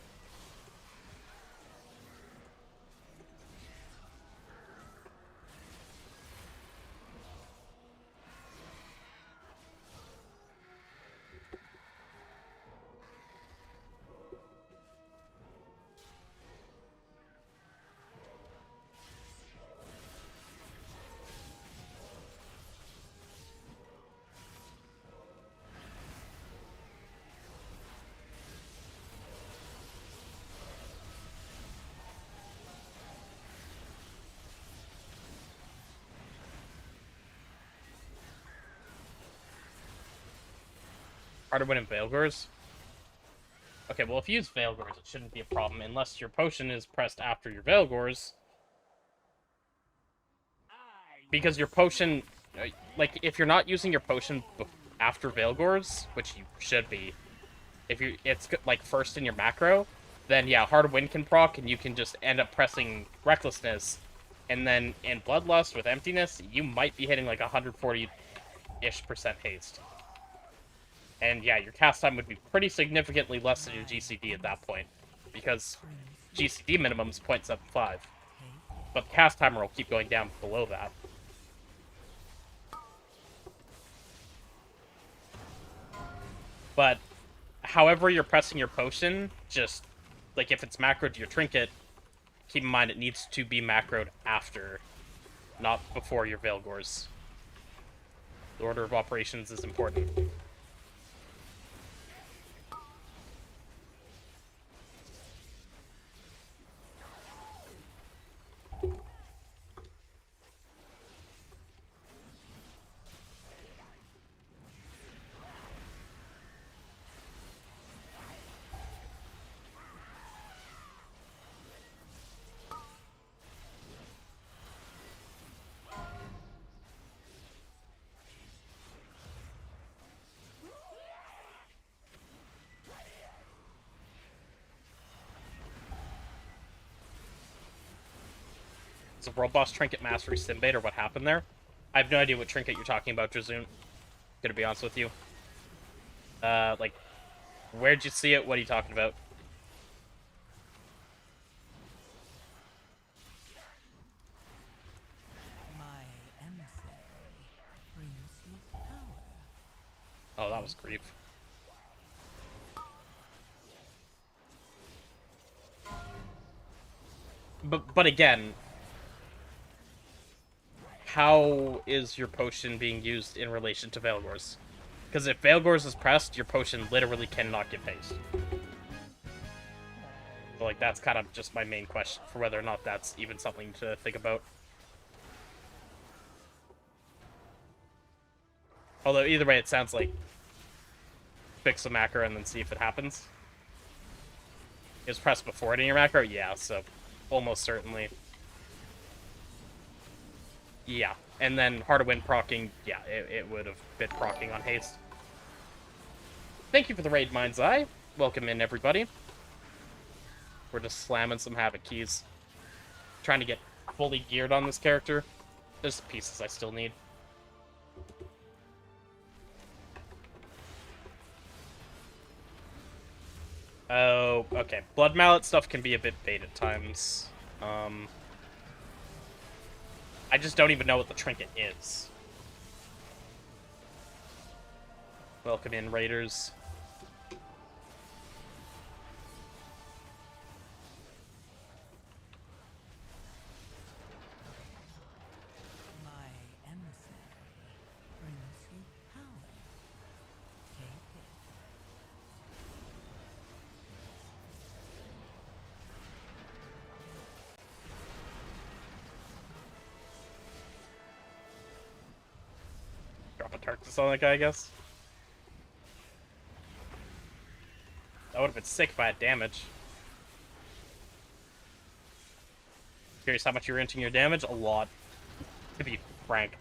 Harder Win and Veilgors? Okay, well, if you use Veilgors, it shouldn't be a problem, unless your potion is pressed after your Veilgors. Because your potion... like, if you're not using your potion after Veilgors, which you should be, if it's, like, first in your macro, then, yeah, Hard Win can proc, and you can just end up pressing Recklessness. And then, in Bloodlust with Emptiness, you might be hitting, like, 140-ish% haste. And yeah, your cast time would be pretty significantly less than your GCD at that point, because GCD minimum is 0.75, but the cast timer will keep going down below that. But however you're pressing your potion, just, like, if it's macroed to your trinket, keep in mind it needs to be macroed after, not before your Veilgors. The order of operations is important. Is a World Boss Trinket Mastery Simbait or what happened there? I have no idea what trinket you're talking about, Drazoon. Gonna be honest with you. Like, where'd you see it? What are you talking about? Oh, that was grief. But again, how is your potion being used in relation to Veilgors? Because if Veilgors is pressed, your potion literally cannot give haste. So, like, that's kind of just my main question for whether or not that's even something to think about. Although, either way, it sounds like fix the macro and then see if it happens. It was pressed before it in your macro? Yeah, so almost certainly. Yeah, and then Harder Win procking, yeah, it would have been procking on haste. Thank you for the raid, Mind's Eye. Welcome in, everybody. We're just slamming some Havoc keys. Trying to get fully geared on this character. There's pieces I still need. Oh, okay. Blood Mallet stuff can be a bit bait at times. I just don't even know what the trinket is. Welcome in, Raiders. Drop a Tarkus on that guy, I guess. That would have been sick if I had damage. Curious how much you're entering your damage? A lot. To be frank.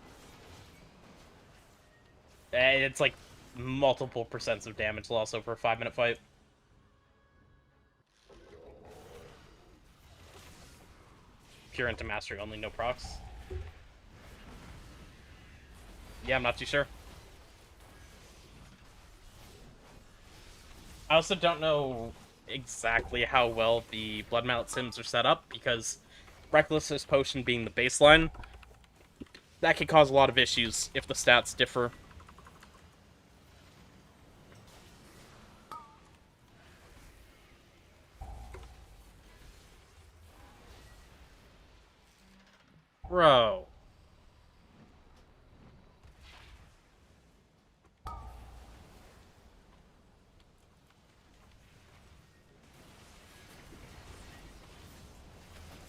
It's like multiple percents of damage loss over a 5-minute fight. Pure into mastery only, no procs. Yeah, I'm not too sure. I also don't know exactly how well the Blood Mallet sims are set up, because Recklessness Potion being the baseline, that could cause a lot of issues if the stats differ. Bro.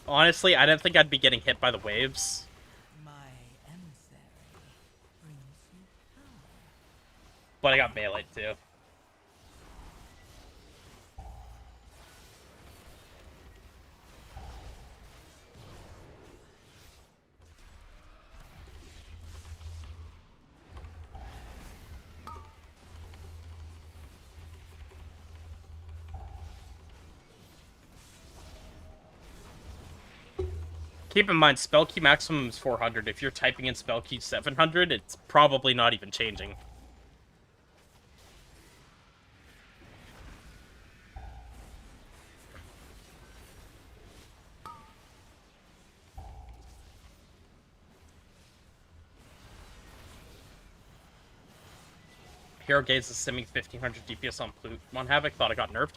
Honestly, I didn't think I'd be getting hit by the waves. But I got melee too. Keep in mind, spell key maximum is 400. If you're typing in spell key 700, it's probably not even changing. Hero Gaze is simming 1500 DPS on Havoc. Thought it got nerfed.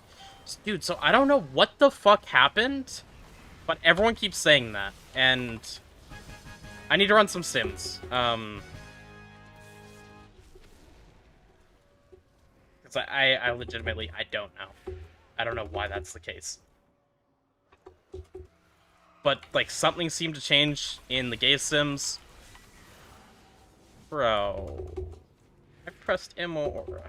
Dude, so I don't know what the fuck happened, but everyone keeps saying that, and I need to run some sims. Because I legitimately, I don't know. I don't know why that's the case. But, like, something seemed to change in the Gaze sims. Bro. I pressed Immora.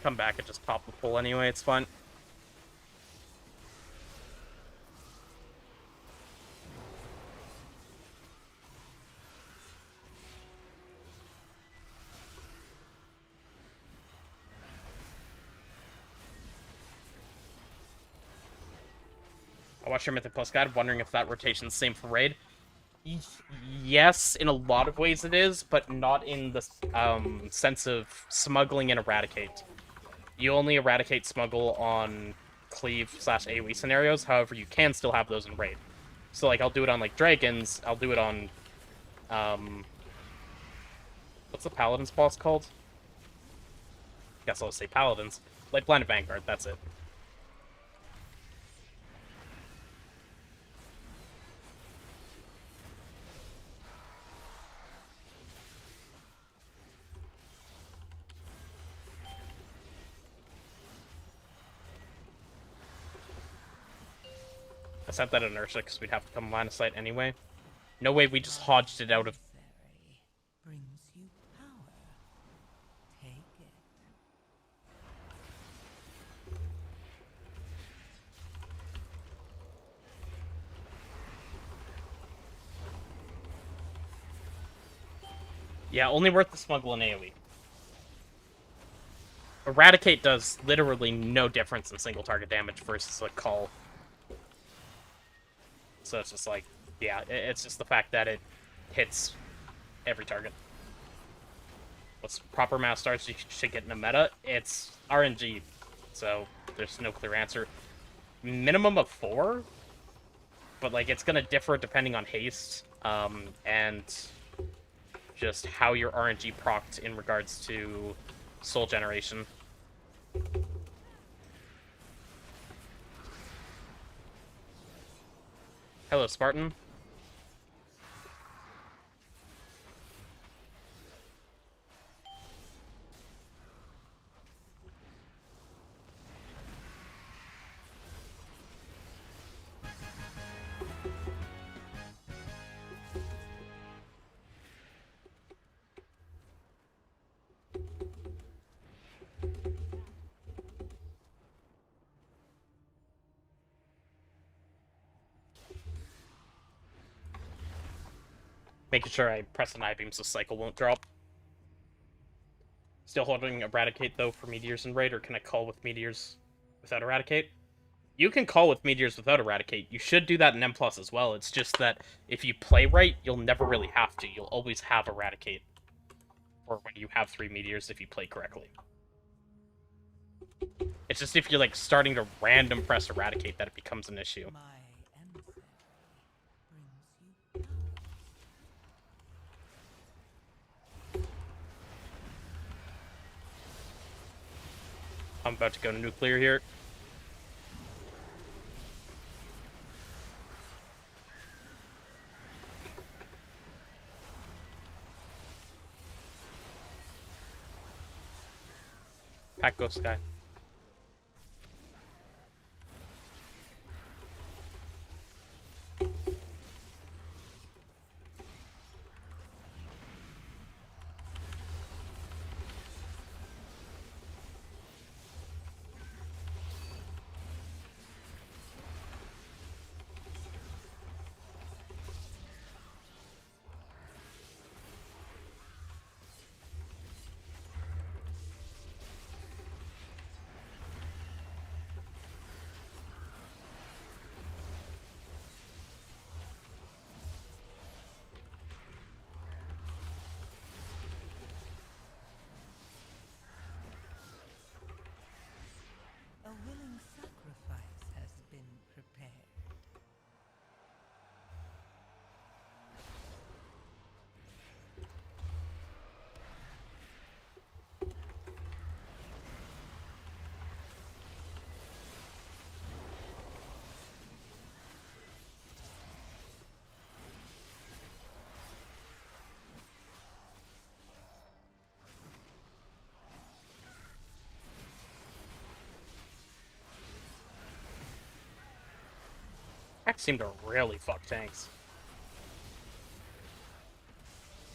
Come back and just pop the pull anyway, it's fine. I watched your Mythic Plus guide, wondering if that rotation's the same for Raid. Yes, in a lot of ways it is, but not in the sense of smuggling and eradicate. You only eradicate smuggle on cleave/AoE scenarios, however, you can still have those in Raid. So, like, I'll do it on, like, Dragons, I'll do it on, what's the Paladin's boss called? Guess I'll say Paladins. Like, Blinded Vanguard, that's it. I sent that inertia because we'd have to come line of sight anyway. No way we just hodged it out of... Yeah, only worth the smuggle in AoE. Eradicate does literally no difference in single target damage versus a call. So it's just like, yeah, it's just the fact that it hits every target. What's proper mass starts you should get in a meta? It's RNG, so there's no clear answer. Minimum of 4, but like it's gonna differ depending on haste, and just how your RNG procced in regards to soul generation. Hello, Spartan. Making sure I press an I-beam so cycle won't drop. Still holding Eradicate, though, for Meteors and Raid, or can I call with Meteors without Eradicate? You can call with Meteors without Eradicate. You should do that in M+ as well. It's just that if you play right, you'll never really have to. You'll always have Eradicate. Or when you have 3 Meteors if you play correctly. It's just if you're, like, starting to random press Eradicate that it becomes an issue. I'm about to go nuclear here. Pack Ghost Sky. willing sacrifice has been prepared. Hacks seem to really fuck tanks.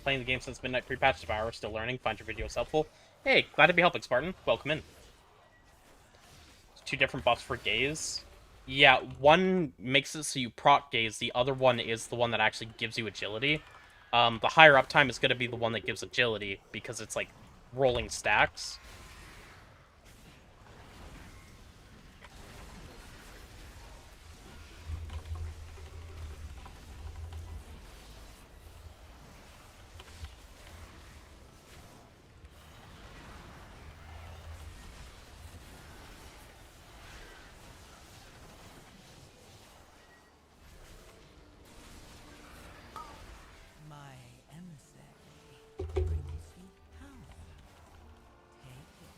Playing the game since midnight pre-patch. Devourer, still learning. Find your videos helpful. Hey, glad to be helping, Spartan. Welcome in. 2 different buffs for gaze. Yeah, one makes it so you proc gaze. The other one is the one that actually gives you agility. The higher uptime is going to be the one that gives agility because it's like rolling stacks. My emissary brings you power. Take it.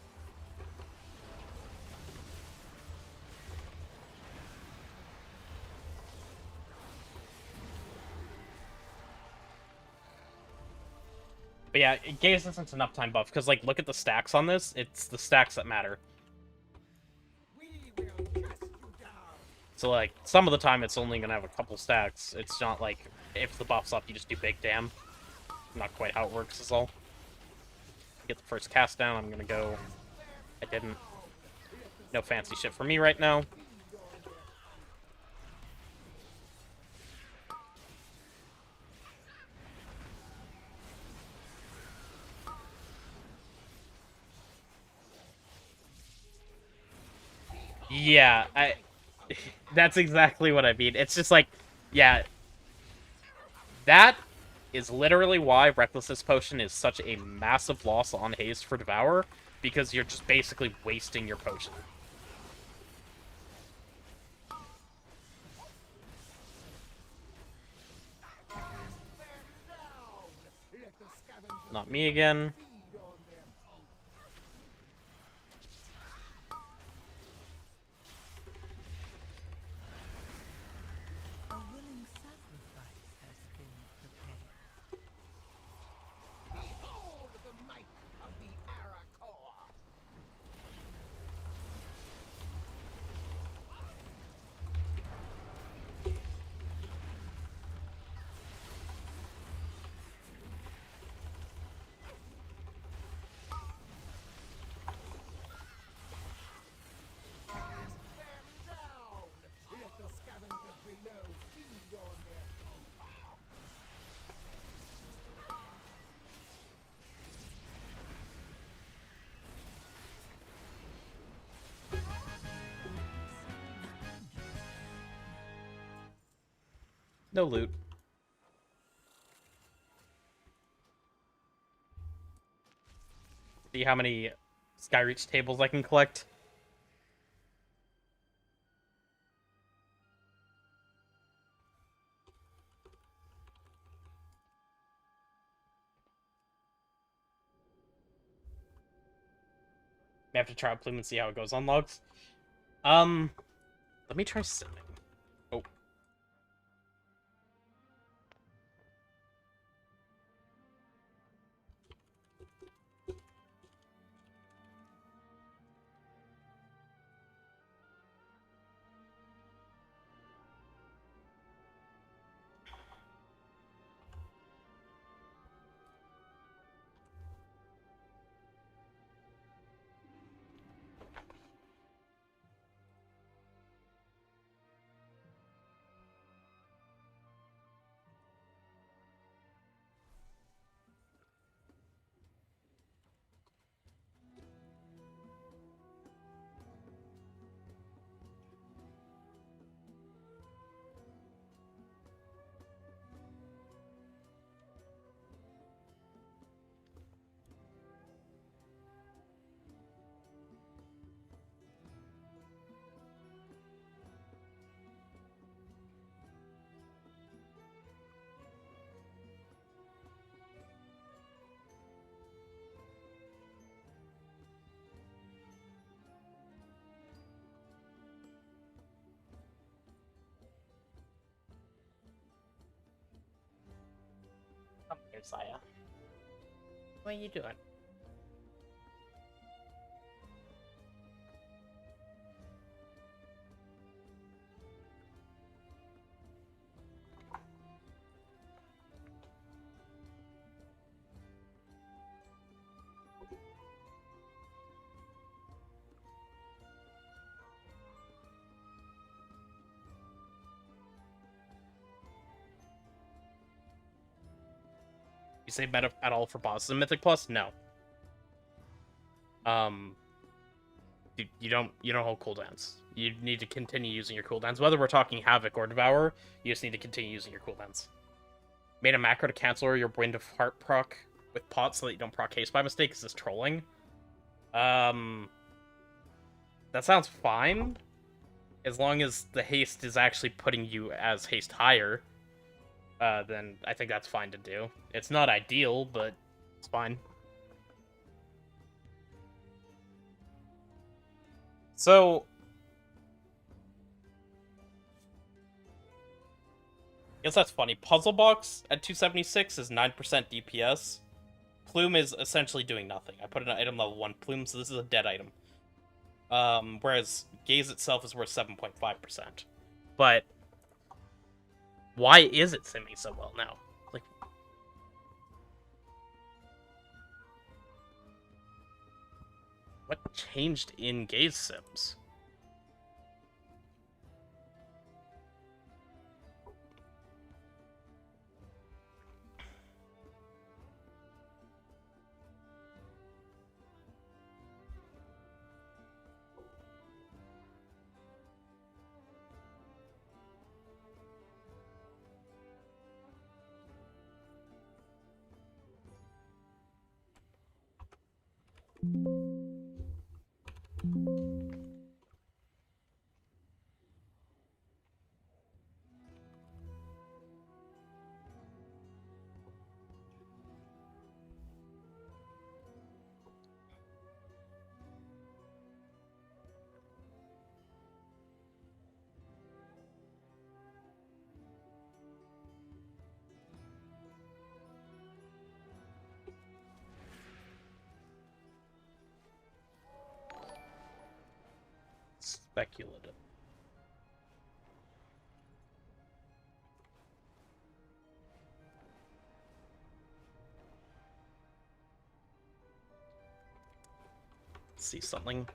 But yeah, gaze isn't an uptime buff because like look at the stacks on this. It's the stacks that matter. So like some of the time it's only gonna have a couple stacks. It's not like if the buff's up you just do big damn. Not quite how it works is all. Get the first cast down. I'm gonna go. I didn't. No fancy shit for me right now. Yeah, that's exactly what I mean. It's just like, yeah, that is literally why Recklessness Potion is such a massive loss on haste for Devourer, because you're just basically wasting your potion. Not me again. A willing sacrifice has been prepared. Behold the might of the Arachor! No loot. See how many Skyreach tables I can collect. May have to try out Plume and see how it goes on logs. Let me try simming. Oh. there, Saya? What are you doing? You say meta at all for bosses in Mythic Plus? No. You don't hold cooldowns. You need to continue using your cooldowns. Whether we're talking Havoc or Devourer, you just need to continue using your cooldowns. Made a macro to cancel your Wind of Heart proc with pot so that you don't proc haste by mistake. Is this trolling? That sounds fine. As long as the haste is actually putting you as haste higher, then I think that's fine to do. It's not ideal, but it's fine. So, I guess that's funny. Puzzle Box at 276 is 9% DPS. Plume is essentially doing nothing. I put an item level 1 Plume, so this is a dead item. Whereas Gaze itself is worth 7.5%. But why is it simming so well now? Like, what changed in Gaze sims? Speculative. See something.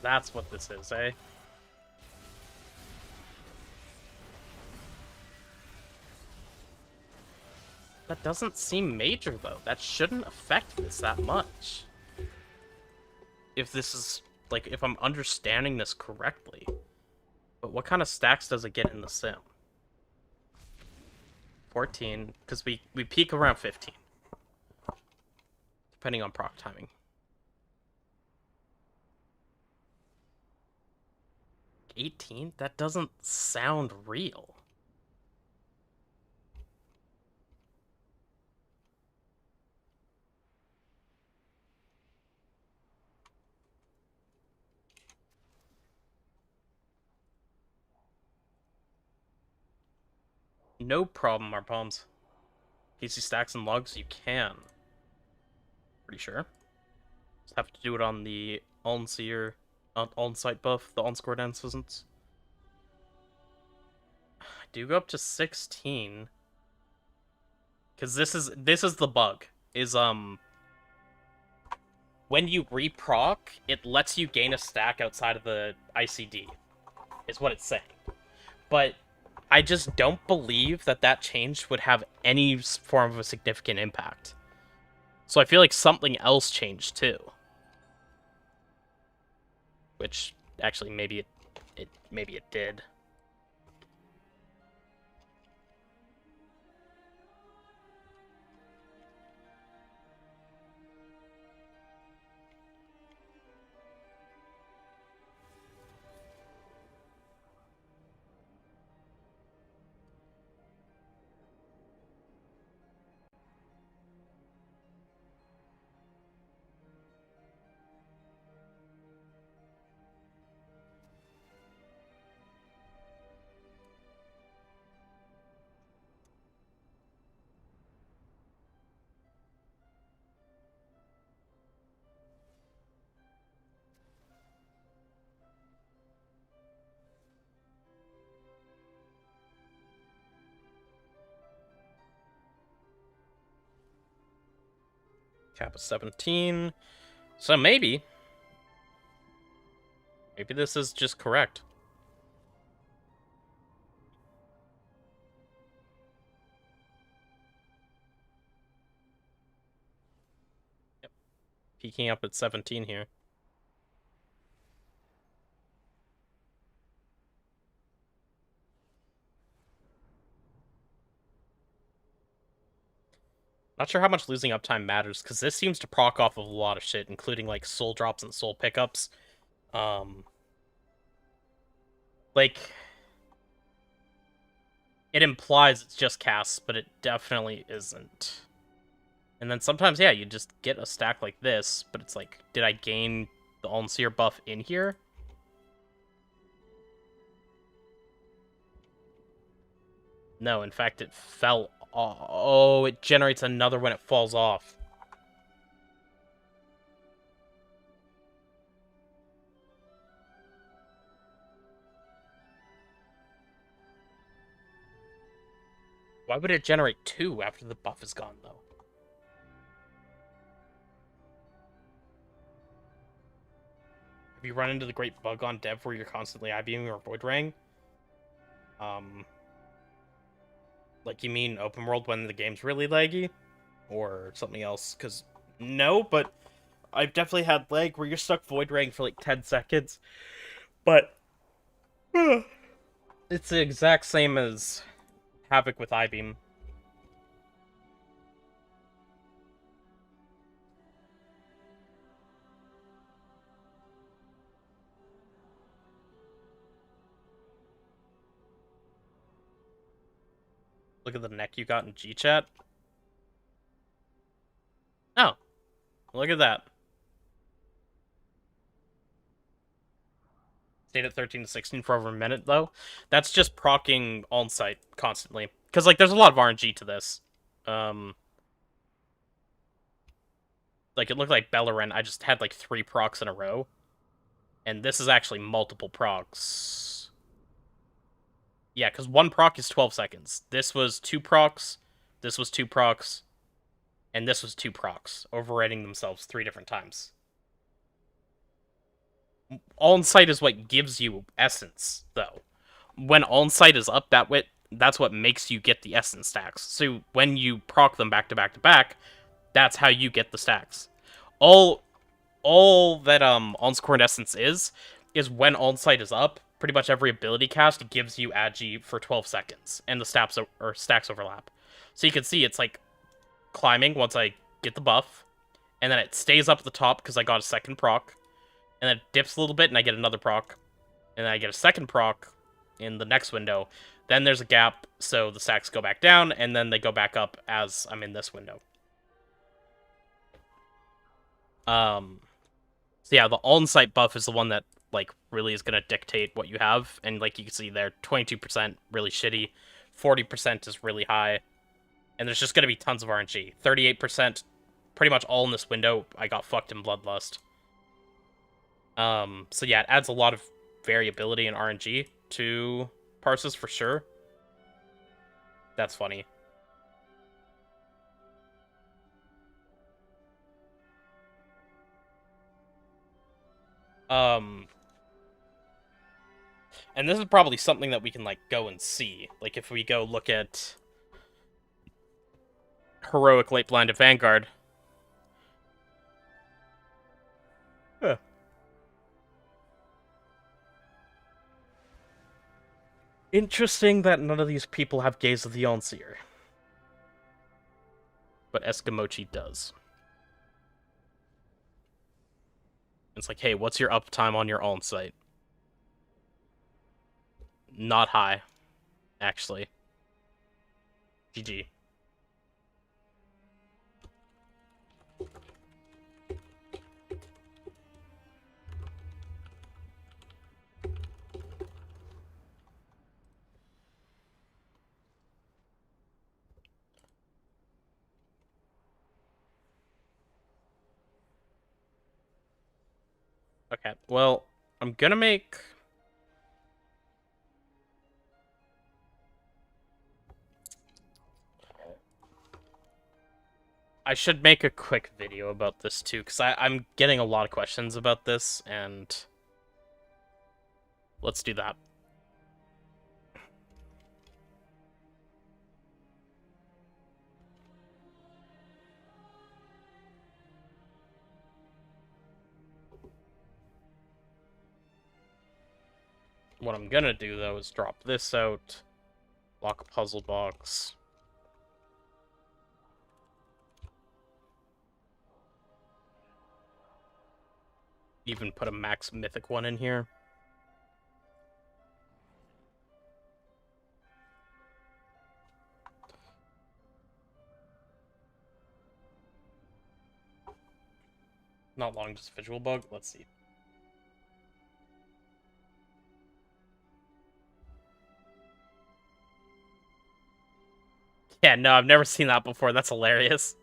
That's what this is, eh? That doesn't seem major, though. That shouldn't affect this that much. If this is, like, if I'm understanding this correctly. But what kind of stacks does it get in the sim? 14, because we peak around 15. Depending on proc timing. 18? That doesn't sound real. No problem, Marpoms. PC stacks and logs, you can. Pretty sure. Just have to do it on the on-site buff, the on-score instance. I do go up to 16. Cause this is the bug. Is when you reproc, it lets you gain a stack outside of the ICD, is what it's saying. But I just don't believe that that change would have any form of a significant impact. So I feel like something else changed too. Which, actually, maybe it did. Cap of 17. So maybe this is just correct. Yep. Peaking up at 17 here. Not sure how much losing uptime matters, because this seems to proc off of a lot of shit, including, like, soul drops and soul pickups. Like, it implies it's just casts, but it definitely isn't. And then sometimes, yeah, you just get a stack like this, but it's like, did I gain the Almseer buff in here? No, in fact, it fell off. Oh, it generates another when it falls off. Why would it generate 2 after the buff is gone, though? Have you run into the great bug on Dev where you're constantly I-beaming or Void Raying? Like, you mean open world when the game's really laggy? Or something else? Because, no, but I've definitely had lag where you're stuck Void Raying for like 10 seconds. But it's the exact same as Havoc with I-beam. Look at the neck you got in G-Chat. Oh, look at that. Stayed at 13 to 16 for over a minute, though. That's just proccing on-site constantly. Because, like, there's a lot of RNG to this. Like, it looked like Beleren, I just had, like, 3 procs in a row. And this is actually multiple procs. Yeah, because 1 proc is 12 seconds. This was 2 procs, this was 2 procs, and this was 2 procs, overriding themselves 3 different times. On-site is what gives you essence, though. When on-site is up, that's what makes you get the essence stacks. So when you proc them back to back to back, that's how you get the stacks. All that on-score essence is when on-site is up, pretty much every ability cast gives you Agi for 12 seconds, and the stacks overlap. So you can see it's like climbing once I get the buff, and then it stays up at the top because I got a second proc, and then it dips a little bit and I get another proc, and then I get a second proc in the next window. Then there's a gap, so the stacks go back down, and then they go back up as I'm in this window. So yeah, the on-site buff is the one that, like, really is going to dictate what you have. And, like, you can see there, 22% really shitty, 40% is really high, and there's just going to be tons of RNG. 38%, pretty much all in this window, I got fucked in Bloodlust. So yeah, it adds a lot of variability in RNG to Parses for sure. That's funny. And this is probably something that we can, like, go and see. Like, if we go look at Heroic Late Blinded Vanguard. Huh. Interesting that none of these people have Gaze of the Onseer. But Eskimochi does. It's like, hey, what's your uptime on your on-site? Not high, actually. GG. Okay, well, I'm gonna make... I should make a quick video about this too, because I'm getting a lot of questions about this, and let's do that. What I'm gonna do, though, is drop this out, lock a puzzle box. Even put a max mythic one in here. Not long, just visual bug. Let's see. Yeah, no, I've never seen that before. That's hilarious.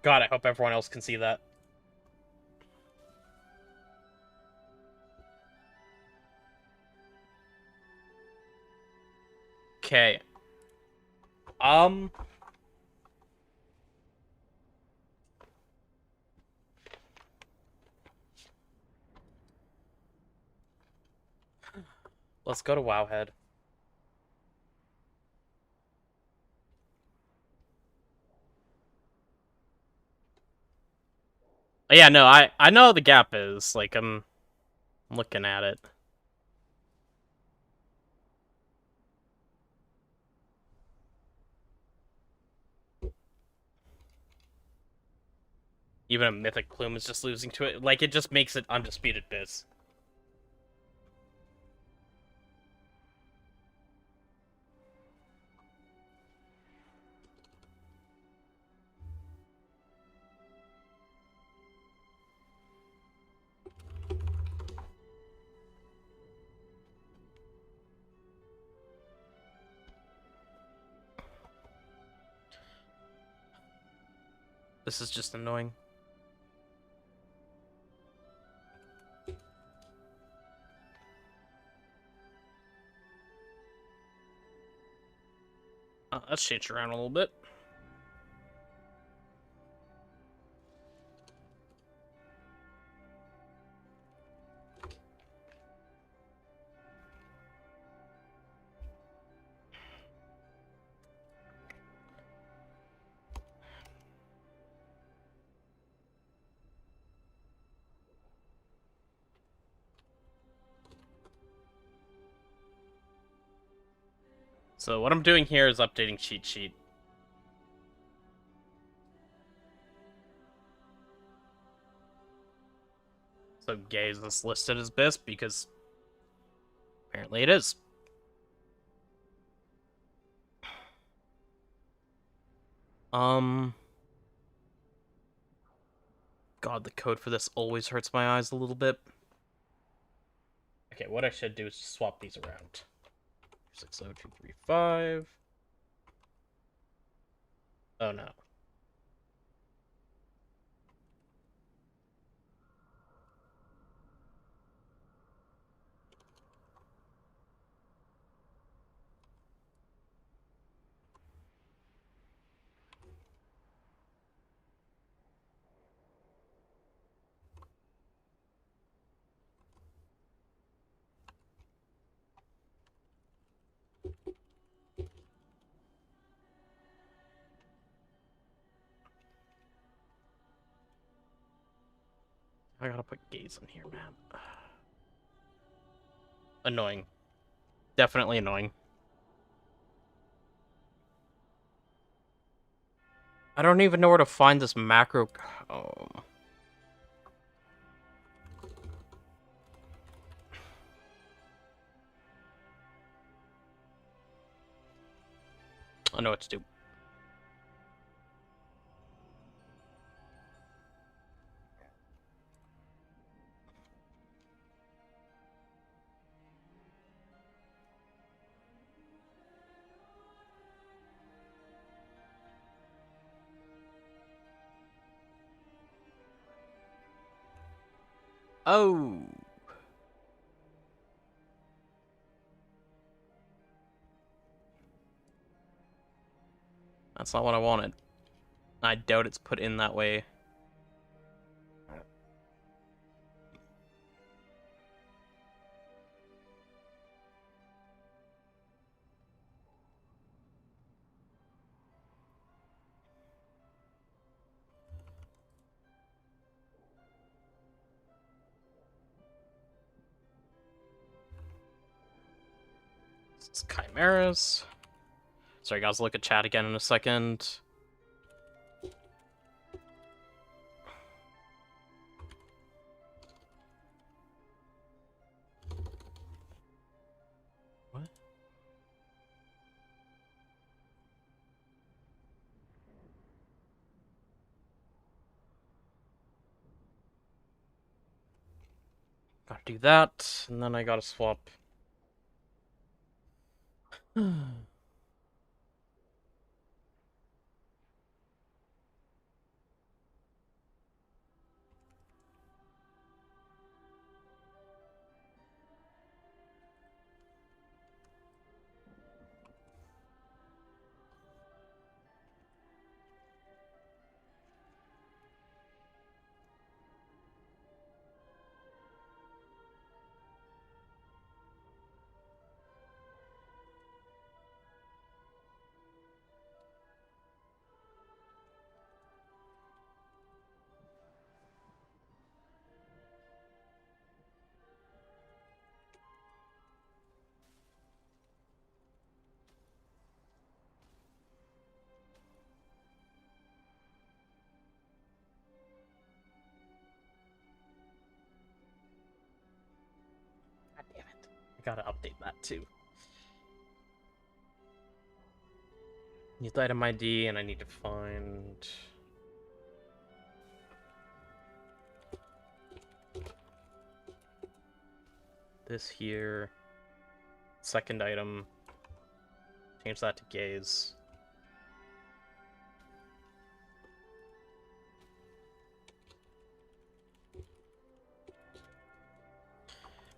God, I hope everyone else can see that. Okay. Let's go to Wowhead. Yeah, no, I know the gap is. Like, I'm looking at it. Even a Mythic Plume is just losing to it. Like, it just makes it Undisputed Biz. This is just annoying. Let's change around a little bit. So what I'm doing here is updating cheat sheet. So Gaze is listed as BIS because apparently it is. God, the code for this always hurts my eyes a little bit. Okay, what I should do is just swap these around. 60235. Oh no. I gotta put gaze in here, man. Annoying. Definitely annoying. I don't even know where to find this macro. Oh. I know what to do. Oh. That's not what I wanted. I doubt it's put in that way. It's chimeras. Sorry, guys. Look at chat again in a second. What? Gotta do that, and then I gotta swap. God damn it. I gotta update that too. Need the item ID, and I need to find... this here. Second item. Change that to gaze.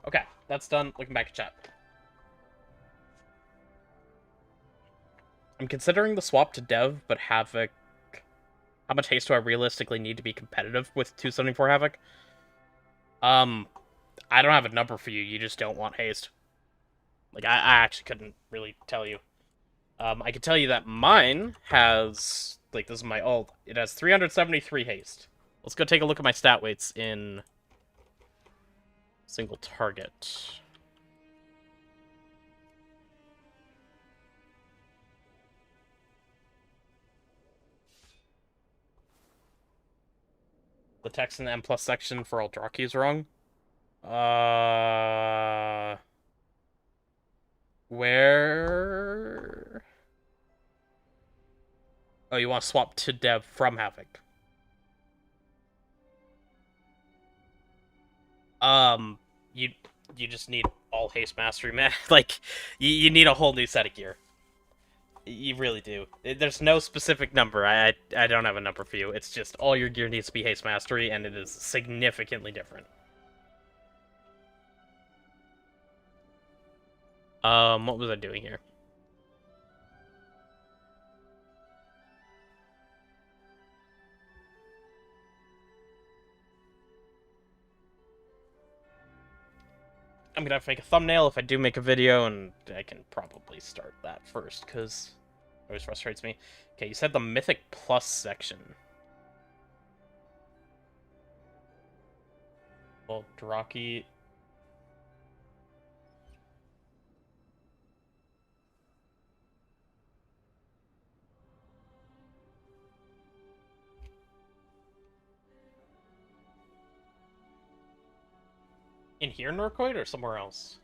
Okay, that's done. Looking back at chat. I'm considering the swap to Dev, but Havoc... How much haste do I realistically need to be competitive with 274 Havoc? I don't have a number for you. You just don't want haste. Like, I actually couldn't really tell you. I can tell you that mine has... Like, this is my ult. It has 373 haste. Let's go take a look at my stat weights in... single target. The text in the M+ section for all draw keys wrong. Where? Oh, you want to swap to Dev from Havoc. You just need all haste mastery, man. Like, you need a whole new set of gear. You really do. There's no specific number. I don't have a number for you. It's just all your gear needs to be haste mastery, and it is significantly different. What was I doing here? I'm gonna have to make a thumbnail if I do make a video, and I can probably start that first, because it always frustrates me. Okay, you said the Mythic Plus section. Well, Draki. In here, Norcoid, or somewhere else?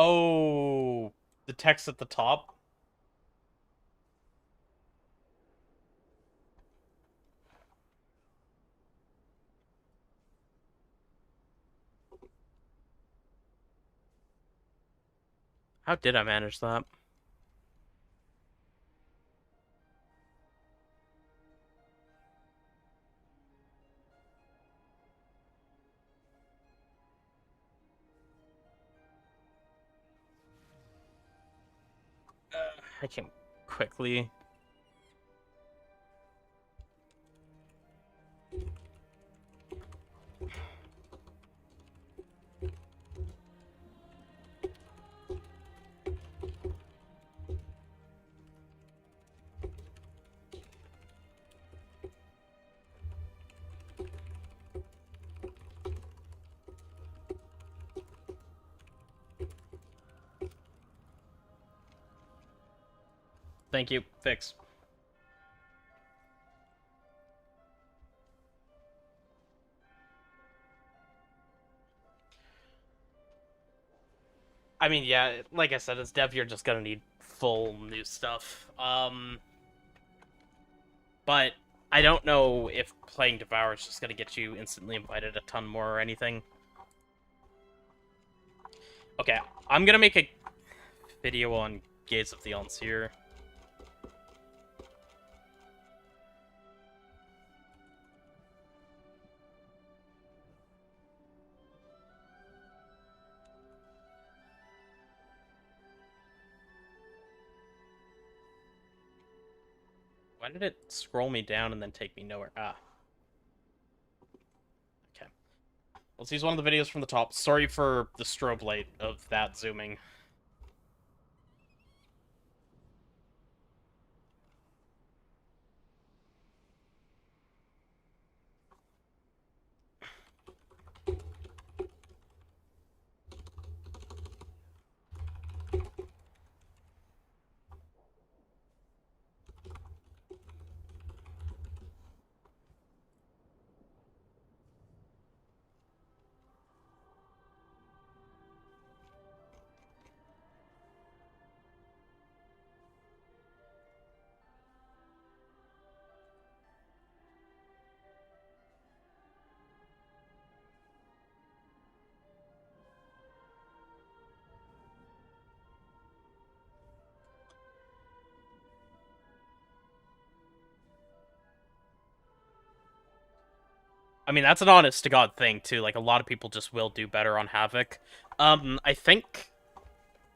Oh, the text at the top. How did I manage that? I can quickly. Thank you. Fix. I mean, yeah, like I said, as dev, you're just gonna need full new stuff. But I don't know if playing Devourer is just gonna get you instantly invited a ton more or anything. Okay, I'm gonna make a video on Gaze of the Unseer. Why did it scroll me down and then take me nowhere? Ah. Okay. Let's use one of the videos from the top. Sorry for the strobe light of that zooming. I mean, that's an honest to God thing, too. Like, a lot of people just will do better on Havoc. I think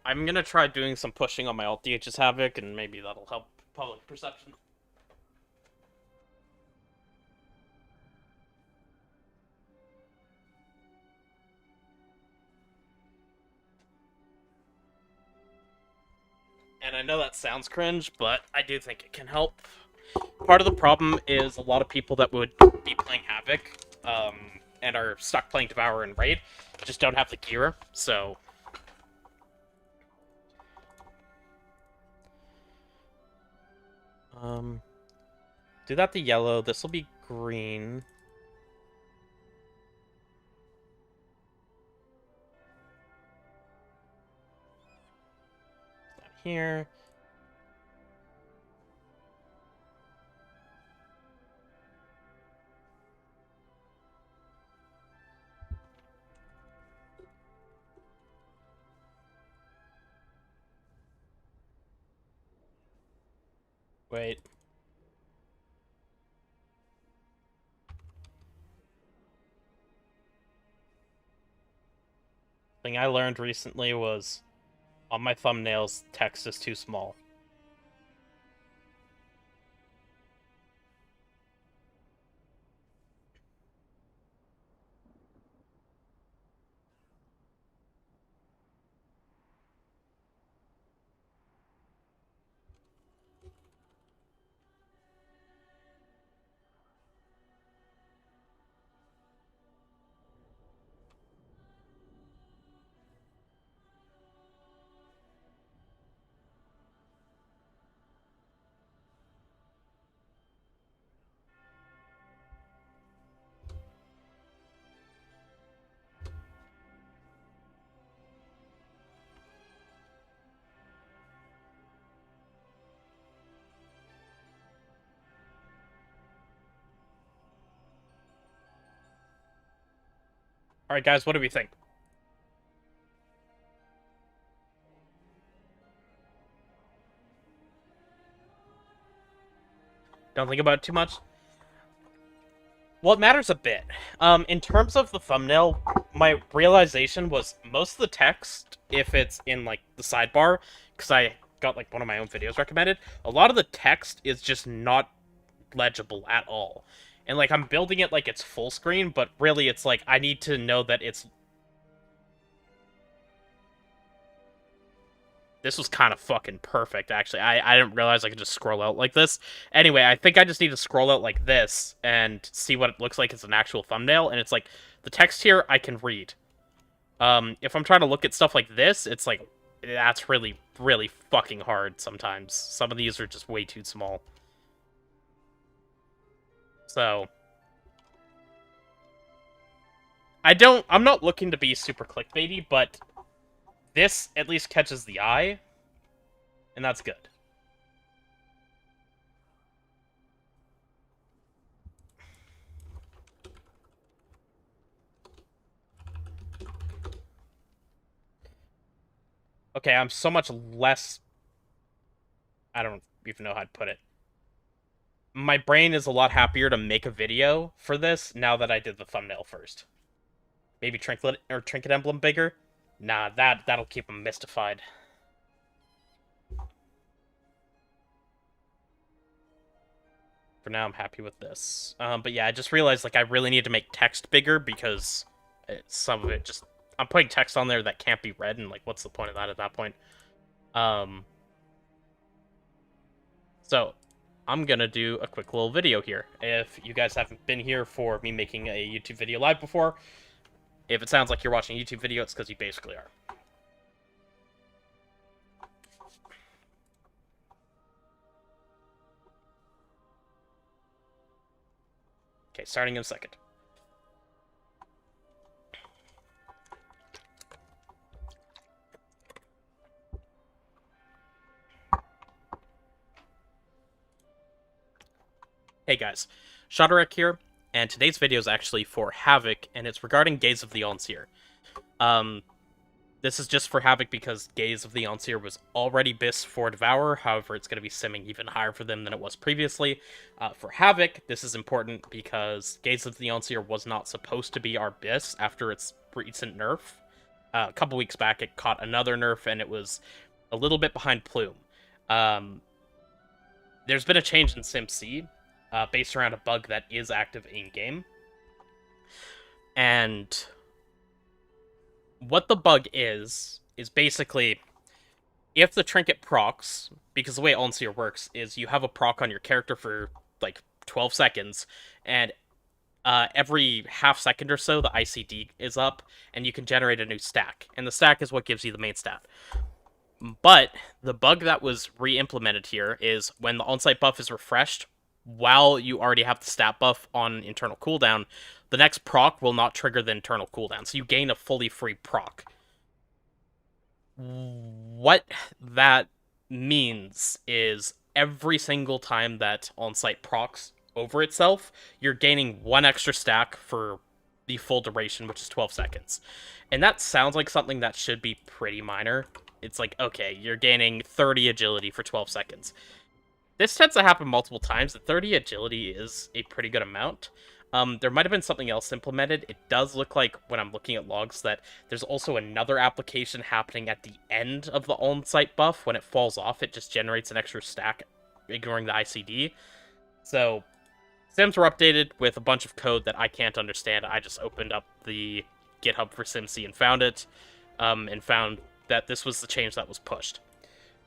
I'm gonna try doing some pushing on my alt DH's Havoc, and maybe that'll help public perception. And I know that sounds cringe, but I do think it can help. Part of the problem is a lot of people that would be playing Havoc, and are stuck playing Devourer and Raid, just don't have the gear, so... Do that to yellow, this will be green. That here. Wait. Thing I learned recently was on my thumbnails, text is too small. Alright, guys, what do we think? Don't think about it too much? Well, it matters a bit. In terms of the thumbnail, my realization was most of the text, if it's in, like, the sidebar, because I got, like, one of my own videos recommended, a lot of the text is just not legible at all. And, like, I'm building it like it's full screen, but really it's like, I need to know that it's... This was kind of fucking perfect, actually. I didn't realize I could just scroll out like this. Anyway, I think I just need to scroll out like this and see what it looks like as an actual thumbnail. And it's like, the text here, I can read. If I'm trying to look at stuff like this, it's like, that's really, really fucking hard sometimes. Some of these are just way too small. So... I'm not looking to be super clickbaity, but... this at least catches the eye, and that's good. Okay, I'm so much less... I don't even know how to put it. My brain is a lot happier to make a video for this now that I did the thumbnail first. Maybe trinket emblem bigger? Nah, that'll keep them mystified. For now, I'm happy with this. But yeah, I just realized, like, I really need to make text bigger because some of it just... I'm putting text on there that can't be read, and, like, what's the point of that at that point? So, I'm gonna do a quick little video here. If you guys haven't been here for me making a YouTube video live before, if it sounds like you're watching a YouTube video, it's because you basically are. Okay, starting in a second. Hey guys, Shadowrek here, and today's video is actually for Havoc, and it's regarding Gaze of the Onseer. This is just for Havoc because Gaze of the Onseer was already BIS for Devourer, however it's going to be simming even higher for them than it was previously. For Havoc, this is important because Gaze of the Onseer was not supposed to be our BIS after its recent nerf. A couple weeks back it caught another nerf, and it was a little bit behind Plume. There's been a change in SimC, based around a bug that is active in-game. And what the bug is basically, if the trinket procs, because the way Onseer works is you have a proc on your character for, like, 12 seconds, and every half second or so, the ICD is up, and you can generate a new stack. And the stack is what gives you the main stat. But the bug that was re-implemented here is when the on-site buff is refreshed, while you already have the stat buff on internal cooldown, the next proc will not trigger the internal cooldown, so you gain a fully free proc. What that means is every single time that on-site procs over itself, you're gaining one extra stack for the full duration, which is 12 seconds. And that sounds like something that should be pretty minor. It's like, okay, you're gaining 30 agility for 12 seconds. This tends to happen multiple times. The 30 agility is a pretty good amount. There might have been something else implemented. It does look like, when I'm looking at logs, that there's also another application happening at the end of the on-site buff. When it falls off, it just generates an extra stack, ignoring the ICD. So, Sims were updated with a bunch of code that I can't understand. I just opened up the GitHub for SimC and found it, and found that this was the change that was pushed.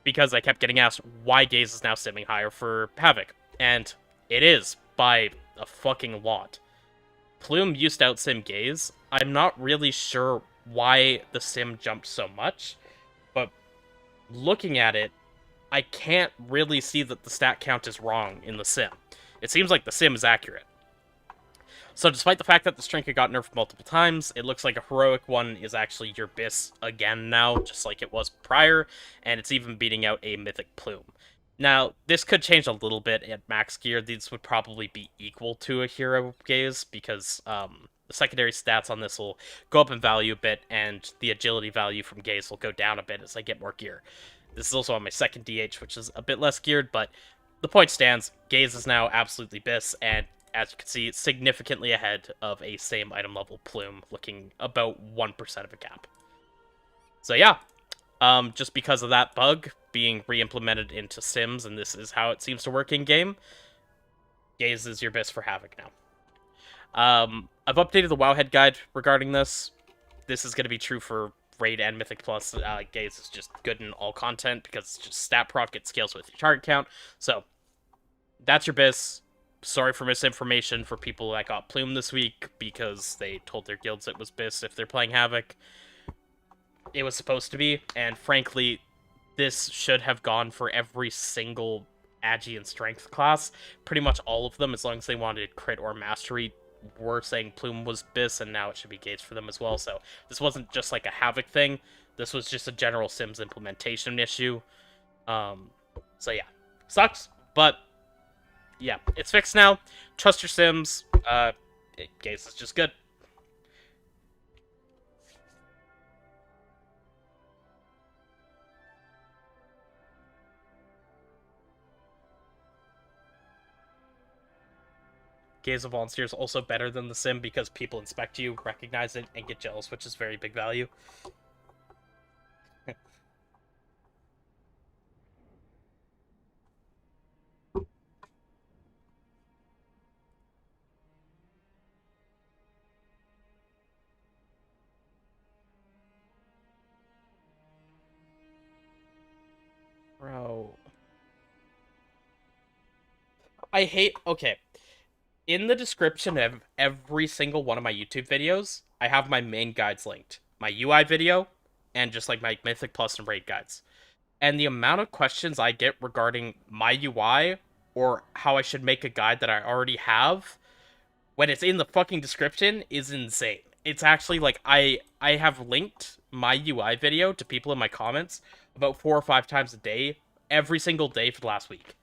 Because I kept getting asked why Gaze is now simming higher for Havoc. And it is, by a fucking lot. Plume used to outsim Gaze. I'm not really sure why the sim jumped so much, but looking at it, I can't really see that the stat count is wrong in the sim. It seems like the sim is accurate. So despite the fact that this trinket got nerfed multiple times, it looks like a heroic one is actually your BIS again now, just like it was prior, and it's even beating out a mythic plume. Now, this could change a little bit at max gear. These would probably be equal to a hero gaze, because the secondary stats on this will go up in value a bit, and the agility value from gaze will go down a bit as I get more gear. This is also on my second DH, which is a bit less geared, but the point stands. Gaze is now absolutely BIS, and as you can see, it's significantly ahead of a same item level plume, looking about 1% of a gap. So yeah, just because of that bug being re-implemented into Sims, and this is how it seems to work in-game, Gaze is your BIS for Havoc now. I've updated the Wowhead guide regarding this. This is going to be true for Raid and Mythic Plus. Gaze is just good in all content, because it's just stat proc, it scales with your target count. So, that's your BIS. Sorry for misinformation for people that got Plume this week, because they told their guilds it was BIS if they're playing Havoc. It was supposed to be, and frankly, this should have gone for every single Agi and Strength class. Pretty much all of them, as long as they wanted crit or mastery, were saying Plume was BIS, and now it should be Gaze for them as well. So this wasn't just like a Havoc thing. This was just a general Sims implementation issue. So yeah, sucks, but yeah, it's fixed now. Trust your Sims. Gaze is just good. Gaze of Volunteer is also better than the sim because people inspect you, recognize it, and get jealous, which is very big value. Bro. I hate... Okay. In the description of every single one of my YouTube videos, I have my main guides linked. My UI video, and just like my Mythic Plus and Raid guides. And the amount of questions I get regarding my UI, or how I should make a guide that I already have, when it's in the fucking description, is insane. It's actually like, I have linked my UI video to people in my comments about 4 or 5 times a day, every single day for the last week.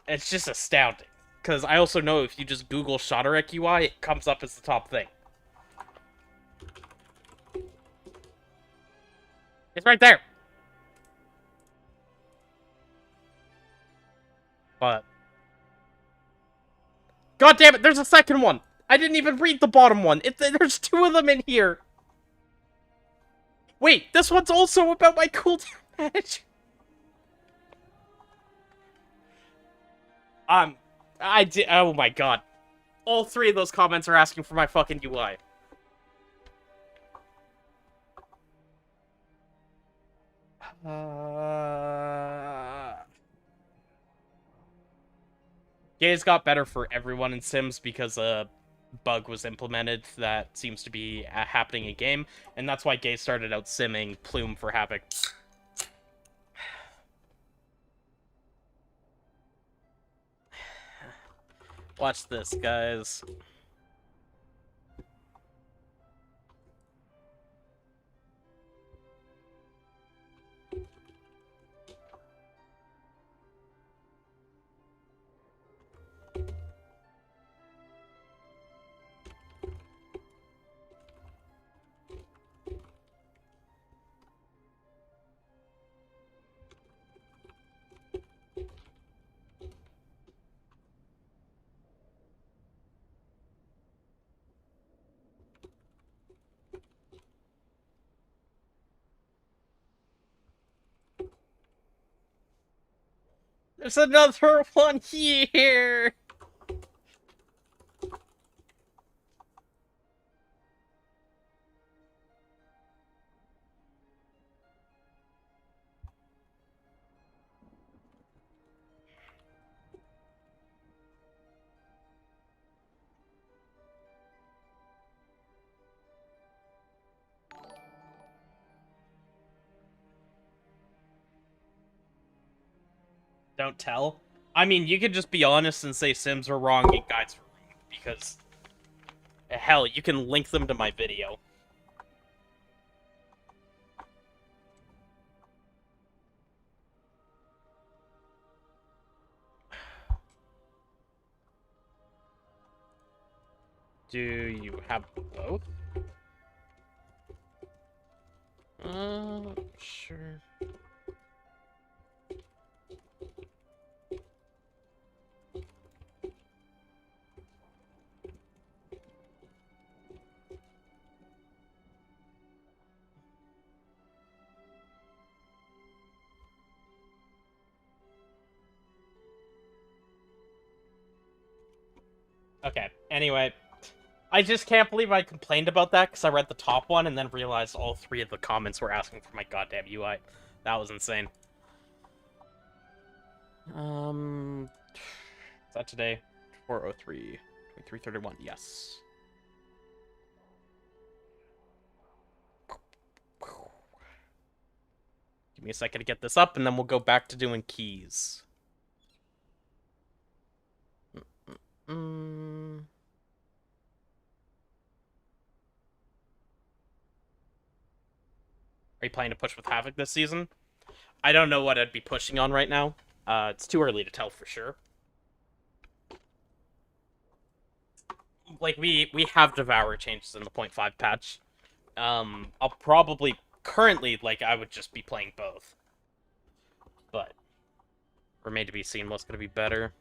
It's just astounding. Because I also know if you just Google Shotterek UI, it comes up as the top thing. It's right there. But... God damn it, there's a second one! I didn't even read the bottom one. There's 2 of them in here. Wait, this one's also about my cooldown management. Oh my god. All 3 of those comments are asking for my fucking UI. Gaze got better for everyone in Sims because a bug was implemented that seems to be happening in game, and that's why Gaze started out simming Plume for Havoc. Watch this, guys. There's another one here! Don't tell. I mean, you could just be honest and say Sims were wrong and guides were wrong, because... hell, you can link them to my video. Do you have both? Sure. Okay, anyway. I just can't believe I complained about that because I read the top one and then realized all 3 of the comments were asking for my goddamn UI. That was insane. Is that today? 4:03, 23:31. Yes. Give me a second to get this up, and then we'll go back to doing keys. Are you planning to push with Havoc this season? I don't know what I'd be pushing on right now. It's too early to tell for sure. Like, we have Devourer changes in the 0.5 patch. I'll probably... Currently, like, I would just be playing both. But... remain to be seen what's going to be better.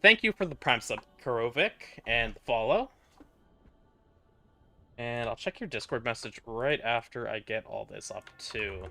Thank you for the Prime sub, Kurovic, and the follow. And I'll check your Discord message right after I get all this up, too.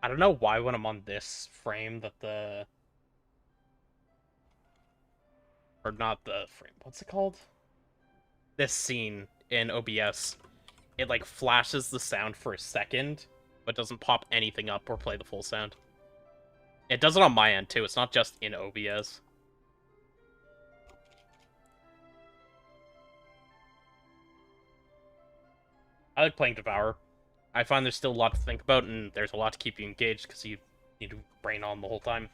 I don't know why when I'm on this frame that the... Or not the frame, what's it called? This scene in OBS. It, like, flashes the sound for a second, but doesn't pop anything up or play the full sound. It does it on my end, too. It's not just in OBS. I like playing Devourer. I find there's still a lot to think about, and there's a lot to keep you engaged, because you need to brain on the whole time.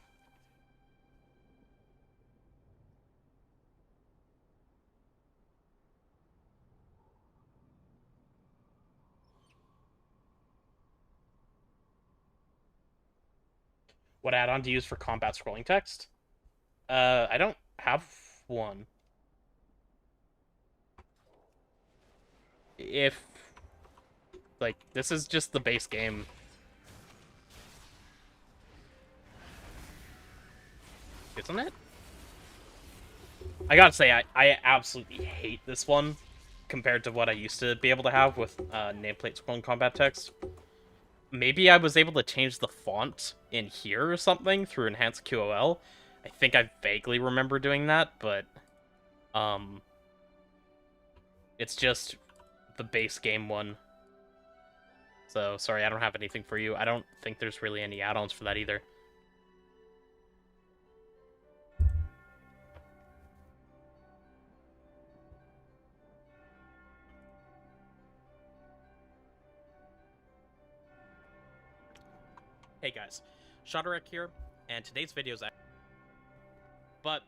What add-on to use for combat scrolling text? I don't have one. If... like, this is just the base game. Isn't it? I gotta say, I absolutely hate this one compared to what I used to be able to have with nameplate scrolling combat text. Maybe I was able to change the font in here or something through enhanced QOL. I think I vaguely remember doing that, but it's just the base game one. So, sorry, I don't have anything for you. I don't think there's really any add-ons for that either. Hey guys, Shudderek here, and today's video is... But,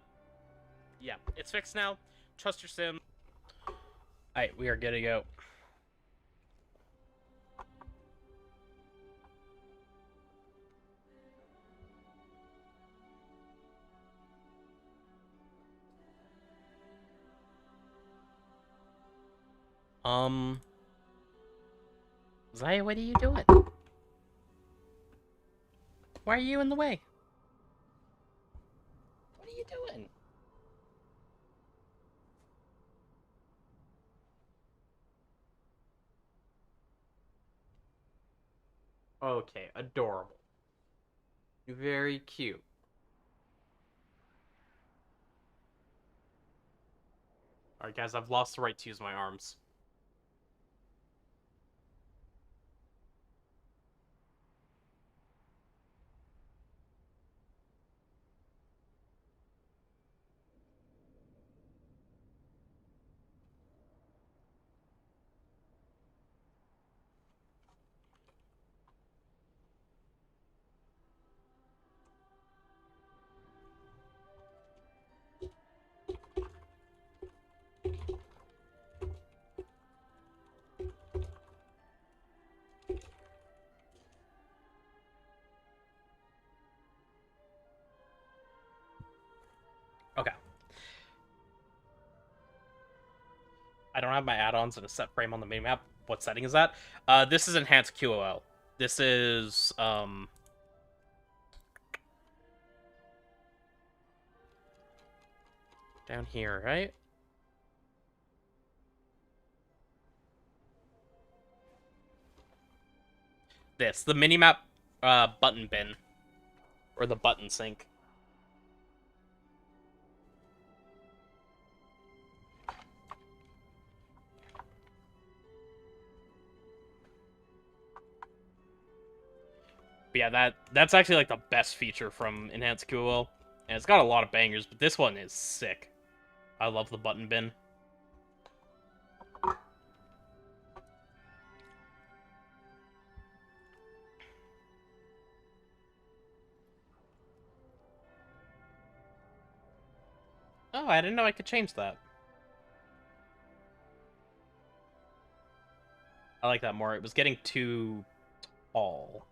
yeah, it's fixed now. Trust your sim. Alright, we are good to go. Zaya, what are you doing? Why are you in the way? What are you doing? Okay, adorable. Very cute. Alright guys, I've lost the right to use my arms. Okay. I don't have my add-ons in a set frame on the minimap. What setting is that? This is enhanced QOL. This is, down here, right? The minimap, button bin. Or the button sync. But yeah, that's actually like the best feature from Enhanced QOL. And it's got a lot of bangers, but this one is sick. I love the button bin. Oh, I didn't know I could change that. I like that more. It was getting too tall.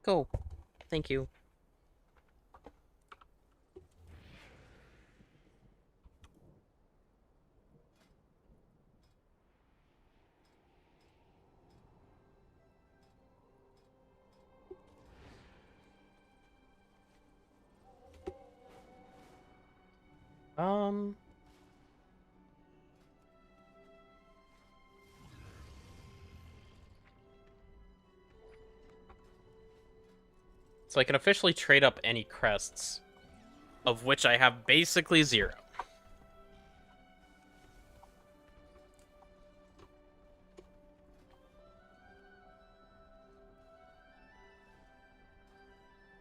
Go. Thank you. So I can officially trade up any crests, of which I have basically 0.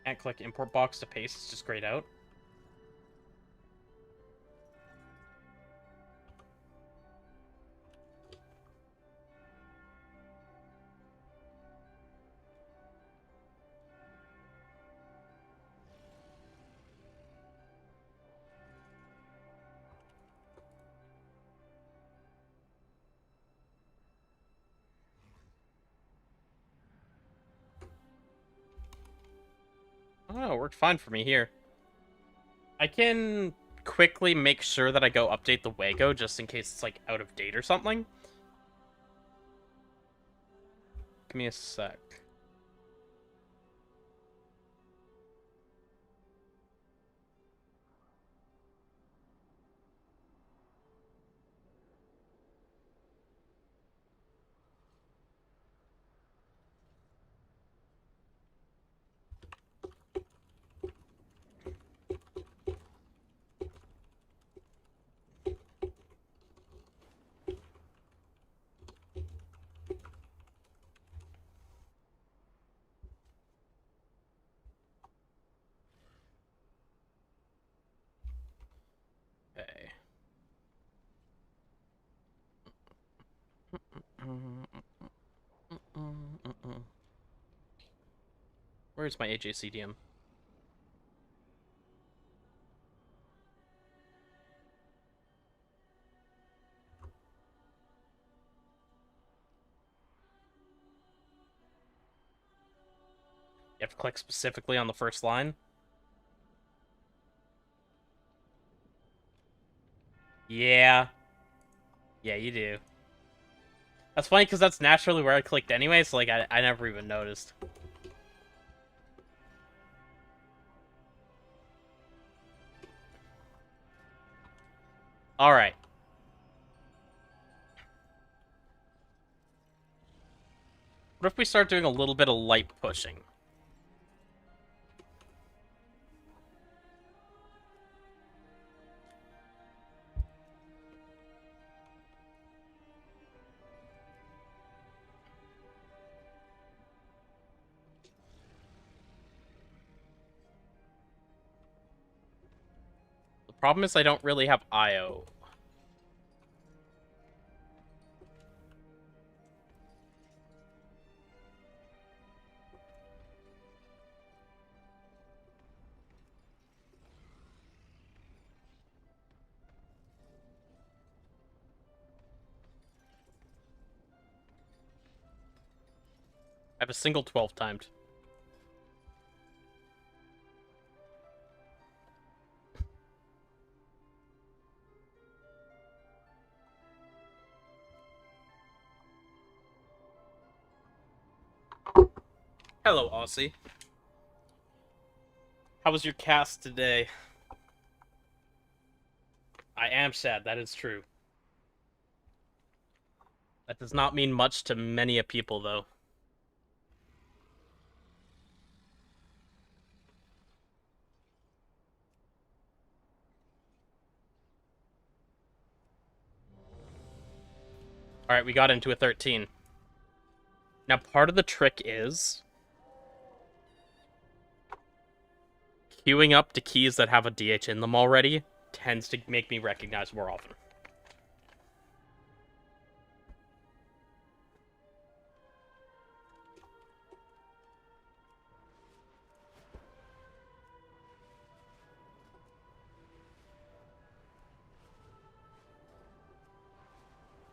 Can't click import box to paste, it's just grayed out. Oh, it worked fine for me here. I can quickly make sure that I go update the Wago just in case it's like out of date or something. Give me a sec. Where's my AJCDM? You have to click specifically on the first line. Yeah. Yeah, you do. That's funny because that's naturally where I clicked anyway, so like I never even noticed. Alright. What if we start doing a little bit of light pushing? The problem is I don't really have IO. I have a single 12 timed. Hello, Aussie. How was your cast today? I am sad, that is true. That does not mean much to many a people, though. Alright, we got into a 13. Now, part of the trick is queuing up to keys that have a DH in them already tends to make me recognize more often.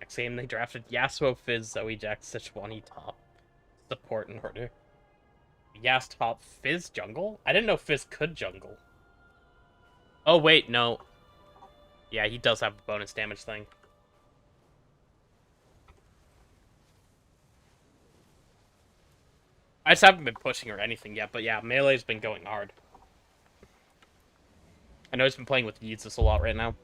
Next game, they drafted Yasuo, Fizz, Zoe, Jax, Sejuani top. Support in order. Yas top, Fizz jungle? I didn't know Fizz could jungle. Oh, wait, no. Yeah, he does have a bonus damage thing. I just haven't been pushing or anything yet, but yeah, Melee's been going hard. I know he's been playing with Yeezus a lot right now.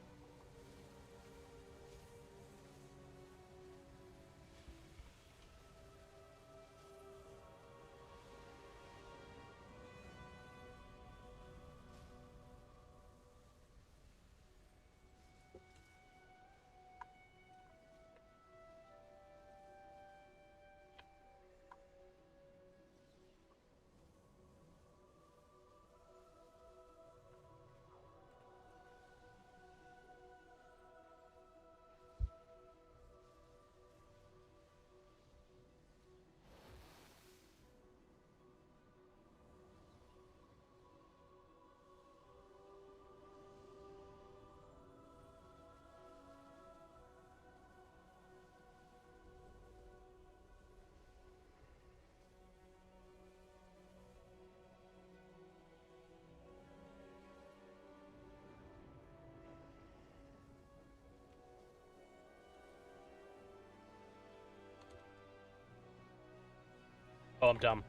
Oh, I'm dumb.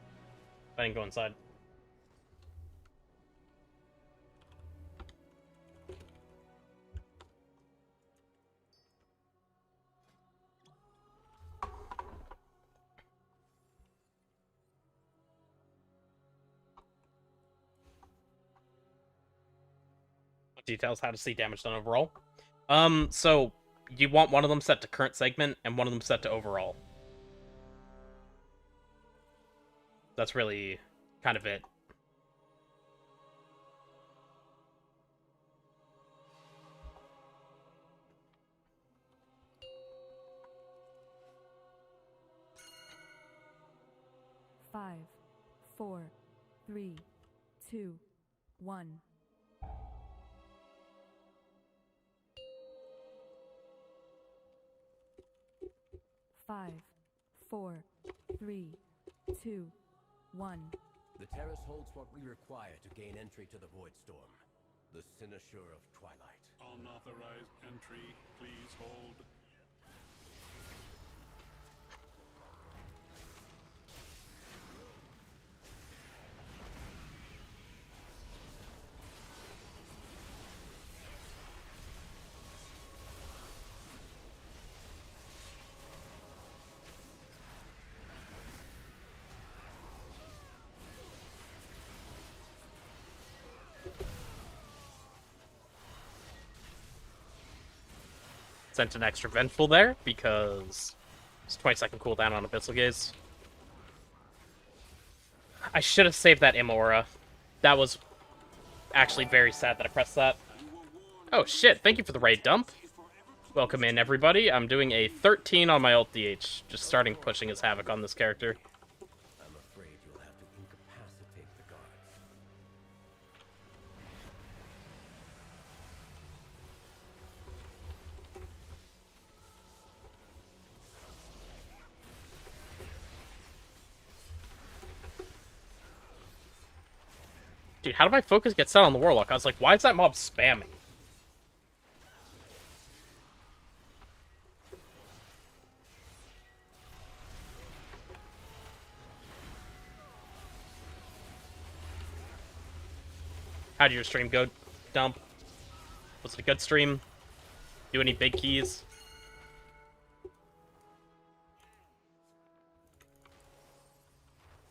I didn't go inside. Details how to see damage done overall. So you want one of them set to current segment and one of them set to overall. That's really kind of it. 5, 4, 3, 2, 1. Five, 4, 3, 2, 1. The terrace holds what we require to gain entry to the Void Storm. The Cynosure of Twilight. Unauthorized entry, please hold. Sent an extra Vengeful there because it's 20-second cooldown on Abyssal Gaze. I should have saved that Imora. That was actually very sad that I pressed that. Oh shit, thank you for the raid dump. Welcome in, everybody. I'm doing a 13 on my ult DH, just starting pushing as Havoc on this character. I'm afraid you'll have to incapacitate the guards. Dude, how did my focus get set on the Warlock? I was like, why is that mob spamming? How did your stream go, Dump? Was it a good stream? Do any big keys?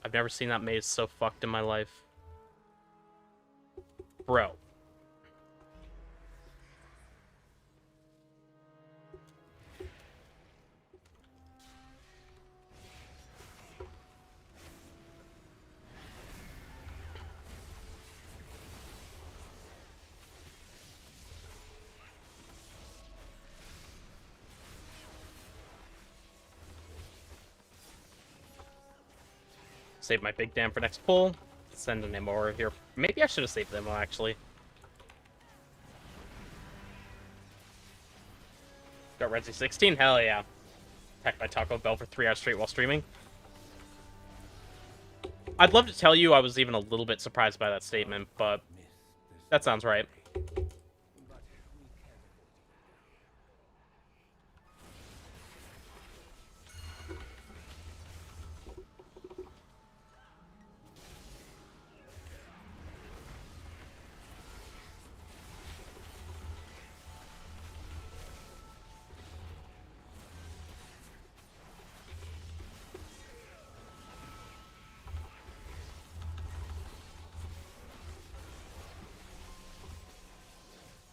I've never seen that maze so fucked in my life. Bro. Save my big dam for next pull. Send an Imora here. Maybe I should have saved them, actually. Got Resi 16? Hell yeah. Attacked by Taco Bell for 3 hours straight while streaming. I'd love to tell you I was even a little bit surprised by that statement, but that sounds right.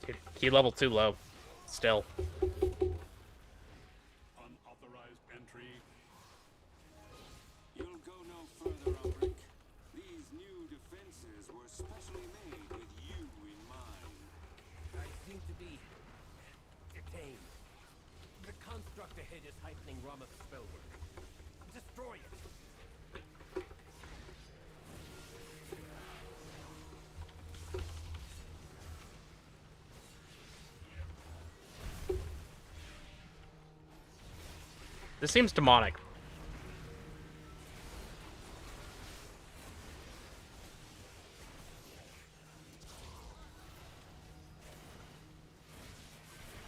Dude, key level too low. Still. Unauthorized entry. You'll go no further, Umbric. These new defenses were specially made with you in mind. I seem to be detained. The construct ahead is heightening Rama's spellwork. Destroy it. This seems demonic.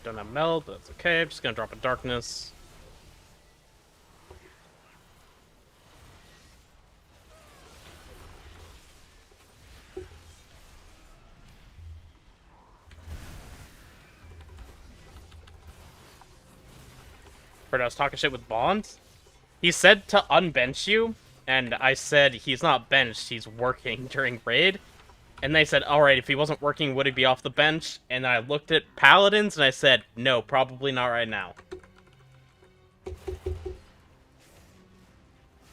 Don't have meld, but that's okay. I'm just gonna drop a darkness. I was talking shit with Bond. He said to unbench you, and I said he's not benched, he's working during raid. And they said, alright, if he wasn't working, would he be off the bench? And I looked at Paladins, and I said, no, probably not right now. And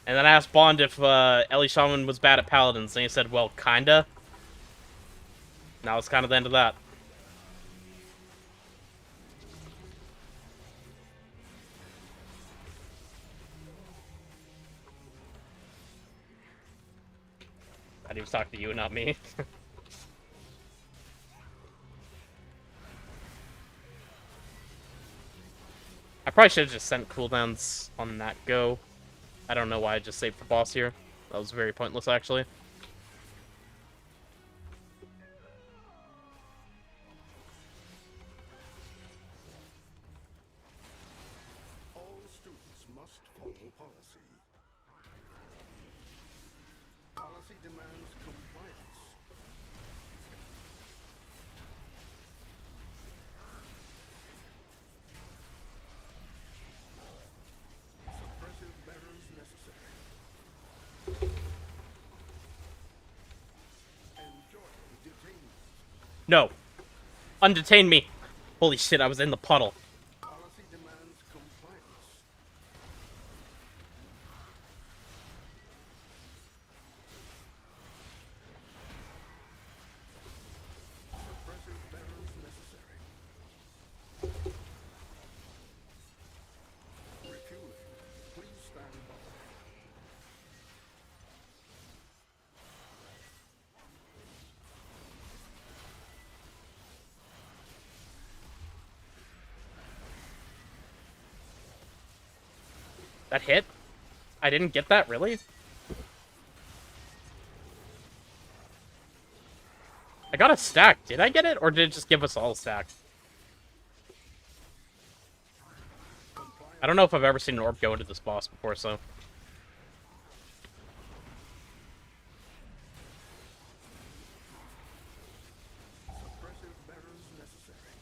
then I asked Bond if Ellie Shaman was bad at Paladins, and he said, well, kinda. Now it's kind of the end of that. he was talking to you, not me. I probably should have just sent cooldowns on that go. I don't know why I just saved for boss here. That was very pointless, actually. All students must follow policy. Policy demands compliance. Suppressive measures necessary. Enjoy detaining. No. Undetain me. Holy shit, I was in the puddle. Policy demands compliance. Suppressive measures necessary. Refueling. Please stand by. That hit? I didn't get that, really? I got a stack. Did I get it? Or did it just give us all a stack? I don't know if I've ever seen an orb go into this boss before, so... Suppressive measures necessary.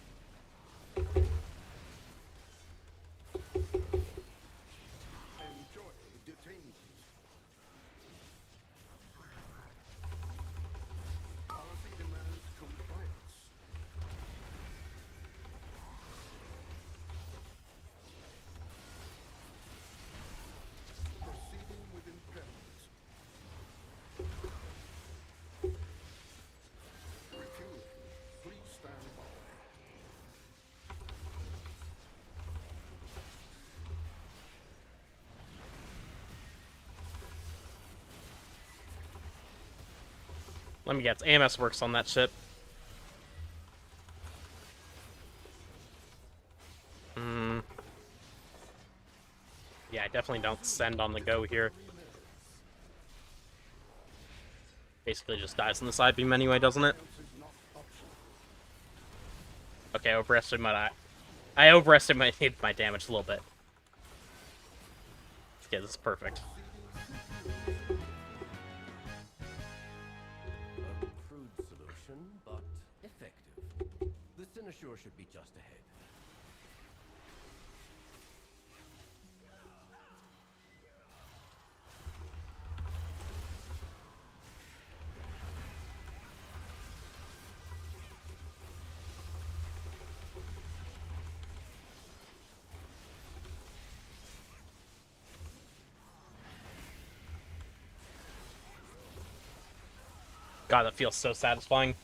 Enjoy detaining. Policy demands compliance. Proceeding with impairment. Refueling. Please stand by. Let me guess. AMS works on that shit. Yeah, I definitely don't send on the go here. Basically just dies in the side beam anyway, doesn't it? Okay, I overestimated my damage a little bit. Okay, this is perfect. A crude solution, but effective. The Cynosure should be just ahead. God, that feels so satisfying.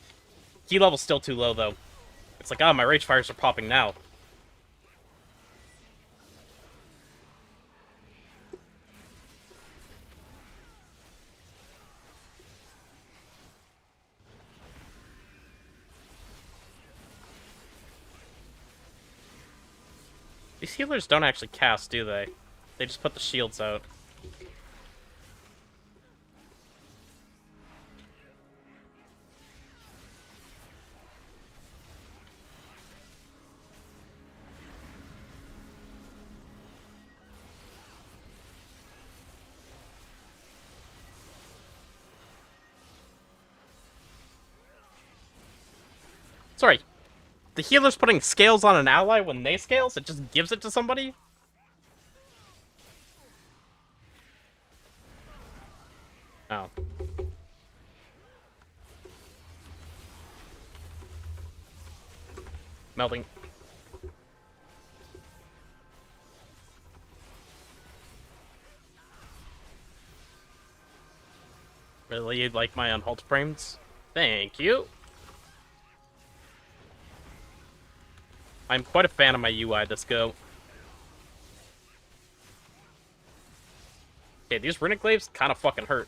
Key level's still too low, though. It's like, my rage fires are popping now. These healers don't actually cast, do they? They just put the shields out. Sorry, the healer's putting scales on an ally when they scales? It just gives it to somebody? Oh. Melting. Really? You'd like my unhalted frames? Thank you. I'm quite a fan of my UI this go. Okay, these runic glaives kind of fucking hurt.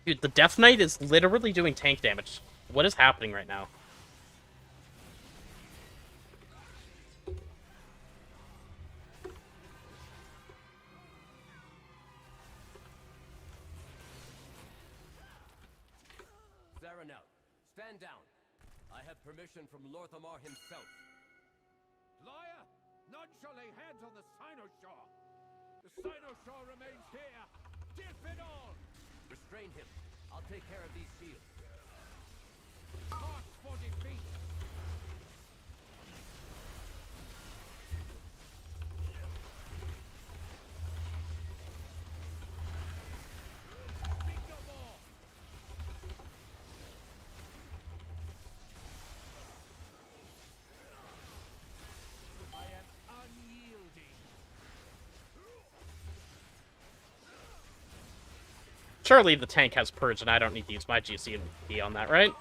Dude, the Death Knight is literally doing tank damage. What is happening right now? Zaranel, stand down. I have permission from Lorthamar himself. Liar! None shall lay hands on the Cynosure! The Cynosure remains here! Diff it all! Restrain him. I'll take care of these shields. March for defeat! Speak no more! I am unyielding. Surely the tank has Purge, and I don't need to use my GC on that, right?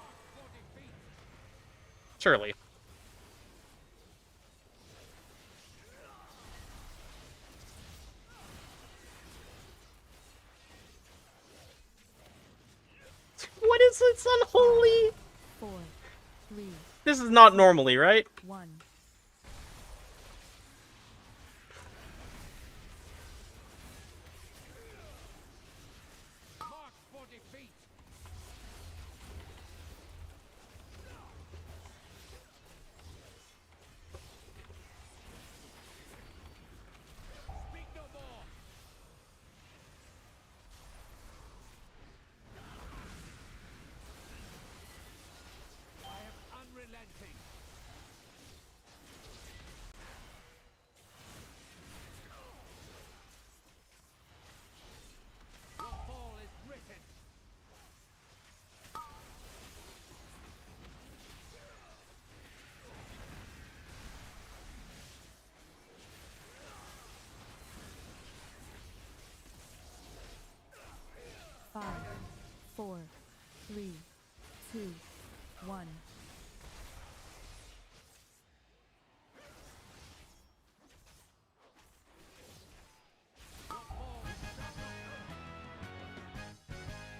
Surely. What is this unholy? 4, 3, This is not normally, right? 1. March for defeat! Speak no more! I am unrelenting. Your fall is written. Five, 4, 3, 2, 1.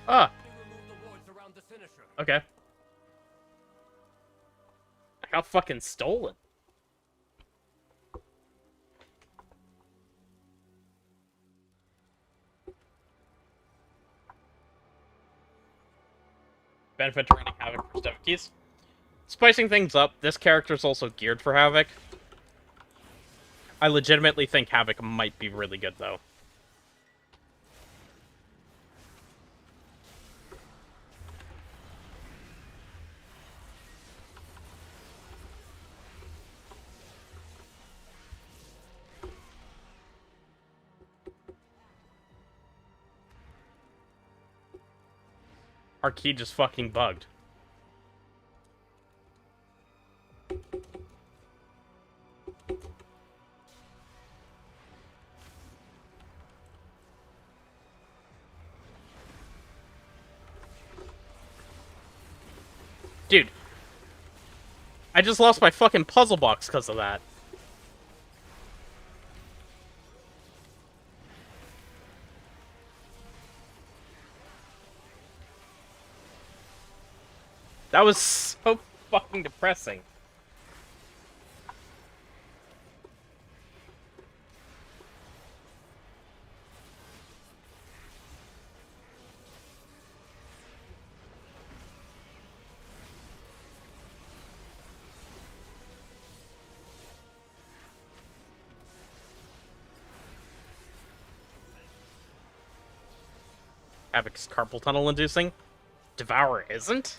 Ah. Remove the wards around the Cynosure. Okay. I got fucking stolen. Benefit to running Havoc for Step Keys. Spicing things up, this character is also geared for Havoc. I legitimately think Havoc might be really good, though. Our key just fucking bugged. Dude. I just lost my fucking puzzle box because of that. That was so fucking depressing. Havoc's carpal tunnel inducing. Devourer isn't?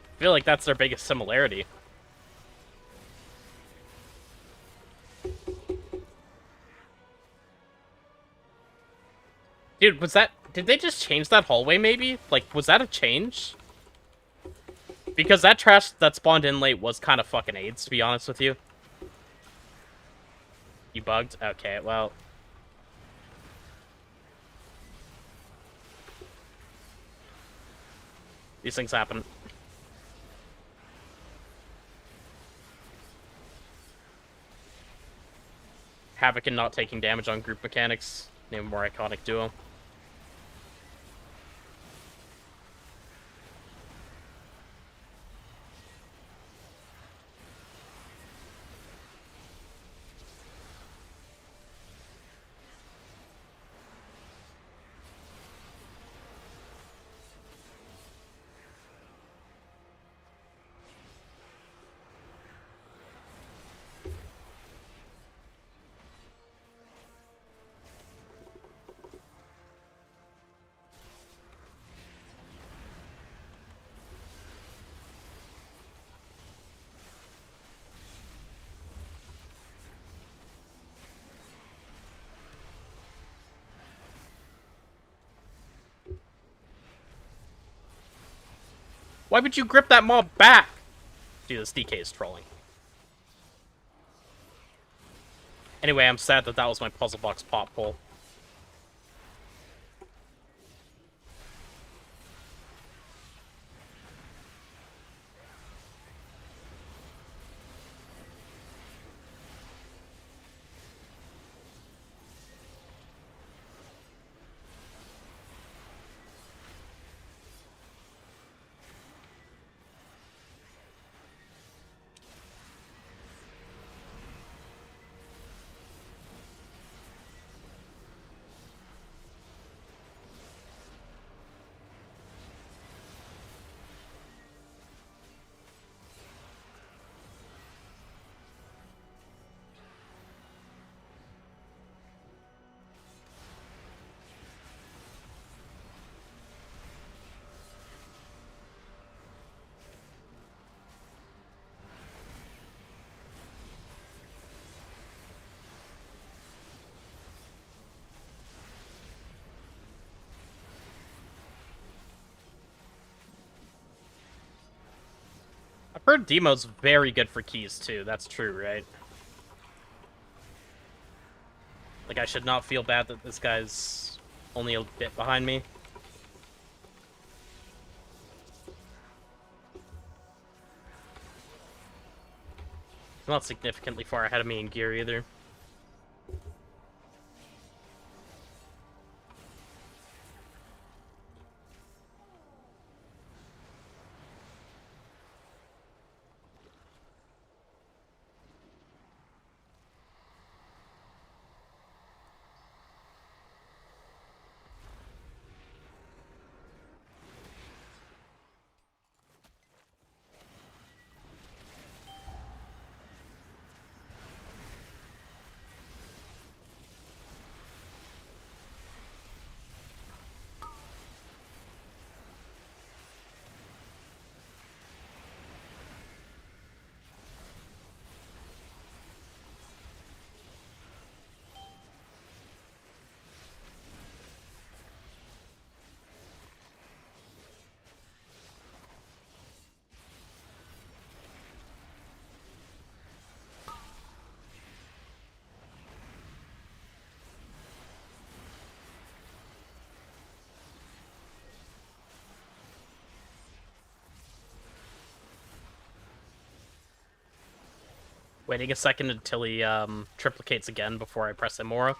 I feel like that's their biggest similarity. Dude, was that... Did they just change that hallway, maybe? Like, was that a change? Because that trash that spawned in late was kind of fucking AIDS, to be honest with you. You bugged? Okay, well... These things happen. Havoc and not taking damage on group mechanics. Name a more iconic duo. Why would you grip that mob back? Dude, this DK is trolling. Anyway, I'm sad that that was my puzzle box pop pull. I've heard Demo's very good for keys, too. That's true, right? Like, I should not feel bad that this guy's only a bit behind me. He's not significantly far ahead of me in gear, either. Waiting a second until he triplicates again before I press Imora.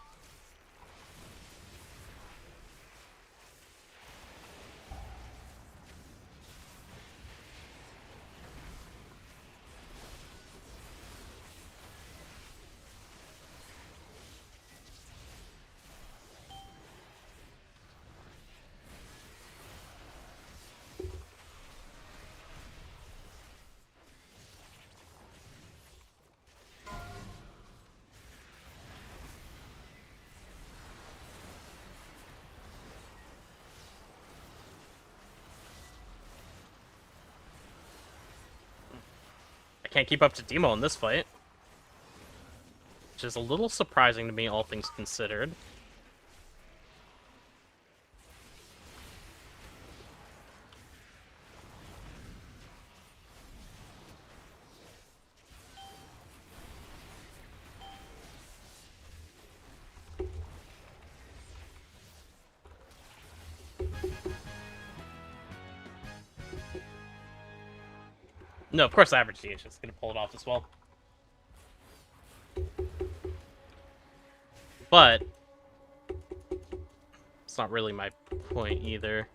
I can't keep up to Demo in this fight. Which is a little surprising to me, all things considered. No, of course average DH is going to pull it off as well. But it's not really my point either.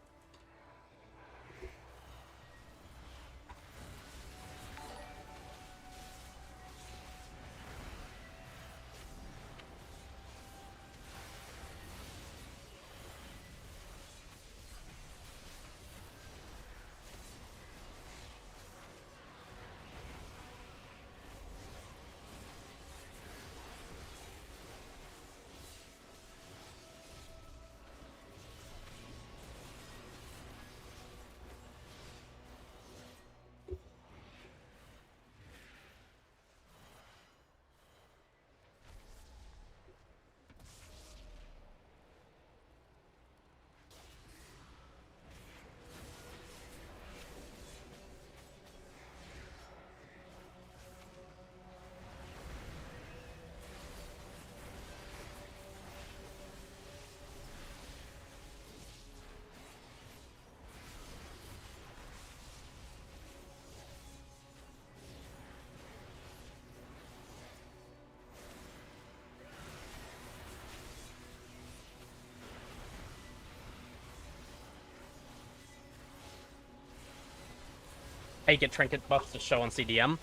How you get trinket buffs to show on CDM.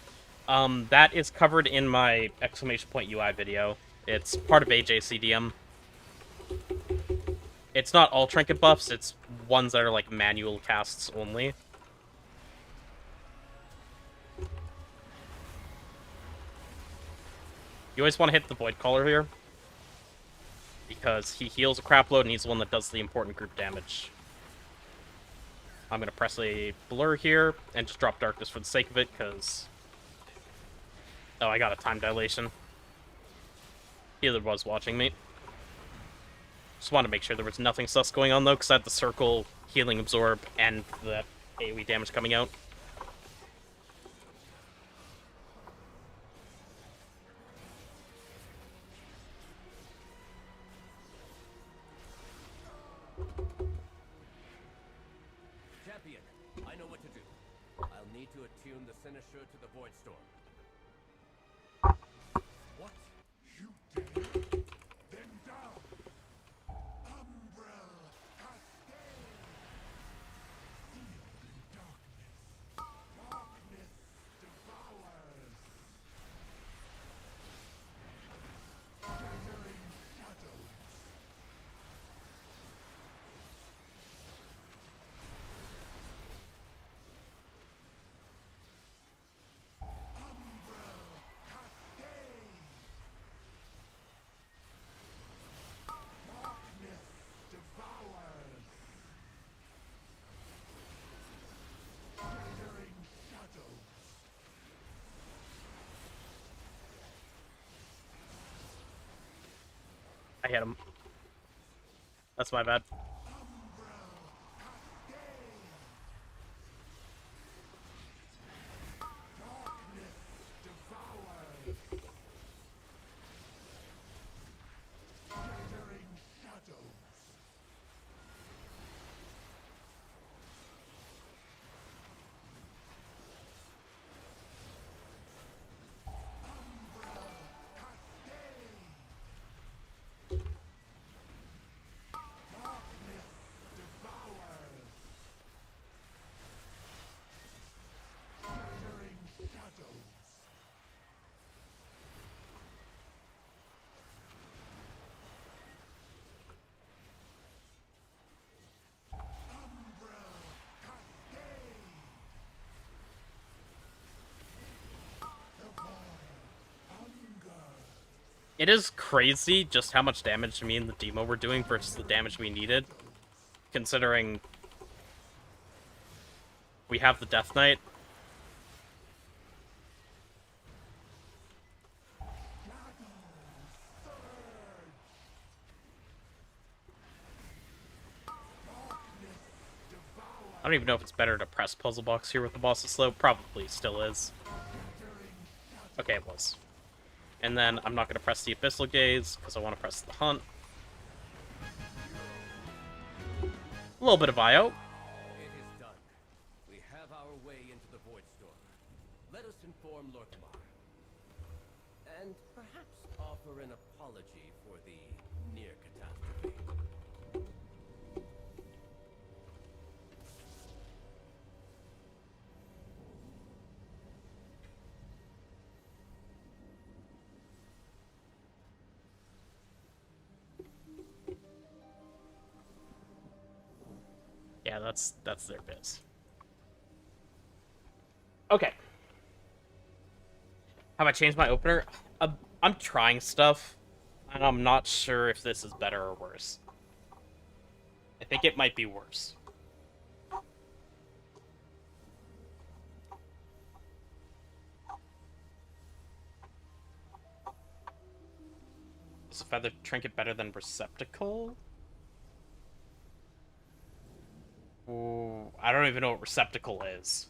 That is covered in my exclamation point UI video. It's part of AJ CDM. It's not all trinket buffs, it's ones that are like manual casts only. You always want to hit the Void Caller here, because he heals a crap load and he's the one that does the important group damage. I'm going to press a blur here and just drop darkness for the sake of it, because... Oh, I got a time dilation. Healer was watching me. Just wanted to make sure there was nothing sus going on, though, because I had the circle, healing absorb, and the AoE damage coming out. Champion, I know what to do. I'll need to attune the Sinister to the Void Storm. What? You dare? Then down! Umbrella Cascade! Sealed in darkness. Darkness devours. Shattering shadows. I hit him. That's my bad. It is crazy just how much damage me and the Demo were doing versus the damage we needed. Considering we have the Death Knight. I don't even know if it's better to press Puzzle Box here with the boss's slow. Probably still is. Okay, it was. And then I'm not going to press the Abyssal Gaze, because I want to press the Hunt. A little bit of IO. It is done. We have our way into the Void Storm. Let us inform Lorkmar. and perhaps offer an apology for the near catastrophe. Yeah, that's their biz. Okay. Have I changed my opener? I'm trying stuff, and I'm not sure if this is better or worse. I think it might be worse. Is a feather trinket better than receptacle? Ooh, I don't even know what receptacle is.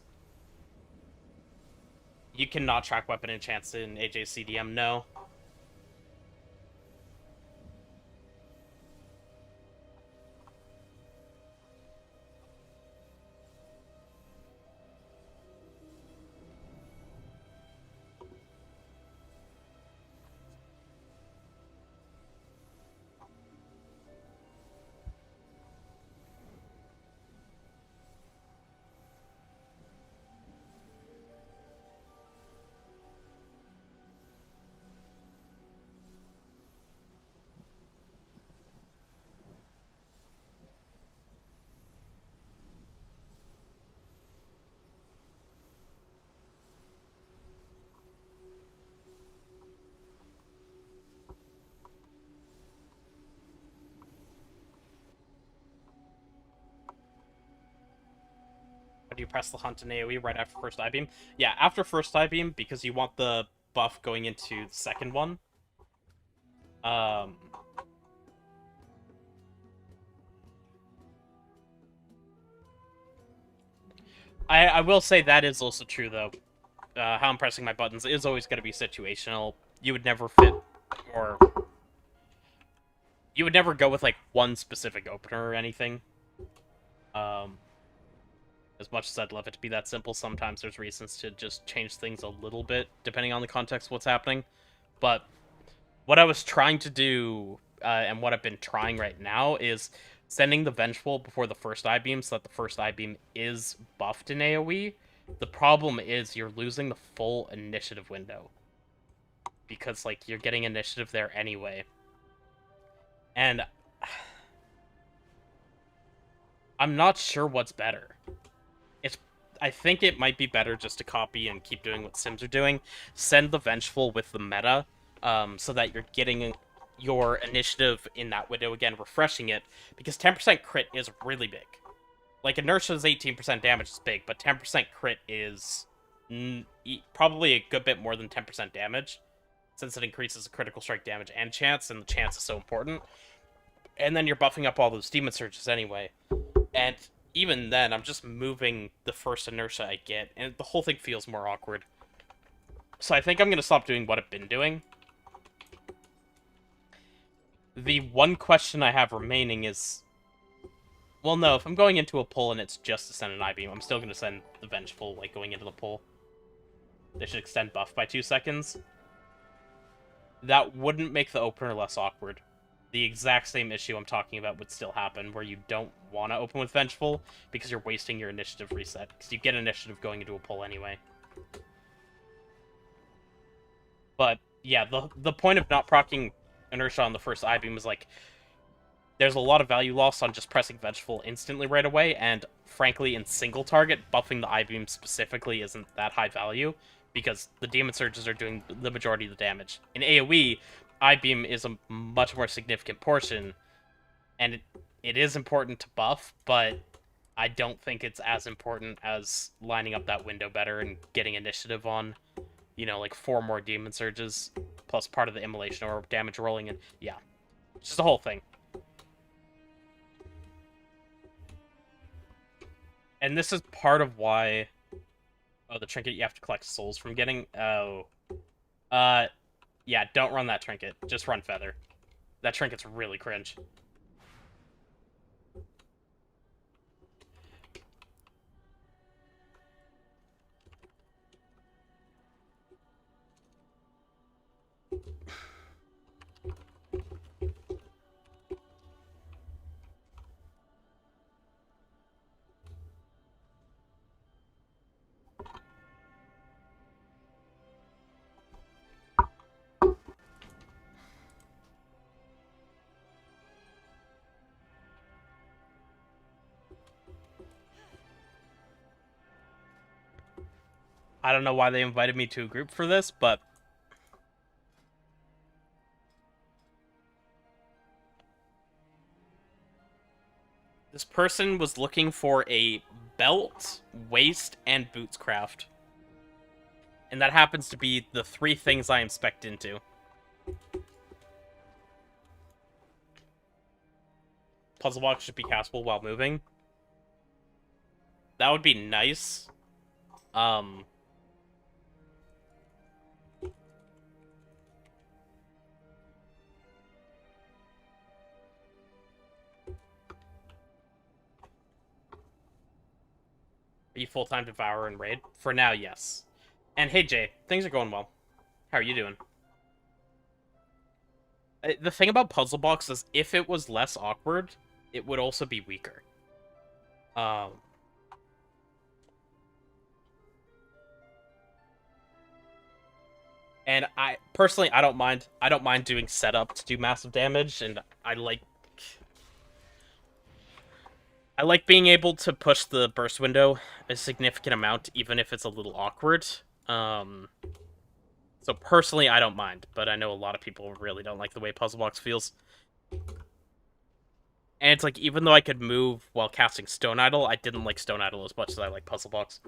You cannot track weapon enchants in AJCDM, no. Do you press the hunt in AoE right after first eye beam? Yeah, after first eye beam, because you want the buff going into the second one. I will say that is also true, though. How I'm pressing my buttons is always going to be situational. You would never fit, or... You would never go with, like, one specific opener or anything. As much as I'd love it to be that simple, sometimes there's reasons to just change things a little bit, depending on the context of what's happening. But what I was trying to do, and what I've been trying right now, is sending the Vengeful before the first eye beam so that the first eye beam is buffed in AoE. The problem is you're losing the full initiative window. Because, like, you're getting initiative there anyway. And I'm not sure what's better. I think it might be better just to copy and keep doing what Sims are doing. Send the Vengeful with the meta, so that you're getting your initiative in that window again, refreshing it, because 10% crit is really big. Like, Inertia's 18% damage is big, but 10% crit is probably a good bit more than 10% damage, since it increases the critical strike damage and chance, and the chance is so important. And then you're buffing up all those Demon Surges anyway. And even then, I'm just moving the first inertia I get, and the whole thing feels more awkward. So I think I'm going to stop doing what I've been doing. The one question I have remaining is... Well, no, if I'm going into a pull and it's just to send an I-beam, I'm still going to send the Vengeful, like, going into the pull. They should extend buff by 2 seconds. That wouldn't make the opener less awkward. The exact same issue I'm talking about would still happen, where you don't want to open with Vengeful, because you're wasting your initiative reset, because you get initiative going into a pull anyway. But, yeah, the point of not proccing Inertia on the first I-beam is, like, there's a lot of value loss on just pressing Vengeful instantly right away, and, frankly, in single target, buffing the I-beam specifically isn't that high value, because the Demon Surges are doing the majority of the damage. In AoE, I-beam is a much more significant portion, and it is important to buff, but I don't think it's as important as lining up that window better and getting initiative on, you know, like 4 more Demon Surges, plus part of the Immolation or damage rolling, and yeah. Just the whole thing. And this is part of why... Oh, the trinket you have to collect souls from getting? Oh. Yeah, don't run that trinket. Just run Feather. That trinket's really cringe. I don't know why they invited me to a group for this, but this person was looking for a belt, waist, and boots craft. And that happens to be the 3 things I am spec'd into. Puzzle box should be castable while moving. That would be nice. Are you full-time Devourer and Raid? For now, yes. And hey, Jay, things are going well. How are you doing? The thing about Puzzle Box is if it was less awkward, it would also be weaker. And I personally, I don't mind doing setup to do massive damage, and I like being able to push the burst window a significant amount, even if it's a little awkward. So personally, I don't mind, but I know a lot of people really don't like the way Puzzle Box feels. And it's like, even though I could move while casting Stone Idol, I didn't like Stone Idol as much as I like Puzzle Box.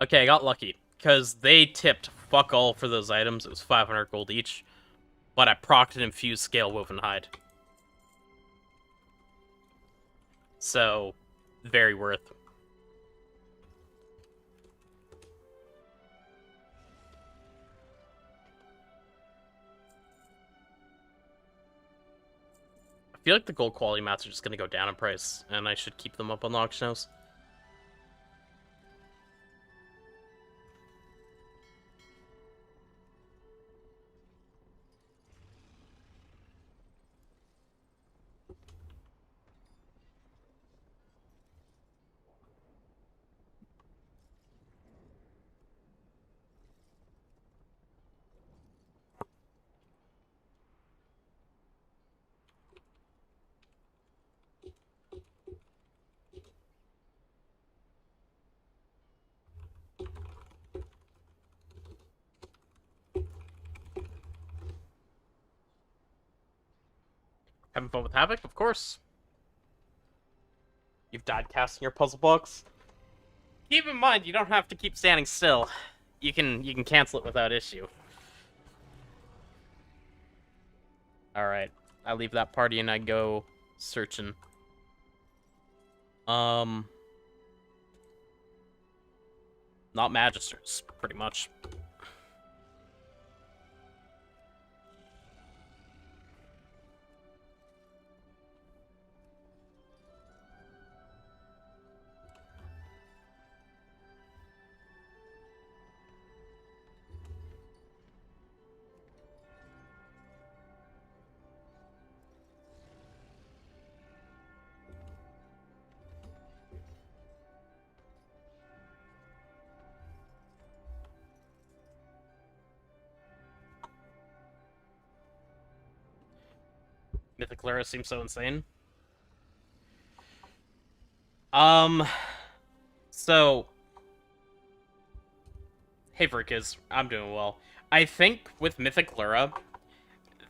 Okay, I got lucky, because they tipped fuck all for those items. It was 500 gold each, but I procced an infused scale woven hide. So, very worth. I feel like the gold quality mats are just going to go down in price, and I should keep them up on the auction house. Having fun with Havoc, of course. You've died casting your puzzle box. Keep in mind, you don't have to keep standing still. You can cancel it without issue. Alright. I leave that party and I go searching. Not Magisters, pretty much. Mythic Lara seems so insane. So... Hey, Vrikiz. I'm doing well. I think with Mythic Lara,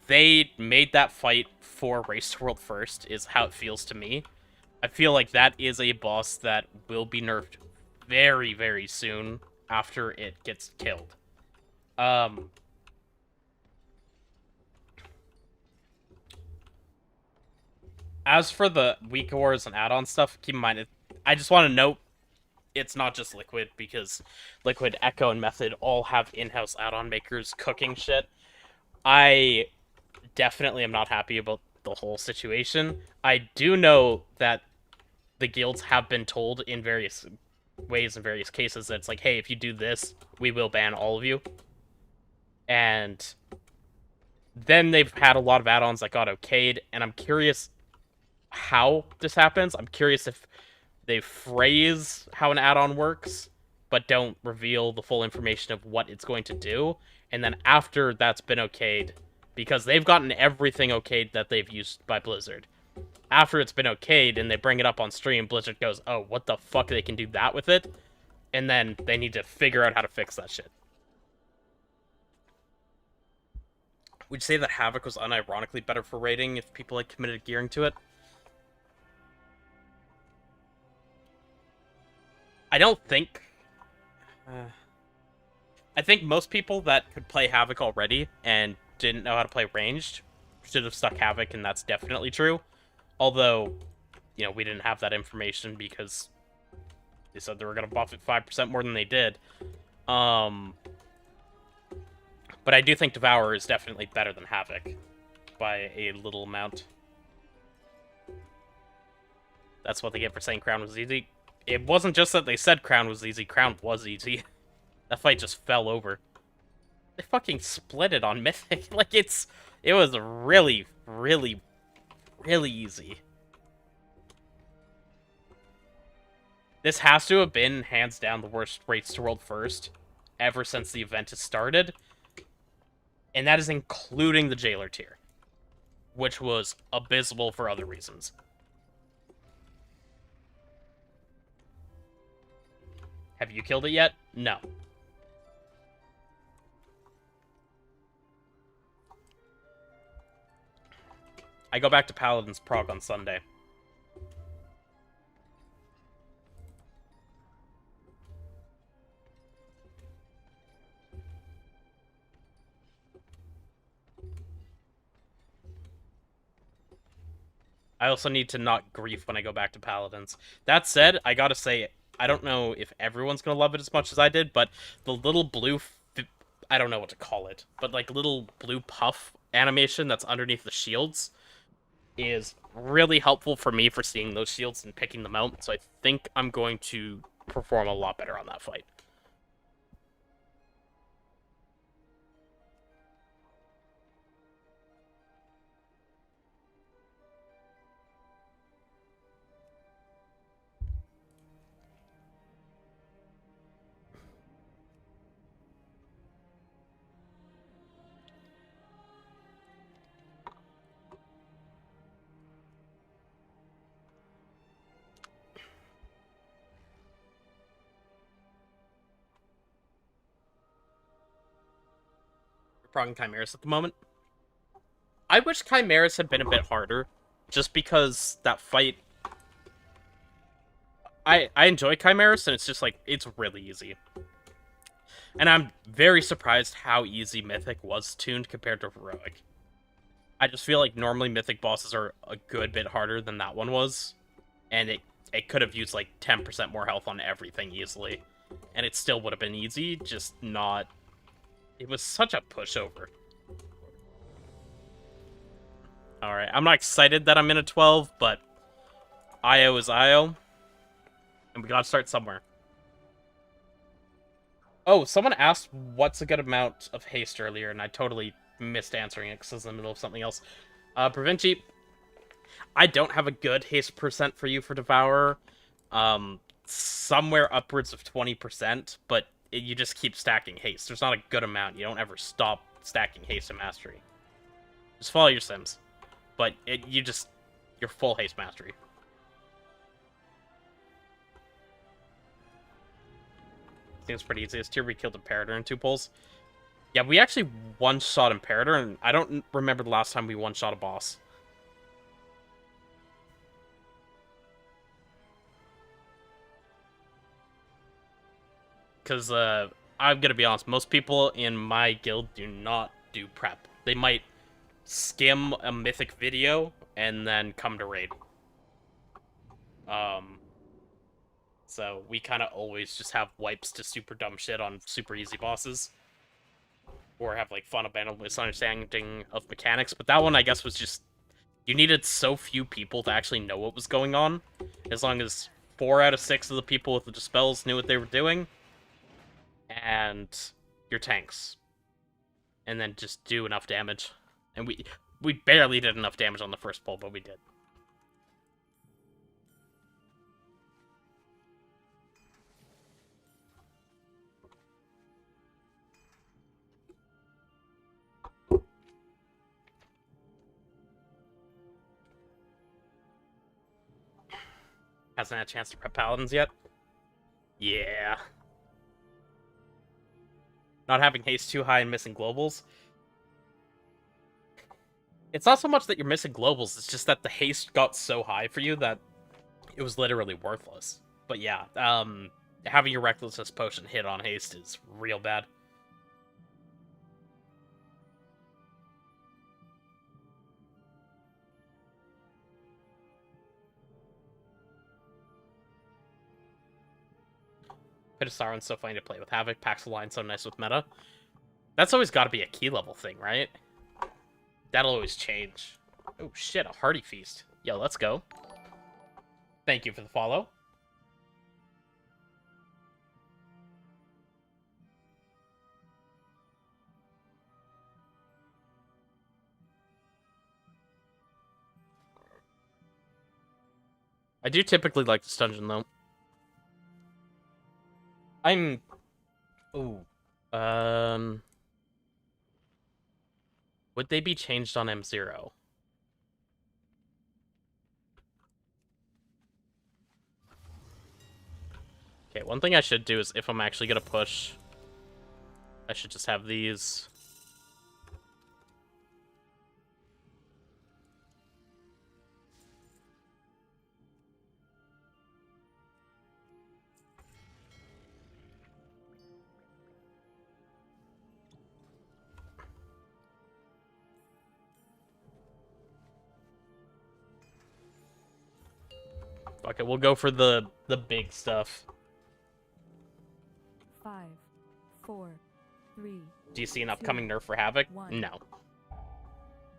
they made that fight for Race to World first, is how it feels to me. I feel like that is a boss that will be nerfed very, very soon after it gets killed. As for the weak wars and add-on stuff, keep in mind, I just want to note, it's not just Liquid, because Liquid, Echo, and Method all have in-house add-on makers cooking shit. I definitely am not happy about the whole situation. I do know that the guilds have been told in various ways, in various cases, that it's like, hey, if you do this, we will ban all of you. And then they've had a lot of add-ons that got okayed, and I'm curious how this happens. I'm curious if they phrase how an add-on works, but don't reveal the full information of what it's going to do. And then after that's been okayed, because they've gotten everything okayed that they've used by Blizzard. After it's been okayed and they bring it up on stream, Blizzard goes, oh, what the fuck, they can do that with it? And then they need to figure out how to fix that shit. Would you say that Havoc was unironically better for raiding if people had committed gearing to it? I don't think... I think most people that could play Havoc already and didn't know how to play ranged should have stuck Havoc, and that's definitely true. Although, you know, we didn't have that information because they said they were going to buff it 5% more than they did. But I do think Devourer is definitely better than Havoc by a little amount. That's what they get for saying Crown was easy. It wasn't just that they said Crown was easy, Crown was easy. That fight just fell over. They fucking split it on Mythic. Like, it was really, really, really easy. This has to have been, hands down, the worst Race to World First ever since the event has started. And that is including the Jailer tier, which was abysmal for other reasons. Have you killed it yet? No. I go back to Paladin's Prague on Sunday. I also need to not grief when I go back to Paladins. That said, I gotta say, I don't know if everyone's gonna love it as much as I did, but the little blue... I don't know what to call it, but like little blue puff animation that's underneath the shields is really helpful for me for seeing those shields and picking them out, so I think I'm going to perform a lot better on that fight. Progging Chimeras at the moment. I wish Chimeras had been a bit harder, just because that fight... I enjoy Chimeras, and it's just like, it's really easy. And I'm very surprised how easy Mythic was tuned compared to Heroic. I just feel like normally Mythic bosses are a good bit harder than that one was, and it could have used like 10% more health on everything easily, and it still would have been easy, just not... It was such a pushover. Alright, I'm not excited that I'm in a 12, but IO is IO. And we gotta start somewhere. Oh, someone asked what's a good amount of haste earlier, and I totally missed answering it because I was in the middle of something else. Provinci, I don't have a good haste percent for you for Devourer. Somewhere upwards of 20%, but you just keep stacking haste. There's not a good amount. You don't ever stop stacking haste and mastery. Just follow your sims. But you're full haste mastery. Seems pretty easy. This tier we killed Imperator in 2 pulls. Yeah, we actually one-shot Imperator, and I don't remember the last time we one-shot a boss. Because I'm gonna be honest, most people in my guild do not do prep. They might skim a Mythic video and then come to raid. So we kind of always just have wipes to super dumb shit on super easy bosses. Or have, like, fundamental misunderstanding of mechanics. But that one, I guess, was just... You needed so few people to actually know what was going on. As long as 4 out of 6 of the people with the dispels knew what they were doing. And your tanks. And then just do enough damage. And we barely did enough damage on the first pull, but we did. Hasn't had a chance to prep paladins yet? Yeah. Not having haste too high and missing globals. It's not so much that you're missing globals, it's just that the haste got so high for you that it was literally worthless. But yeah, having your recklessness potion hit on haste is real bad. Pit of Sauron's so funny to play with Havoc. Packs the line so nice with meta. That's always got to be a key level thing, right? That'll always change. Oh shit, a hearty feast. Yo, let's go. Thank you for the follow. I do typically like this dungeon, though. I'm... Ooh. Would they be changed on M0? Okay, one thing I should do is, if I'm actually gonna push, I should just have these. Okay, we'll go for the big stuff. 5, 4, 3. Do you see an upcoming nerf for Havoc? 1. No.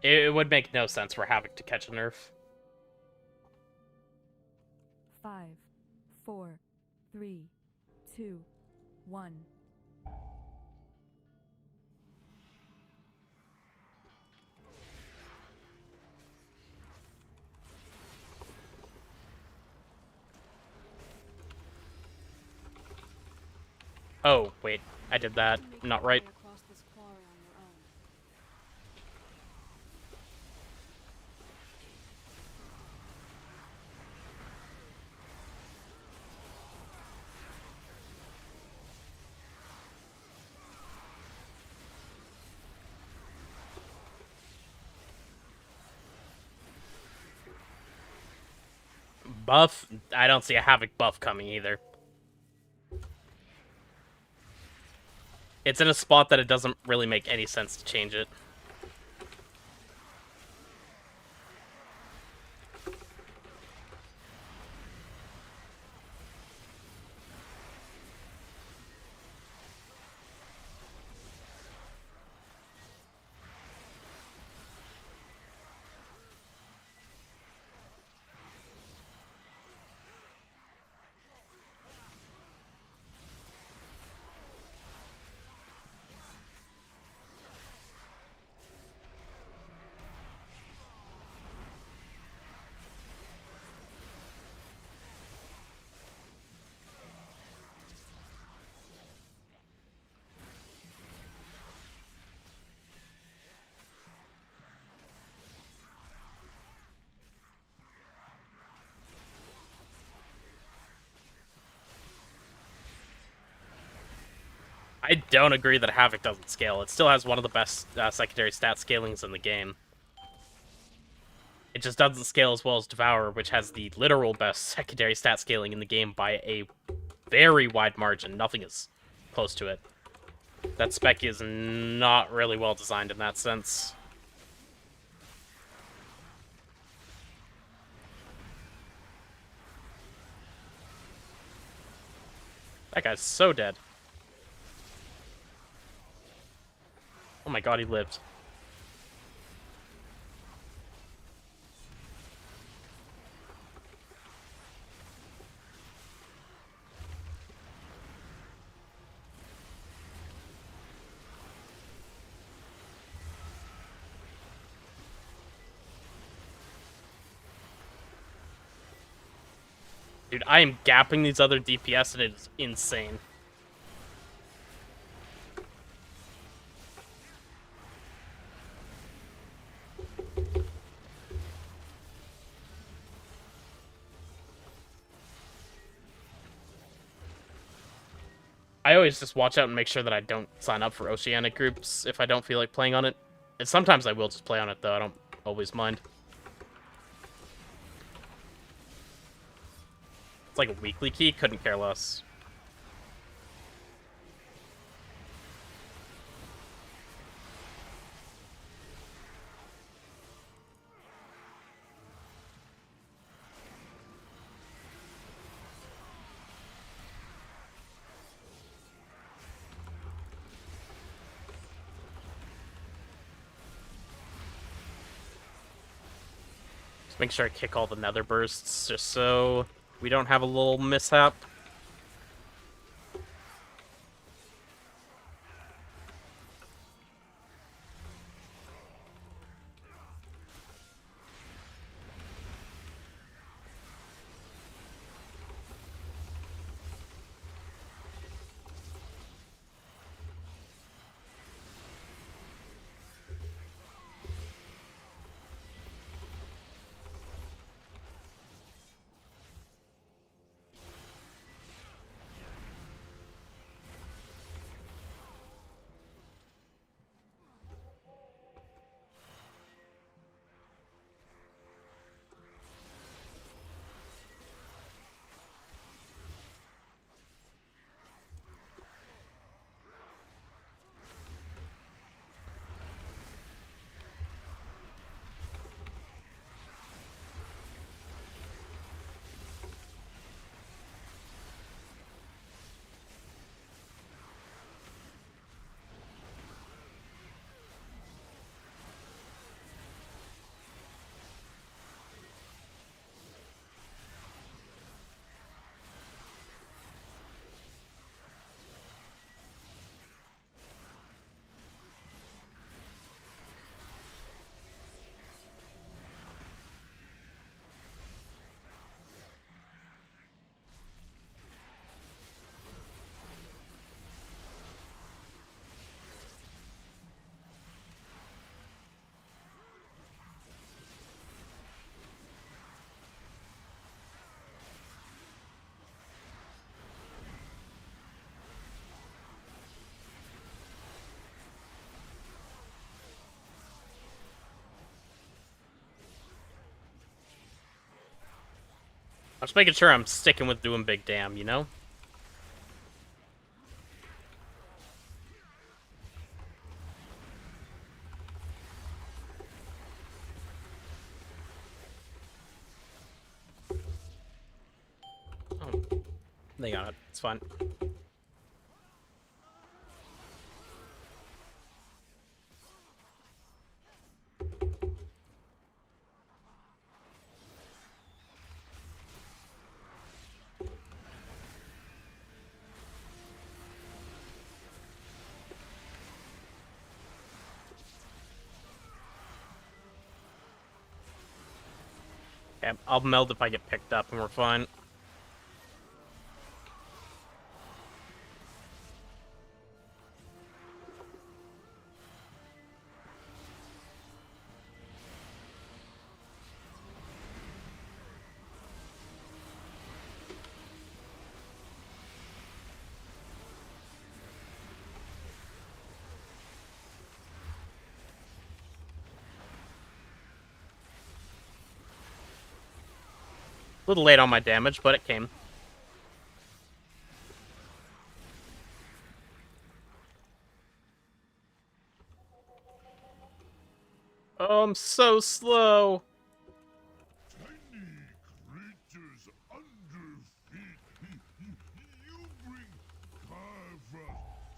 It would make no sense for Havoc to catch a nerf. 5, 4, 3, 2, 1. Oh, wait. I did that. Not right. Buff? I don't see a Havoc buff coming either. It's in a spot that it doesn't really make any sense to change it. I don't agree that Havoc doesn't scale. It still has one of the best secondary stat scalings in the game. It just doesn't scale as well as Devourer, which has the literal best secondary stat scaling in the game by a very wide margin. Nothing is close to it. That spec is not really well designed in that sense. That guy's so dead. Oh my god, he lived. Dude, I am gapping these other DPS and it is insane. I always just watch out and make sure that I don't sign up for Oceanic groups if I don't feel like playing on it. And sometimes I will just play on it, though. I don't always mind. It's like a weekly key. Couldn't care less. Just make sure I kick all the nether bursts, just so we don't have a little mishap. I'm just making sure I'm sticking with doing big damn, you know? Oh, they got it. It's fine. Okay, I'll meld if I get picked up and we're fine. A little late on my damage, but it came. Oh, I'm so slow. Tiny creatures under feet. You bring Kavra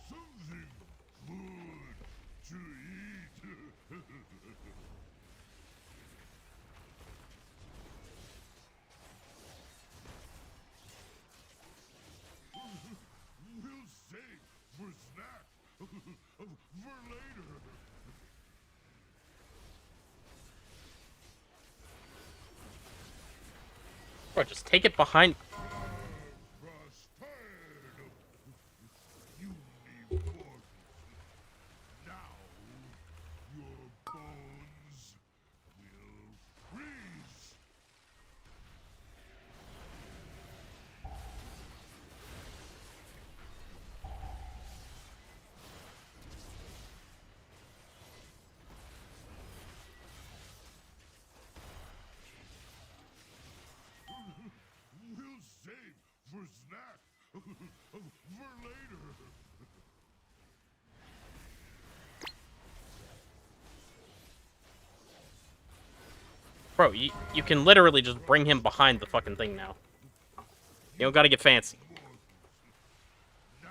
something good to eat. We'll save for snack for later. Bro, just take it behind. You need more. Now your bones will freeze. We'll save for snack for later. Bro, you can literally just bring him behind the fucking thing now. You don't gotta get fancy. Now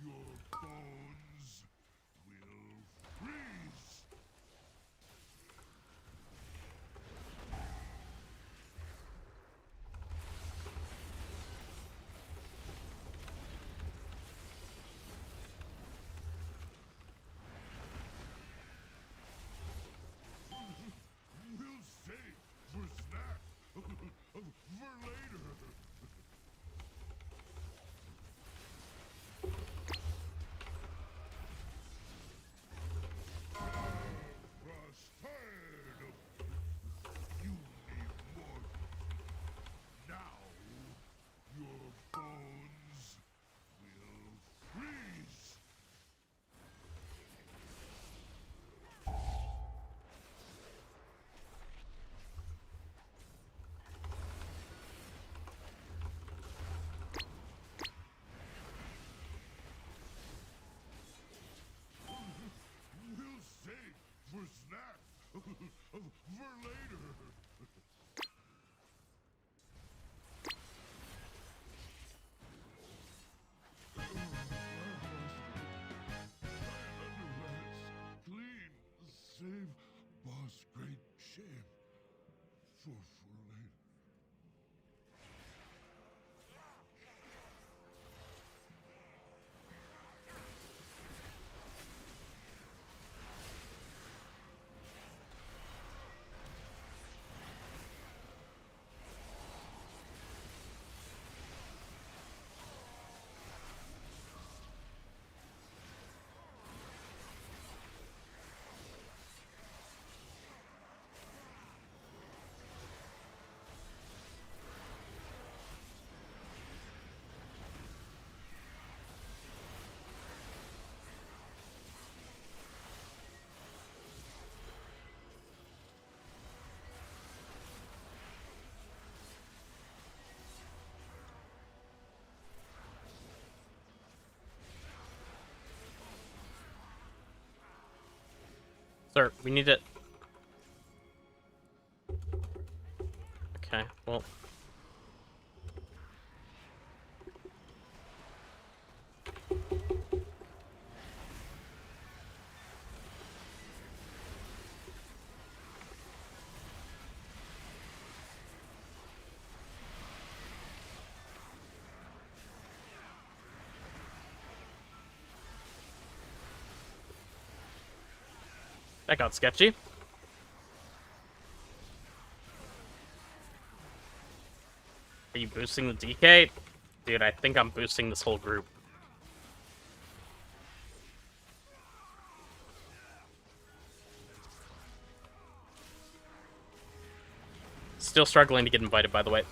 your bones will freeze. We'll save for snack for later. Tired. You need more. Now your bones will freeze. We'll save for snack for later. Clean, save boss, great shame for later. Sir, we need it. Okay, well. That got sketchy. Are you boosting the DK? Dude, I think I'm boosting this whole group. Still struggling to get invited, by the way.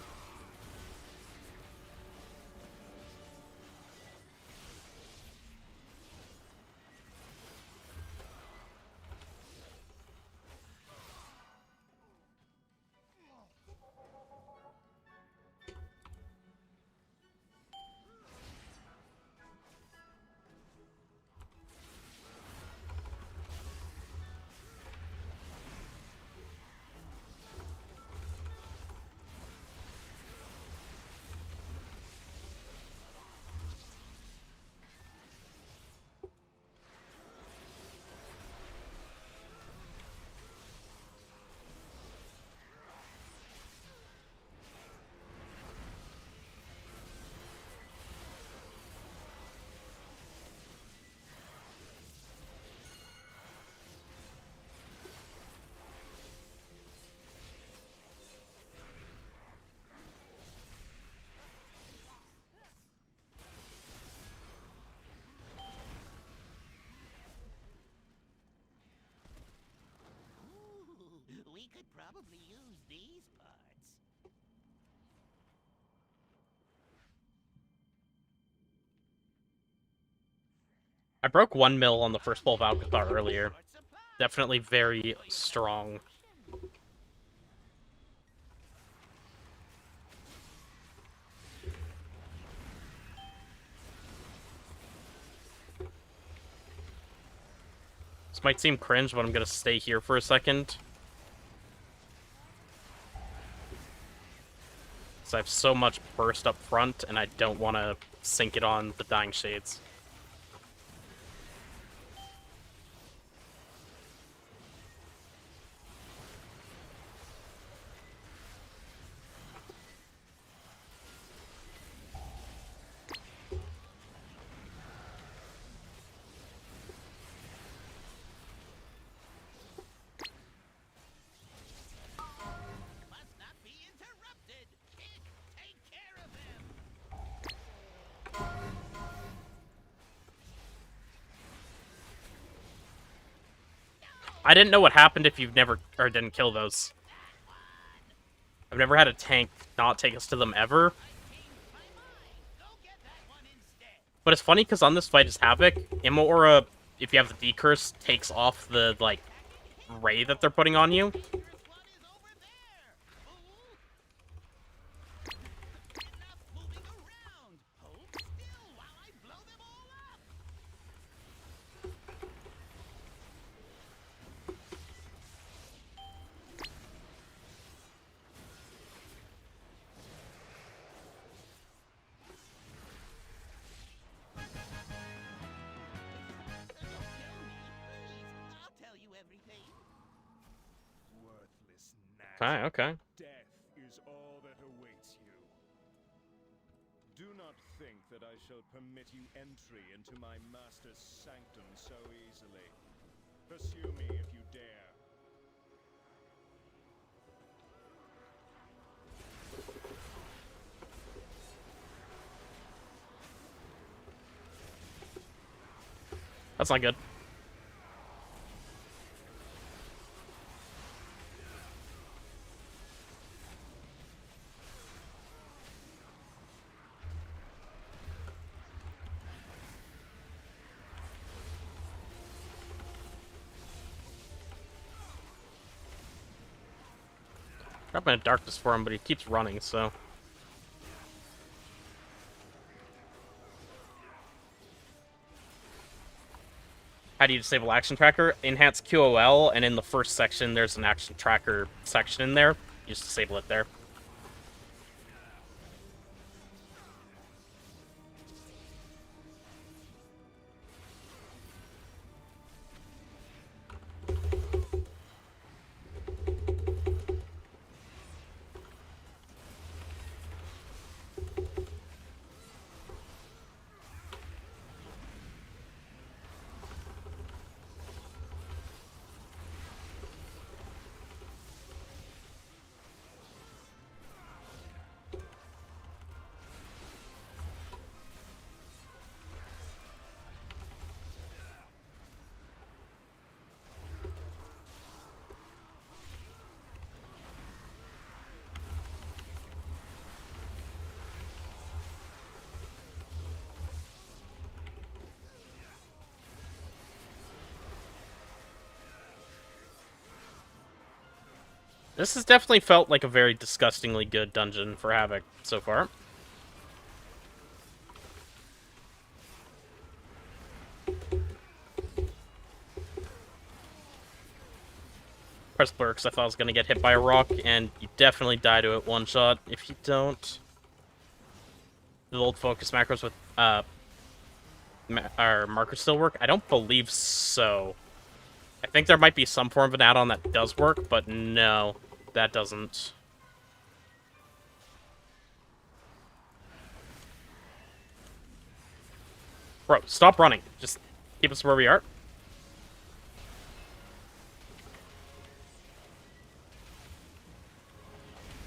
probably use these parts. I broke 1 mil on the first pull of Algeth'ar earlier. Definitely very strong. This might seem cringe, but I'm gonna stay here for a second. Because I have so much burst up front, and I don't want to sink it on the Dying Shades. I didn't know what happened if you've never, or didn't kill those. I've never had a tank not take us to them ever. But it's funny because on this fight as Havoc, Immora, if you have the D-Curse, takes off the, like, ray that they're putting on you. Okay. Death is all that awaits you. Do not think that I shall permit you entry into my master's sanctum so easily. Pursue me if you dare. That's not good. Dropping a darkness for him, but he keeps running, so. How do you disable action tracker? Enhance QOL, and in the first section, there's an action tracker section in there. You just disable it there. This has definitely felt like a very disgustingly good dungeon for Havoc so far. Press blur because I thought I was going to get hit by a rock, and you definitely die to it one shot if you don't. The old focus macros with our markers still work? I don't believe so. I think there might be some form of an add-on that does work, but no, that doesn't. Bro, stop running. Just keep us where we are.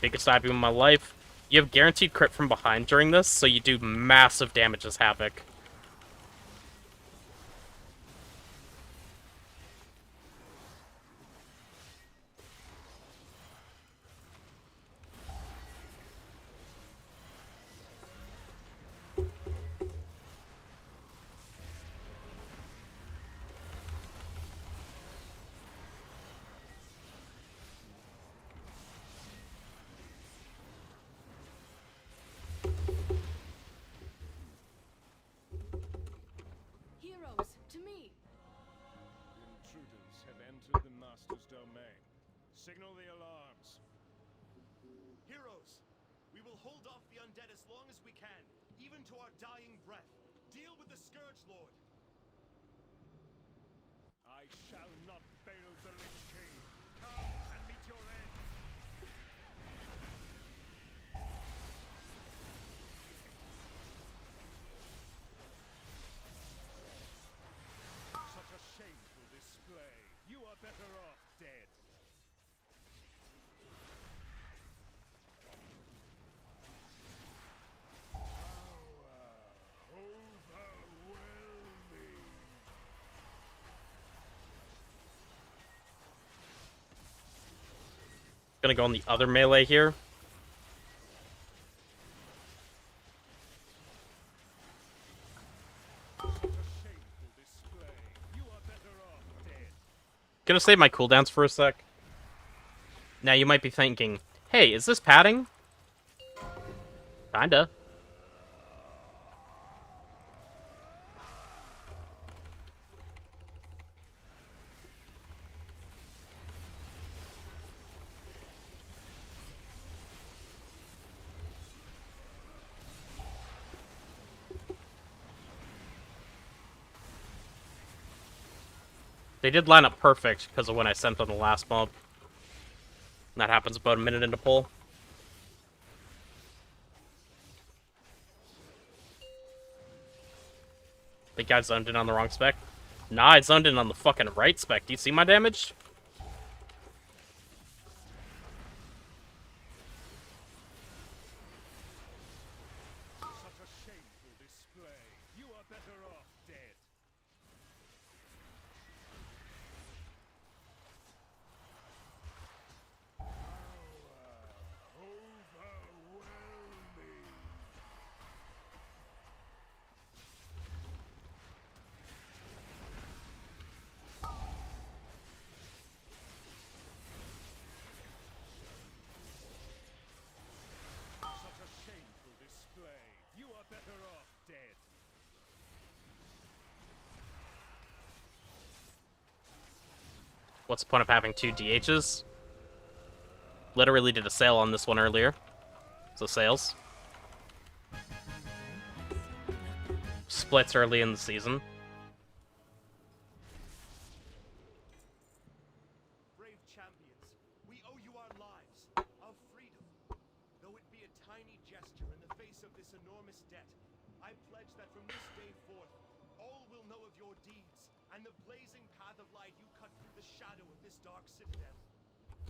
Biggest IB in my life. You have guaranteed crit from behind during this, so you do massive damage as Havoc. Signal the alarms. Heroes, we will hold off the undead as long as we can, even to our dying breath. Deal with the Scourge Lord. I shall not fail the Lich King. Come and meet your end. Such a shameful display. You are better off dead. Overwhelming. Gonna go on the other melee here. Gonna save my cooldowns for a sec. Now you might be thinking, hey, is this padding? Kinda. They did line up perfect because of when I sent on the last mob. And that happens about a minute into pull. Think I zoned in on the wrong spec? Nah, I zoned in on the fucking right spec. Do you see my damage? Such a shameful display. You are better off dead. Overwhelming. Such a shameful display. You are better off dead. What's the point of having two DHs? Literally did a sale on this one earlier. So sales. Splits early in the season. Brave champions, we owe you our lives, our freedom. Though it be a tiny gesture in the face of this enormous debt, I pledge that from this day forth, all will know of your deeds and the blazing path of light you cut through the shadow of this dark citadel.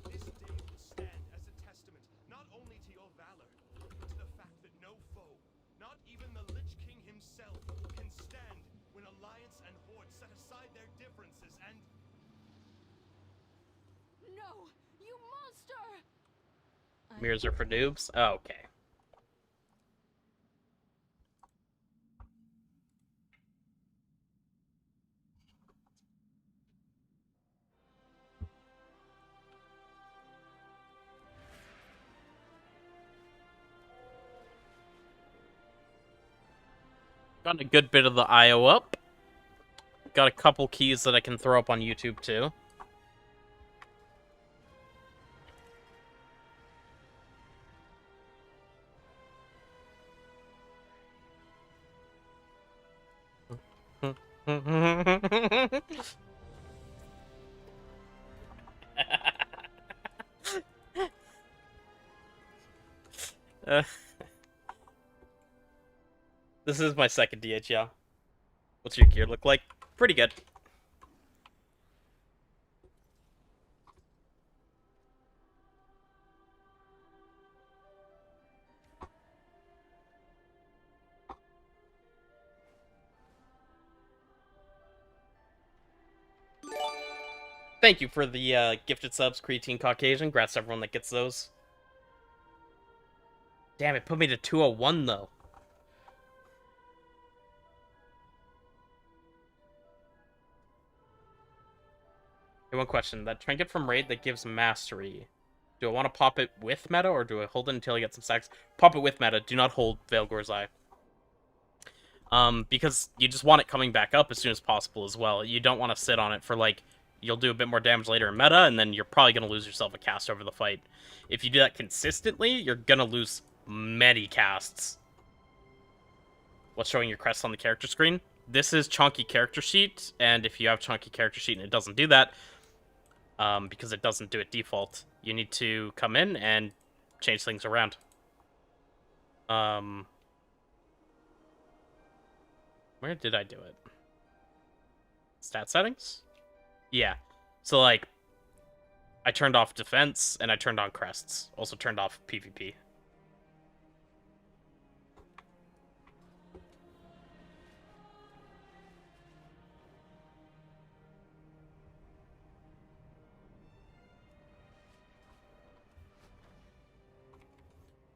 This day will stand as a testament not only to your valor, but to the fact that no foe, not even the Lich King himself, can stand when Alliance and Horde set aside their differences and... No! You monster! Mirrors are for noobs? Oh, okay. Got a good bit of the IO up. Got a couple keys that I can throw up on YouTube too. This is my second DH, yeah. What's your gear look like? Pretty good. Thank you for the gifted subs, Creatine Caucasian. Congrats to everyone that gets those. Damn, it put me to 201 though. Hey, one question. That trinket from Raid that gives mastery. Do I want to pop it with meta, or do I hold it until I get some stacks? Pop it with meta. Do not hold Veilgor's Eye. Because you just want it coming back up as soon as possible as well. You don't want to sit on it for, like, you'll do a bit more damage later in meta, and then you're probably going to lose yourself a cast over the fight. If you do that consistently, you're going to lose many casts. What's showing your crest on the character screen? This is chunky character sheet, and if you have chunky character sheet and it doesn't do that, because it doesn't do it default, you need to come in and change things around. Where did I do it? Stat settings? Yeah. So, like, I turned off defense, and I turned on crests. Also turned off PvP. Did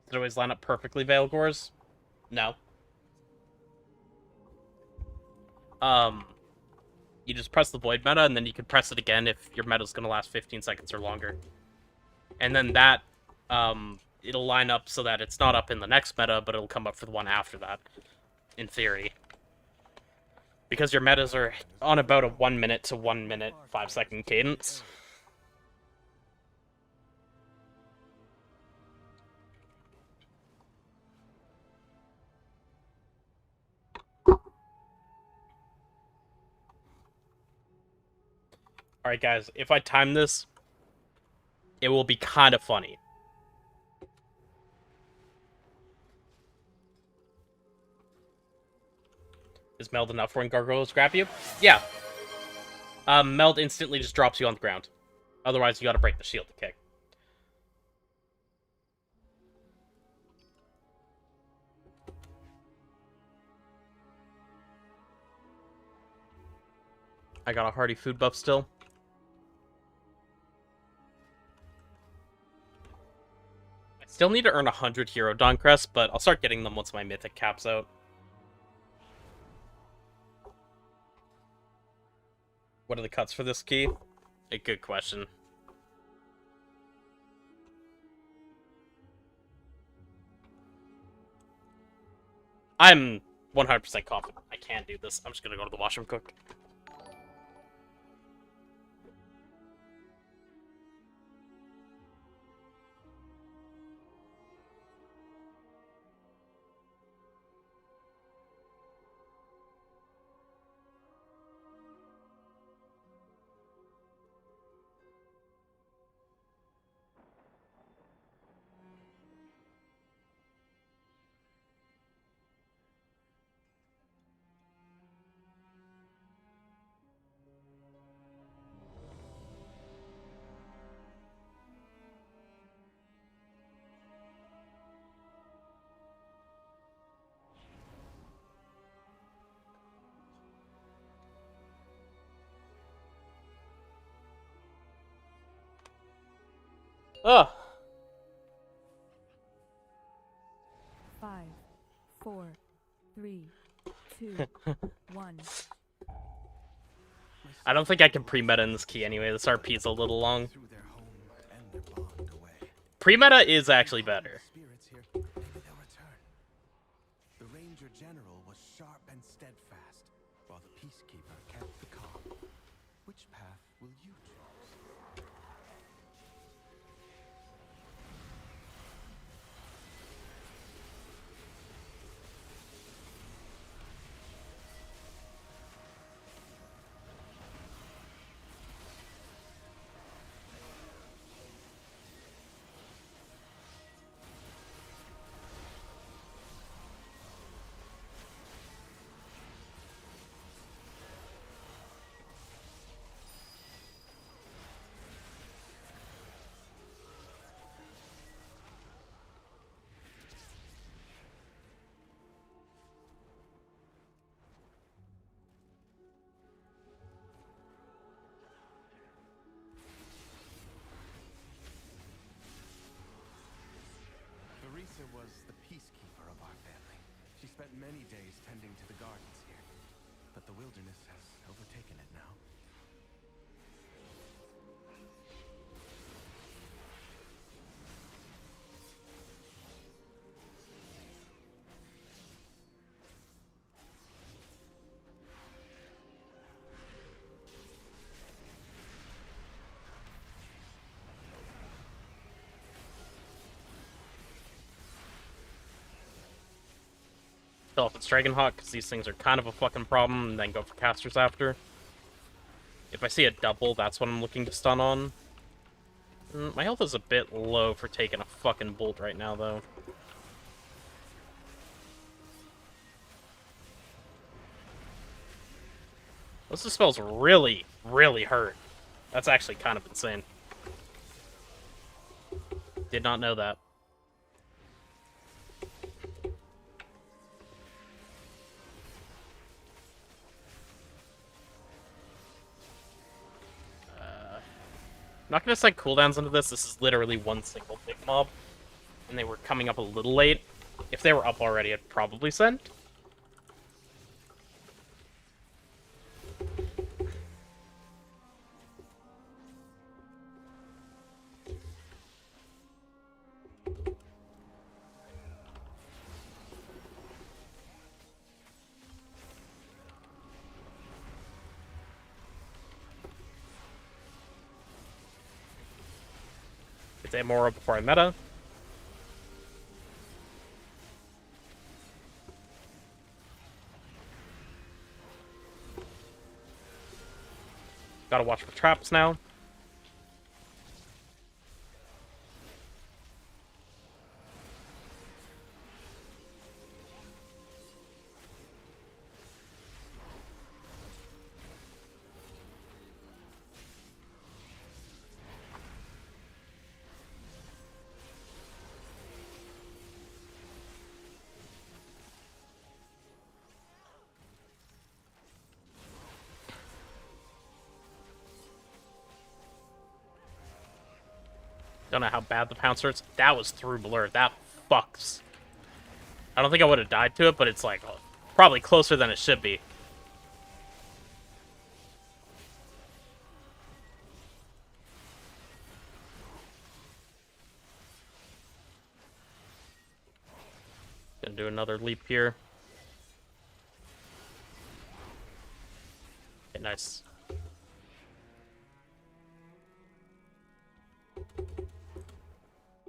it always line up perfectly, Veil Gores? No. You just press the void meta, and then you can press it again if your meta's gonna last 15 seconds or longer. And then that, it'll line up so that it's not up in the next meta, but it'll come up for the one after that, in theory. Because your metas are on about a 1 minute to 1 minute, 5 second cadence. Alright guys, if I time this, it will be kind of funny. Is Meld enough when gargoyles grab you? Yeah. Meld instantly just drops you on the ground. Otherwise, you gotta break the shield to kick. I got a hearty food buff still. I still need to earn 100 Hero Dawn Crests, but I'll start getting them once my Mythic caps out. What are the cuts for this key? A good question. I'm 100% confident I can do this. I'm just gonna go to the washroom cook. Ugh. 5, 4, 3, 2, 1. I don't think I can pre-meta in this key anyway. This RP is a little long. Pre-meta is actually better. The Ranger General was sharp and steadfast, while the Peacekeeper kept the calm. Which path will you choose? Teresa was the peacekeeper of our family. She spent many days tending to the gardens here, but the wilderness has overtaken it now. Kill off its Dragonhawk, because these things are kind of a fucking problem, and then go for casters after. If I see a double, that's what I'm looking to stun on. My health is a bit low for taking a fucking bolt right now, though. Those spells really, really hurt. That's actually kind of insane. Did not know that. I'm not gonna send cooldowns into this. This is literally one single big mob. And they were coming up a little late. If they were up already, I'd probably send. Get Amora before I meta. Gotta watch for traps now. Don't know how bad the pounce hurts. That was through blur. That fucks. I don't think I would have died to it, but it's like probably closer than it should be. Gonna do another leap here. Okay, nice.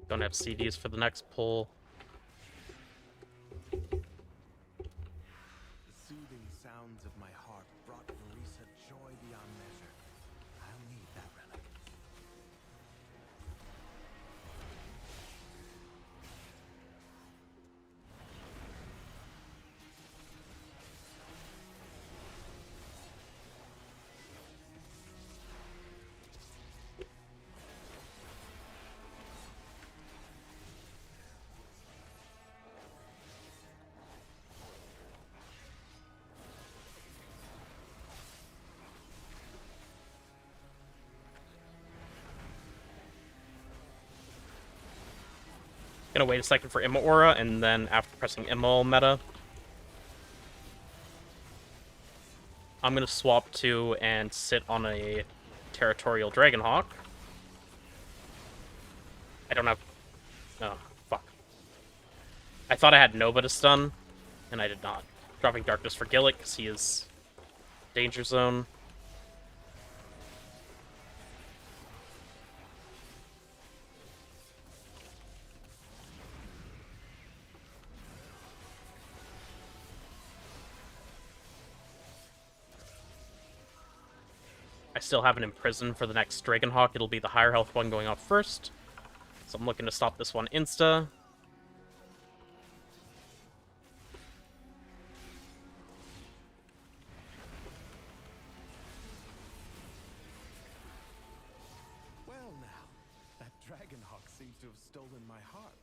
Don't have CDs for the next pull. The soothing sounds of my heart brought Marisa joy beyond measure. I'll need that relic. Gonna wait a second for Imma Aura, and then after pressing Imma meta, I'm gonna swap to and sit on a Territorial Dragonhawk. I don't have... Oh, fuck. I thought I had Nova to stun, and I did not. Dropping Darkness for Gillick, because he is Danger Zone. I still have an Imprison for the next Dragonhawk. It'll be the higher health one going off first. So I'm looking to stop this one insta. Well now, that Dragonhawk seems to have stolen my heart.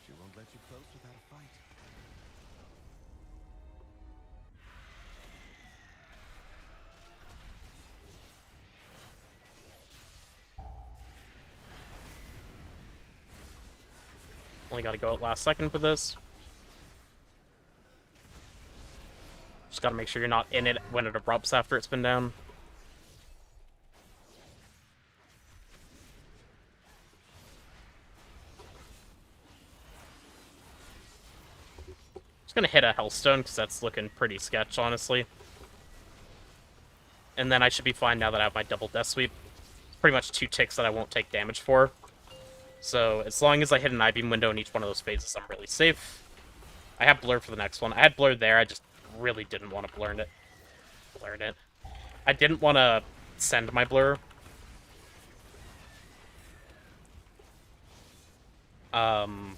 She won't let you close without a fight. Only gotta go at last second for this. Just gotta make sure you're not in it when it erupts after it's been down. Just gonna hit a Hellstone, because that's looking pretty sketch, honestly. And then I should be fine now that I have my double Death Sweep. Pretty much 2 ticks that I won't take damage for. So, as long as I hit an I-Beam window in each one of those phases, I'm really safe. I have blur for the next one. I had blur there. I just really didn't want to blur it. I didn't want to send my blur. And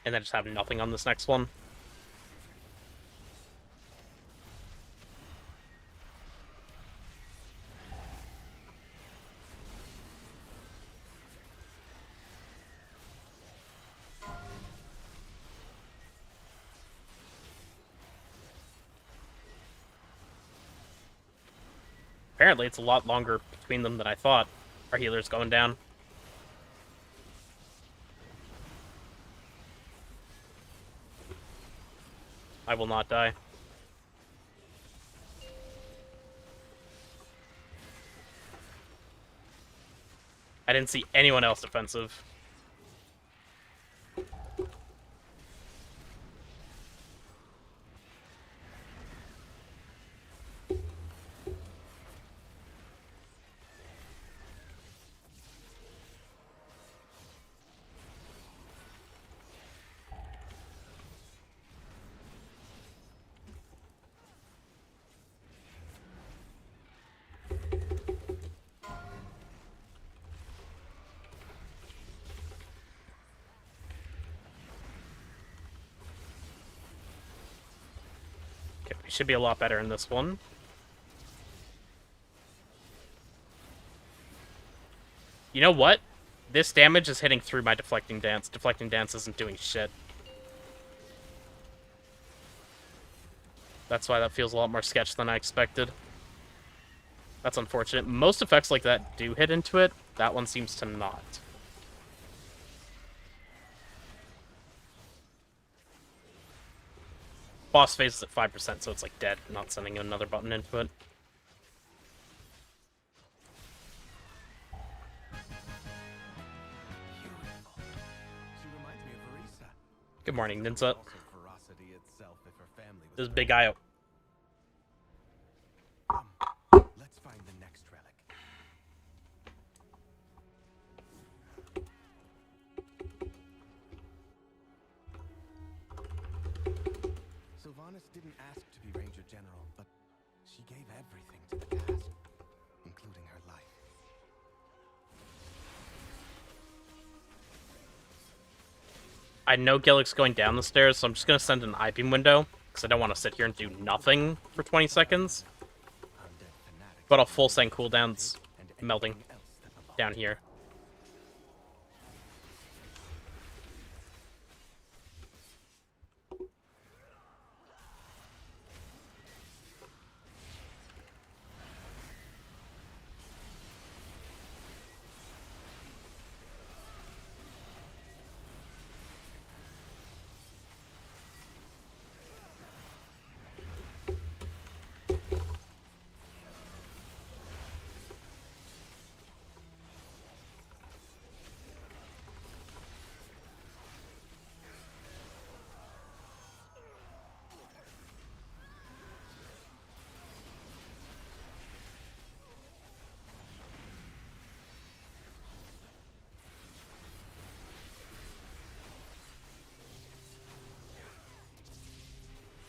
then just have nothing on this next one. Apparently, it's a lot longer between them than I thought. Our healer's going down. I will not die. I didn't see anyone else defensive. We should be a lot better in this one. You know what? This damage is hitting through my deflecting dance. Deflecting dance isn't doing shit. That's why that feels a lot more sketch than I expected. That's unfortunate. Most effects like that do hit into it. That one seems to not. Boss phase is at 5%, so it's like dead. I'm not sending another button into it. Good morning, Ninja. This is Big Io. Let's find the next relic. Sylvanas didn't ask to be Ranger General, but she gave everything to the task, including her life. I know Gillick's going down the stairs, so I'm just going to send an I-beam window, because I don't want to sit here and do nothing for 20 seconds. But I'll full send cooldowns melting down here.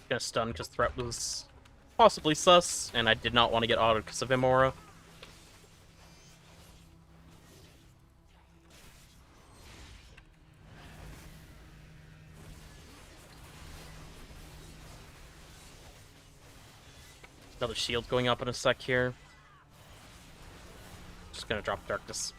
Gonna stun because threat was possibly sus, and I did not want to get autoed because of Imora. Another shield going up in a sec here. Just gonna drop Darkness.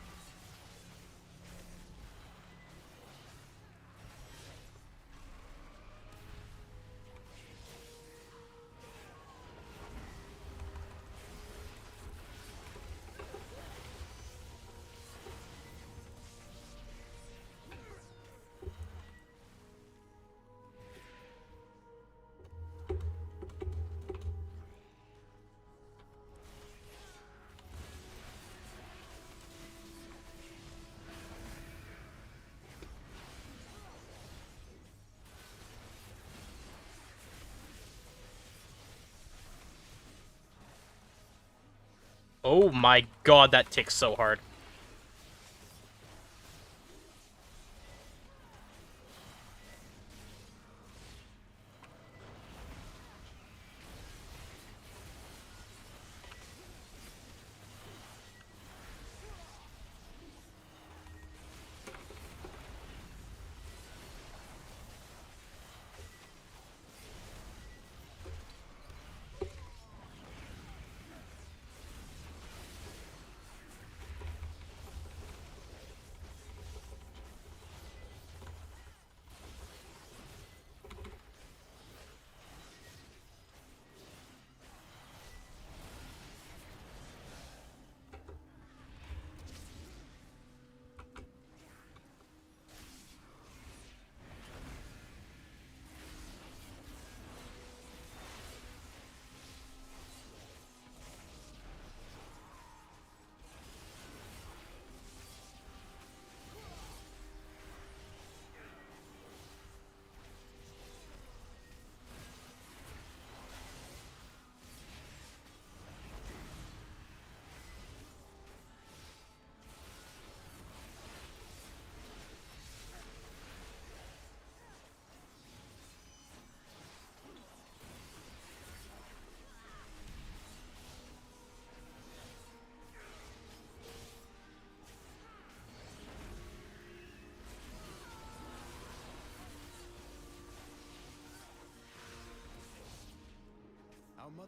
Oh my god, that ticks so hard.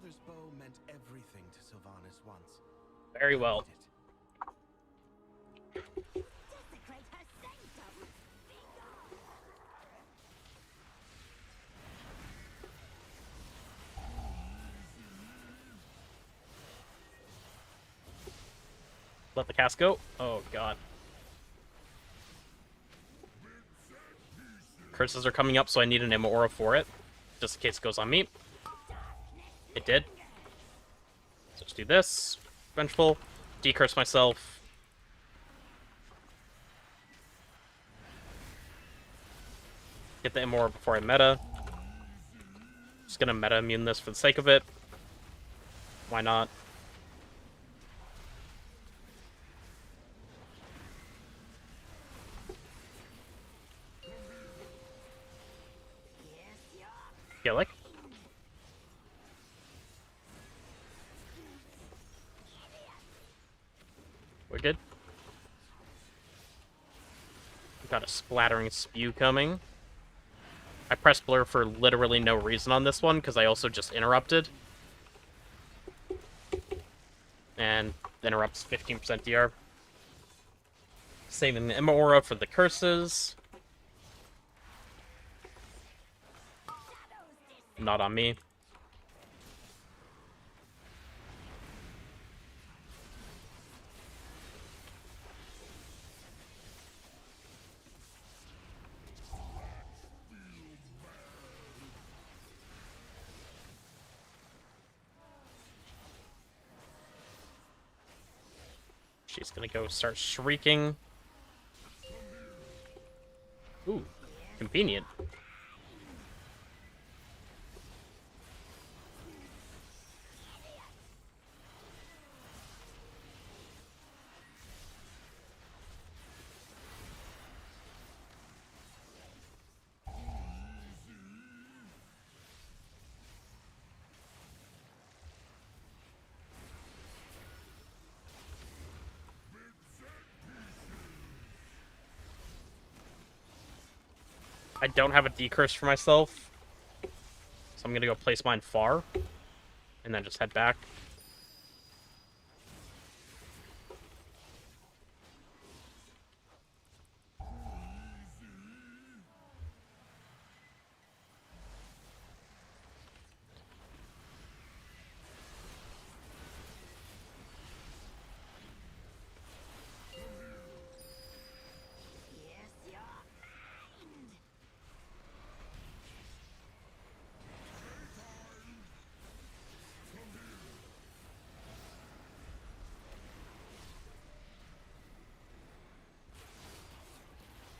mother's bow meant everything to Sylvanas once. Very well. Desecrate her sanctum! Be gone! Let the cast go. Oh god. Curses are coming up, so I need an aura for it, just in case it goes on me. It did. So let's do this. Vengeful. Decurse myself. Get the aura before I meta. Just gonna meta immune this for the sake of it. Why not? Yeah, like. We're good. Got a splattering spew coming. I pressed blur for literally no reason on this one, because I also just interrupted. And interrupts 15% DR. Saving the aura for the curses. Not on me. She's gonna go start shrieking. Ooh, convenient. I don't have a decurse for myself, so I'm gonna go place mine far, and then just head back.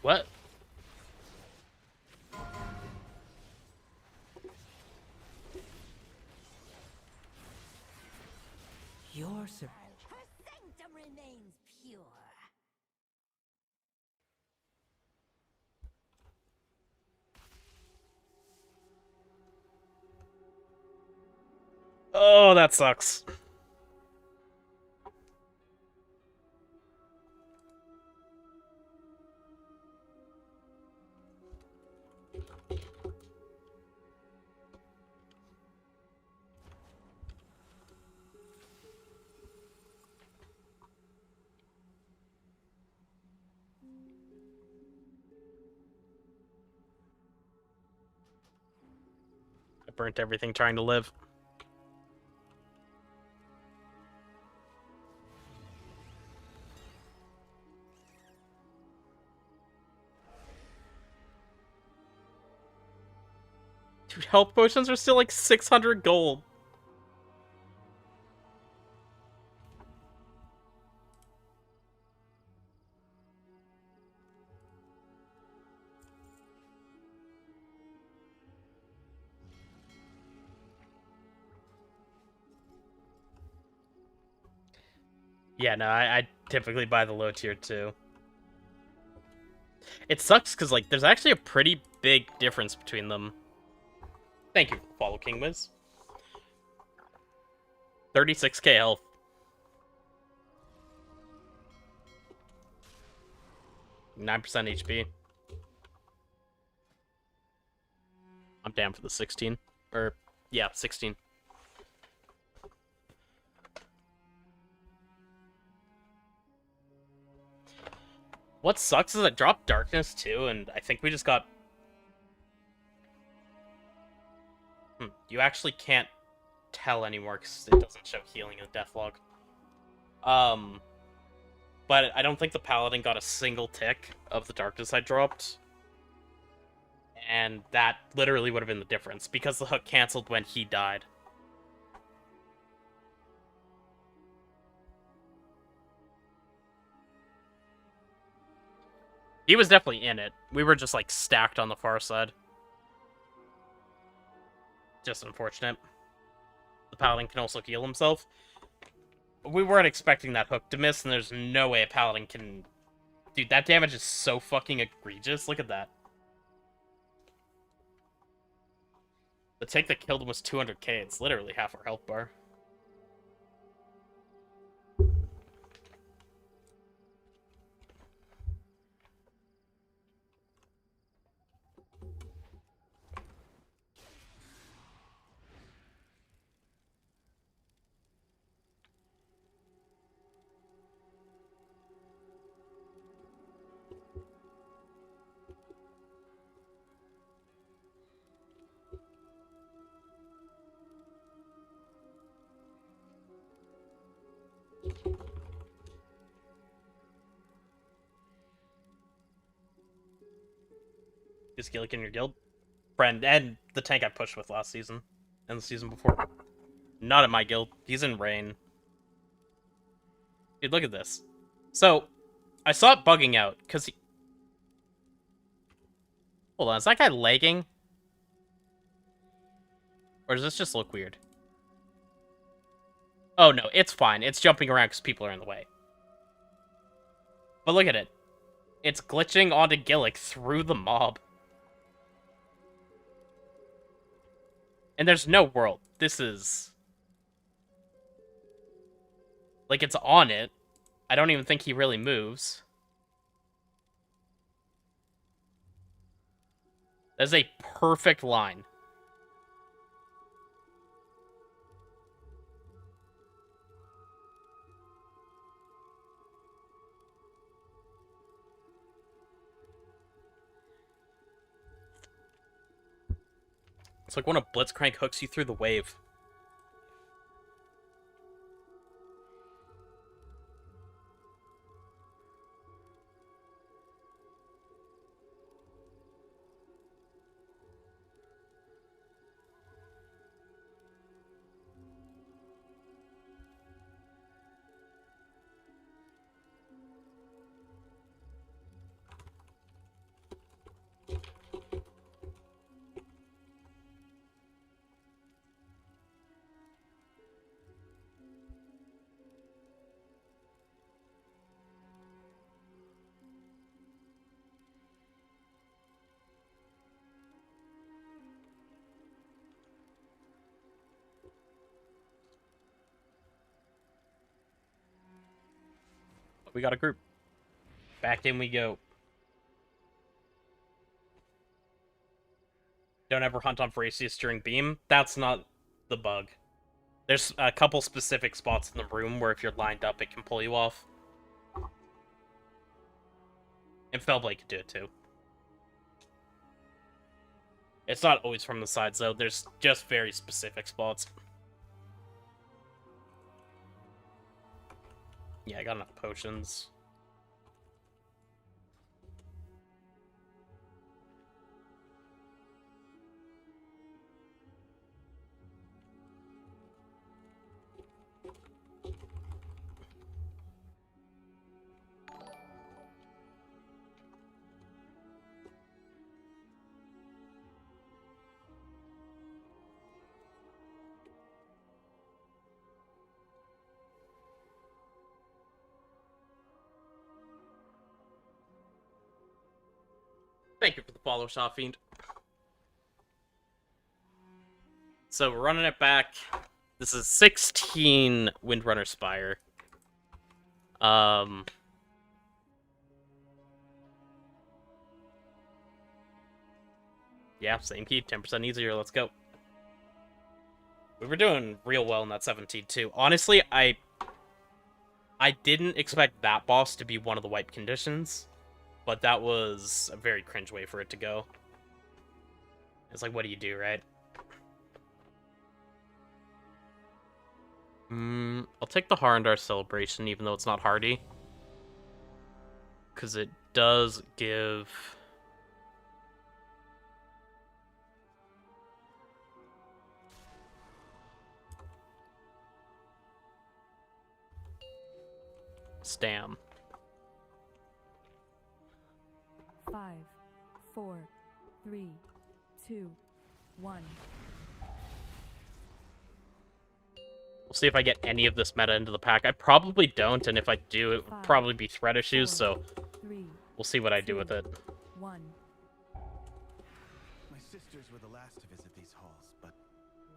What? Your Her sanctum remains pure. Oh, that sucks. I burnt everything trying to live. Dude, health potions are still like 600 gold. Yeah, no, I typically buy the low tier too. It sucks because, like, there's actually a pretty big difference between them. Thank you, Follow King Wiz. 36k health. %9 HP. I'm down for the 16. Or, yeah, 16. What sucks is I dropped Darkness too, and I think we just got... You actually can't tell anymore because it doesn't show healing in the death log. But I don't think the Paladin got a single tick of the Darkness I dropped. And that literally would have been the difference, because the hook canceled when he died. He was definitely in it. We were just, like, stacked on the far side. Just unfortunate. The Paladin can also heal himself. We weren't expecting that hook to miss, and there's no way a Paladin can... Dude, that damage is so fucking egregious. Look at that. The take that killed him was 200k. It's literally half our health bar. Is Gillick in your guild? Friend, and the tank I pushed with last season. And the season before. Not in my guild. He's in Rain. Dude, look at this. So, I saw it bugging out, because he... Hold on, is that guy lagging? Or does this just look weird? Oh no, it's fine. It's jumping around because people are in the way. But look at it. It's glitching onto Gillick through the mob. And there's no world. This is... Like, it's on it. I don't even think he really moves. That's a perfect line. It's like when a Blitzcrank hooks you through the wave. We got a group. Back in we go. Don't ever hunt on Voracious during beam. That's not the bug. There's a couple specific spots in the room where if you're lined up, it can pull you off. And Fellblade could do it too. It's not always from the sides though. There's just very specific spots. Yeah, I got enough potions. Thank you for the follow, Shaw Fiend. So we're running it back. This is 16 Windrunner Spire. Yeah, same key, 10% easier, let's go. We were doing real well in that 17 too. Honestly, I didn't expect that boss to be one of the wipe conditions. But that was a very cringe way for it to go. It's like, what do you do, right? I'll take the Harndar celebration, even though it's not hardy. Because it does give... Stam. 5, 4, 3, 2, 1. We'll see if I get any of this meta into the pack. I probably don't, and if I do, it would probably be threat issues, so we'll see what I do with it. 1. My sisters were the last to visit these halls, but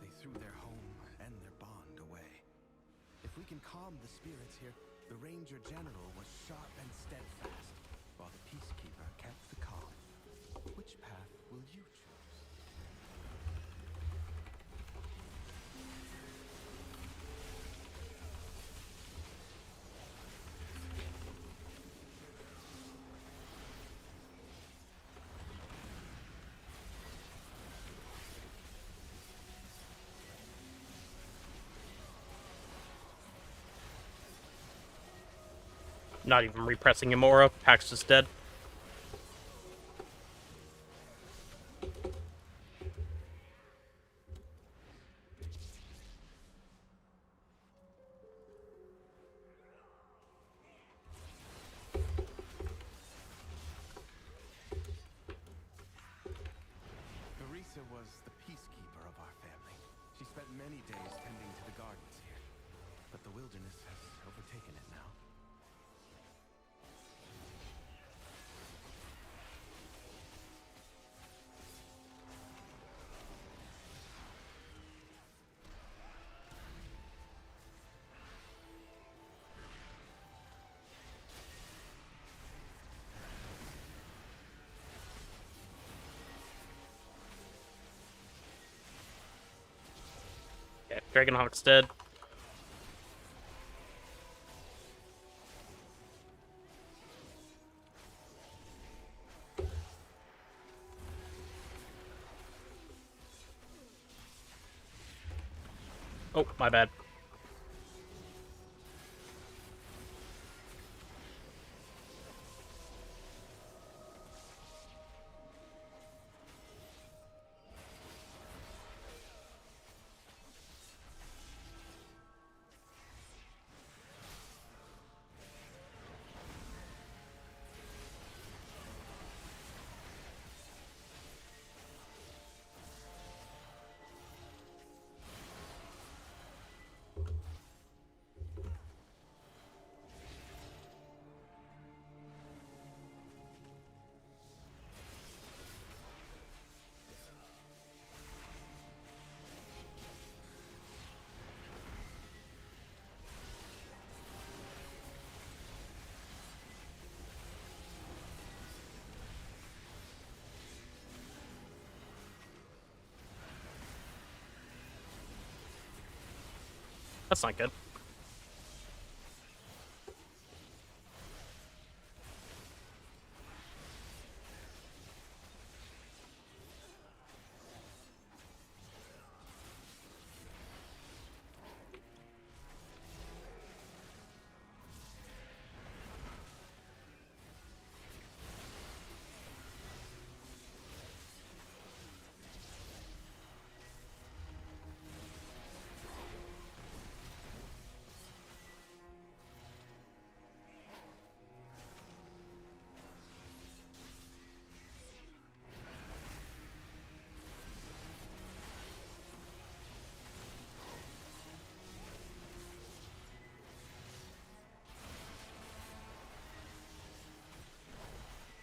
they threw their home and their bond away. If we can calm the spirits here, the Ranger General was sharp and steadfast, while the Peacekeeper kept the calm. Which path will you choose? Not even repressing Imora. Pack's just dead. Teresa was the peacekeeper of our family. She spent many days tending to the gardens here, but the wilderness has overtaken it now. Okay, Dragonhawk's dead. Oh, my bad. That's not good.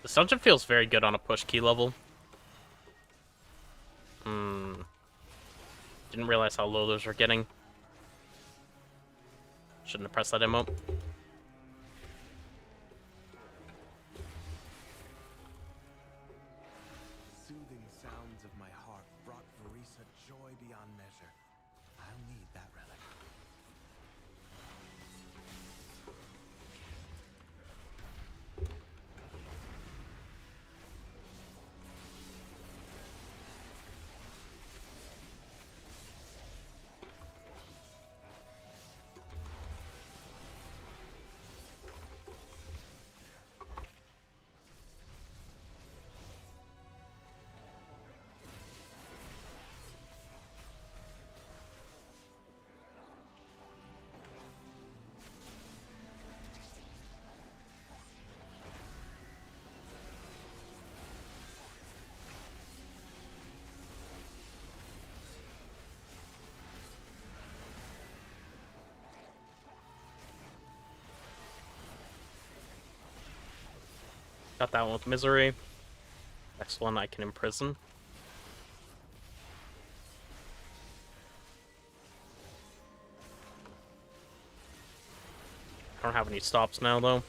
This dungeon feels very good on a push key level. Didn't realize how low those were getting. Shouldn't have pressed that emote. Soothing sounds of my heart brought Verisa joy beyond measure. I'll need that relic. Got that one with Misery. Next one I can imprison. I don't have any stops now, though.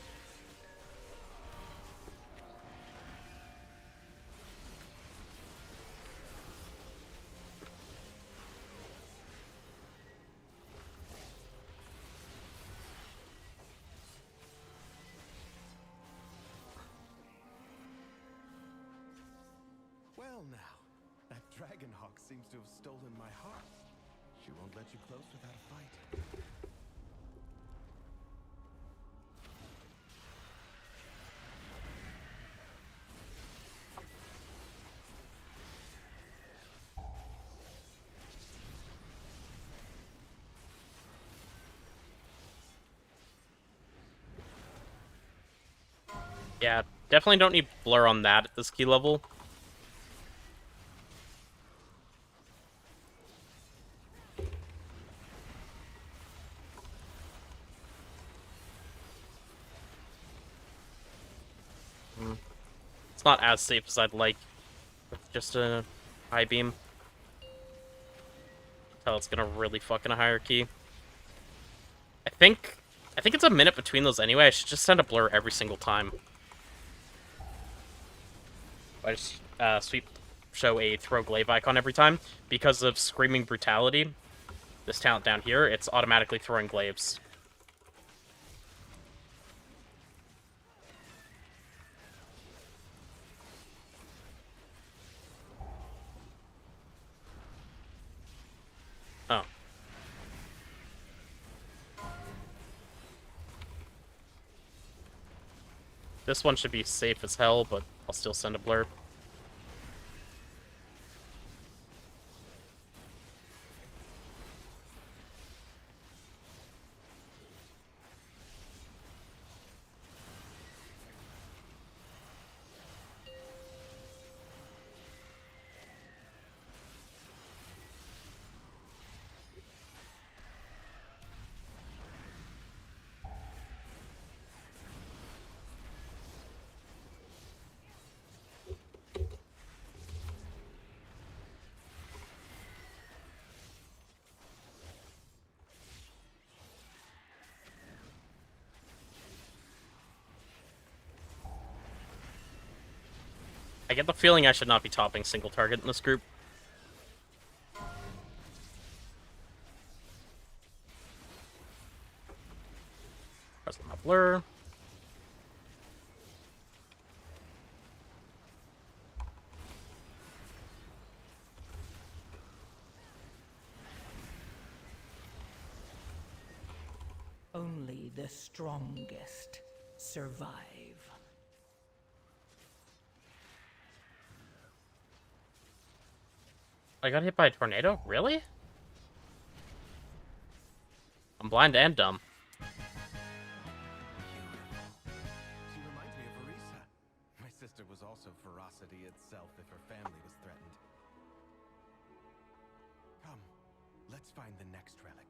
Well now, that Dragonhawk seems to have stolen my heart. She won't let you close without a fight. Yeah, definitely don't need blur on that at this key level. It's not as safe as I'd like with just a high beam. Tell it's gonna really fuck in a higher key. I think it's a minute between those anyway. I should just send a blur every single time. I just show a throw glaive icon every time. Because of Screaming Brutality, this talent down here, it's automatically throwing glaives. Oh. This one should be safe as hell, but I'll still send a blur. I get the feeling I should not be topping single target in this group. Pressing my blur. Only the strongest survive. I got hit by a tornado? Really? I'm blind and dumb. She reminds me of Arisa. My sister was also ferocity itself if her family was threatened. Come, let's find the next relic.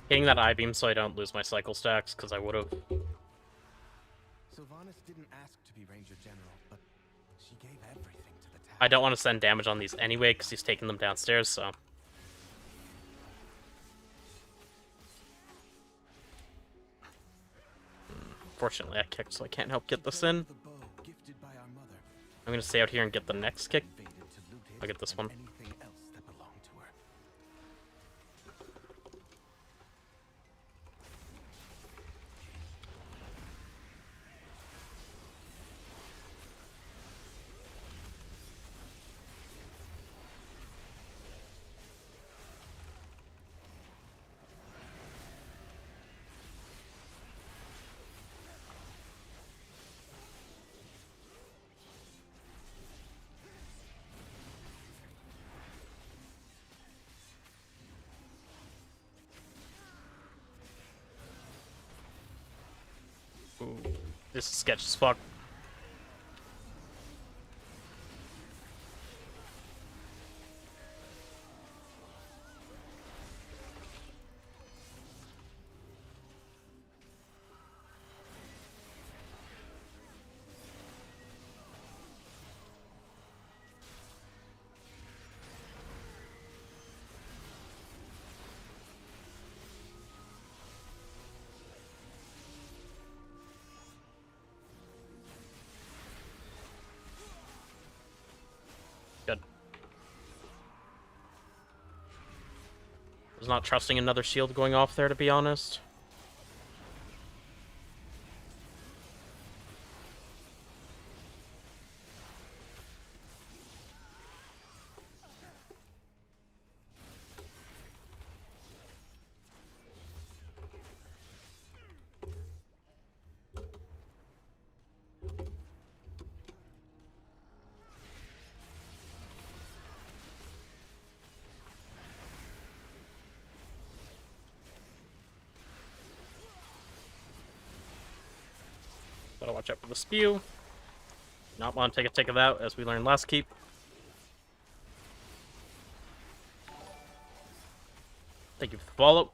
Hitting that I-beam so I don't lose my cycle stacks, because I would have. Sylvanas didn't ask to be Ranger General, but she gave everything to the task. I don't want to send damage on these anyway, because he's taking them downstairs, so. Fortunately, I kicked, so I can't help get this in. I'm going to stay out here and get the next kick. I'll get this one. Ooh, this is sketch as fuck. was not trusting another shield going off there, to be honest. Gotta watch out for the spew. Not want to take a tick of that, as we learned last keep. Thank you for the follow.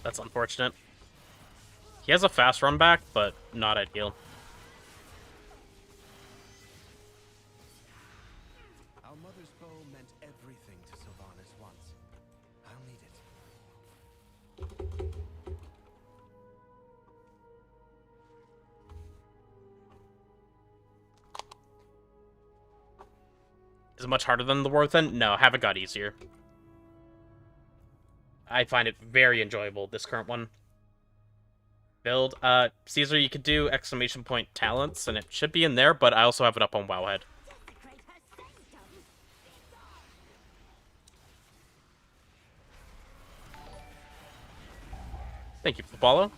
That's unfortunate. He has a fast run back, but not ideal. Our mother's bow meant everything to Sylvanas once. I'll need it. Is it much harder than the Warthen? No, Havoc got easier. I find it very enjoyable, this current one. Build. Caesar, you could do exclamation point talents, and it should be in there, but I also have it up on Wowhead. Thank you for the follow.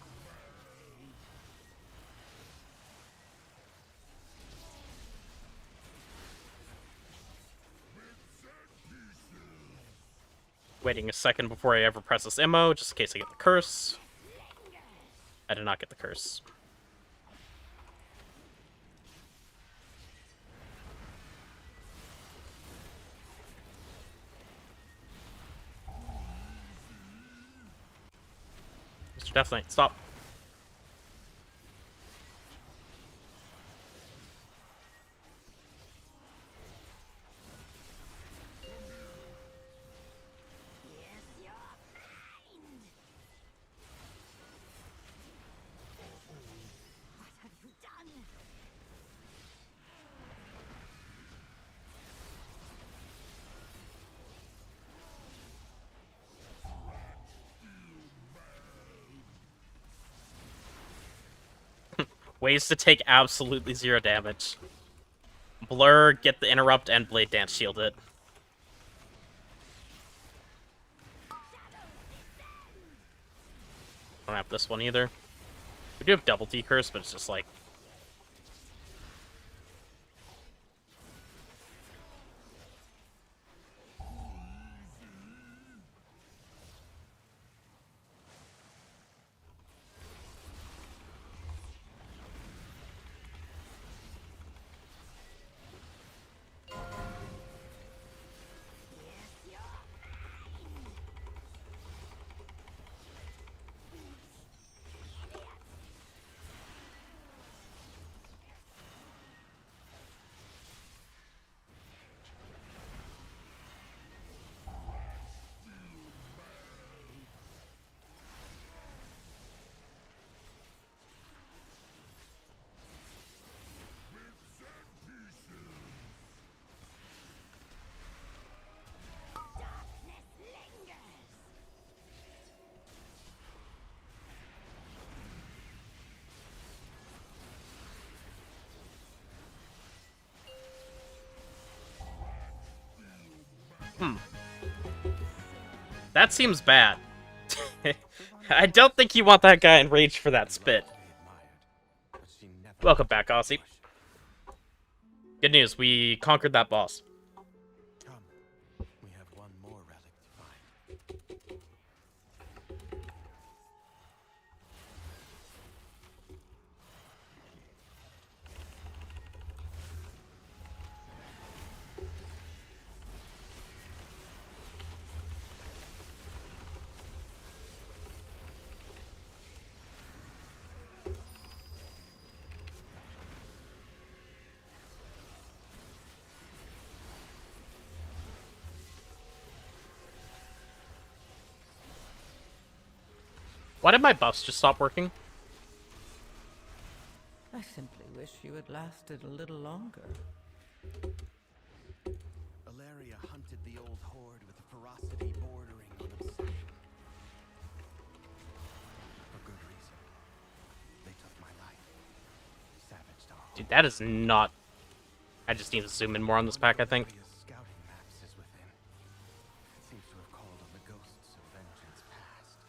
Waiting a second before I ever press this ammo, just in case I get the curse. I did not get the curse. Mr. Death Knight, stop. Ways to take absolutely zero damage. Blur, get the interrupt, and Blade Dance shield it. Don't have this one either. We do have double decurse, but it's just like... That seems bad. I don't think you want that guy enraged for that spit. Welcome back, Aussie. Good news, we conquered that boss. We have one more relic to find. Why did my buffs just stop working? I simply wish you had lasted a little longer. Alaria hunted the old horde with a ferocity bordering on obsession. For good reason. They took my life. Savaged our Dude, that is not... I just need to zoom in more on this pack, I think. scouting maps is within. It seems to have called on the ghosts of vengeance past.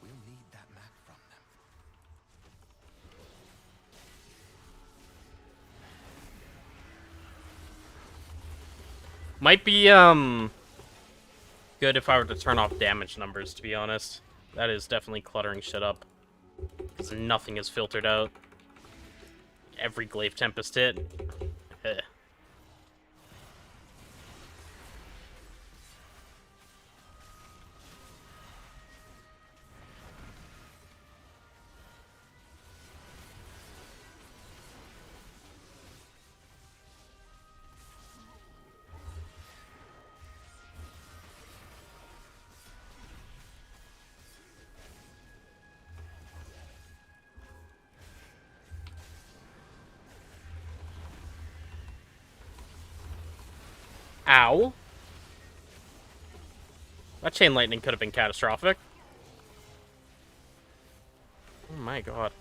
We'll need that map from them. Might be, good if I were to turn off damage numbers, to be honest. That is definitely cluttering shit up. Because nothing is filtered out. Every Glaive Tempest hit. Eh. Ow. That chain lightning could have been catastrophic. Oh my god.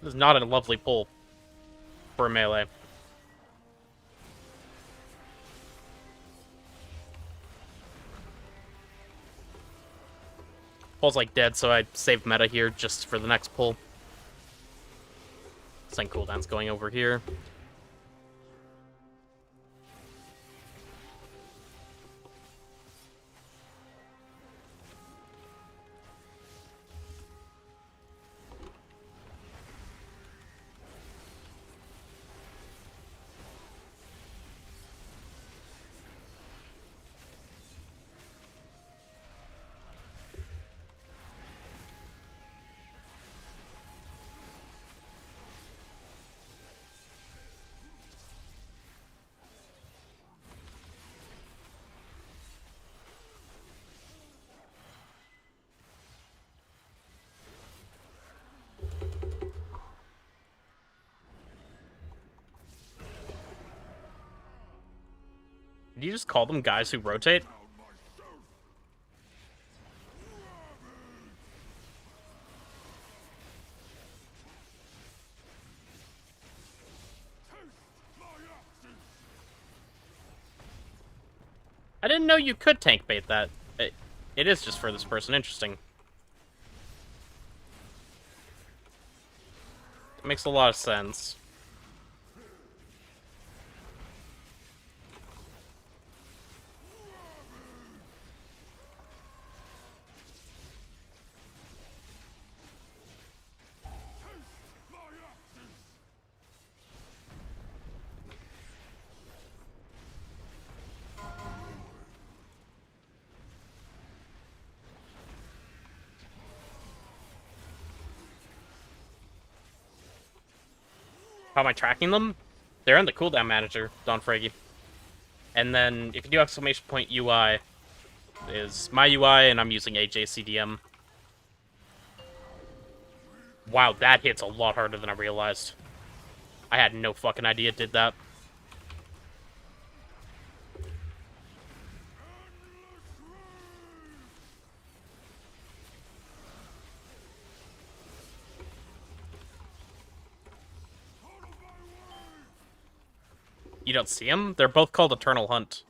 This is not a lovely pull for a melee. Pull's like dead, so I saved meta here just for the next pull. Sun cooldown's going over here. Did you just call them guys who rotate? I didn't know you could tank bait that. It is just for this person. Interesting. It makes a lot of sense. How am I tracking them? They're in the cooldown manager, Don Fraggy. And then if you do exclamation point UI, is my UI, and I'm using AJCDM. Wow, that hits a lot harder than I realized. I had no fucking idea it did that. You don't see them? They're both called Eternal Hunt.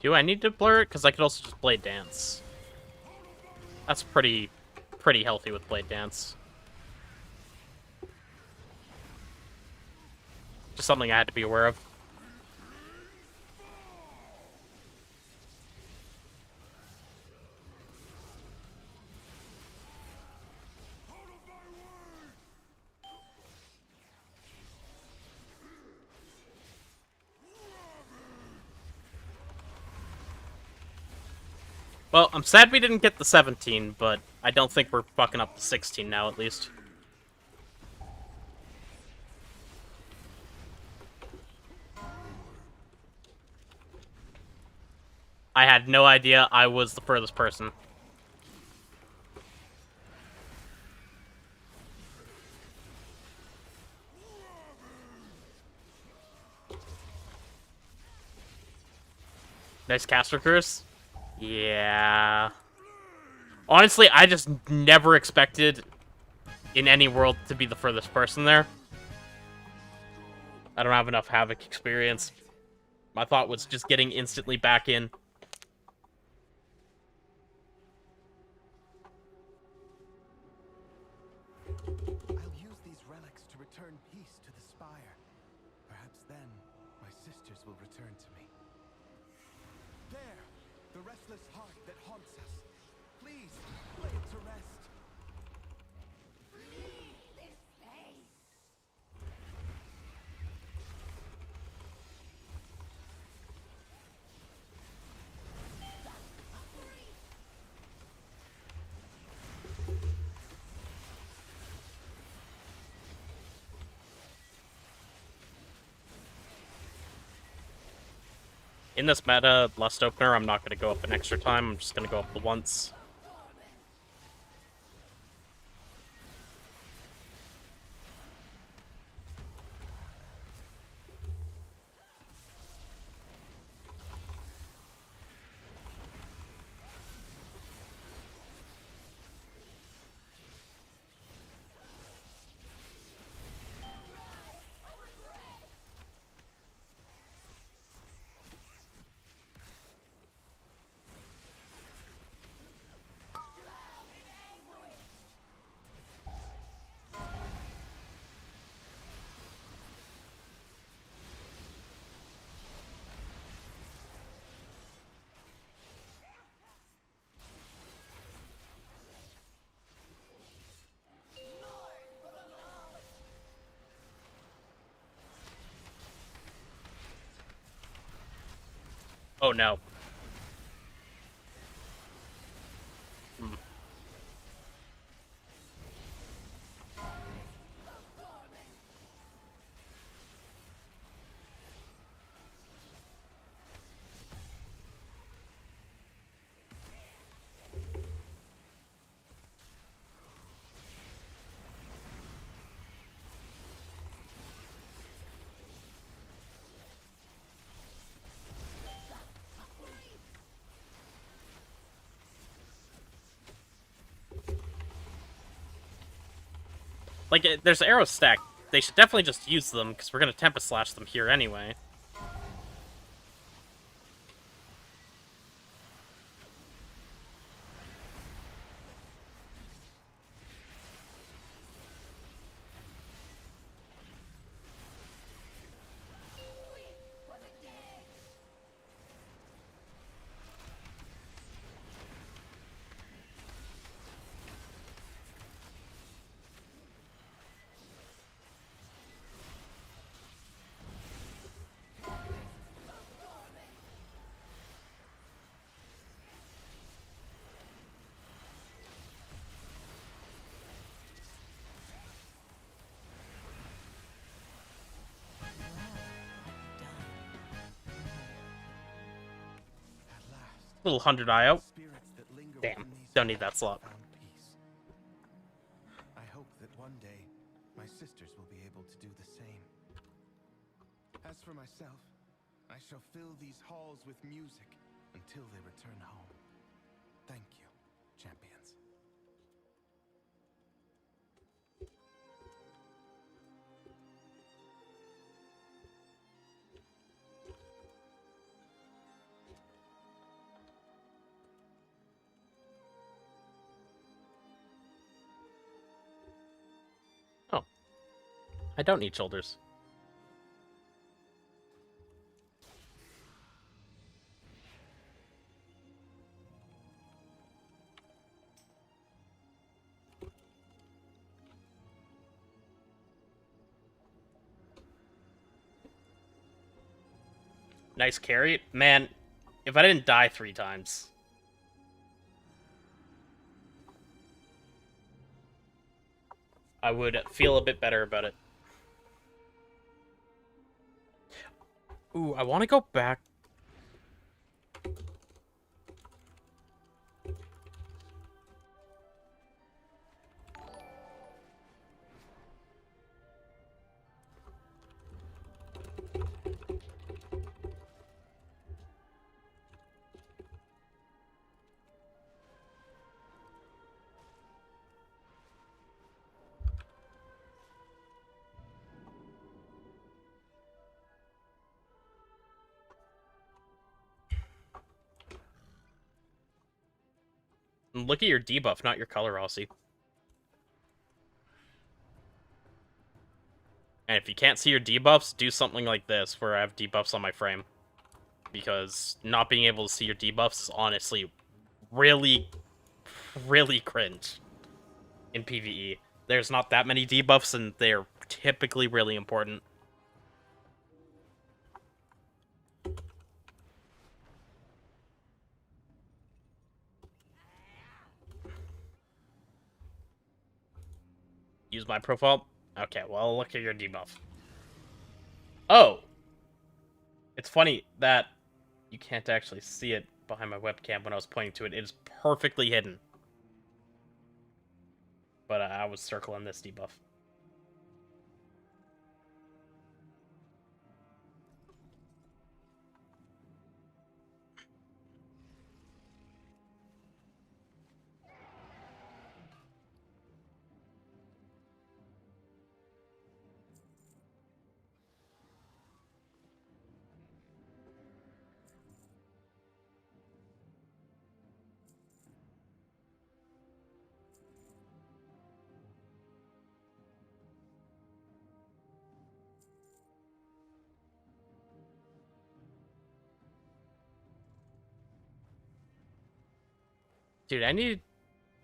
Do I need to blur it? Because I could also just Blade Dance. That's pretty healthy with Blade Dance. Just something I had to be aware of. Well, I'm sad we didn't get the 17, but I don't think we're fucking up the 16 now, at least. I had no idea I was the furthest person. Nice caster curse? Yeah. Honestly, I just never expected in any world to be the furthest person there. I don't have enough Havoc experience. My thought was just getting instantly back in. I'll use these relics to return peace to the spire. Perhaps then my sisters will return to me. There! The restless heart that haunts us. Please, lay it to rest. In this meta, Lust Opener, I'm not going to go up an extra time. I'm just going to go up the once. Oh no. Like, there's arrows stacked. They should definitely just use them, because we're going to Tempest Slash them here anyway. Little 100 IO. Damn, don't need that slot. I hope that one day my sisters will be able to do the same. As for myself, I shall fill these halls with music until they return home. Thank you, champions. I don't need shoulders. Nice carry. Man, if I didn't die 3 times... I would feel a bit better about it. Ooh, I want to go back. Look at your debuff, not your color, Aussie. And if you can't see your debuffs, do something like this, where I have debuffs on my frame. Because not being able to see your debuffs is honestly really, really cringe in PvE. There's not that many debuffs, and they're typically really important. Use my profile? Okay, well, look at your debuff. Oh! It's funny that you can't actually see it behind my webcam when I was pointing to it. It is perfectly hidden. But I was circling this debuff. Dude, I need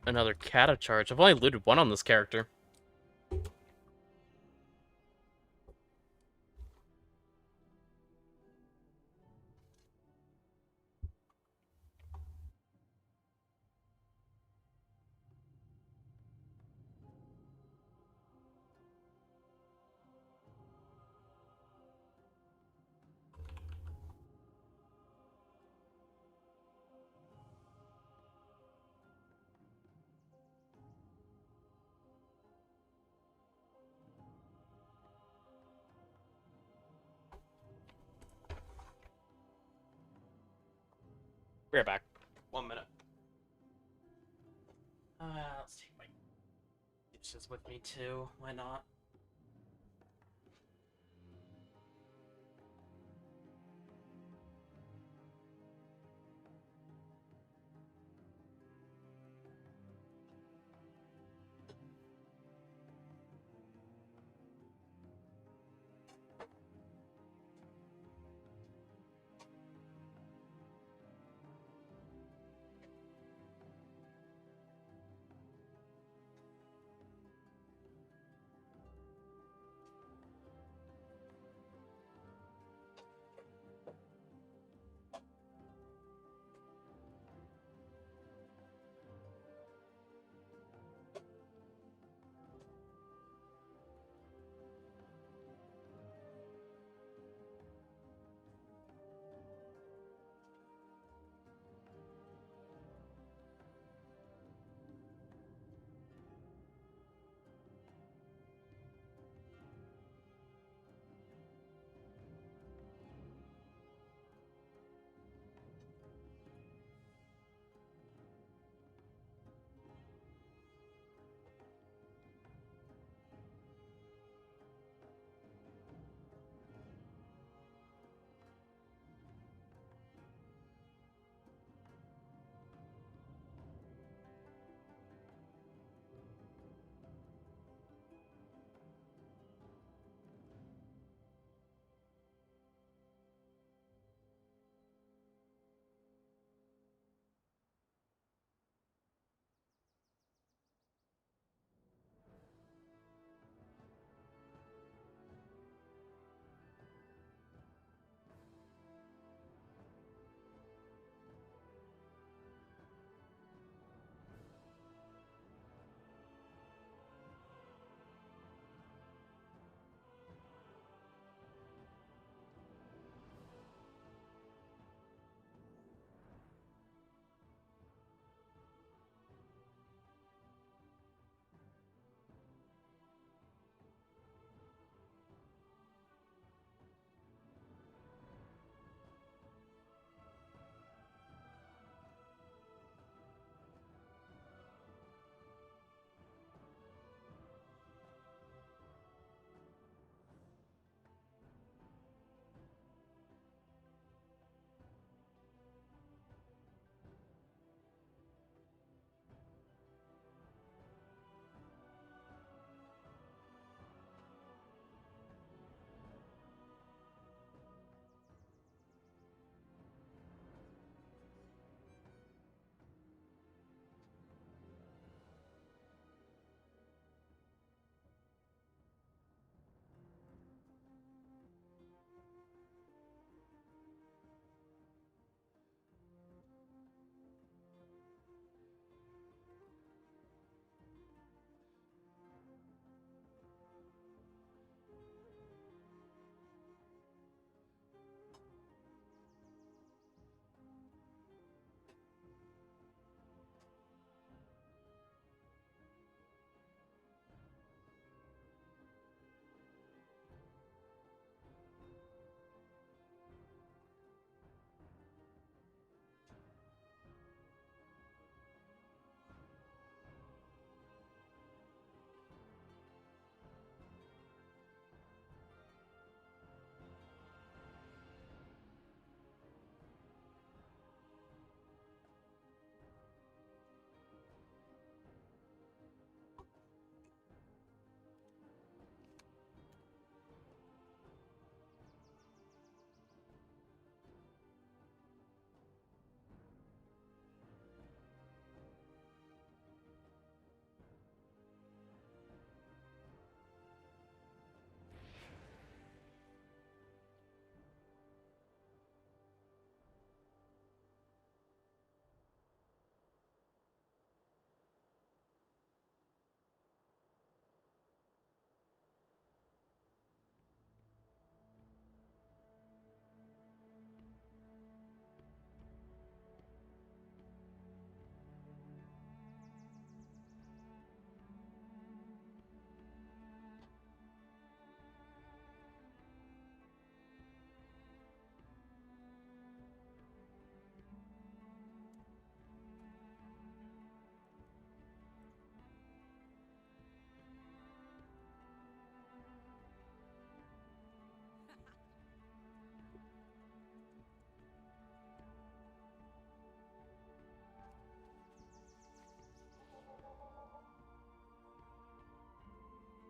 another kata charge. I've only looted 1 on this character. Be right back. 1 minute. Let's take my dishes with me too. Why not?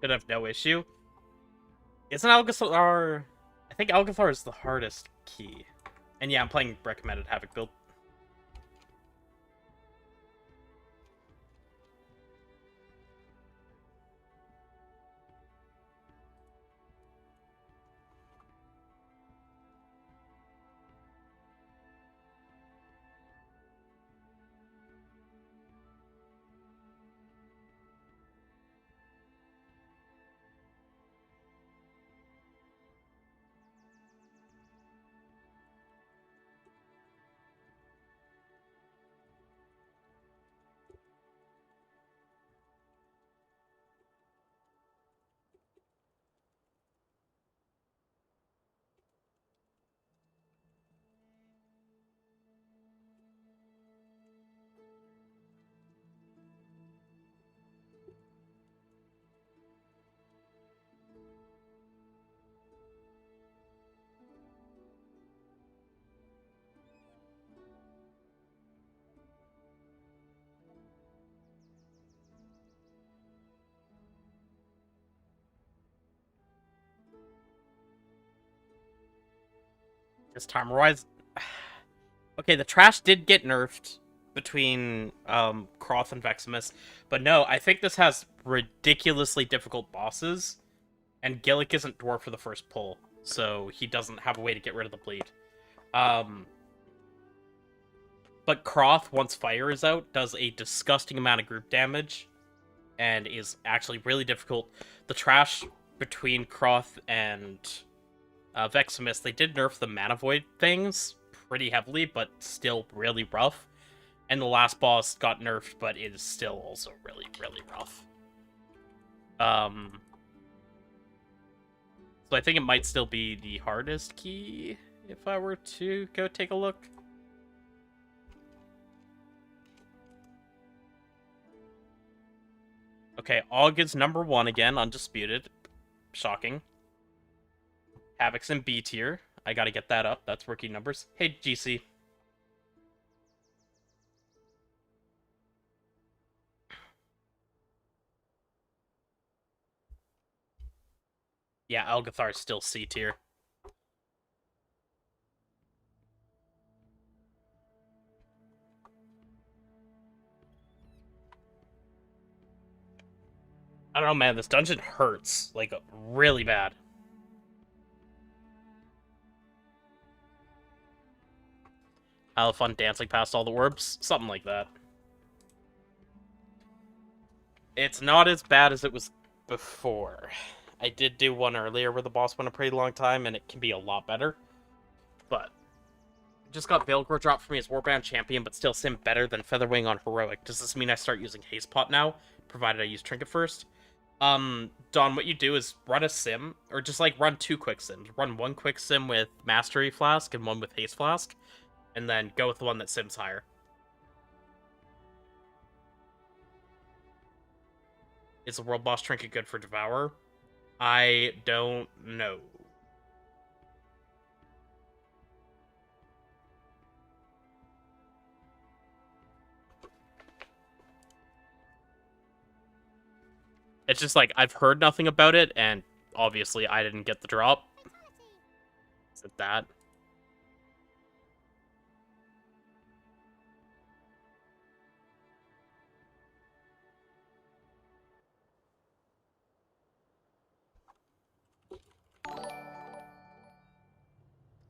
should have no issue. Isn't Algeth'ar... I think Algeth'ar is the hardest key. And yeah, I'm playing recommended Havoc build. This time Rise. Okay, the trash did get nerfed between Croth and Veximus, but no, I think this has ridiculously difficult bosses, and Gillick isn't dwarf for the first pull, so he doesn't have a way to get rid of the bleed. But Croth, once fire is out, does a disgusting amount of group damage, and is actually really difficult. The trash between Croth and Veximus, they did nerf the Mana Void things pretty heavily, but still really rough. And the last boss got nerfed, but it is still also really, really rough. So I think it might still be the hardest key if I were to go take a look. Okay, Aug is number 1 again, undisputed. Shocking. Havoc's in B tier. I gotta get that up. That's rookie numbers. Hey, GC. Yeah, Algeth'ar's still C tier. I don't know, man. This dungeon hurts. Like, really bad. I'll have fun dancing past all the orbs. Something like that. It's not as bad as it was before. I did do one earlier where the boss went a pretty long time, and it can be a lot better. But just got Veilgore dropped for me as Warband Champion, but still sim better than Featherwing on Heroic. Does this mean I start using Haste Pot now, provided I use Trinket first? Don, what you do is run a sim, or just like run 2 quick sims. Run 1 quick sim with Mastery Flask and 1 with Haste Flask, and then go with the one that sims higher. Is the World Boss Trinket good for Devourer? I don't know. It's just like, I've heard nothing about it, and obviously I didn't get the drop. Is it that?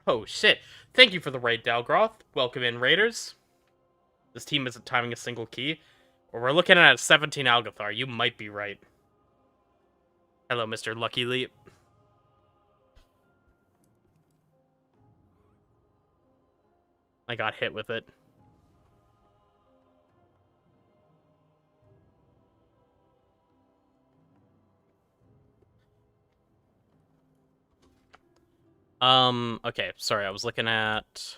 Oh shit. Thank you for the raid, Dalgroth. Welcome in, raiders. This team isn't timing a single key. Or we're looking at a 17 Algeth'ar. You might be right. Hello, Mr. Lucky Leap. I got hit with it. Okay, sorry, I was looking at...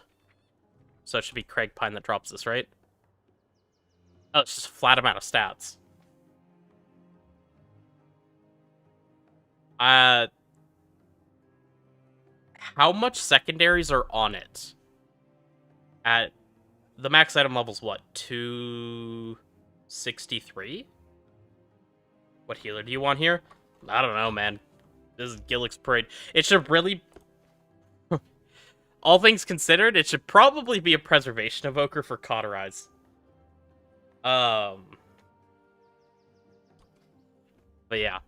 So it should be Craig Pine that drops this, right? Oh, it's just a flat amount of stats. How much secondaries are on it? At the max item level's what? 263? What healer do you want here? I don't know, man. This is Gillick's Parade. It should really... All things considered, it should probably be a Preservation Evoker for Cauterize. But yeah.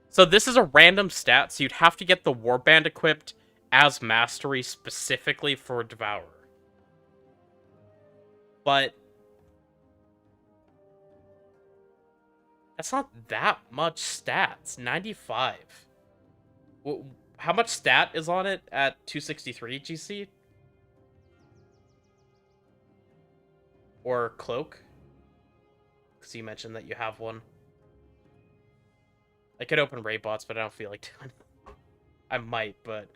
So this is a random stat, so you'd have to get the Warband equipped as Mastery specifically for Devourer. But that's not that much stats. 95. How much stat is on it at 263 GC? Or Cloak? Because you mentioned that you have one. I could open raid bots, but I don't feel like doing it. I might, but...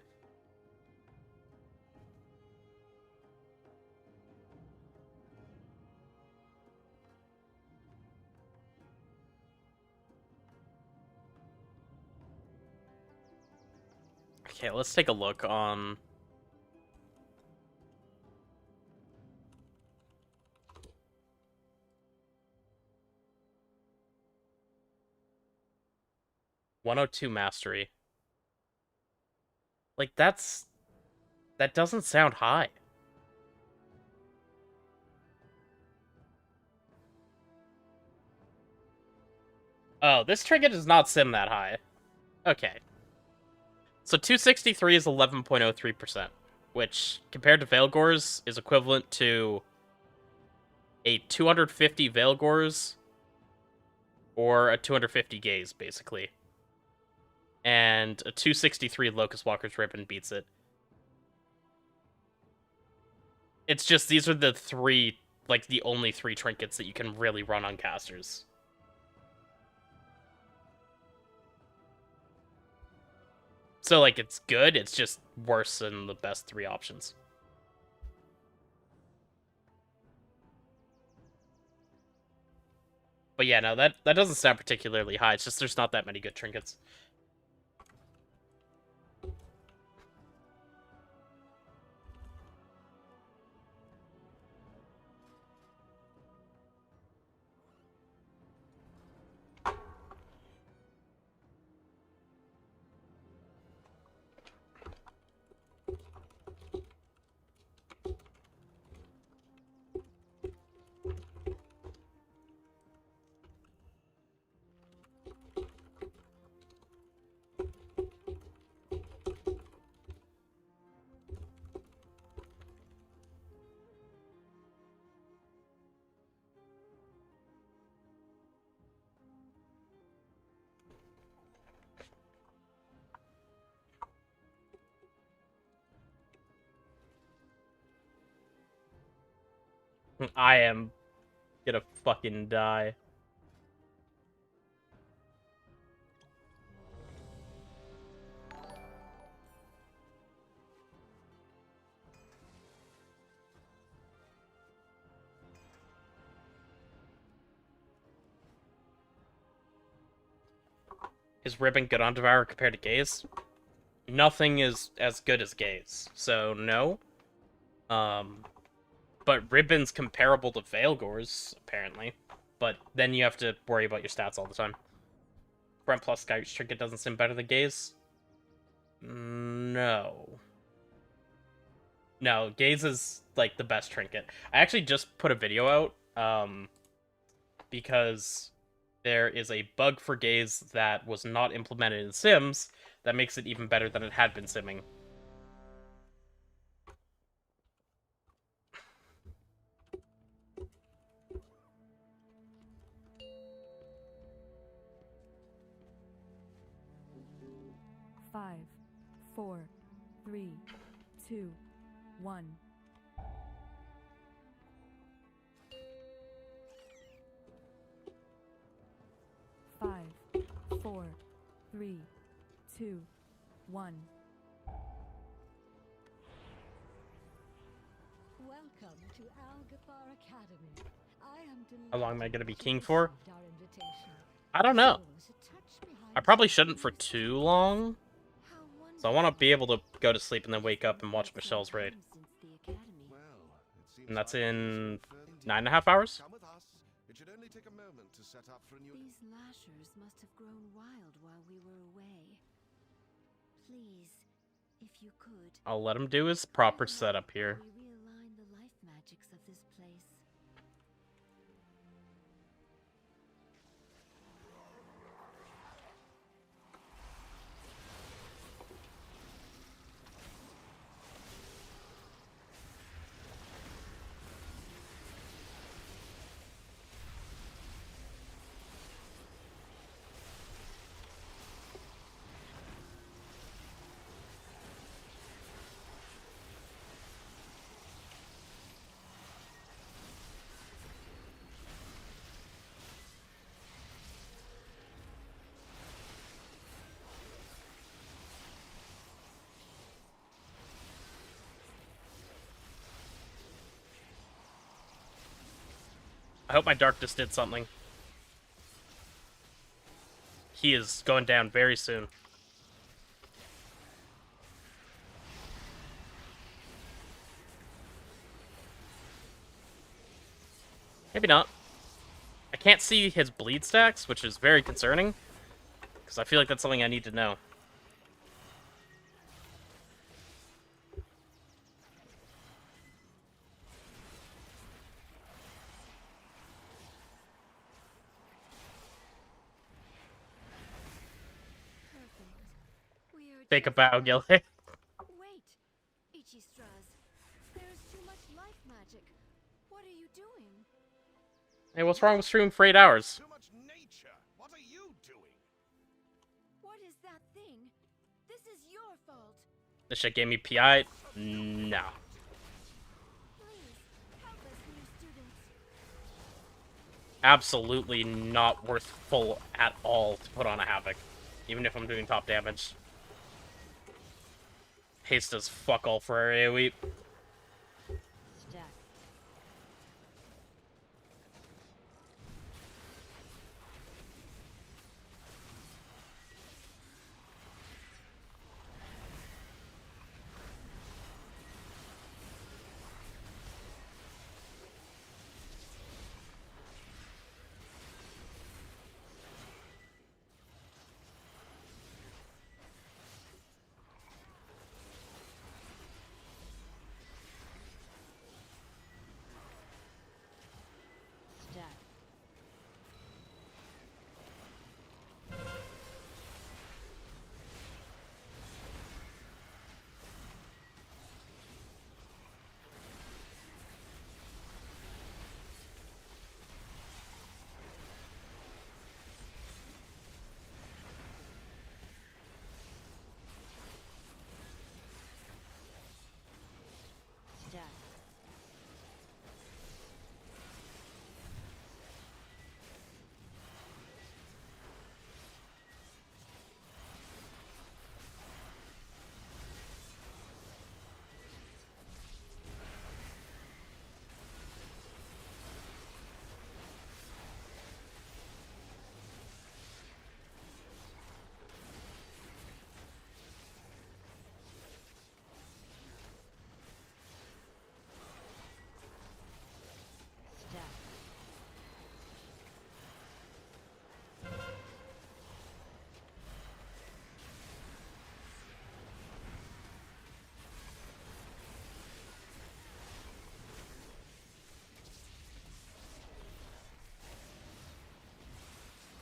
Okay, let's take a look on... ...102 Mastery. Like, that doesn't sound high. Oh, this trinket does not sim that high. Okay. So 263 is 11.03%, which, compared to Veilgor's, is equivalent to a 250 Veilgor's or a 250 Gaze, basically. And a 263 Locust Walker's Ribbon beats it. It's just, these are the three, like, the only three trinkets that you can really run on casters. So, like, it's good, it's just worse than the best three options. But yeah, no, that doesn't sound particularly high, it's just there's not that many good trinkets. I am gonna fucking die. Is Ribbon good on Devourer compared to Gaze? Nothing is as good as Gaze, so no. But Ribbon's comparable to Veilgor's, apparently. But then you have to worry about your stats all the time. Brent plus Skyreach Trinket doesn't seem better than Gaze? No. No, Gaze is, like, the best trinket. I actually just put a video out, because there is a bug for Gaze that was not implemented in Sims that makes it even better than it had been simming. Five, 4, 3, 2, 1. Five, 4, 3, 2, 1. Welcome to Algeth'ar Academy. I am How long am I gonna be king delighted for? you received our invitation. I don't know. There was a touch behind I probably shouldn't for too long. So I want to be able to go to sleep and then wake up and watch Michelle's raid. And that's in 9.5 hours? we take a moment to set up for a new... These lashers must have grown wild while we were away. Please, if you could... I'll let him do his proper setup here. We realign the life magics of this place. I hope my Darkness did something. He is going down very soon. Maybe not. I can't see his bleed stacks, which is very concerning, because I feel like that's something I need to know. Take a bow, Gilly. Wait, Ichistras. There's too much life magic. What are you doing? Hey, what's wrong with streaming for 8 hours? Too much nature. What are you doing? What is that thing? This is your fault. This shit gave me PI. No. Please, help us, new students. Absolutely not worth full at all to put on a Havoc, even if I'm doing top damage. Haste does fuck all for our AoE.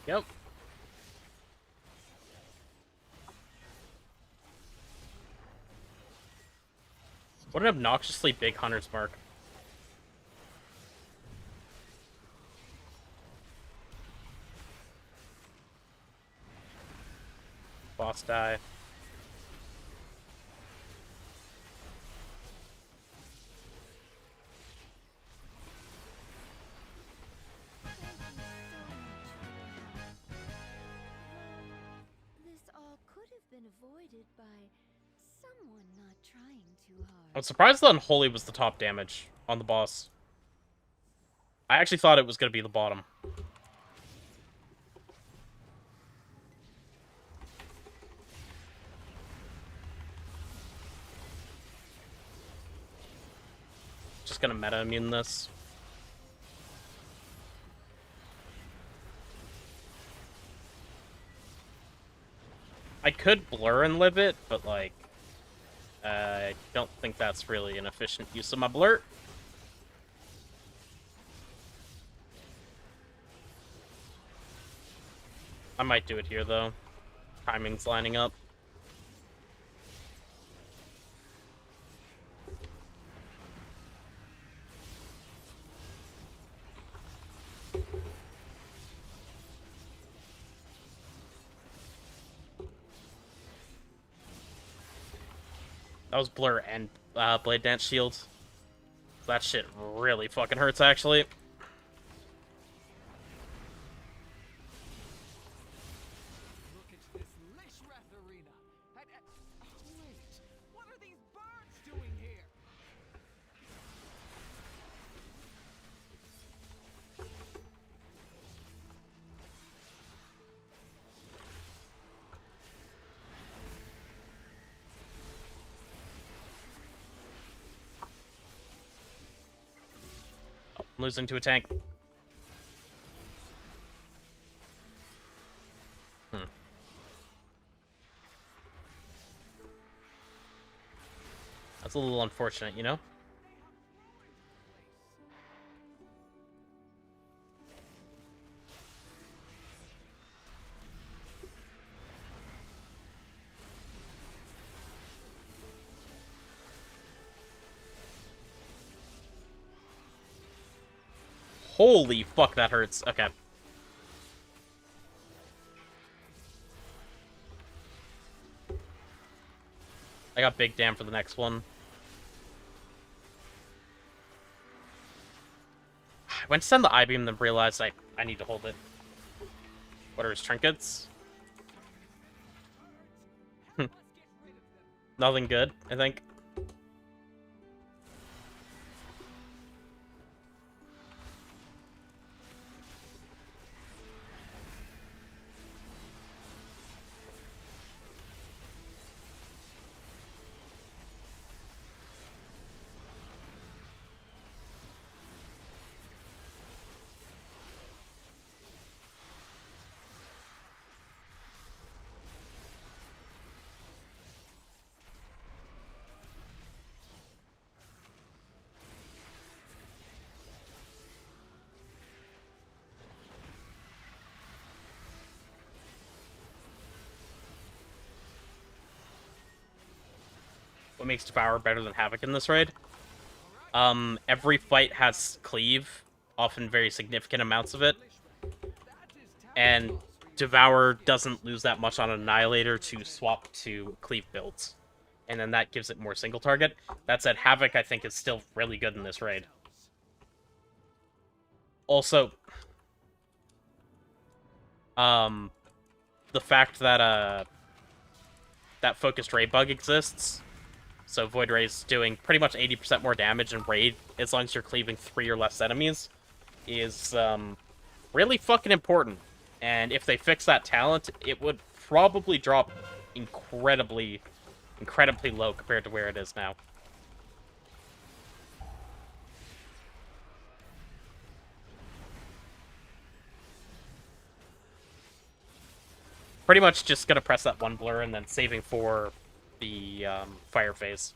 Yep. What an obnoxiously big Hunter's Mark. Boss die. This all could have been avoided by someone not trying too hard. I'm surprised the Unholy was the top damage on the boss. I actually thought it was going to be the bottom. Just gonna meta immune this. could blur and live it, but like, I don't think that's really an efficient use of my blur. I might do it here though. Timing's lining up. That was blur and blade dance shield. That shit really fucking hurts, actually. Look at this Lishrath arena. Wait, what are these birds doing here? I'm losing to a tank. That's a little unfortunate, you know? Holy fuck, that hurts. Okay. I got big damn for the next one. I went to send the I-beam, then realized I need to hold it. What are his trinkets? Nothing good, I think. What makes Devourer better than Havoc in this raid? Every fight has cleave, often very significant amounts of it. And Devourer doesn't lose that much on Annihilator to swap to cleave builds. And then that gives it more single target. That said, Havoc, I think, is still really good in this raid. Also, the fact that, that focused raid bug exists, so Void Ray's doing pretty much 80% more damage in raid as long as you're cleaving 3 or less enemies, is really fucking important. And if they fix that talent, it would probably drop incredibly low compared to where it is now. Pretty much just gonna press that one blur and then saving for the fire phase.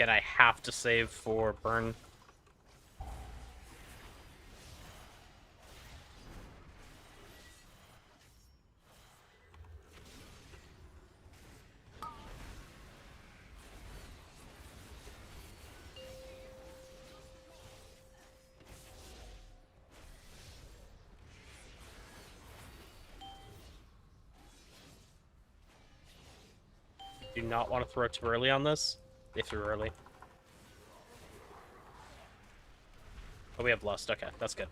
Again, I have to save for burn. Do not want to throw too early on this. They threw early. Oh, we have Lust. Okay, that's good.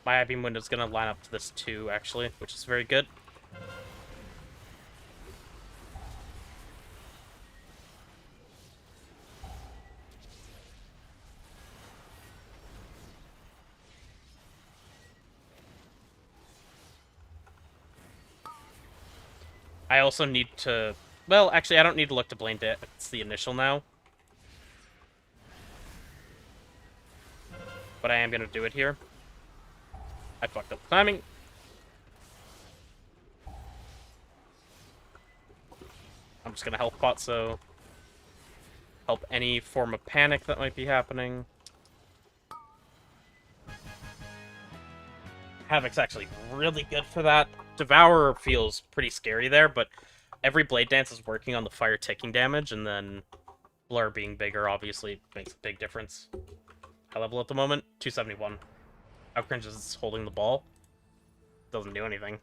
My I-beam window is going to line up to this too, actually, which is very good. I also need to... Well, actually, I don't need to look to blame it. It's the initial now. But I am going to do it here. I fucked up the timing. I'm just going to health pot, so... help any form of panic that might be happening. Havoc's actually really good for that. Devourer feels pretty scary there, but every Blade Dance is working on the fire ticking damage, and then Blur being bigger obviously makes a big difference. High level at the moment, 271. How cringe is holding the ball? Doesn't do anything.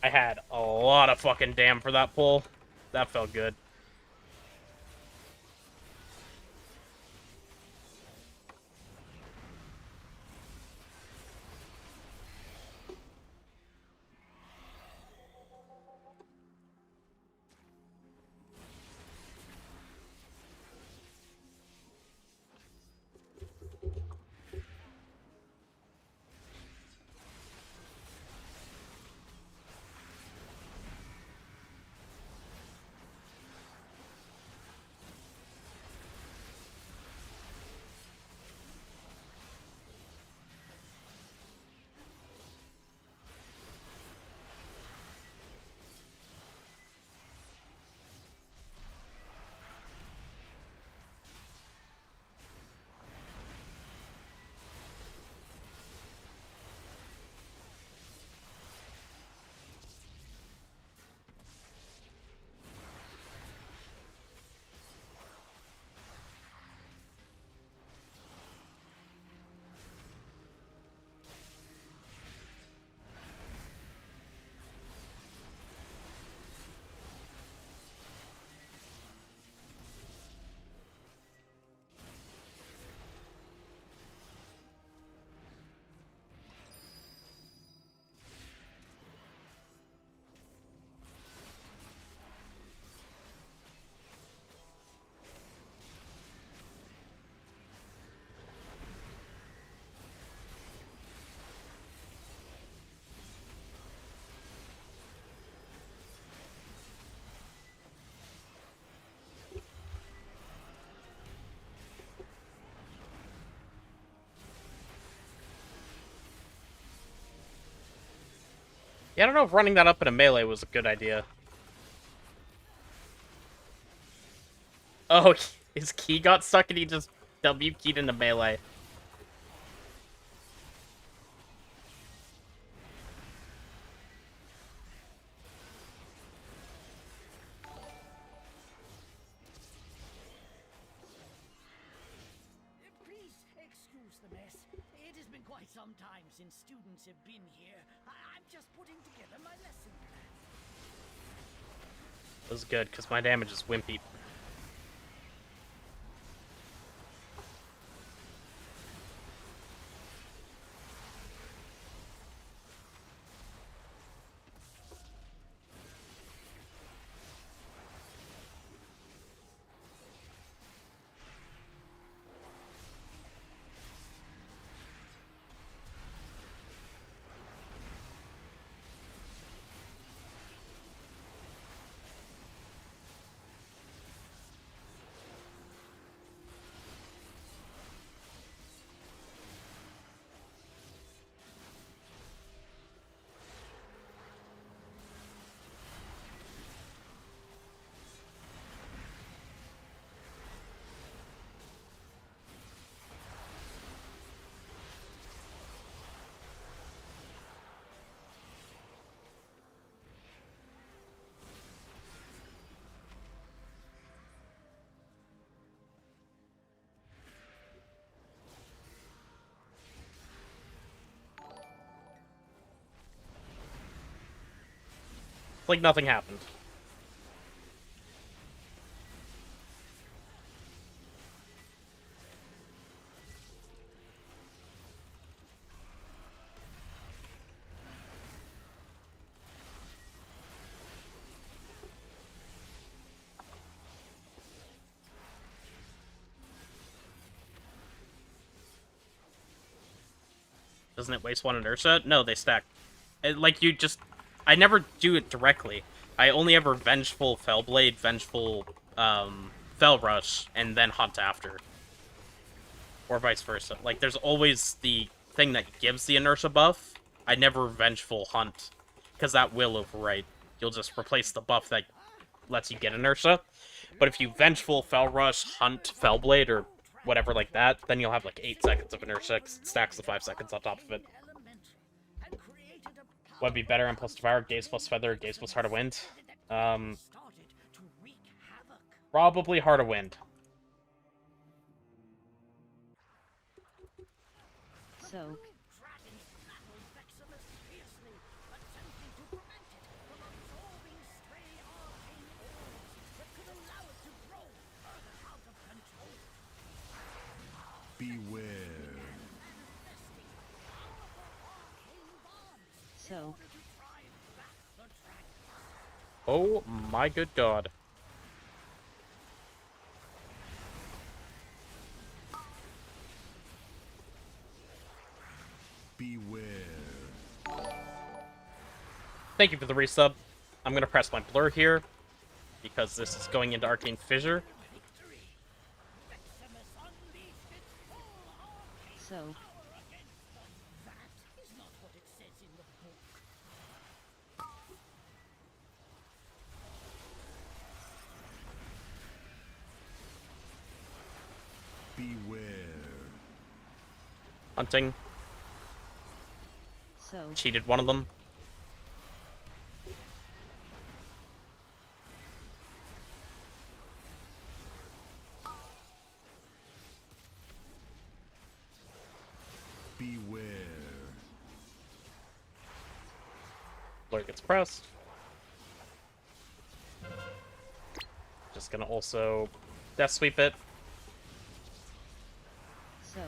I had a lot of fucking damn for that pull. That felt good. Yeah, I don't know if running that up in a melee was a good idea. Oh, his key got stuck and he just W keyed into melee. sometime since students have been here. I'm just putting together my lesson plan. It was good, because my damage is wimpy. It's like nothing happened. Doesn't it waste one inertia? No, they stack. Like, you just... I never do it directly. I only ever Vengeful Fellblade, Vengeful, Fell Rush, and then Hunt after. Or vice versa. Like, there's always the thing that gives the inertia buff. I never Vengeful Hunt, because that will overwrite. You'll just replace the buff that lets you get inertia. But if you Vengeful, Fell Rush, Hunt, Fellblade, or whatever like that, then you'll have like 8 seconds of inertia, 'cause it stacks the 5 seconds on top of it. What'd be better? M plus Devourer, Gaze plus Feather, Gaze plus Heart of Wind? Probably Heart of Wind. So. Beware. So. Oh my good god. Beware. Thank you for the resub. I'm gonna press my blur here, because this is going into Arcane Fissure. So. Beware. Hunting. So. Cheated one of them. Beware. Blur gets pressed. Just gonna also Death Sweep it. So.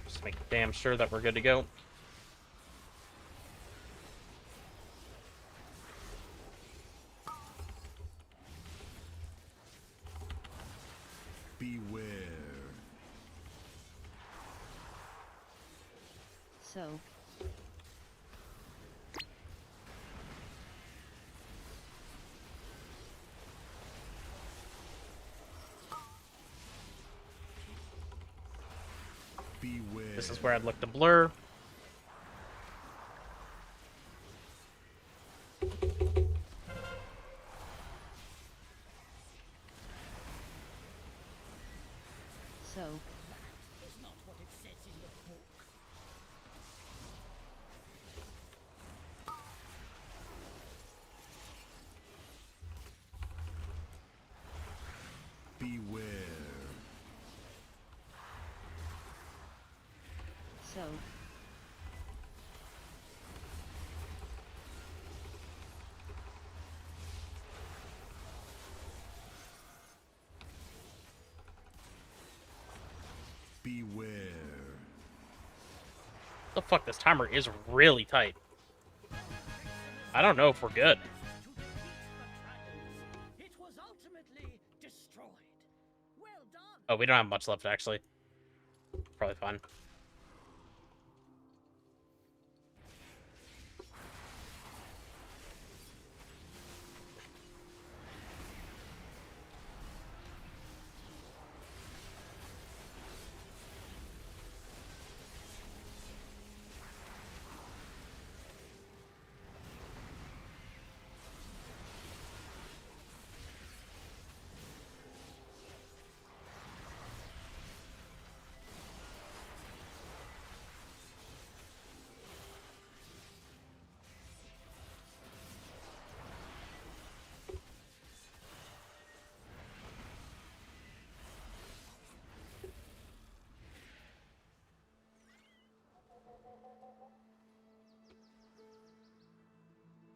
Just make damn sure that we're good to go. Beware. So. Beware. This is where I'd look to blur. So. Beware. So. The fuck, this timer is really tight. I don't know if we're good. It was ultimately destroyed. Well done. Oh, we don't have much left, actually. Probably fine.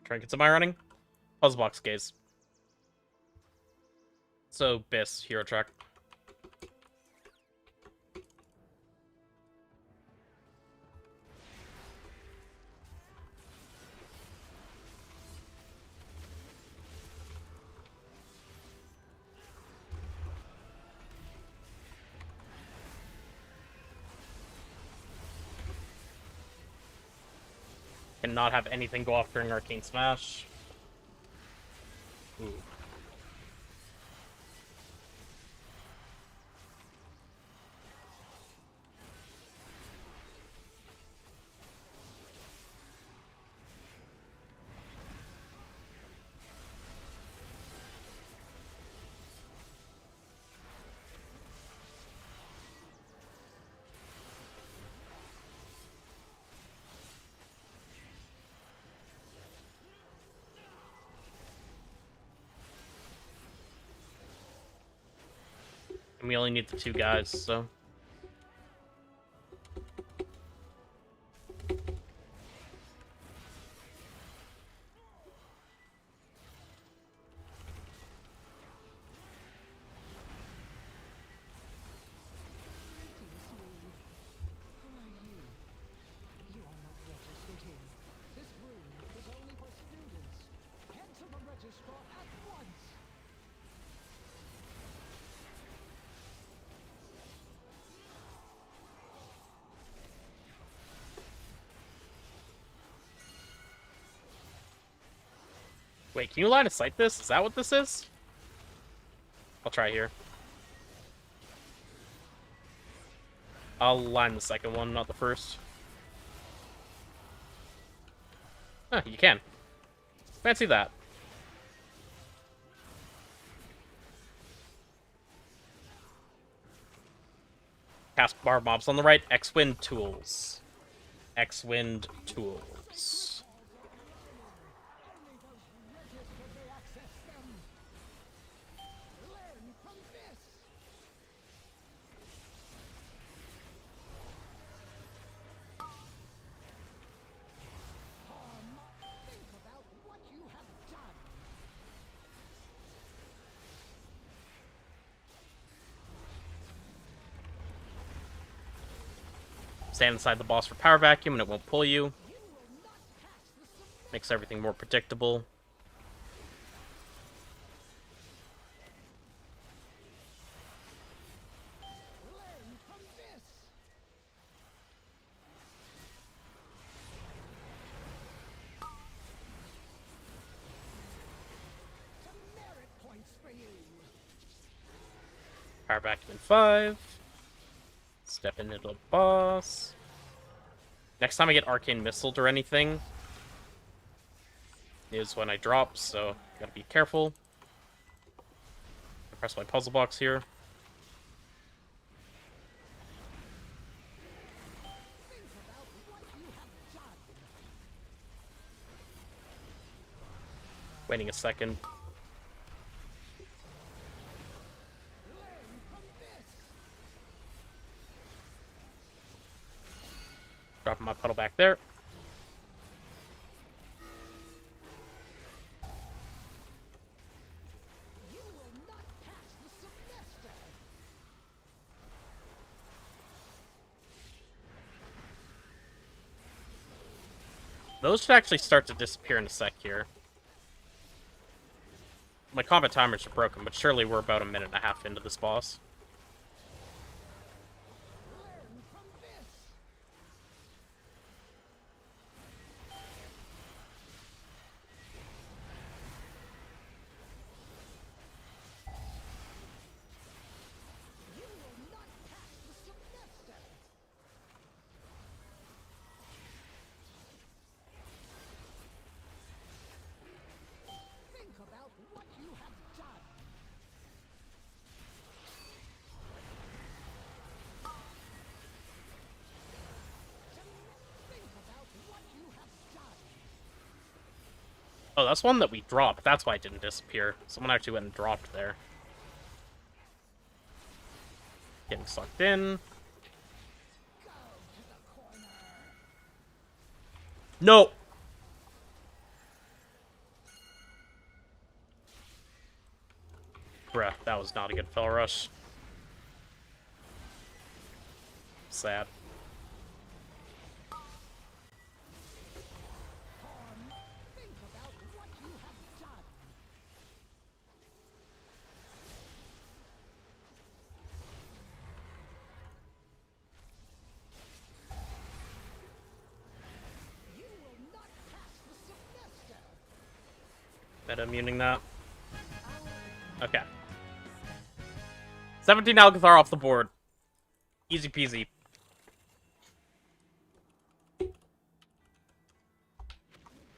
Trinkets am I running? Puzzle box gaze. So, Biss, hero track. And not have anything go off during Arcane Smash. Ooh. And we only need the 2 guys, so... You are not registered here. This room is only for students. Cancel the registrar at once. Wait, can you line of sight this? Is that what this is? I'll try here. I'll line the second one, not the first. Huh, you can. Fancy that. Cast bar mobs on the right. X-Wind tools. X-Wind tools. Stand inside the boss for power vacuum and it won't pull you. Makes everything more predictable. Power vacuum in 5. Step into the boss. Next time I get arcane missiled or anything is when I drop, so gotta be careful. I press my puzzle box here. Waiting a second. Dropping my puddle back there. Those should actually start to disappear in a sec here. My combat timers are broken, but surely we're about a minute and a half into this boss. Think about what you have done. Think about what you have done. Oh, that's one that we dropped. That's why it didn't disappear. Someone actually went and dropped there. Getting sucked in. No! Bruh, that was not a good fell rush. Sad. Think about what you have done. You will not pass the semester. Meta muting that. Okay. 17 Algeth'ar off the board. Easy peasy. You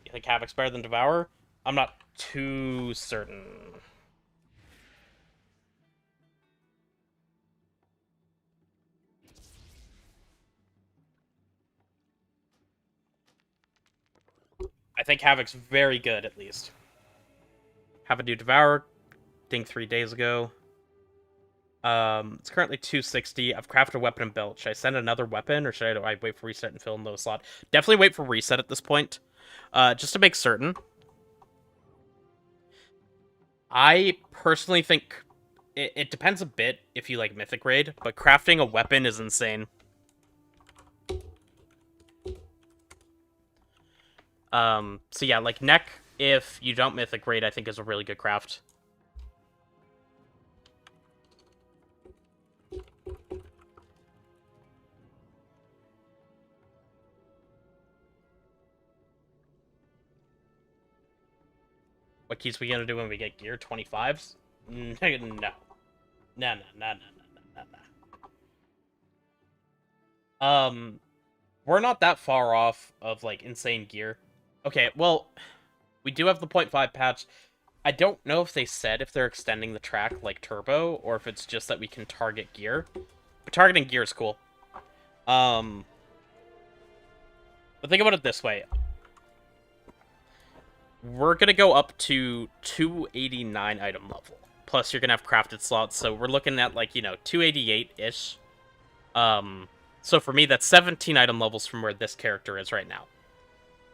think Havoc's better than Devourer? I'm not too certain. I think Havoc's very good, at least. Have a new Devourer. Ding 3 days ago. It's currently 260. I've crafted a weapon and belt. Should I send another weapon, or should I wait for reset and fill in the slot? Definitely wait for reset at this point. Just to make certain. I personally think it depends a bit if you like Mythic Raid, but crafting a weapon is insane. So yeah, like Neck, if you don't Mythic Raid, I think is a really good craft. What keys we gonna do when we get gear? 25s? No. No. We're not that far off of, like, insane gear. Okay, well, we do have the 0.5 patch. I don't know if they said if they're extending the track like Turbo, or if it's just that we can target gear. But targeting gear is cool. But think about it this way. We're gonna go up to 289 item level. Plus, you're gonna have crafted slots, so we're looking at, like, 288-ish. So for me, that's 17 item levels from where this character is right now.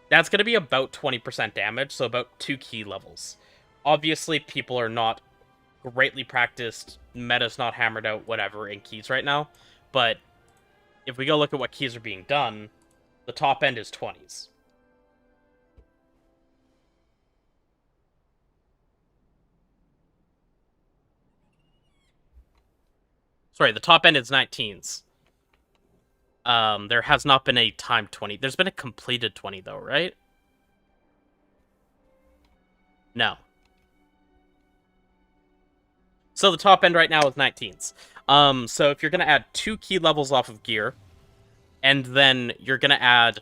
That's gonna be about 20% damage, so about 2 key levels. Obviously, people are not greatly practiced, meta's not hammered out, whatever, in keys right now. But if we go look at what keys are being done, the top end is 20s. Sorry, the top end is 19s. There has not been a timed 20. There's been a completed 20, though, right? No. So the top end right now is 19s. So if you're going to add 2 key levels off of gear, and then you're going to add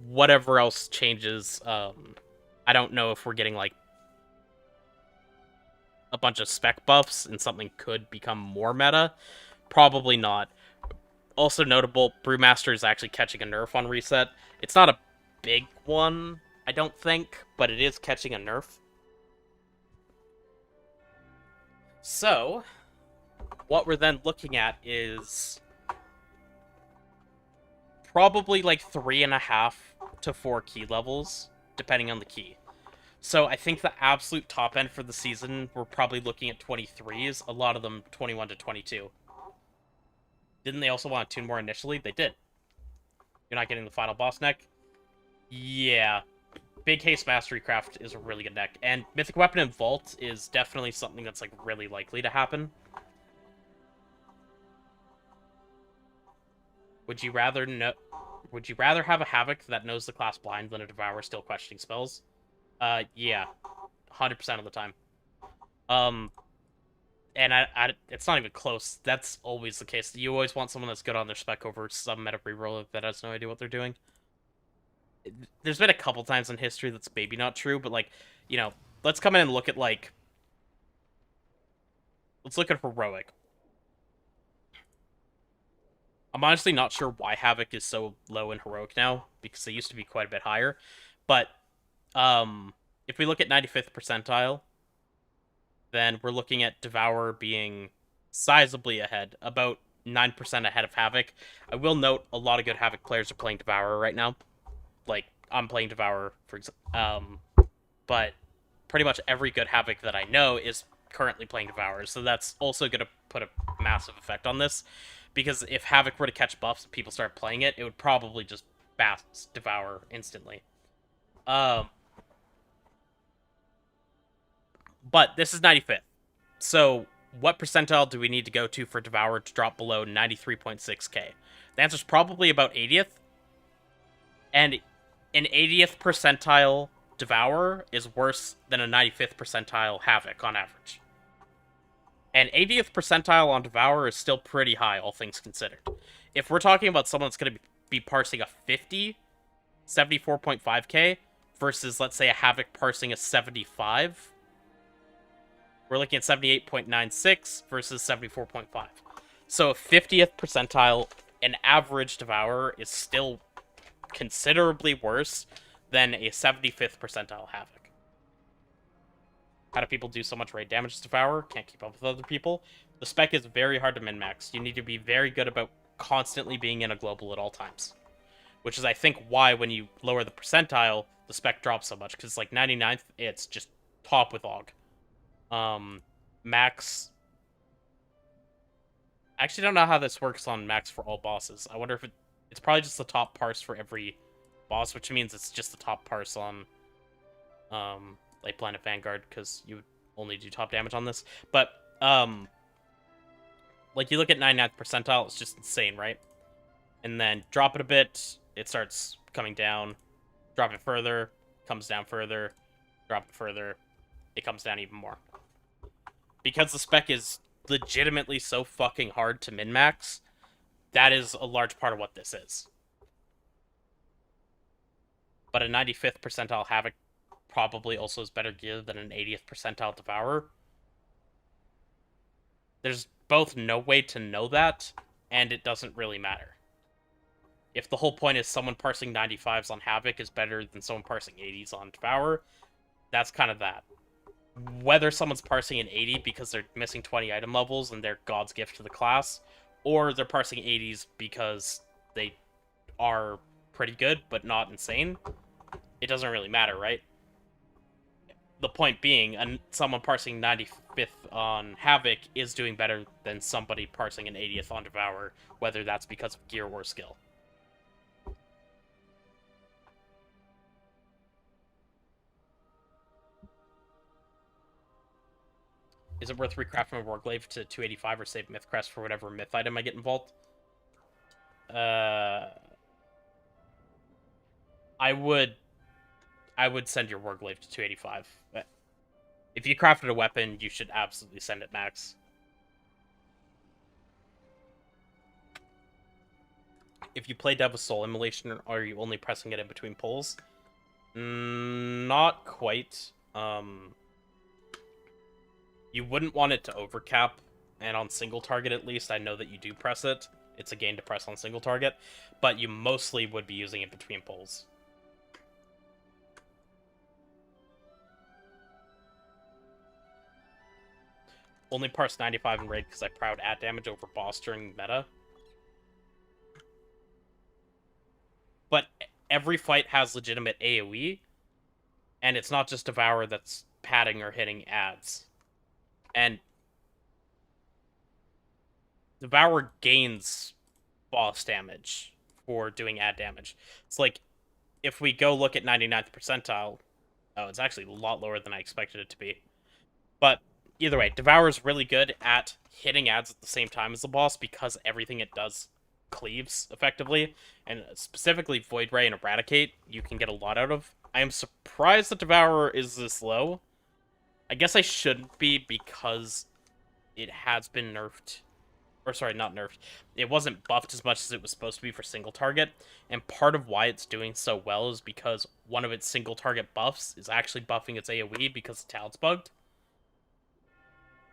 whatever else changes, I don't know if we're getting, like, a bunch of spec buffs and something could become more meta. Probably not. Also notable, Brewmaster is actually catching a nerf on reset. It's not a big one, I don't think, but it is catching a nerf. So, what we're then looking at is probably like 3.5 to 4 key levels, depending on the key. So I think the absolute top end for the season, we're probably looking at 23s, a lot of them 21 to 22. Didn't they also want to tune more initially? They did. You're not getting the final boss neck? Yeah. Big Haste Mastery Craft is a really good deck, and Mythic Weapon and Vault is definitely something that's like really likely to happen. Would you rather have a Havoc that knows the class blind than a Devourer still questioning spells? Yeah, 100% of the time. And it's not even close. That's always the case. You always want someone that's good on their spec over some meta reroller that has no idea what they're doing. There's been a couple times in history that's maybe not true, but like, you know, let's come in and look at like, let's look at Heroic. I'm honestly not sure why Havoc is so low in Heroic now, because they used to be quite a bit higher. But if we look at 95th percentile, then we're looking at Devourer being sizably ahead, about 9% ahead of Havoc. I will note a lot of good Havoc players are playing Devourer right now. Like, I'm playing Devourer, for example. But pretty much every good Havoc that I know is currently playing Devourer, so that's also going to put a massive effect on this. Because if Havoc were to catch buffs and people start playing it, it would probably just bash Devourer instantly. But this is 95th. So what percentile do we need to go to for Devourer to drop below 93.6k? The answer is probably about 80th. And an 80th percentile Devourer is worse than a 95th percentile Havoc on average. And 80th percentile on Devourer is still pretty high, all things considered. If we're talking about someone that's going to be parsing a 50, 74.5k, versus, let's say, a Havoc parsing a 75, we're looking at 78.96 versus 74.5. So a 50th percentile, an average Devourer, is still considerably worse than a 75th percentile Havoc. How do people do so much raid damage to Devourer? Can't keep up with other people. The spec is very hard to min-max. You need to be very good about constantly being in a global at all times. Which is, I think, why when you lower the percentile, the spec drops so much. Because, like, 99th, it's just top with Og. Max... I actually don't know how this works on max for all bosses. I wonder if it's probably just the top parse for every boss, which means it's just the top parse on, like, Planet Vanguard, because you would only do top damage on this. But, like, you look at 99th percentile, it's just insane, right? And then drop it a bit, it starts coming down. Drop it further, comes down further. Drop it further, it comes down even more. Because the spec is legitimately so fucking hard to min-max, that is a large part of what this is. But a 95th percentile Havoc probably also is better geared than an 80th percentile Devourer. There's both no way to know that, and it doesn't really matter. If the whole point is someone parsing 95s on Havoc is better than someone parsing 80s on Devourer, that's kind of that. Whether someone's parsing an 80 because they're missing 20 item levels and they're God's gift to the class, or they're parsing 80s because they are pretty good but not insane, it doesn't really matter, right? The point being, someone parsing 95th on Havoc is doing better than somebody parsing an 80th on Devourer, whether that's because of gear or skill. Is it worth recrafting a Warglaive to 285 or save Myth Crest for whatever myth item I get involved? I would send your Warglaive to 285. If you crafted a weapon, you should absolutely send it max. If you play Devil's Soul Immolation, are you only pressing it in between pulls? Not quite. You wouldn't want it to overcap, and on single target at least, I know that you do press it. It's a gain to press on single target, but you mostly would be using it between pulls. Only parse 95 in raid because I proud add damage over boss during meta. But every fight has legitimate AoE, and it's not just Devourer that's padding or hitting adds. And Devourer gains boss damage for doing add damage. It's like, if we go look at 99th percentile, oh, it's actually a lot lower than I expected it to be. But either way, Devourer's really good at hitting ads at the same time as the boss because everything it does cleaves effectively, and specifically Void Ray and Eradicate you can get a lot out of. I am surprised that Devourer is this low. I guess I shouldn't be because it has been nerfed. Or sorry, not nerfed. It wasn't buffed as much as it was supposed to be for single target, and part of why it's doing so well is because one of its single target buffs is actually buffing its AoE because the talent's bugged.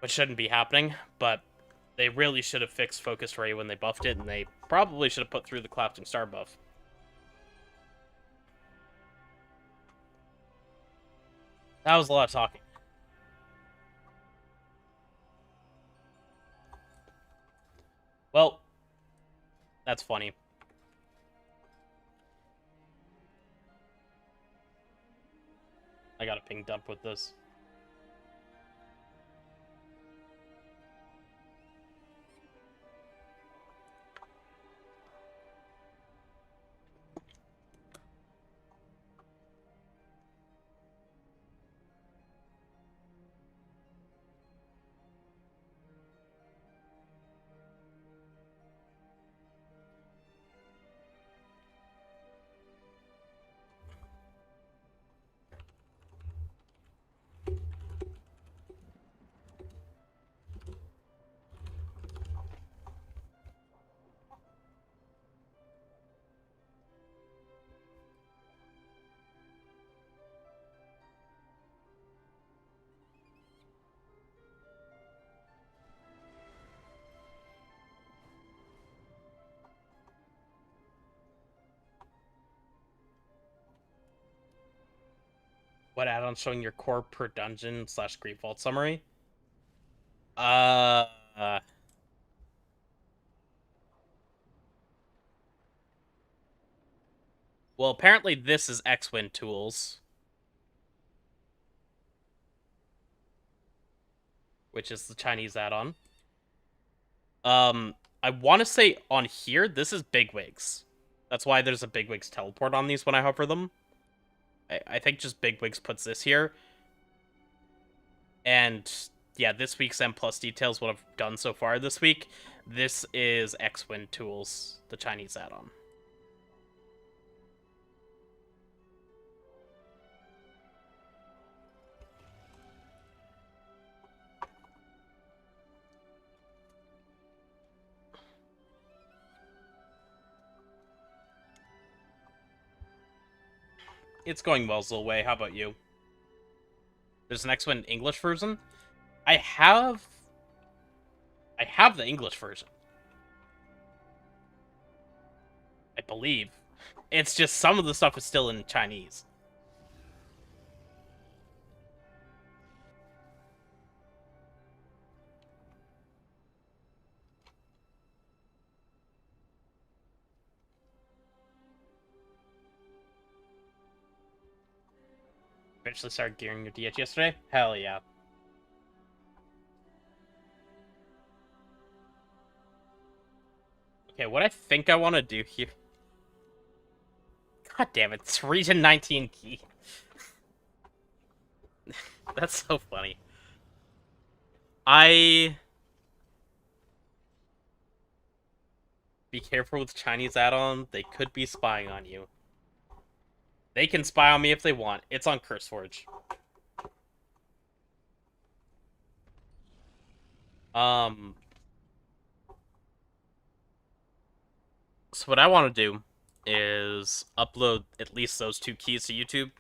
Which shouldn't be happening, but they really should have fixed Focus Ray when they buffed it, and they probably should have put through the Collapsing Star buff. That was a lot of talking. Well, that's funny. I got a ping dump with this. What add-on showing your core per dungeon / Great Vault summary? Well, apparently this is X-Win Tools. Which is the Chinese add-on. I want to say on here, this is Bigwigs. That's why there's a Bigwigs teleport on these when I hover them. I think just Bigwigs puts this here. And yeah, this week's M+ details, what I've done so far this week. This is X-Win Tools, the Chinese add-on. It's going well, Zilway. How about you? There's an X-Win English version? I have the English version. I believe. It's just some of the stuff is still in Chinese. Eventually started gearing your DH yesterday? Hell yeah. Okay, what I think I want to do here... God damn it, it's region 19 key. That's so funny. Be careful with Chinese add-on. They could be spying on you. They can spy on me if they want. It's on CurseForge. So what I want to do is upload at least those 2 keys to YouTube.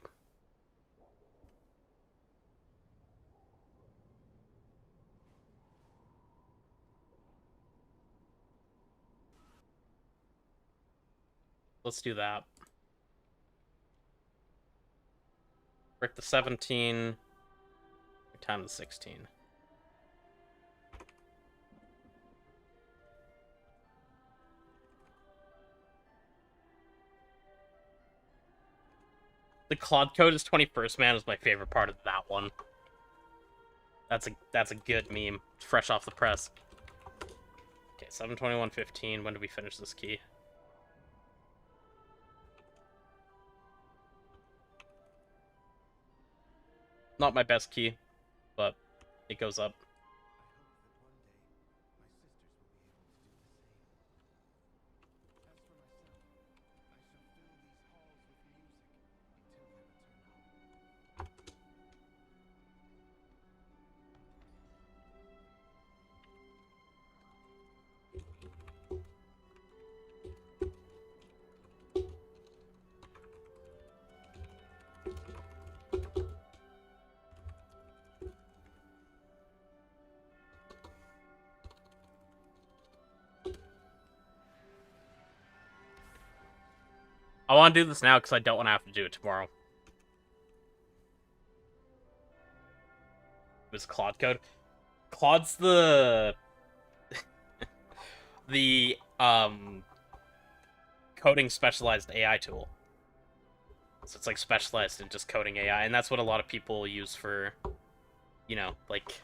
Let's do that. Break the 17. Time the 16. The Claude code is 21st man is my favorite part of that one. That's a good meme. It's fresh off the press. Okay, 7:21:15. When do we finish this key? Not my best key, but it goes up. I want to do this now because I don't want to have to do it tomorrow. Was Claude code? Claude's the the coding specialized AI tool. So it's like specialized in just coding AI, and that's what a lot of people use for, you know, like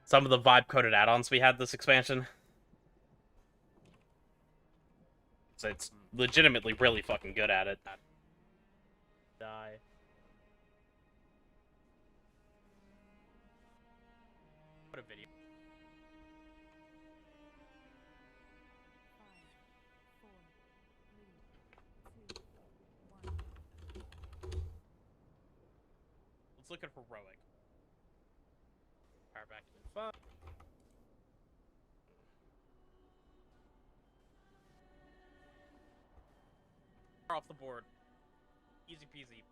some of the vibe coded add-ons we had this expansion. So it's legitimately really fucking good at it. Die. What a video. Let's look at heroic. Power back to 5. Off the board. Easy peasy.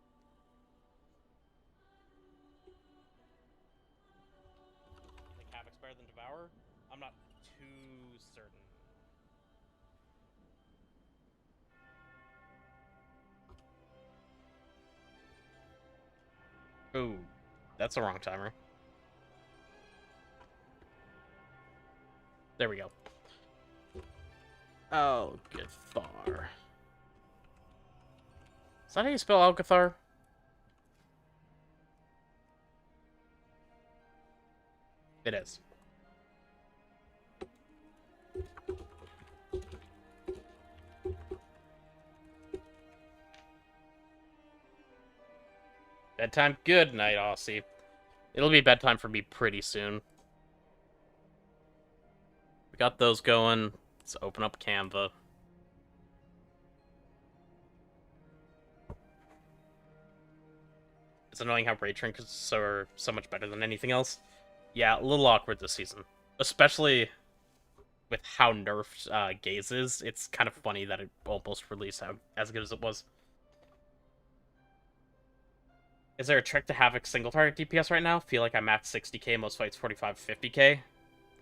I think Havoc's better than Devourer? I'm not too certain. Ooh, that's the wrong timer. There we go. Algeth'ar. Is that how you spell Algeth'ar? It is. Bedtime? Good night, Aussie. It'll be bedtime for me pretty soon. We got those going. Let's open up Canva. It's annoying how ray trinkets are so much better than anything else. Yeah, a little awkward this season. Especially with how nerfed Gaze is. It's kind of funny that it almost released as good as it was. Is there a trick to Havoc single target DPS right now? Feel like I'm at 60k, most fights 45, 50k.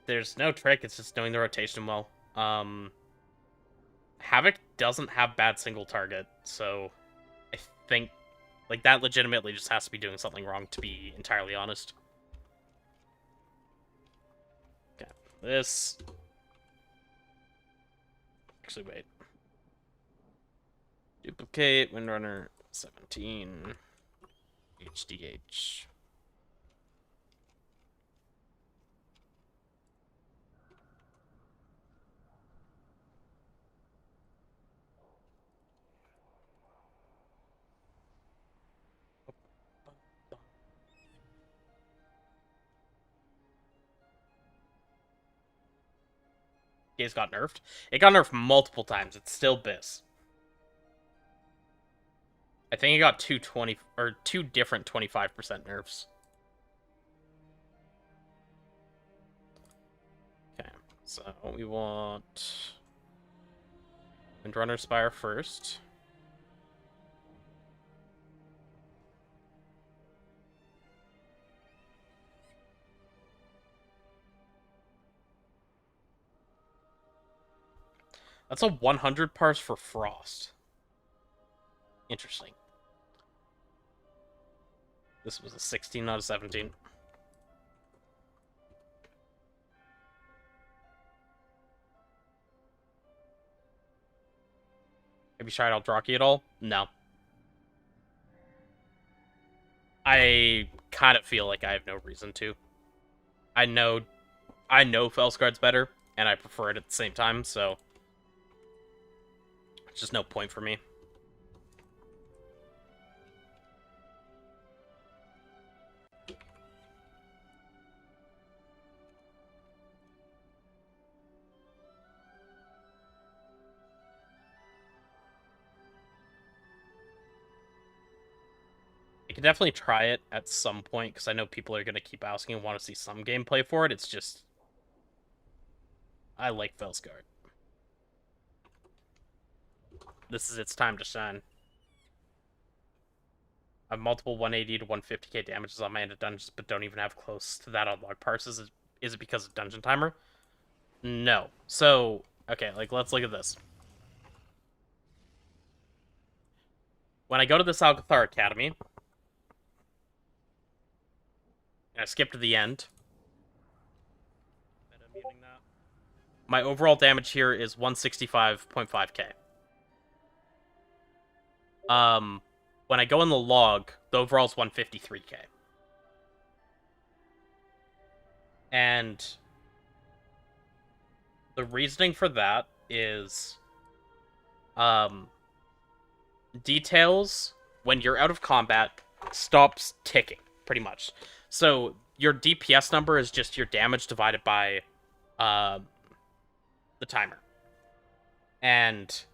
There's no trick, it's just knowing the rotation well. Havoc doesn't have bad single target, so I think like that legitimately just has to be doing something wrong, to be entirely honest. Okay, this. Actually, wait. Duplicate, Windrunner 17. HDH. Gaze got nerfed. It got nerfed multiple times. It's still BIS. I think it got two different 25% nerfs. Okay, so we want Windrunner Spire first. That's a 100 parse for Frost. Interesting. This was a 16, not a 17. Have you tried Eldraki at all? No. I kind of feel like I have no reason to. I know Felskard's better, and I prefer it at the same time, so it's just no point for me. definitely try it at some point, because I know people are going to keep asking and want to see some gameplay for it. It's just... I like Felsguard. This is its time to shine. I have multiple 180 to 150k damages on my end of dungeons, but don't even have close to that on log parses. Is it because of dungeon timer? No. So, okay, like, let's look at this. When I go to this Algeth'ar Academy, and I skip to the end, my overall damage here is 165.5k. When I go in the log, the overall is 153k. And the reasoning for that is, details, when you're out of combat, stops ticking, pretty much. So your DPS number is just your damage divided by the timer. And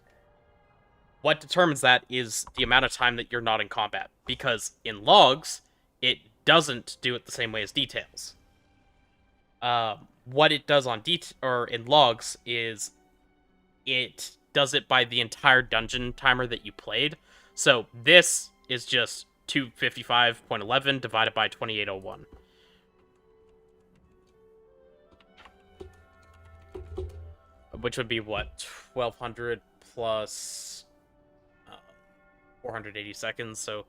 what determines that is the amount of time that you're not in combat. Because in logs, it doesn't do it the same way as details. What it does on in logs is it does it by the entire dungeon timer that you played. So this is just 255.11 divided by 2801. Which would be what? 1200 plus 480 seconds, so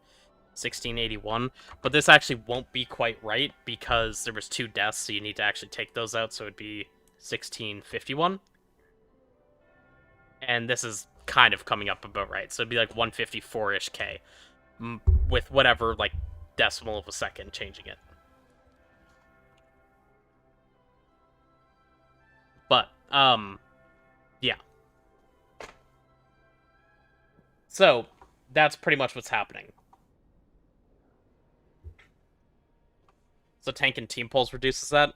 1681. But this actually won't be quite right because there was 2 deaths, so you need to actually take those out, so it'd be 1651. And this is kind of coming up about right, so it'd be like 154-ish K, with whatever, like, decimal of a second changing it. But, yeah. So, that's pretty much what's happening. So tank and team pulls reduces that?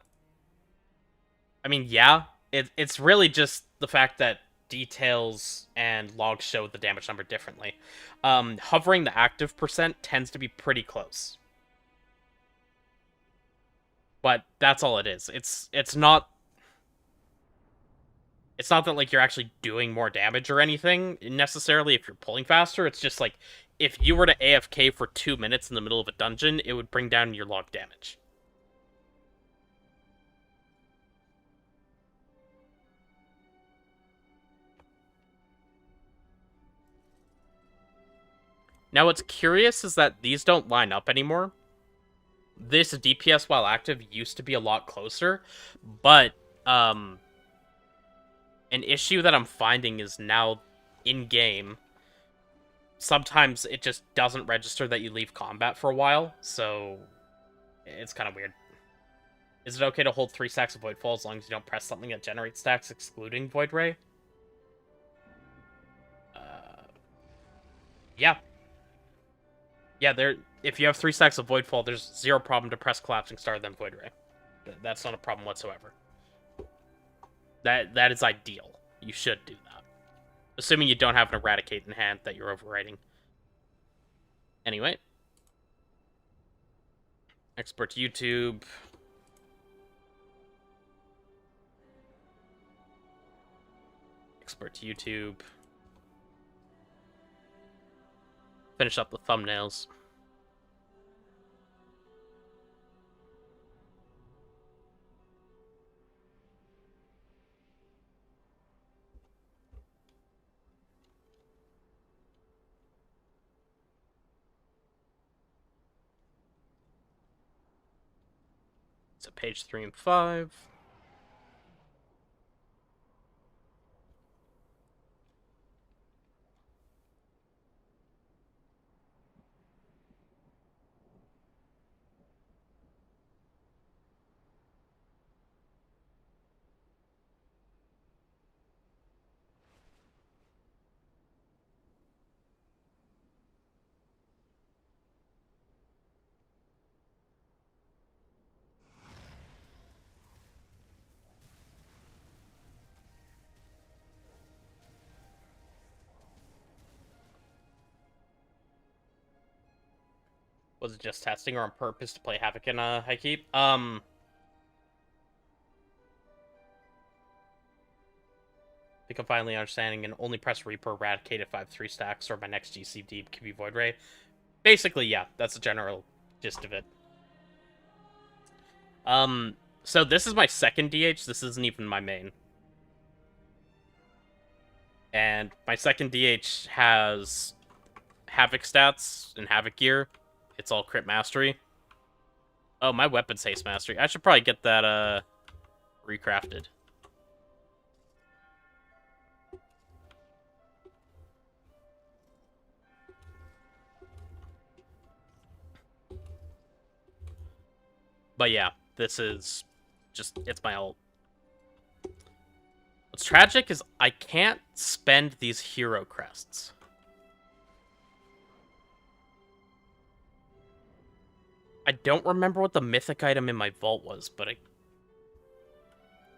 I mean, yeah. It's really just the fact that details and logs show the damage number differently. Hovering the active percent tends to be pretty close. But that's all it is. It's not that, like, you're actually doing more damage or anything, necessarily, if you're pulling faster. It's just, like, if you were to AFK for 2 minutes in the middle of a dungeon, it would bring down your log damage. Now, what's curious is that these don't line up anymore. This DPS while active used to be a lot closer, but, an issue that I'm finding is now, in-game, sometimes it just doesn't register that you leave combat for a while, so it's kind of weird. Is it okay to hold 3 stacks of Voidfall as long as you don't press something that generates stacks excluding Void Ray? Yeah. Yeah, if you have 3 stacks of Voidfall, there's 0 problem to press Collapsing Star then Void Ray. That's not a problem whatsoever. That is ideal. You should do that. Assuming you don't have an Eradicate in hand that you're overwriting. Anyway. Export to YouTube. Export to YouTube. Finish up the thumbnails. So page 3 and 5. Was it just testing or on purpose to play Havoc in High Keep? I think I'm finally understanding and only press Reaper Eradicate if I have 3 stacks or my next GCD can be Void Ray. Basically, yeah, that's the general gist of it. So this is my second DH, this isn't even my main. And my second DH has Havoc stats and Havoc gear. It's all crit mastery. Oh, my weapon's haste mastery. I should probably get that, recrafted. But yeah, this is just, it's my ult. What's tragic is I can't spend these hero crests. I don't remember what the mythic item in my vault was, but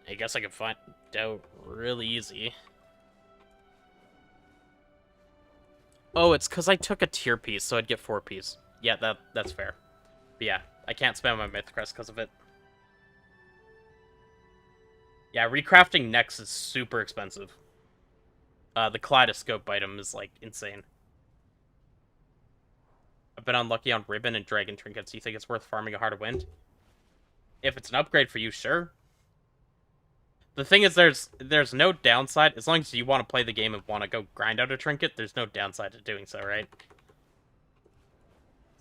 I guess I could find out really easy. Oh, it's because I took a tier piece, so I'd get 4 piece. Yeah, that's fair. But yeah, I can't spend my myth crest because of it. Yeah, recrafting next is super expensive. The kaleidoscope item is, like, insane. I've been unlucky on ribbon and dragon trinkets. Do you think it's worth farming a Heart of Wind? If it's an upgrade for you, sure. The thing is, there's no downside. As long as you want to play the game and want to go grind out a trinket, there's no downside to doing so, right?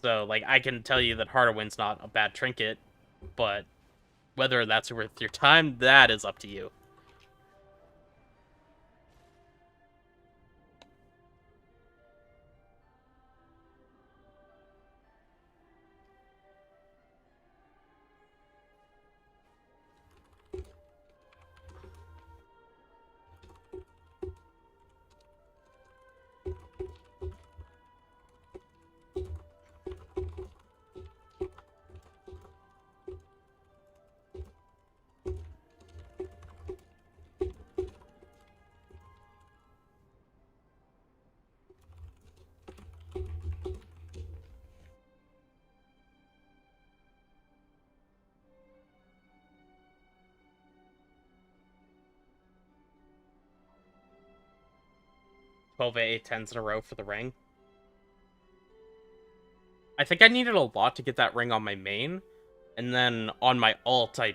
So, like, I can tell you that Heart of Wind's not a bad trinket, but whether that's worth your time, that is up to you. AA 10s in a row for the ring. I think I needed a lot to get that ring on my main, and then on my ult, I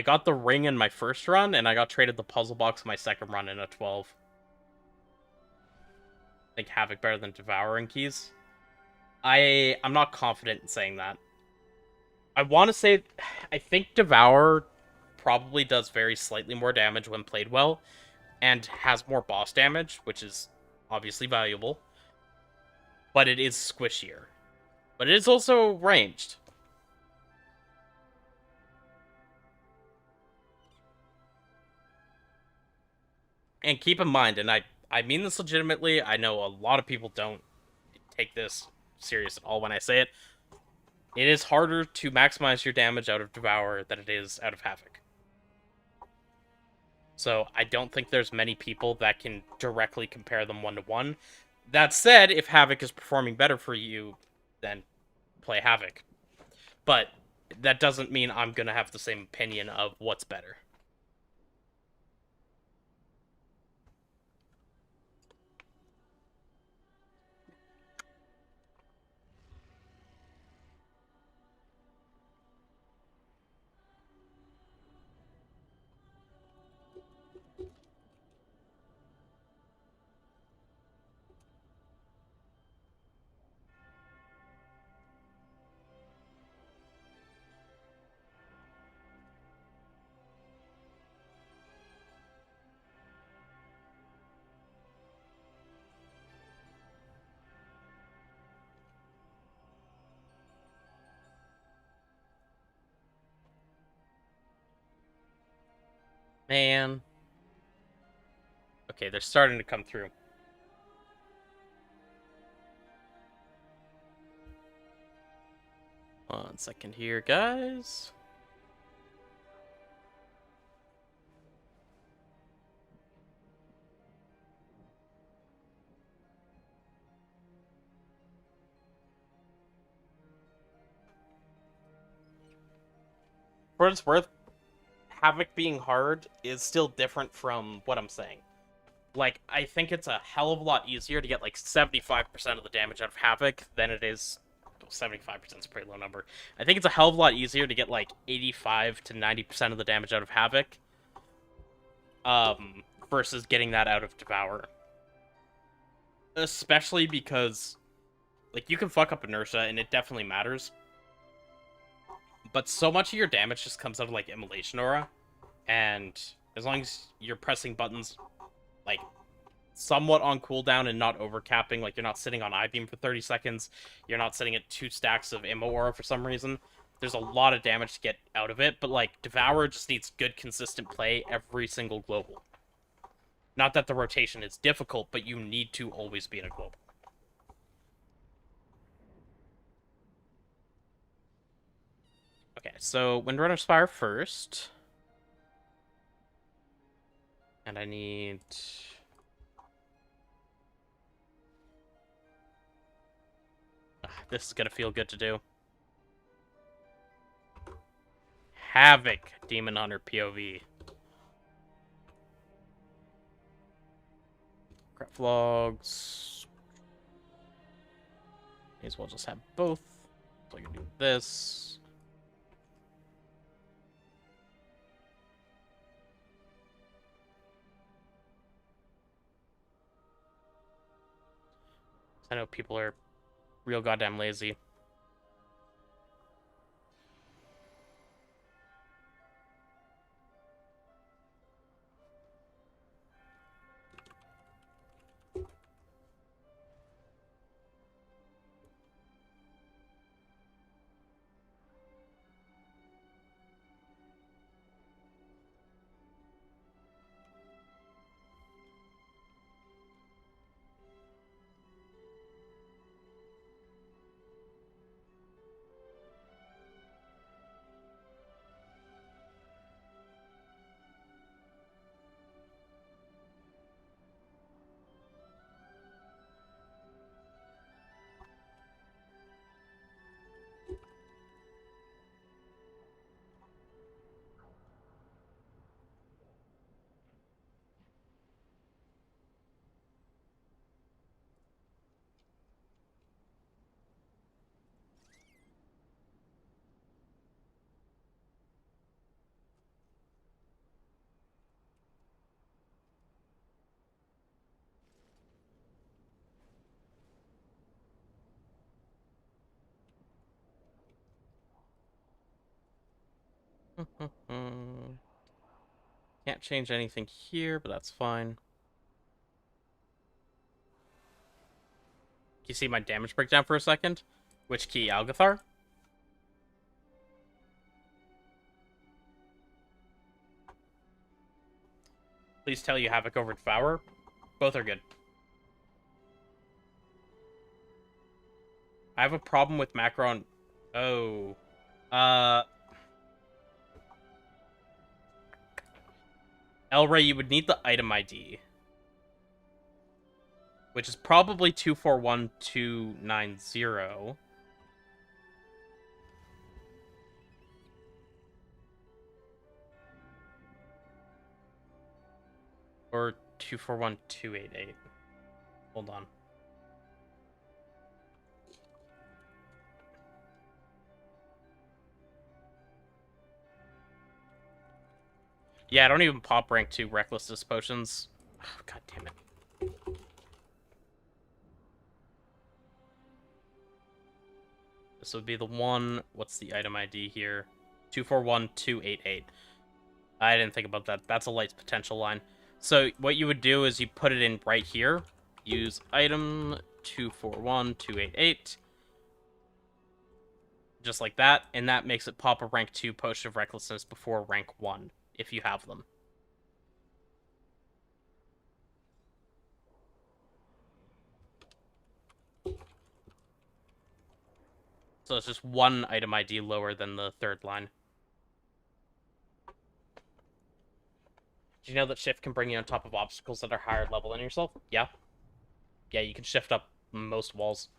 got the ring in my first run, and I got traded the puzzle box in my second run in a 12. I think Havoc better than Devourer in keys. I'm not confident in saying that. I want to say, I think Devourer probably does very slightly more damage when played well, and has more boss damage, which is obviously valuable. But it is squishier. But it is also ranged. And keep in mind, and I mean this legitimately, I know a lot of people don't take this serious at all when I say it. It is harder to maximize your damage out of Devourer than it is out of Havoc. So I don't think there's many people that can directly compare them 1-to-1. That said, if Havoc is performing better for you, then play Havoc. But that doesn't mean I'm going to have the same opinion of what's better. Man. Okay, they're starting to come through. One second here, guys. For what it's worth, Havoc being hard is still different from what I'm saying. Like, I think it's a hell of a lot easier to get, like, 75% of the damage out of Havoc than it is... 75% is a pretty low number. I think it's a hell of a lot easier to get, like, 85 to 90% of the damage out of Havoc versus getting that out of Devourer. Especially because, like, you can fuck up inertia, and it definitely matters. But so much of your damage just comes out of, like, Immolation Aura. And as long as you're pressing buttons, like, somewhat on cooldown and not overcapping, like, you're not sitting on I-Beam for 30 seconds, you're not sitting at 2 stacks of Immo Aura for some reason, there's a lot of damage to get out of it, but, like, Devourer just needs good, consistent play every single global. Not that the rotation is difficult, but you need to always be in a global. Okay, so Windrunner Spire first. And I need... This is gonna feel good to do. Havoc, Demon Hunter POV. Craft logs. May as well just have both. So I can do this. I know people are real goddamn lazy. Can't change anything here, but that's fine. You see my damage breakdown for a second? Which key, Algeth'ar? Please tell you Havoc over Devourer. Both are good. I have a problem with macro on... Oh. Elray, you would need the item ID. Which is probably 241290. Or 241288. Hold on. Yeah, I don't even pop rank 2 Recklessness potions. Oh, God damn it. This would be the one... What's the item ID here? 241288. I didn't think about that. That's a light's potential line. So what you would do is you put it in right here. Use item 241288. Just like that. And that makes it pop a rank 2 potion of Recklessness before rank 1. If you have them. So it's just one item ID lower than the third line. Do you know that shift can bring you on top of obstacles that are higher level than yourself? Yeah. Yeah, you can shift up most walls.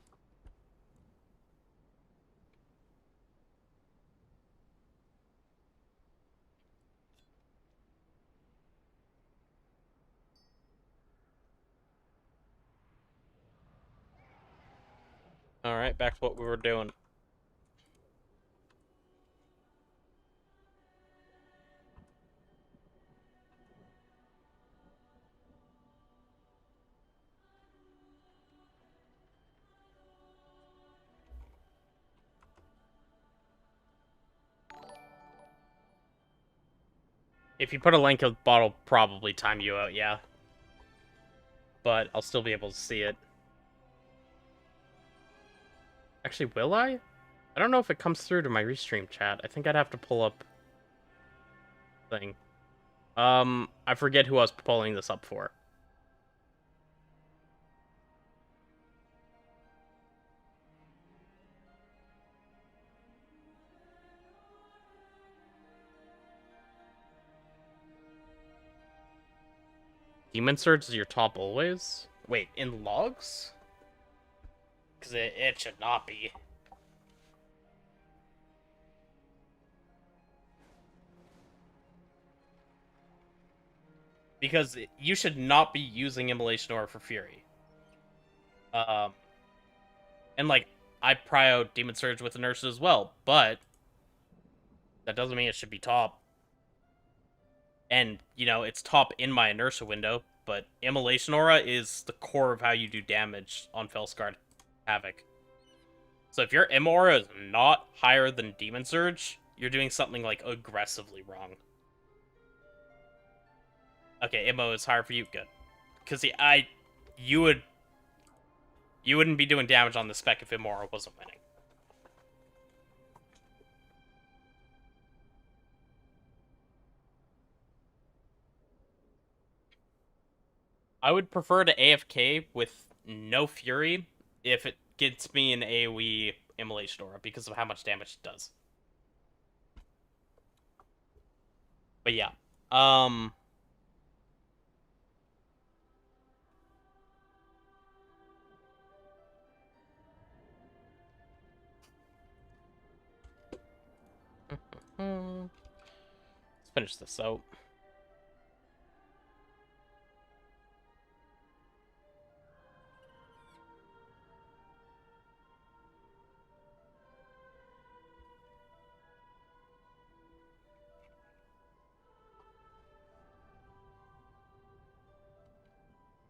Alright, back to what we were doing. If you put a link, the bottle probably time you out, yeah. But I'll still be able to see it. Actually, will I? I don't know if it comes through to my restream chat. I think I'd have to pull up thing. I forget who I was pulling this up for. Demon Surge is your top always? Wait, in logs? Because it should not be. Because you should not be using Immolation Aura for Fury. And like, I prio Demon Surge with Inertia as well, but that doesn't mean it should be top. And, you know, it's top in my Inertia window, but Immolation Aura is the core of how you do damage on Felskard Havoc. So if your Im Aura is not higher than Demon Surge, you're doing something, like, aggressively wrong. Okay, Immo is higher for you, good. Because you wouldn't be doing damage on the spec if Im Aura wasn't winning. I would prefer to AFK with no Fury if it gets me an AoE Immolation Aura because of how much damage it does. But yeah. Let's finish this out.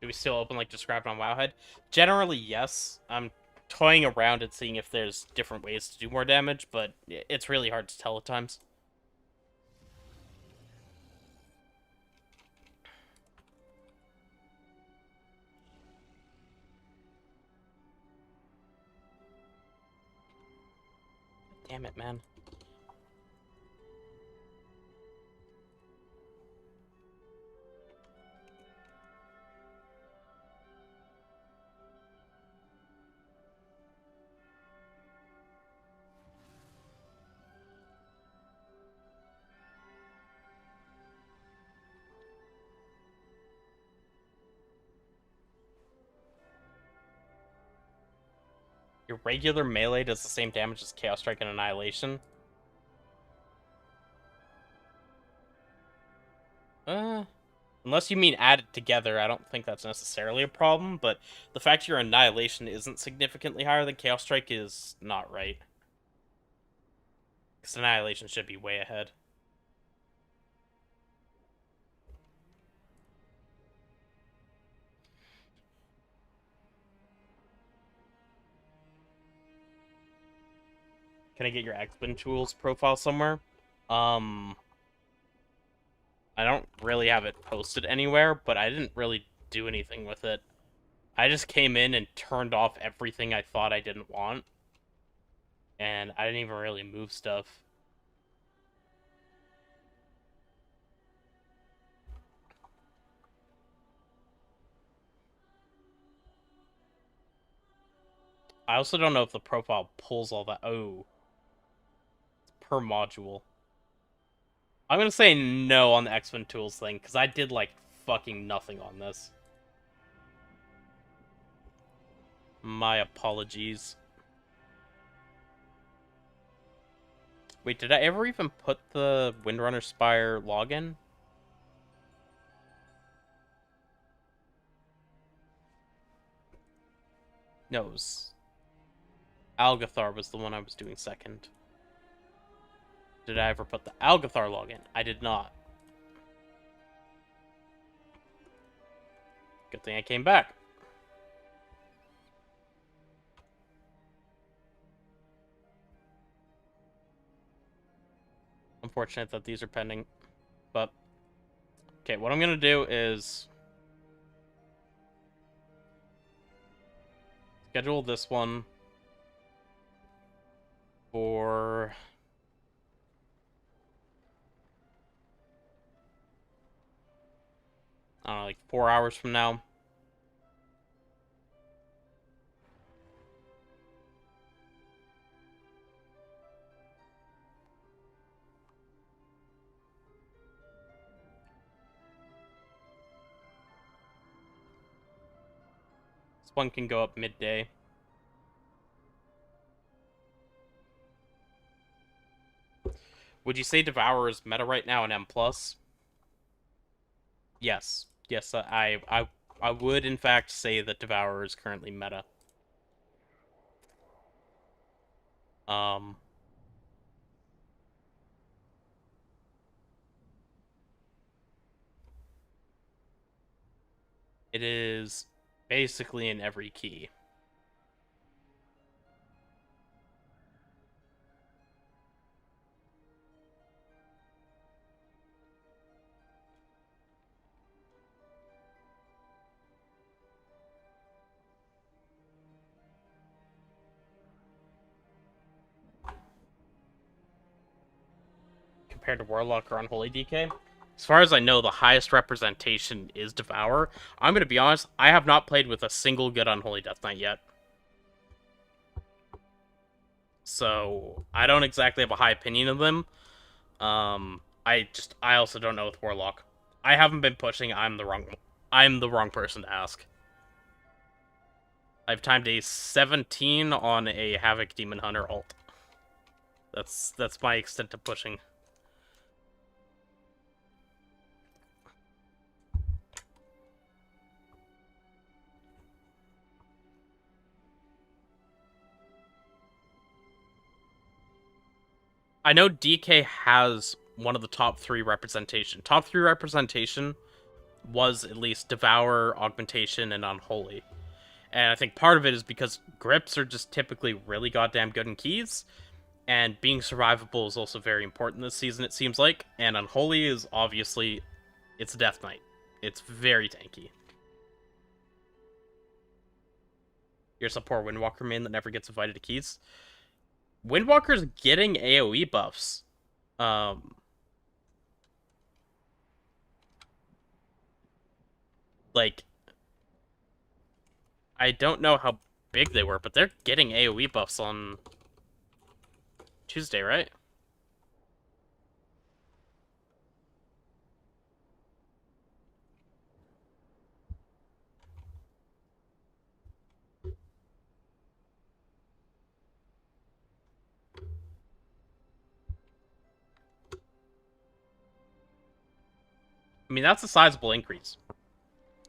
Do we still open like described on Wowhead? Generally, yes. I'm toying around and seeing if there's different ways to do more damage, but it's really hard to tell at times. Damn it, man. Your regular melee does the same damage as Chaos Strike and Annihilation. Unless you mean add it together, I don't think that's necessarily a problem, but the fact your Annihilation isn't significantly higher than Chaos Strike is not right. Because Annihilation should be way ahead. Can I get your X-Men tools profile somewhere? I don't really have it posted anywhere, but I didn't really do anything with it. I just came in and turned off everything I thought I didn't want. And I didn't even really move stuff. I also don't know if the profile pulls all that. Oh. It's per module. I'm gonna say no on the X-Men tools thing, because I did, like, fucking nothing on this. My apologies. Wait, did I ever even put the Windrunner Spire login? No, Algeth'ar was the one I was doing second. Did I ever put the Algeth'ar log in? I did not. Good thing I came back. Unfortunate that these are pending. But, okay, what I'm going to do is schedule this one for... I don't know, like 4 hours from now. This one can go up midday. Would you say Devourer is meta right now in M+? Yes. Yes, I would in fact say that Devourer is currently meta. It is basically in every key. Compared to Warlock or Unholy DK. As far as I know, the highest representation is Devourer. I'm going to be honest, I have not played with a single good Unholy Death Knight yet. So, I don't exactly have a high opinion of them. I also don't know with Warlock. I haven't been pushing, I'm the wrong person to ask. I've timed a 17 on a Havoc Demon Hunter ult. That's my extent of pushing. I know DK has one of the top 3 representation. Top 3 representation was at least Devourer, Augmentation, and Unholy. And I think part of it is because grips are just typically really goddamn good in keys, and being survivable is also very important this season, it seems like. And Unholy is obviously, it's Death Knight. It's very tanky. Here's a poor Windwalker main that never gets invited to keys. Windwalker's getting AoE buffs. Like, I don't know how big they were, but they're getting AoE buffs on Tuesday, right? I mean, that's a sizable increase.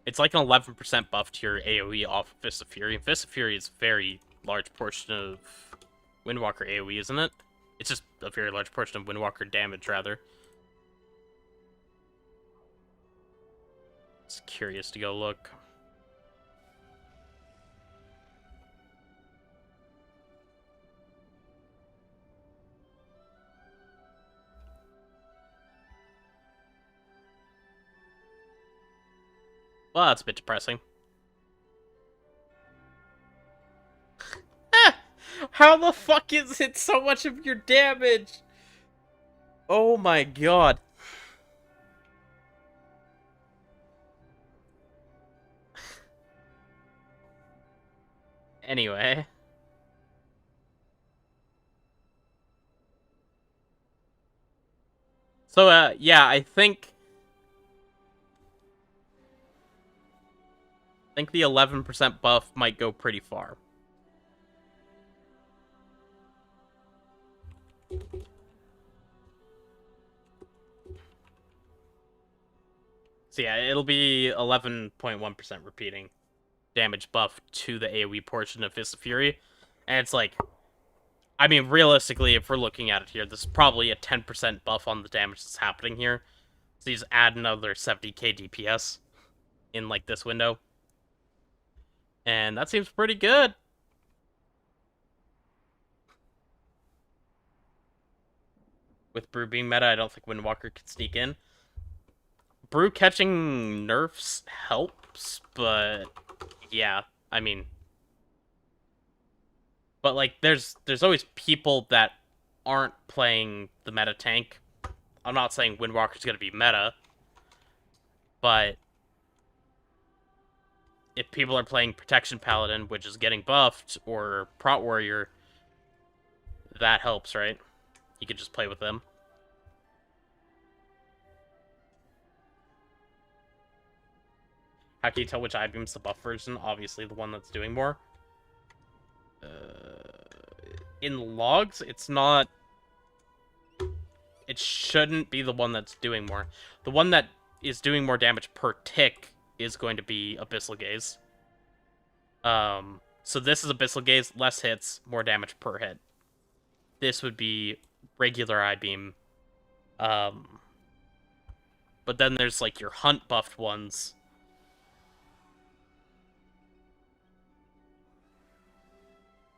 It's like an 11% buff to your AoE off of Fist of Fury. And Fist of Fury is a very large portion of Windwalker AoE, isn't it? It's just a very large portion of Windwalker damage, rather. Just curious to go look. Well, that's a bit depressing. How the fuck is it so much of your damage? Oh my god. Anyway. So, yeah, I think the 11% buff might go pretty far. So yeah, it'll be 11.1% repeating damage buff to the AoE portion of Fist of Fury. And it's like, I mean, realistically, if we're looking at it here, this is probably a 10% buff on the damage that's happening here. So you just add another 70k DPS in, like, this window. And that seems pretty good. With Brew being meta, I don't think Windwalker can sneak in. Brew catching nerfs helps, but yeah, I mean, but like there's always people that aren't playing the meta tank. I'm not saying Windwalker's gonna be meta, but if people are playing Protection Paladin, which is getting buffed, or Prot Warrior, that helps, right? You could just play with them. How can you tell which I-beam's the buff version? Obviously, the one that's doing more. In logs, it's not... It shouldn't be the one that's doing more. The one that is doing more damage per tick is going to be Abyssal Gaze. So this is Abyssal Gaze, less hits, more damage per hit. This would be regular I-beam. But then there's, like, your hunt buffed ones.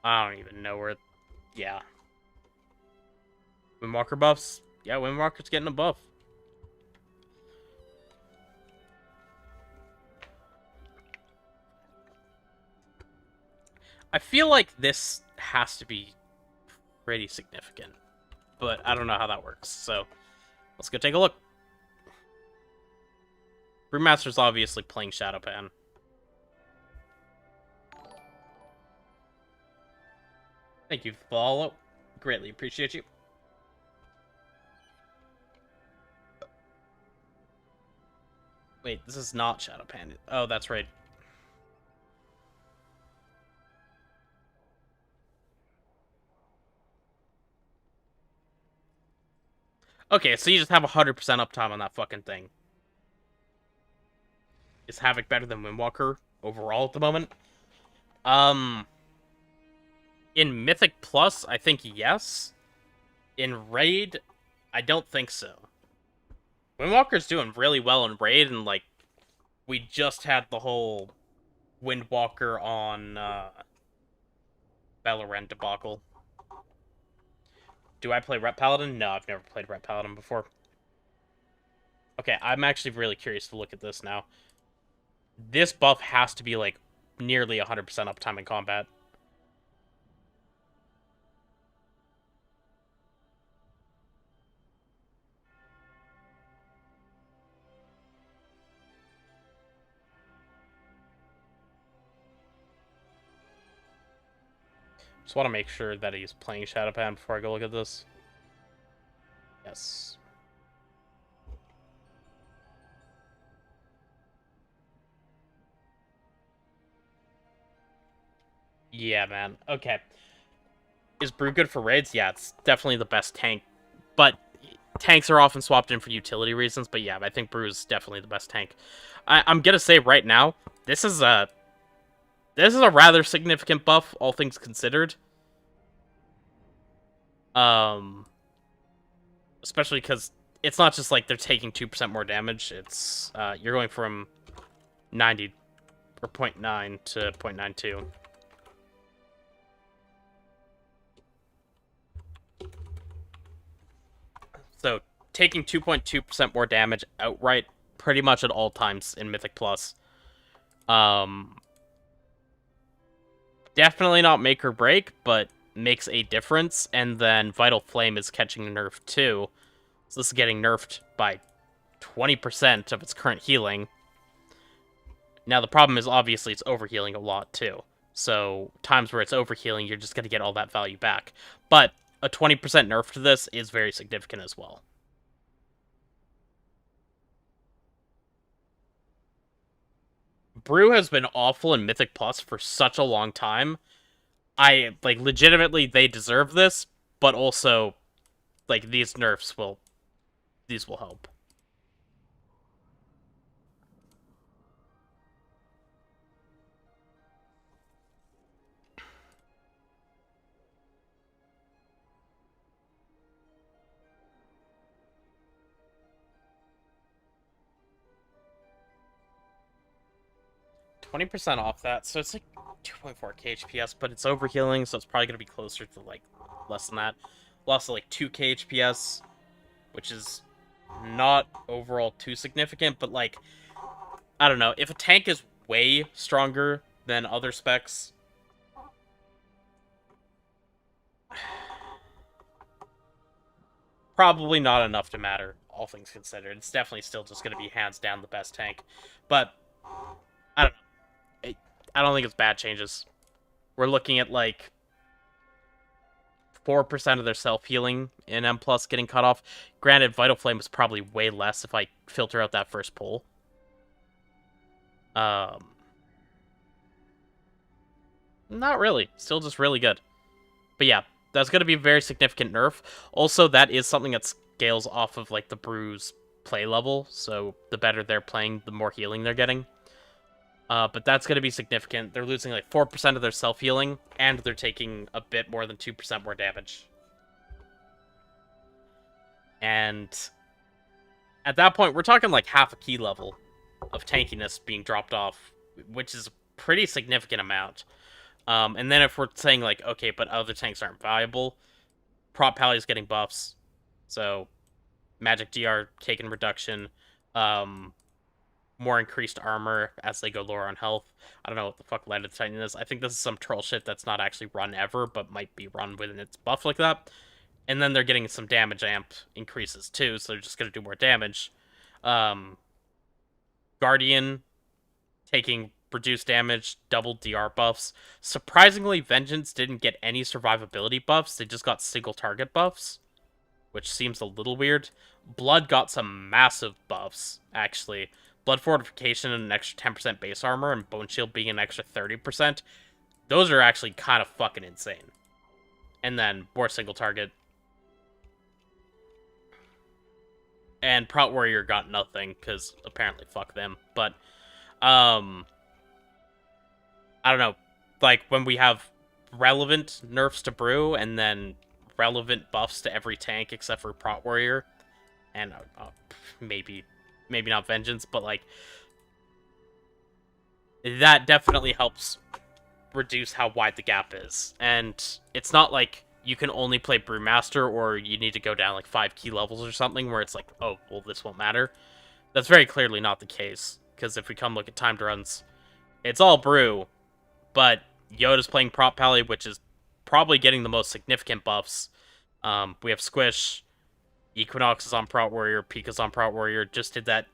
I don't even know where... Yeah. Windwalker buffs? Yeah, Windwalker's getting a buff. I feel like this has to be pretty significant. But I don't know how that works, so... Let's go take a look. Brewmaster's obviously playing Shadowpan. Thank you for the follow. Greatly appreciate you. Wait, this is not Shadowpan. Oh, that's right. Okay, so you just have 100% uptime on that fucking thing. Is Havoc better than Windwalker overall at the moment? In Mythic Plus, I think yes. In Raid, I don't think so. Windwalker's doing really well in Raid, and, like, we just had the whole Windwalker on, Valorant debacle. Do I play Rep Paladin? No, I've never played Rep Paladin before. Okay, I'm actually really curious to look at this now. This buff has to be, like, nearly 100% uptime in combat. Just want to make sure that he's playing Shadowpan before I go look at this. Yes. Yeah, man. Okay. Is Brew good for raids? Yeah, it's definitely the best tank. But tanks are often swapped in for utility reasons. But yeah, I think Brew is definitely the best tank. I'm gonna say right now, this is a rather significant buff, all things considered. Especially because it's not just like they're taking 2% more damage. It's you're going from 90 or 0.9 to 0.92. So taking 2.2% more damage outright pretty much at all times in Mythic Plus. Definitely not make or break, but makes a difference. And then Vital Flame is catching a nerf too. So this is getting nerfed by 20% of its current healing. Now the problem is obviously it's overhealing a lot too. So times where it's overhealing, you're just going to get all that value back. But a 20% nerf to this is very significant as well. Brew has been awful in Mythic Plus for such a long time. Legitimately, they deserve this, but also, like, these nerfs will help. 20% off that, so it's like 2.4 KHPS, but it's overhealing, so it's probably gonna be closer to like less than that. Lost to like 2 KHPS, which is not overall too significant, but like, I don't know, if a tank is way stronger than other specs, probably not enough to matter, all things considered. It's definitely still just going to be hands down the best tank. But, I don't know. I don't think it's bad changes. We're looking at, like, 4% of their self-healing in M+ getting cut off. Granted, Vital Flame was probably way less if I filter out that first pull. Not really. Still just really good. But yeah, that's going to be a very significant nerf. Also, that is something that scales off of, like, the Brew's play level. So the better they're playing, the more healing they're getting. But that's going to be significant. They're losing, like, 4% of their self-healing, and they're taking a bit more than 2% more damage. And at that point, we're talking, like, half a key level of tankiness being dropped off, which is a pretty significant amount. And then if we're saying, like, okay, but other tanks aren't viable, Prop Pally is getting buffs. So, Magic DR taking reduction, more increased armor as they go lower on health. I don't know what the fuck Land of Titan is. I think this is some troll shit that's not actually run ever, but might be run within its buff like that. And then they're getting some damage amp increases too, so they're just going to do more damage. Guardian taking reduced damage, double DR buffs. Surprisingly, Vengeance didn't get any survivability buffs. They just got single target buffs, which seems a little weird. Blood got some massive buffs, actually. Blood Fortification and an extra 10% base armor, and Bone Shield being an extra 30%. Those are actually kind of fucking insane. And then more single target. And Prout Warrior got nothing, because apparently fuck them. But, I don't know. Like, when we have relevant nerfs to Brew, and then relevant buffs to every tank except for Prout Warrior, and maybe not Vengeance, but, like, that definitely helps reduce how wide the gap is. And it's not like you can only play Brewmaster, or you need to go down, like, 5 key levels or something, where it's like, oh, well, this won't matter. That's very clearly not the case, because if we come look at timed runs, it's all Brew, but Yoda's playing Prop Pally, which is probably getting the most significant buffs. We have Squish, Equinox is on Prout Warrior, Pika's on Prout Warrior, just did that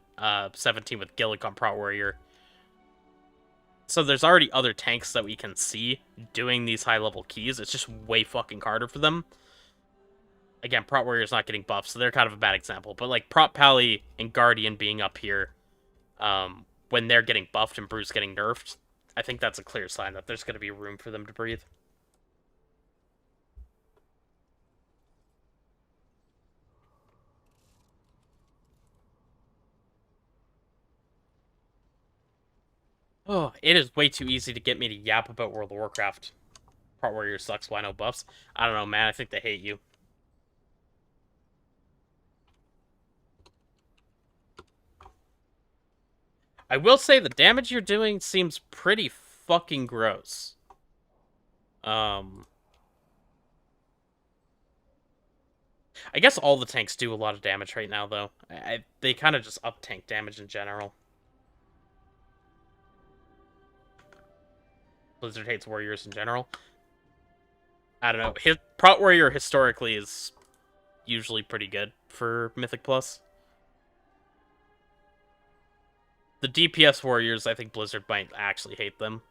17 with Gillick on Prout Warrior. So there's already other tanks that we can see doing these high-level keys. It's just way fucking harder for them. Again, Prout Warrior's not getting buffed, so they're kind of a bad example. But, like, Prop Pally and Guardian being up here, when they're getting buffed and Brew's getting nerfed, I think that's a clear sign that there's going to be room for them to breathe. Oh, it is way too easy to get me to yap about World of Warcraft. Part Warrior sucks, why no buffs? I don't know, man. I think they hate you. I will say the damage you're doing seems pretty fucking gross. I guess all the tanks do a lot of damage right now, though. They kind of just up tank damage in general. Blizzard hates warriors in general. I don't know. Prot Warrior historically is usually pretty good for Mythic Plus. The DPS warriors, I think Blizzard might actually hate them.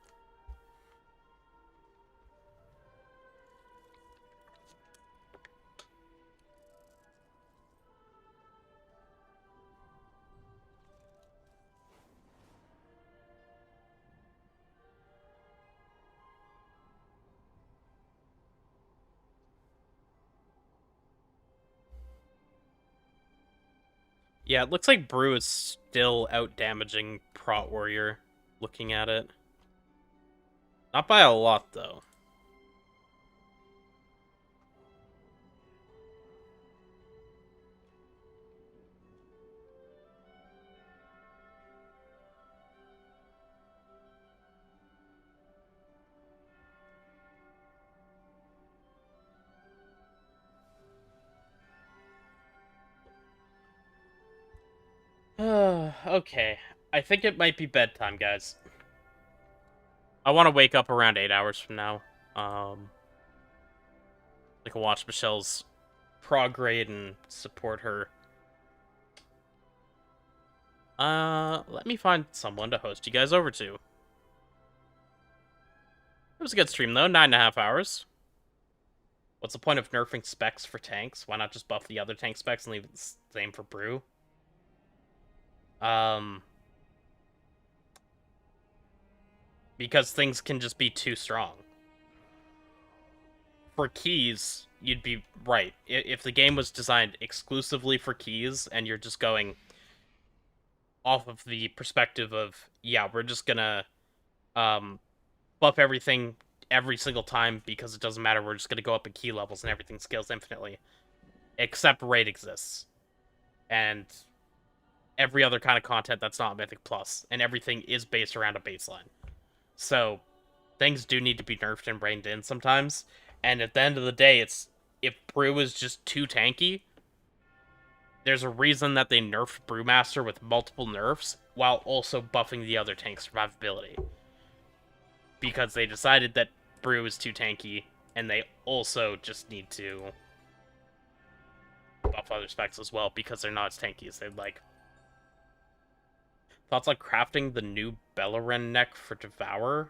Yeah, it looks like Brew is still out-damaging Prot Warrior, looking at it. Not by a lot, though. Okay. I think it might be bedtime, guys. I want to wake up around 8 hours from now. I can watch Michelle's prograde and support her. Let me find someone to host you guys over to. It was a good stream, though. 9.5 hours. What's the point of nerfing specs for tanks? Why not just buff the other tank specs and leave it the same for brew? Because things can just be too strong. For keys, you'd be right. If the game was designed exclusively for keys and you're just going off of the perspective of, yeah, we're just gonna buff everything every single time because it doesn't matter, we're just gonna go up in key levels and everything scales infinitely. Except raid exists. And every other kind of content that's not Mythic Plus, and everything is based around a baseline. So, things do need to be nerfed and reined in sometimes, and at the end of the day, it's if Brew is just too tanky, there's a reason that they nerfed Brewmaster with multiple nerfs, while also buffing the other tank's survivability. Because they decided that Brew is too tanky, and they also just need to buff other specs as well, because they're not as tanky as they'd like. Thoughts on crafting the new Beleren neck for Devourer?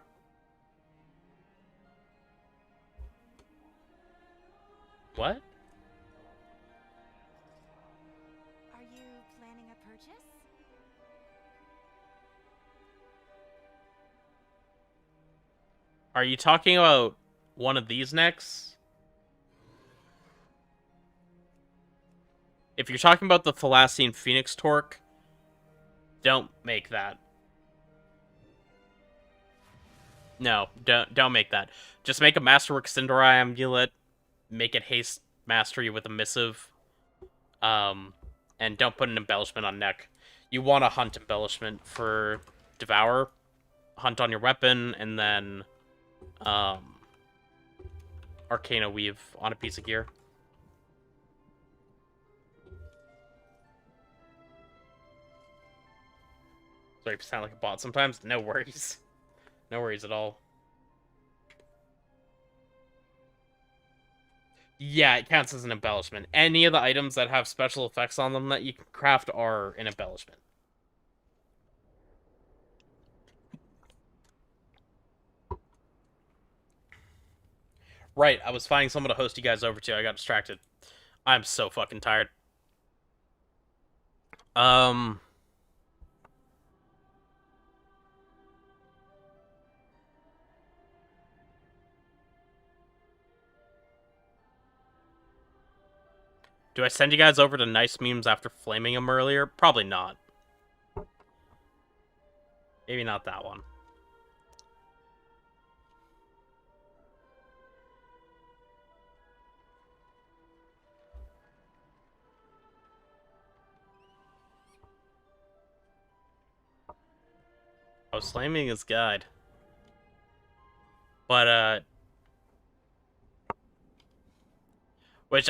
What? Are you planning a purchase? Are you talking about one of these necks? If you're talking about the Thalassian Phoenix Torque, don't make that. No, don't make that. Just make a Masterwork Sindorai amulet, make it haste mastery with a missive, and don't put an embellishment on neck. You want a hunt embellishment for Devour, hunt on your weapon, and then Arcana Weave on a piece of gear. Sorry if you sound like a bot sometimes. No worries. No worries at all. Yeah, it counts as an embellishment. Any of the items that have special effects on them that you can craft are an embellishment. Right, I was finding someone to host you guys over to. I got distracted. I'm so fucking tired. Do I send you guys over to nice memes after flaming them earlier? Probably not. Maybe not that one. Oh, slamming is guide. But, which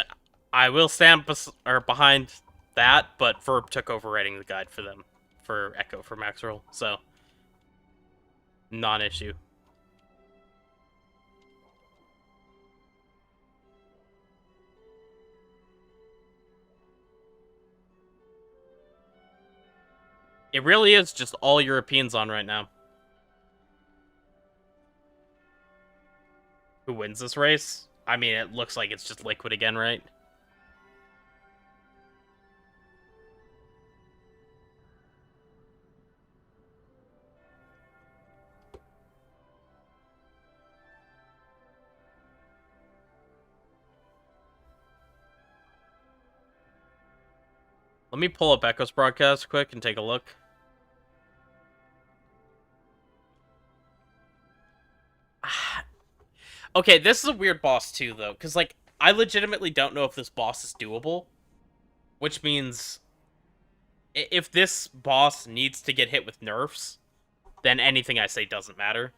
I will stand behind that, but Verb took over writing the guide for them. For Echo, for Maxwell, so non-issue. It really is just all Europeans on right now. Who wins this race? I mean, it looks like it's just Liquid again, right? Let me pull up Echo's broadcast quick and take a look. Okay, this is a weird boss too, though, because, like, I legitimately don't know if this boss is doable. Which means, if this boss needs to get hit with nerfs, then anything I say doesn't matter.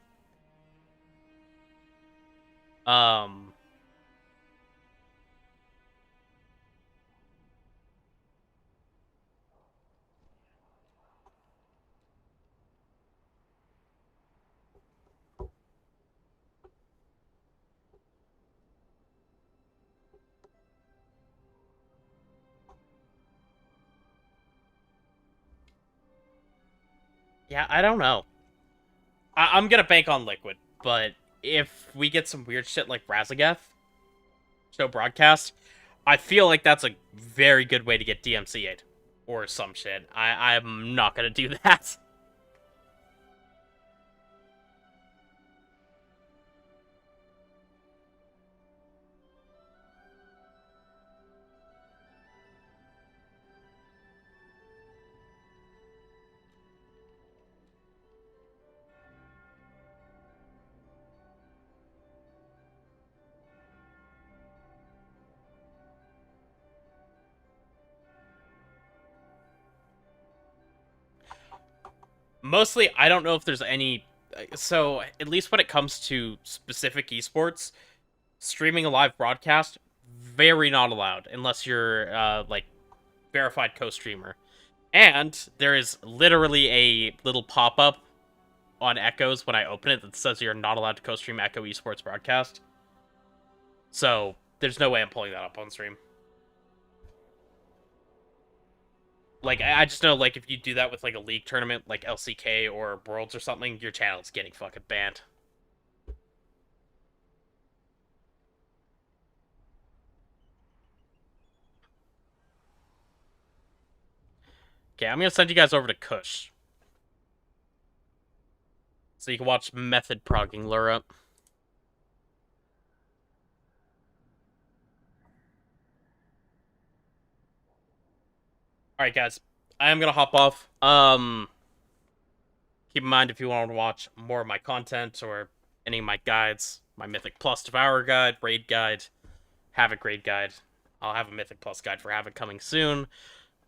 Yeah, I don't know. I'm gonna bank on Liquid, but if we get some weird shit like Razageth show broadcast, I feel like that's a very good way to get DMCA'd or some shit. I'm not gonna do that. Mostly, I don't know if there's any. So, at least when it comes to specific esports, streaming a live broadcast, very not allowed unless you're, like, verified co-streamer. And there is literally a little pop-up on Echoes when I open it that says you're not allowed to co-stream Echo Esports broadcast. So, there's no way I'm pulling that up on stream. Like, I just know, like, if you do that with, like, a league tournament, like LCK or Worlds or something, your channel's getting fucking banned. Okay, I'm gonna send you guys over to Kush. So you can watch Method progging lure up. Alright, guys. I am gonna hop off. Keep in mind if you want to watch more of my content or any of my guides, my Mythic Plus Devourer guide, Raid guide, Havoc Raid guide. I'll have a Mythic Plus guide for Havoc coming soon.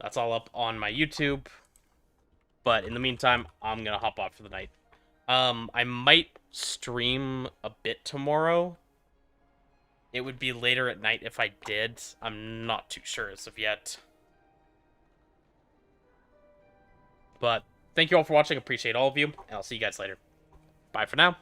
That's all up on my YouTube. But in the meantime, I'm gonna hop off for the night. I might stream a bit tomorrow. It would be later at night if I did. I'm not too sure as of yet. But thank you all for watching. Appreciate all of you. And I'll see you guys later. Bye for now.